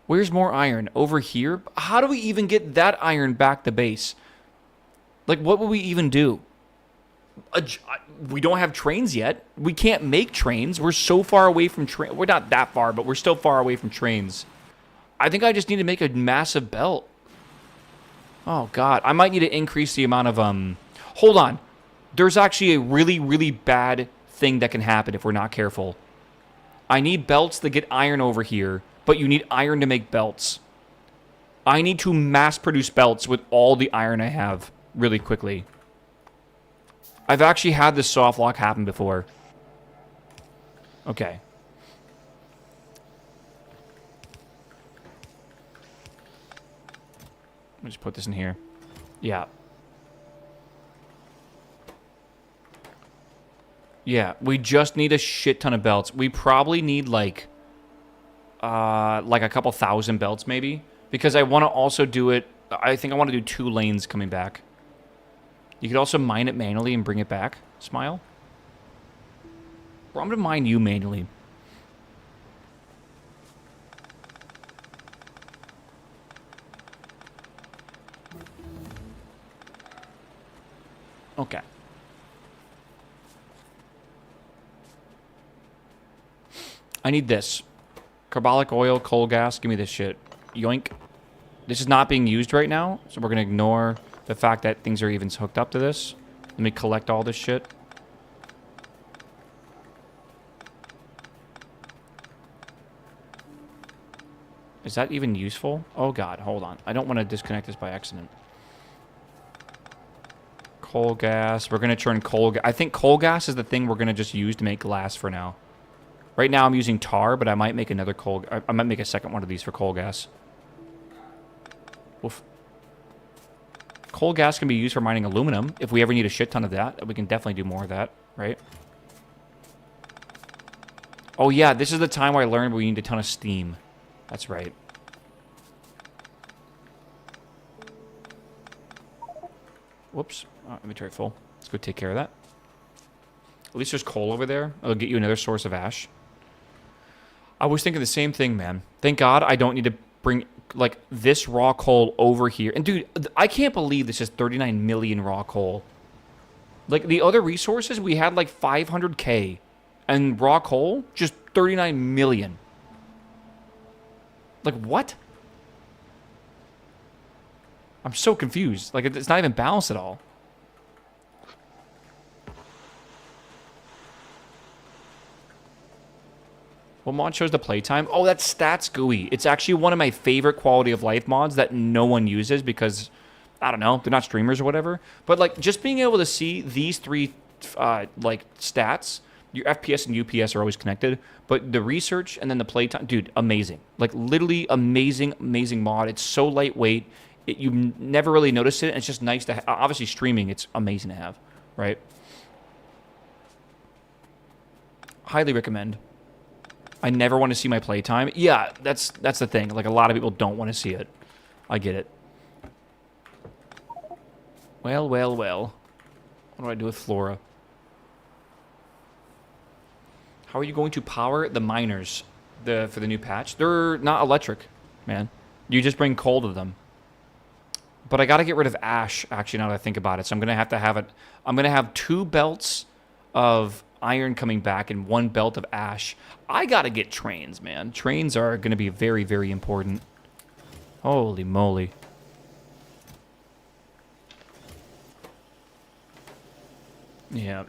Where's more iron? Over here? How do we even get that iron back to base? Like, what will we even do? We don't have trains yet. We can't make trains. We're so far away from trains. We're not that far, but we're still far away from trains. I think I just need to make a massive belt. Oh, God. I might need to increase the amount of... Hold on. There's actually a really, really bad thing that can happen if we're not careful. I need belts to get iron over here, but you need iron to make belts. I need to mass-produce belts with all the iron I have really quickly. I've actually had this soft lock happen before. Okay. Let me just put this in here. Yeah. Yeah, we just need a shit ton of belts. We probably need like a couple thousand belts maybe. Because I want to also do it... I think I want to do 2 lanes coming back. You could also mine it manually and bring it back. Smile. Or I'm going to mine you manually. Okay. I need this. Carbolic oil, coal gas. Give me this shit. Yoink. This is not being used right now, so we're going to ignore the fact that things are even hooked up to this. Let me collect all this shit. Is that even useful? Oh, God. Hold on. I don't want to disconnect this by accident. Coal gas. We're going to turn coal gas. I think coal gas is the thing we're going to just use to make glass for now. Right now I'm using tar, but I might make another coal... I might make a second one of these for coal gas. Oof. Coal gas can be used for mining aluminum. If we ever need a shit ton of that, we can definitely do more of that, right? Oh, yeah. This is the time where I learned we need a ton of steam. That's right. Whoops. Oh, inventory full. Let's go take care of that. At least there's coal over there. It'll get you another source of ash. I was thinking the same thing, man. Thank God I don't need to bring, like, this raw coal over here. And, dude, I can't believe this is 39 million raw coal. Like, the other resources, we had, like, 500K. And raw coal, just 39 million. Like, what? I'm so confused. Like, it's not even balanced at all. What mod shows the playtime? Oh, that's Stats GUI. It's actually one of my favorite quality of life mods that no one uses because, I don't know, they're not streamers or whatever. But, like, just being able to see these three, like, stats, your FPS and UPS are always connected, but the research and then the playtime, dude, amazing. Like, literally amazing, amazing mod. It's so lightweight. You never really notice it. And it's just nice to have. Obviously, streaming, it's amazing to have, right? Highly recommend. I never want to see my playtime. Yeah, that's the thing. Like, a lot of people don't want to see it. I get it. Well, well, well. What do I do with Flora? How are you going to power the miners for the new patch? They're not electric, man. You just bring coal to them. But I got to get rid of ash, actually, now that I think about it. So I'm going to have it. I'm going to have 2 belts of iron coming back and 1 belt of ash. I got to get trains, man. Trains are going to be very, very important. Holy moly. Yeah.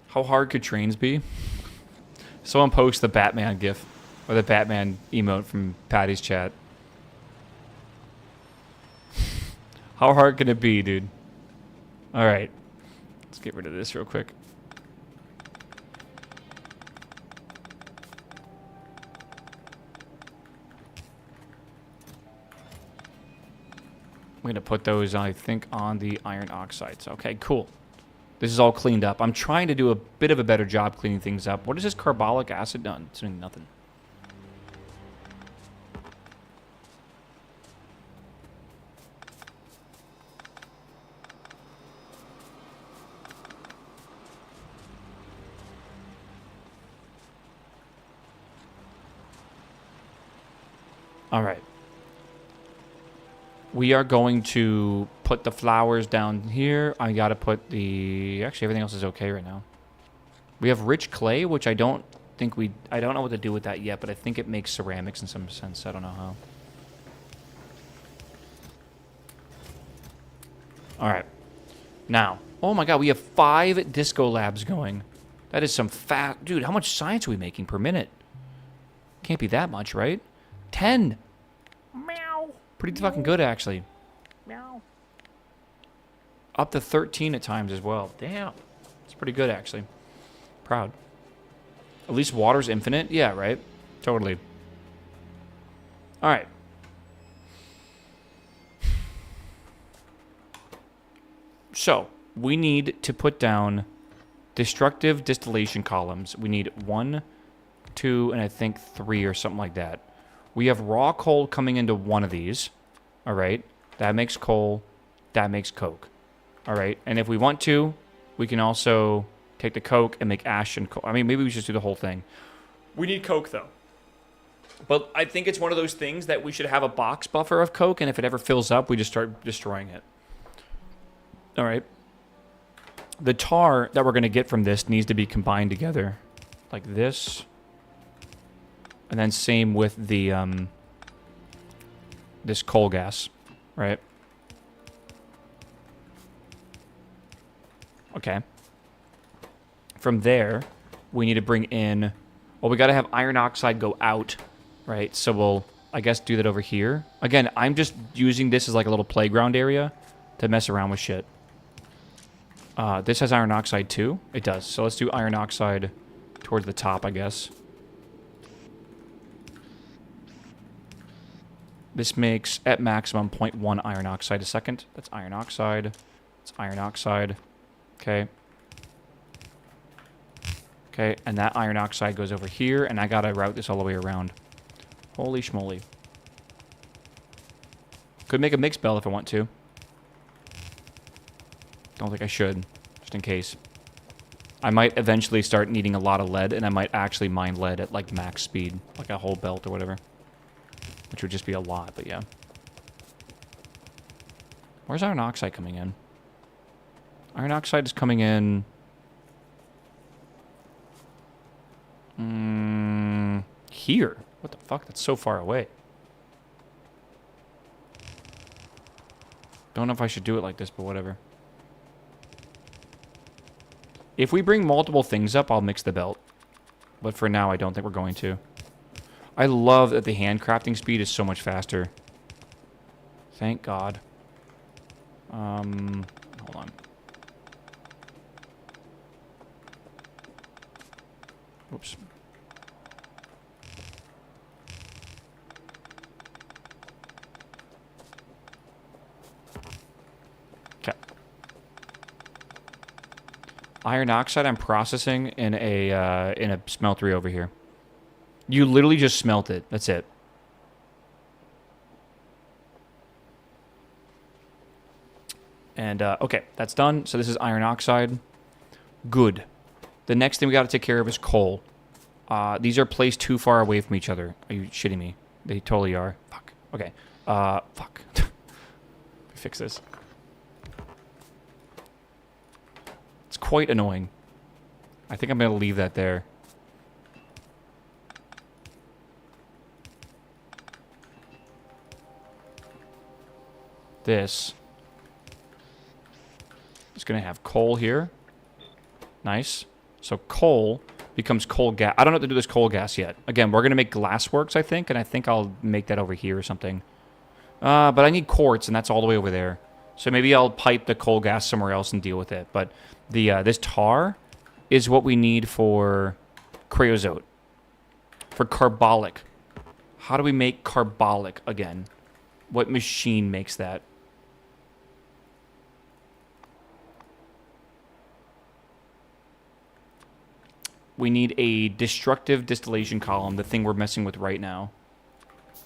How hard could trains be? Someone post the Batman gif or the Batman emote from Patty's chat. How hard can it be, dude? All right. Let's get rid of this real quick. I'm going to put those, I think, on the iron oxides. Okay, cool. This is all cleaned up. I'm trying to do a bit of a better job cleaning things up. What is this carbolic acid done? It's doing nothing. All right. We are going to put the flowers down here. I got to put the... Actually, everything else is okay right now. We have rich clay, which I don't think we... I don't know what to do with that yet, but I think it makes ceramics in some sense. I don't know how. All right. Now. Oh, my God. We have 5 disco labs going. That is some fat... Dude, how much science are we making per minute? Can't be that much, right? 10. Meow. Pretty fucking good, actually. Meow. Up to 13 at times as well. Damn. It's pretty good, actually. Proud. At least water's infinite. Yeah, right? Totally. All right. So, we need to put down destructive distillation columns. We need 1, 2, and I think 3 or something like that. We have raw coal coming into one of these. All right. That makes coal. That makes coke. All right. And if we want to, we can also take the coke and make ash and coal. I mean, maybe we should just do the whole thing. We need coke, though. But I think it's one of those things that we should have a box buffer of coke, and if it ever fills up, we just start destroying it. All right. The tar that we're going to get from this needs to be combined together. Like this. And then same with the, this coal gas, right? Okay. From there, we need to bring in... Well, we got to have iron oxide go out, right? So we'll, I guess, do that over here. Again, I'm just using this as like a little playground area to mess around with shit. This has iron oxide too? It does. So let's do iron oxide towards the top, I guess. This makes, at maximum, 0.1 iron oxide a second. That's iron oxide. That's iron oxide. Okay. Okay, and that iron oxide goes over here, and I gotta route this all the way around. Holy schmoly. Could make a mixed belt if I want to. Don't think I should, just in case. I might eventually start needing a lot of lead, and I might actually mine lead at, like, max speed. Like a whole belt or whatever. Which would just be a lot, but yeah. Where's iron oxide coming in? Iron oxide is coming in... here. What the fuck? That's so far away. Don't know if I should do it like this, but whatever. If we bring multiple things up, I'll mix the belt. But for now, I don't think we're going to. I love that the handcrafting speed is so much faster. Thank God. Hold on. Oops. Okay. Iron oxide I'm processing in a smeltery over here. You literally just smelt it. That's it. And, okay, that's done. So this is iron oxide. Good. The next thing we got to take care of is coal. These are placed too far away from each other. Are you shitting me? They totally are. Fuck. Okay. Fuck. Fix this. It's quite annoying. I think I'm going to leave that there. This is going to have coal here. Nice. So coal becomes coal gas. I don't know what to do with this coal gas yet. Again, we're going to make glassworks, I think, and I think I'll make that over here or something. But I need quartz, and that's all the way over there. So maybe I'll pipe the coal gas somewhere else and deal with it. But the this tar is what we need for creosote. For carbolic. How do we make carbolic again? What machine makes that? We need a destructive distillation column, the thing we're messing with right now.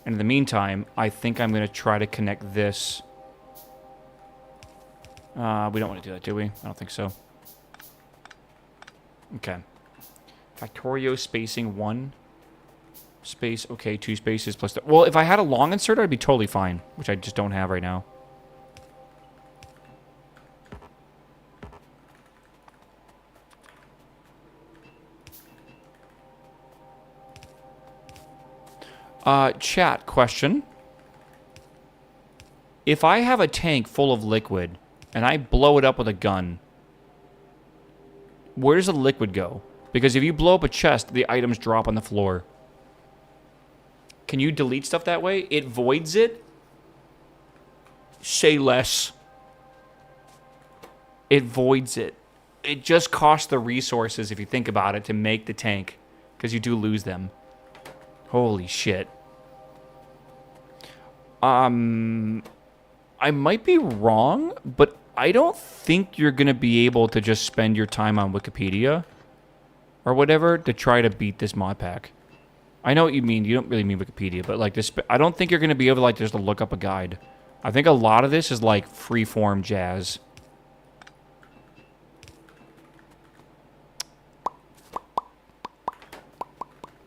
And in the meantime, I think I'm going to try to connect this. We don't want to do that, do we? I don't think so. Okay. Factorio spacing 1. Space, okay, 2 spaces plus... Well, if I had a long insert, I'd be totally fine, which I just don't have right now. Chat question. If I have a tank full of liquid and I blow it up with a gun, where does the liquid go? Because if you blow up a chest, the items drop on the floor. Can you delete stuff that way? It voids it? Say less. It voids it. It just costs the resources, if you think about it, to make the tank. Because you do lose them. Holy shit. I might be wrong, but I don't think you're going to be able to just spend your time on Wikipedia or whatever to try to beat this mod pack. I know what you mean. You don't really mean Wikipedia, but like this, I don't think you're going to be able to like just to look up a guide. I think a lot of this is like free-form jazz.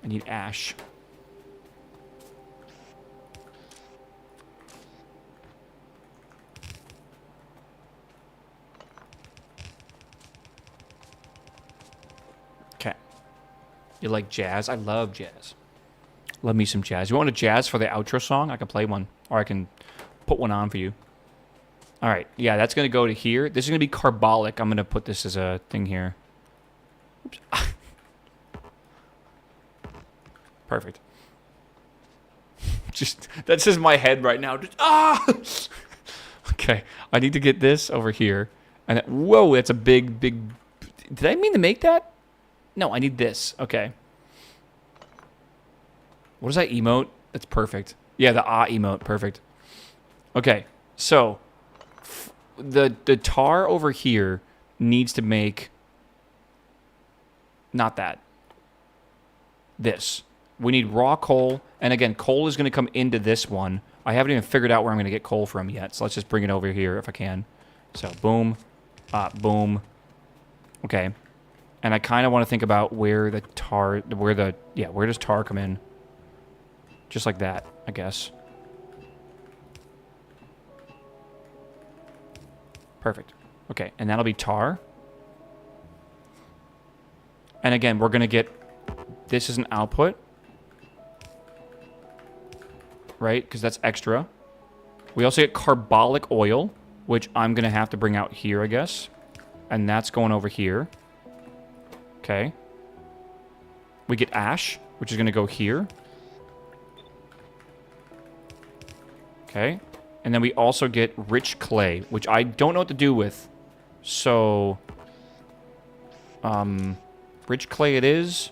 I need ash. You like jazz? I love jazz. Love me some jazz. You want a jazz for the outro song? I can play one. Or I can put one on for you. All right. Yeah, that's going to go to here. This is going to be carbolic. I'm going to put this as a thing here. Oops. Perfect. That's just my head right now. Okay. I need to get this over here. And whoa, that's a big. Did I mean to make that? No, I need this. Okay. What is that emote? That's perfect. Yeah, the emote. Perfect. Okay. So, the tar over here needs to make... Not that. This. We need raw coal. And again, coal is going to come into this one. I haven't even figured out where I'm going to get coal from yet. So let's just bring it over here if I can. So, boom. Boom. Okay. And I kind of want to think about where the tar... where does tar come in? Just like that, I guess. Perfect. Okay, and that'll be tar. And again, we're going to get... This is an output. Right? Because that's extra. We also get carbolic oil, which I'm going to have to bring out here, I guess. And that's going over here. Okay. We get ash, which is going to go here. Okay. And then we also get rich clay, which I don't know what to do with. So, rich clay it is.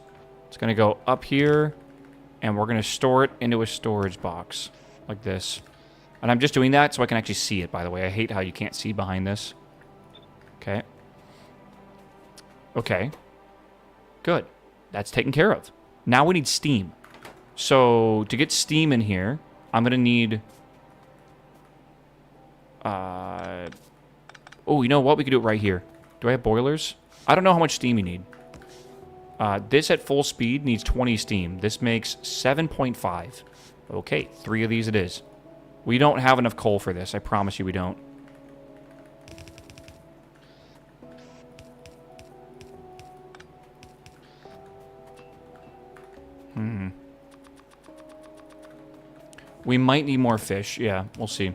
It's going to go up here, and we're going to store it into a storage box, like this. And I'm just doing that so I can actually see it, by the way. I hate how you can't see behind this. Okay. Okay. Good. That's taken care of. Now we need steam. So, to get steam in here, I'm going to need... oh, you know what? We could do it right here. Do I have boilers? I don't know how much steam you need. This at full speed needs 20 steam. This makes 7.5. Okay, 3 of these it is. We don't have enough coal for this. I promise you we don't. We might need more fish. Yeah, we'll see.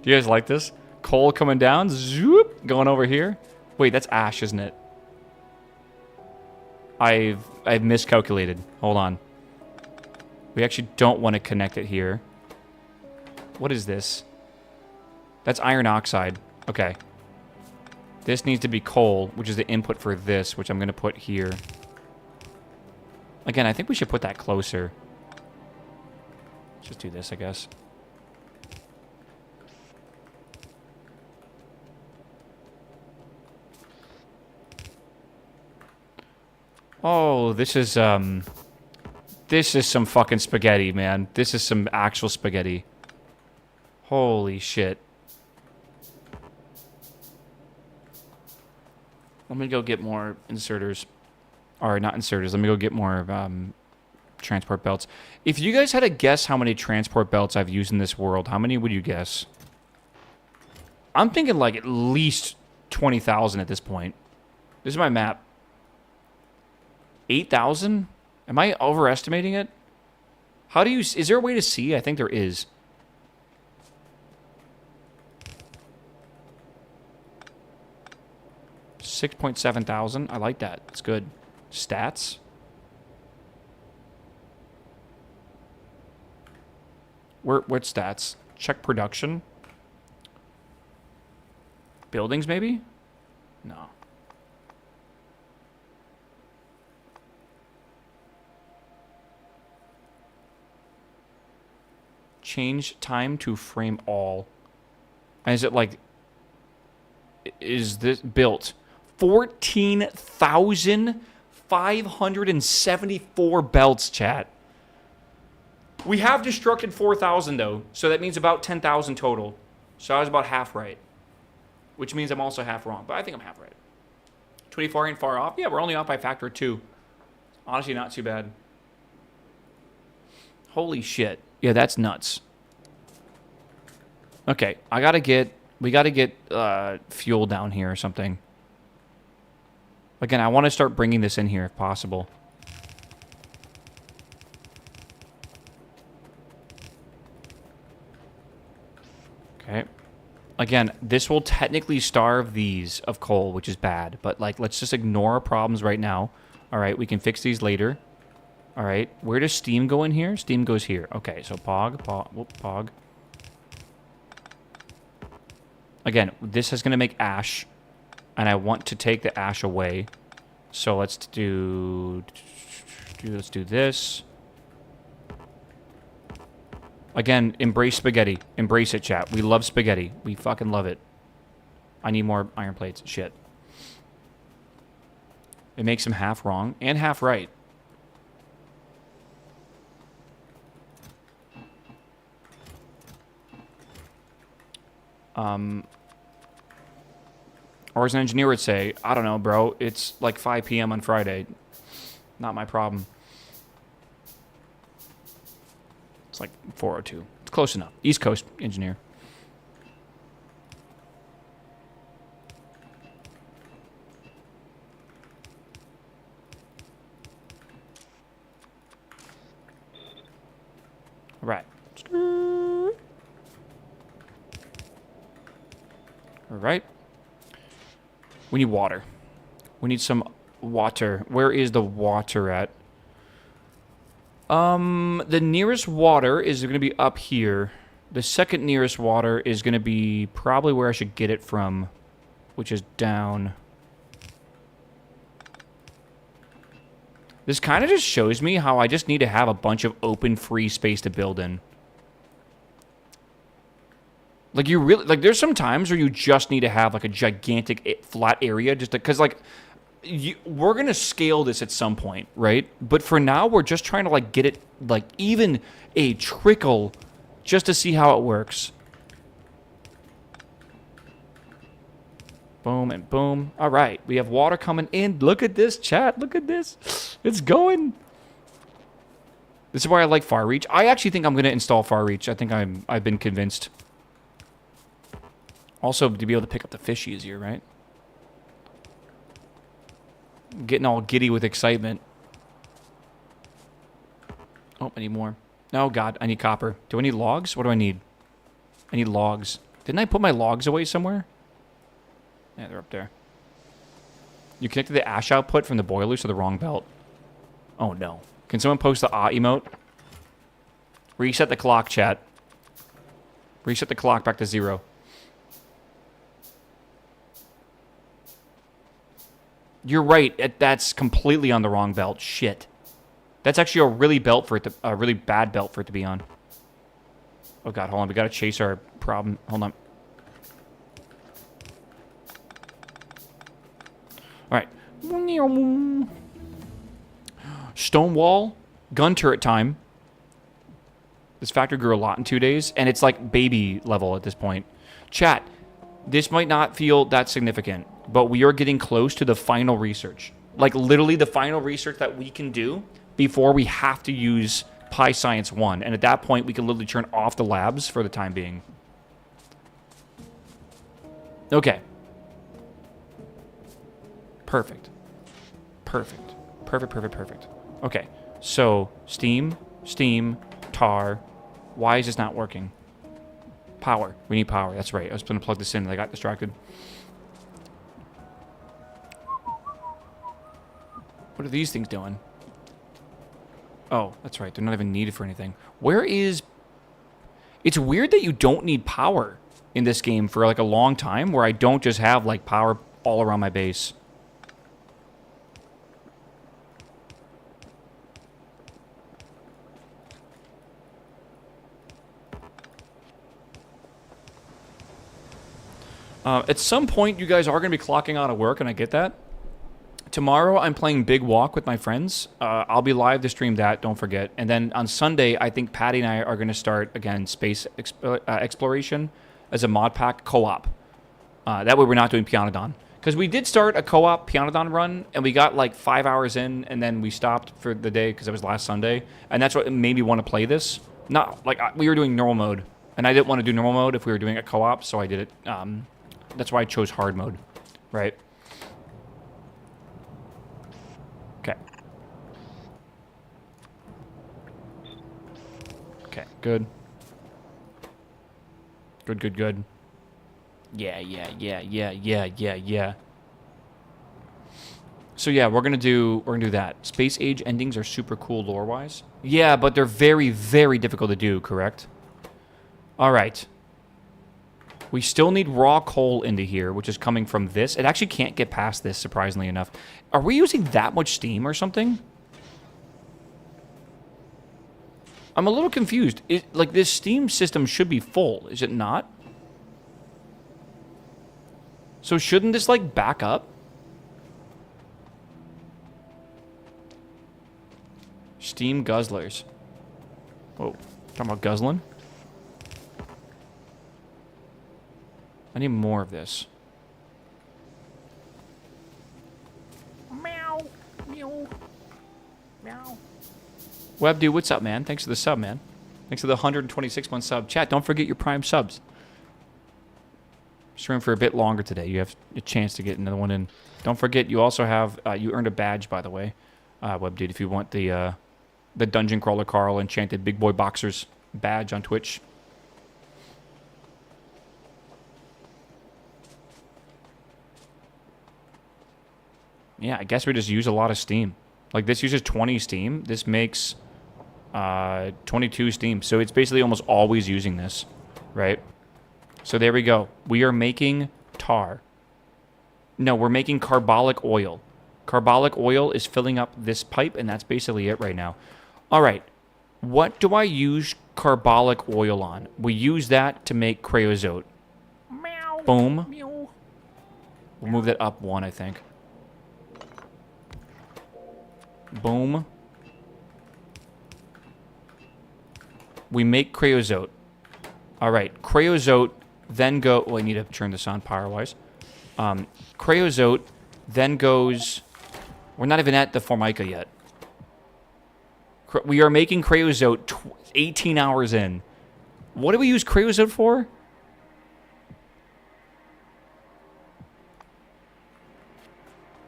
Do you guys like this? Coal coming down, zoop, going over here. Wait, that's ash, isn't it? I've miscalculated. Hold on. We actually don't want to connect it here. What is this? That's iron oxide. Okay. This needs to be coal, which is the input for this, which I'm going to put here. Again, I think we should put that closer. Let's just do this, I guess. Oh, this is some fucking spaghetti, man. This is some actual spaghetti. Holy shit. Let me go get more inserters. Or not inserters. Let me go get more transport belts. If you guys had to guess how many transport belts I've used in this world, how many would you guess? I'm thinking like at least 20,000 at this point. This is my map. 8,000? Am I overestimating it? How do you... Is there a way to see? I think there is. $6,700. I like that. It's good. Stats. What stats? Check production. Buildings, maybe? No. Change time to frame all. And is it like... Is this built? 14,574 belts, chat. We have destructed 4,000, though. So that means about 10,000 total. So I was about half right. Which means I'm also half wrong. But I think I'm half right. 24 ain't far off. Yeah, we're only off by a factor of 2. Honestly, not too bad. Holy shit. Yeah, that's nuts. Okay, we gotta get fuel down here or something. Again, I want to start bringing this in here if possible. Okay. Again, this will technically starve these of coal, which is bad. But, like, let's just ignore our problems right now. All right, we can fix these later. All right, where does steam go in here? Steam goes here. Okay, so pog. Again, this is going to make ash, and I want to take the ash away. So let's do this. Again, embrace spaghetti. Embrace it, chat. We love spaghetti. We fucking love it. I need more iron plates. Shit. It makes them half wrong and half right. Or as an engineer would say, I don't know, bro. It's like 5 p.m. on Friday. Not my problem. It's like 4:02. It's close enough. East Coast engineer. All right. All right. We need water. We need some water. Where is the water at? The nearest water is going to be up here. The second nearest water is going to be probably where I should get it from, which is down. This kind of just shows me how I just need to have a bunch of open, free space to build in. Like, you really, like, there's some times where you just need to have, like, a gigantic flat area just because, like, we're going to scale this at some point, right? But for now, we're just trying to, like, get it, like, even a trickle just to see how it works. Boom and boom. All right, we have water coming in. Look at this, chat. Look at this. It's going. This is why I like Far Reach. I actually think I'm going to install Far Reach. I think I've been convinced. Also, to be able to pick up the fish easier, right? Getting all giddy with excitement. Oh, I need more. Oh, God, I need copper. Do I need logs? What do I need? I need logs. Didn't I put my logs away somewhere? Yeah, they're up there. You connected the ash output from the boilers to the wrong belt. Oh, no. Can someone post the ah emote? Reset the clock, chat. Reset the clock back to 0. You're right. That's completely on the wrong belt. Shit. That's actually a really really bad belt for it to be on. Oh God, hold on. We gotta chase our problem. Hold on. All right. Stone wall, gun turret time. This factory grew a lot in 2 days, and it's like baby level at this point. Chat, this might not feel that significant, but we are getting close to the final research. Like, literally the final research that we can do before we have to use Pi Science 1. And at that point, we can literally turn off the labs for the time being. Okay. Perfect. Perfect. Perfect, perfect, perfect. Okay. So, steam, tar. Why is this not working? Power. We need power. That's right. I was going to plug this in and I got distracted. What are these things doing? Oh, that's right. They're not even needed for anything. Where is... It's weird that you don't need power in this game for like a long time, where I don't just have like power all around my base. At some point, you guys are going to be clocking out of work, and I get that. Tomorrow, I'm playing Big Walk with my friends. I'll be live to stream that, don't forget. And then on Sunday, I think Patty and I are going to start, again, space exploration as a mod pack co-op. That way we're not doing Pyanodon. Because we did start a co-op Pyanodon run, and we got like 5 hours in, and then we stopped for the day because it was last Sunday. And that's what made me want to play this. Not like we were doing normal mode, and I didn't want to do normal mode if we were doing a co-op, so I did it. That's why I chose hard mode, right? Okay. Okay, good. Good, good, good. Yeah. So yeah, we're gonna do that. Space age endings are super cool lore-wise. Yeah, but they're very, very difficult to do, correct? Alright. We still need raw coal into here, which is coming from this. It actually can't get past this, surprisingly enough. Are we using that much steam or something? I'm a little confused. Like, this steam system should be full, is it not? So shouldn't this, like, back up? Steam guzzlers. Whoa. Talking about guzzling? I need more of this. Meow. Meow. Meow. Web dude, what's up, man? Thanks for the sub, man. Thanks for the 126-month sub. Chat, don't forget your Prime subs. Stream for a bit longer today. You have a chance to get another one in. Don't forget, you also have... you earned a badge, by the way. Web dude, if you want the Dungeon Crawler Carl Enchanted Big Boy Boxers badge on Twitch. Yeah, I guess we just use a lot of steam. Like, this uses 20 steam. This makes 22 steam. So it's basically almost always using this, right? So there we go. We are making tar. No, we're making carbolic oil. Carbolic oil is filling up this pipe, and that's basically it right now. All right. What do I use carbolic oil on? We use that to make creosote. Meow. Boom. Meow. We'll move that up one, I think. Boom. We make creosote. All right. Creosote then go... Oh, I need to turn this on power-wise. Creosote then goes... We're not even at the Formica yet. We are making creosote 18 hours in. What do we use creosote for?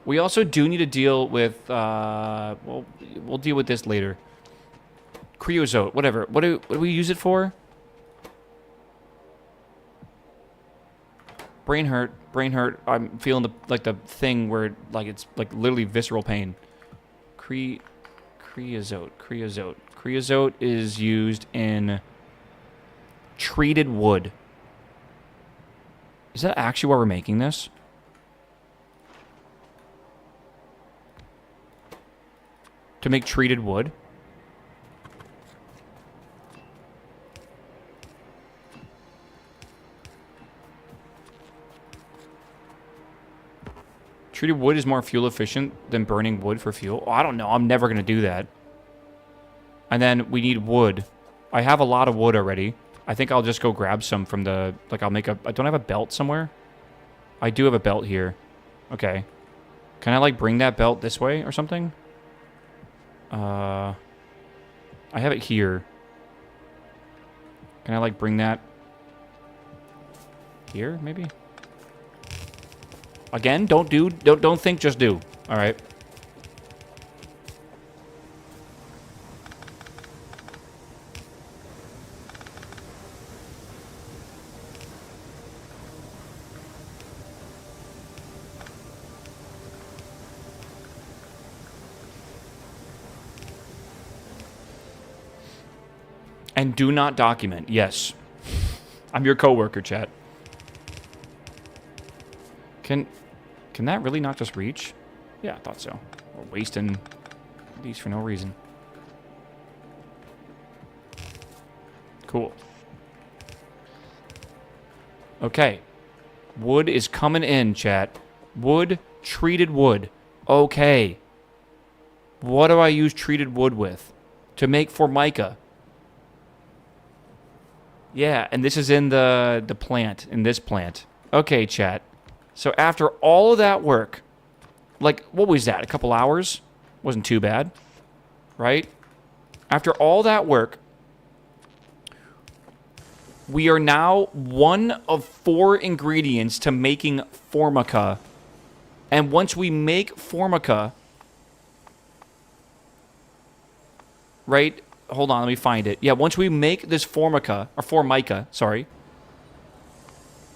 We also do need to deal with... well, we'll deal with this later. Creosote, whatever. What do we use it for? Brain hurt. Brain hurt. I'm feeling the thing where it's like literally visceral pain. Creosote. Creosote is used in treated wood. Is that actually why we're making this? To make treated wood? Treated wood is more fuel efficient than burning wood for fuel. Oh, I don't know. I'm never going to do that. And then we need wood. I have a lot of wood already. I think I'll just go grab some from the... Like, I'll make a... I don't have a belt somewhere? I do have a belt here. Okay. Can I, like, bring that belt this way or something? I have it here. Can I, like, bring that... Here, maybe? Again, don't think, just do. All right. And do not document. Yes. I'm your coworker, chat. Can that really not just reach? Yeah, I thought so. We're wasting these for no reason. Cool. Okay. Wood is coming in, chat. Wood, treated wood. Okay. What do I use treated wood with? To make Formica. Yeah, and this is in the plant, in this plant. Okay, chat. So after all of that work, like, what was that? A couple hours? Wasn't too bad, right? After all that work, we are now one of 4 ingredients to making Formica. And once we make Formica, right? Hold on, let me find it. Yeah, once we make this Formica, or Formica, sorry,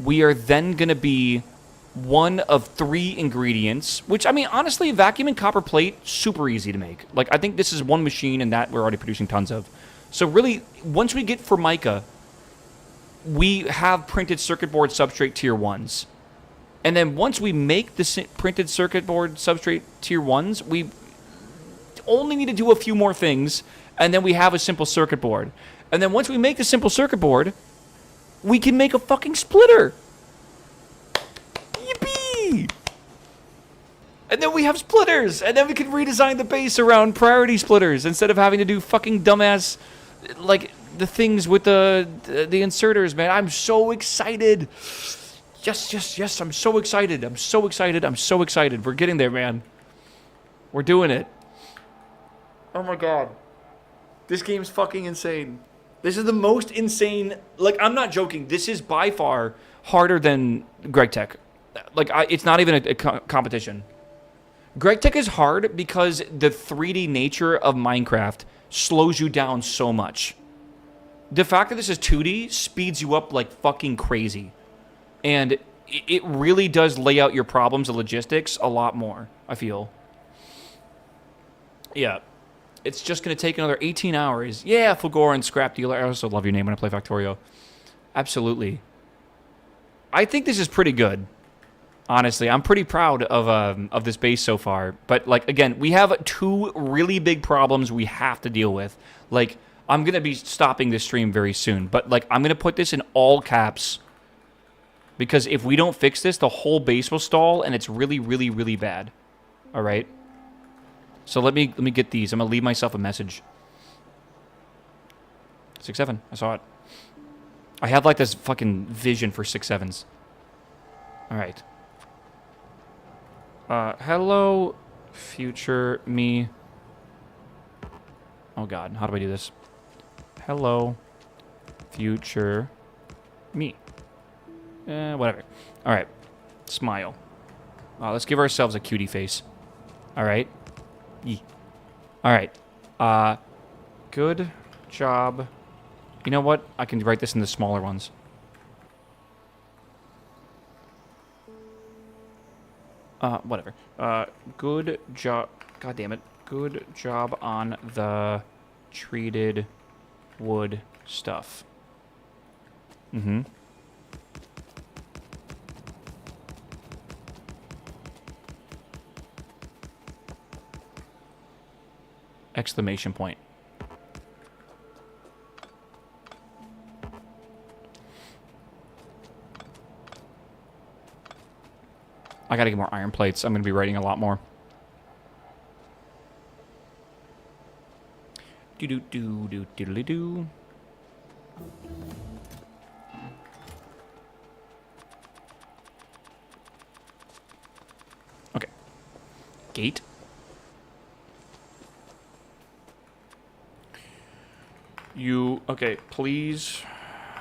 we are then going to be one of 3 ingredients, which, I mean, honestly, vacuum and copper plate, super easy to make. Like, I think this is one machine, and that we're already producing tons of. So really, once we get Formica, we have printed circuit board substrate tier 1s. And then once we make the printed circuit board substrate tier 1s, we only need to do a few more things, and then we have a simple circuit board. And then once we make the simple circuit board, we can make a fucking splitter. Yippee! And then we have splitters, and then we can redesign the base around priority splitters instead of having to do fucking dumbass, like, the things with the inserters, man. I'm so excited. Yes, I'm so excited. I'm so excited. We're getting there, man. We're doing it. Oh my god. This game's fucking insane. This is the most insane, like, I'm not joking. This is by far harder than GregTech. Like, it's not even a competition. GregTech is hard because the 3D nature of Minecraft slows you down so much. The fact that this is 2D speeds you up like fucking crazy. And it really does lay out your problems and logistics a lot more, I feel. Yeah. It's just going to take another 18 hours. Yeah, Fulgor and Scrap Dealer. I also love your name when I play Factorio. Absolutely. I think this is pretty good. Honestly, I'm pretty proud of this base so far. But, like, again, we have 2 really big problems we have to deal with. Like, I'm going to be stopping this stream very soon. But, like, I'm going to put this in all caps. Because if we don't fix this, the whole base will stall, and it's really, really, really bad. All right? So let me get these. I'm going to leave myself a message. 6-7. I saw it. I have, like, this fucking vision for 6-7s. All right. Hello, future me. Oh, God. How do I do this? Hello, future me. Whatever. All right. Smile. Let's give ourselves a cutie face. All right. Yee. All right. Good job. You know what? I can write this in the smaller ones. Whatever. Good job. God damn it. Good job on the treated wood stuff. Mm-hmm. Exclamation point. I gotta get more iron plates. I'm gonna be writing a lot more. Do-do-do-do-diddly-do. Okay. Gate. Okay, please,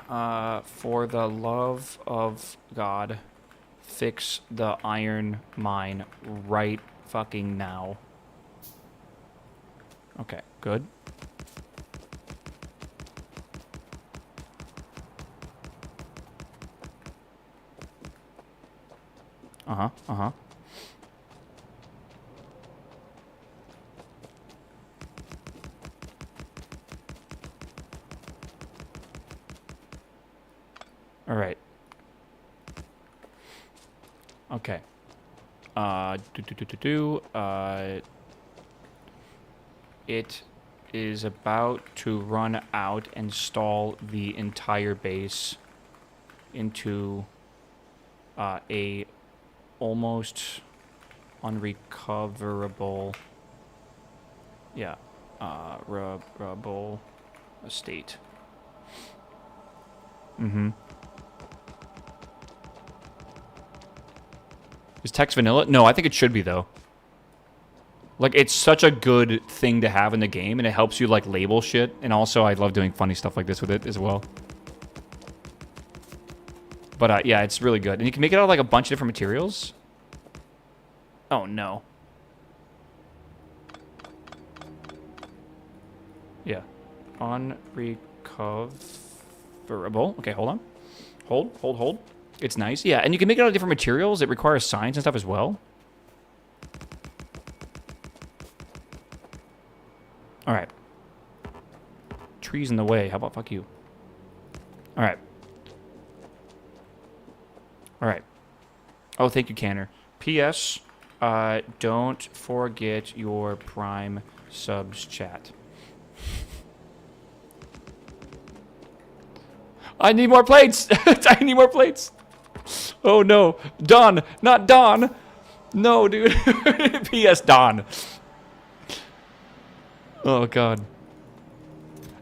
for the love of God, fix the iron mine right fucking now. Okay, good. Uh-huh, uh-huh. All right. Okay. It is about to run out and stall the entire base into a almost unrecoverable, recoverable state. Mm-hmm. Is text vanilla? No, I think it should be, though. Like, it's such a good thing to have in the game, and it helps you, like, label shit. And also, I love doing funny stuff like this with it as well. But, yeah, it's really good. And you can make it out of, like, a bunch of different materials. Oh, no. Yeah. Unrecoverable. Okay, hold on. Hold. It's nice. Yeah, and you can make it out of different materials. It requires signs and stuff as well. All right. Trees in the way. How about fuck you? All right. All right. Oh, thank you, Canner. P.S. Don't forget your Prime subs chat. I need more plates. I need more plates. Oh, no. Don. Not Don. No, dude. P.S. Don. Oh, God.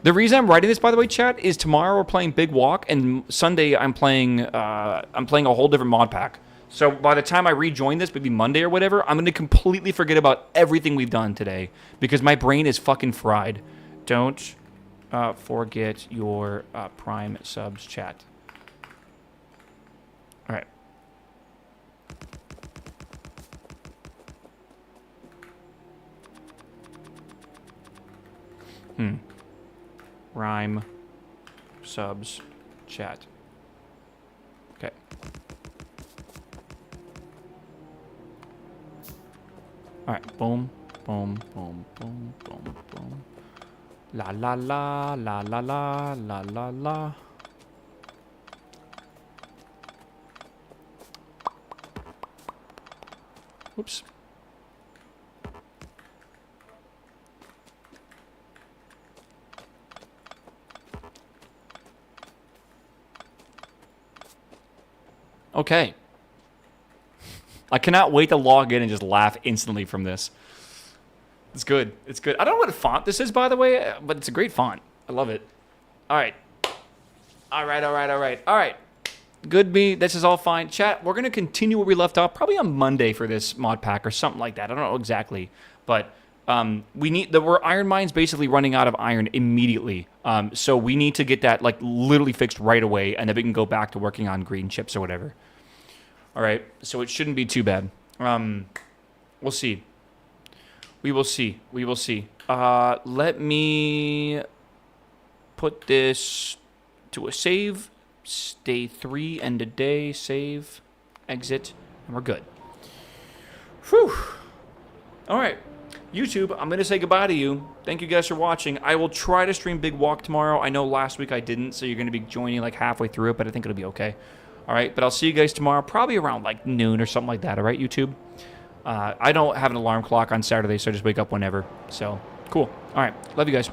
The reason I'm writing this, by the way, chat, is tomorrow we're playing Big Walk, and Sunday I'm playing a whole different mod pack. So by the time I rejoin this, maybe Monday or whatever, I'm going to completely forget about everything we've done today because my brain is fucking fried. Don't forget your Prime subs chat. All right. Rhyme subs chat. Okay. All right. Boom, boom, boom, boom, boom, boom. La la la la la la la la la. Oops. Okay. I cannot wait to log in and just laugh instantly from this. It's good. It's good. I don't know what font this is, by the way, but it's a great font. I love it. All right. All right. Good me. This is all fine. Chat, we're going to continue where we left off, probably on Monday for this mod pack or something like that. I don't know exactly. But we're Iron Mine's basically running out of iron immediately. So we need to get that like literally fixed right away, and then we can go back to working on green chips or whatever. All right. So it shouldn't be too bad. We'll see. We will see. Let me put this to a save. Day 3, end of day, save, exit, and we're good. Whew. All right. YouTube, I'm going to say goodbye to you. Thank you guys for watching. I will try to stream Big Walk tomorrow. I know last week I didn't, so you're going to be joining like halfway through it, but I think it'll be okay. All right, but I'll see you guys tomorrow, probably around like noon or something like that. All right, YouTube? I don't have an alarm clock on Saturday, so I just wake up whenever. So, cool. All right, love you guys.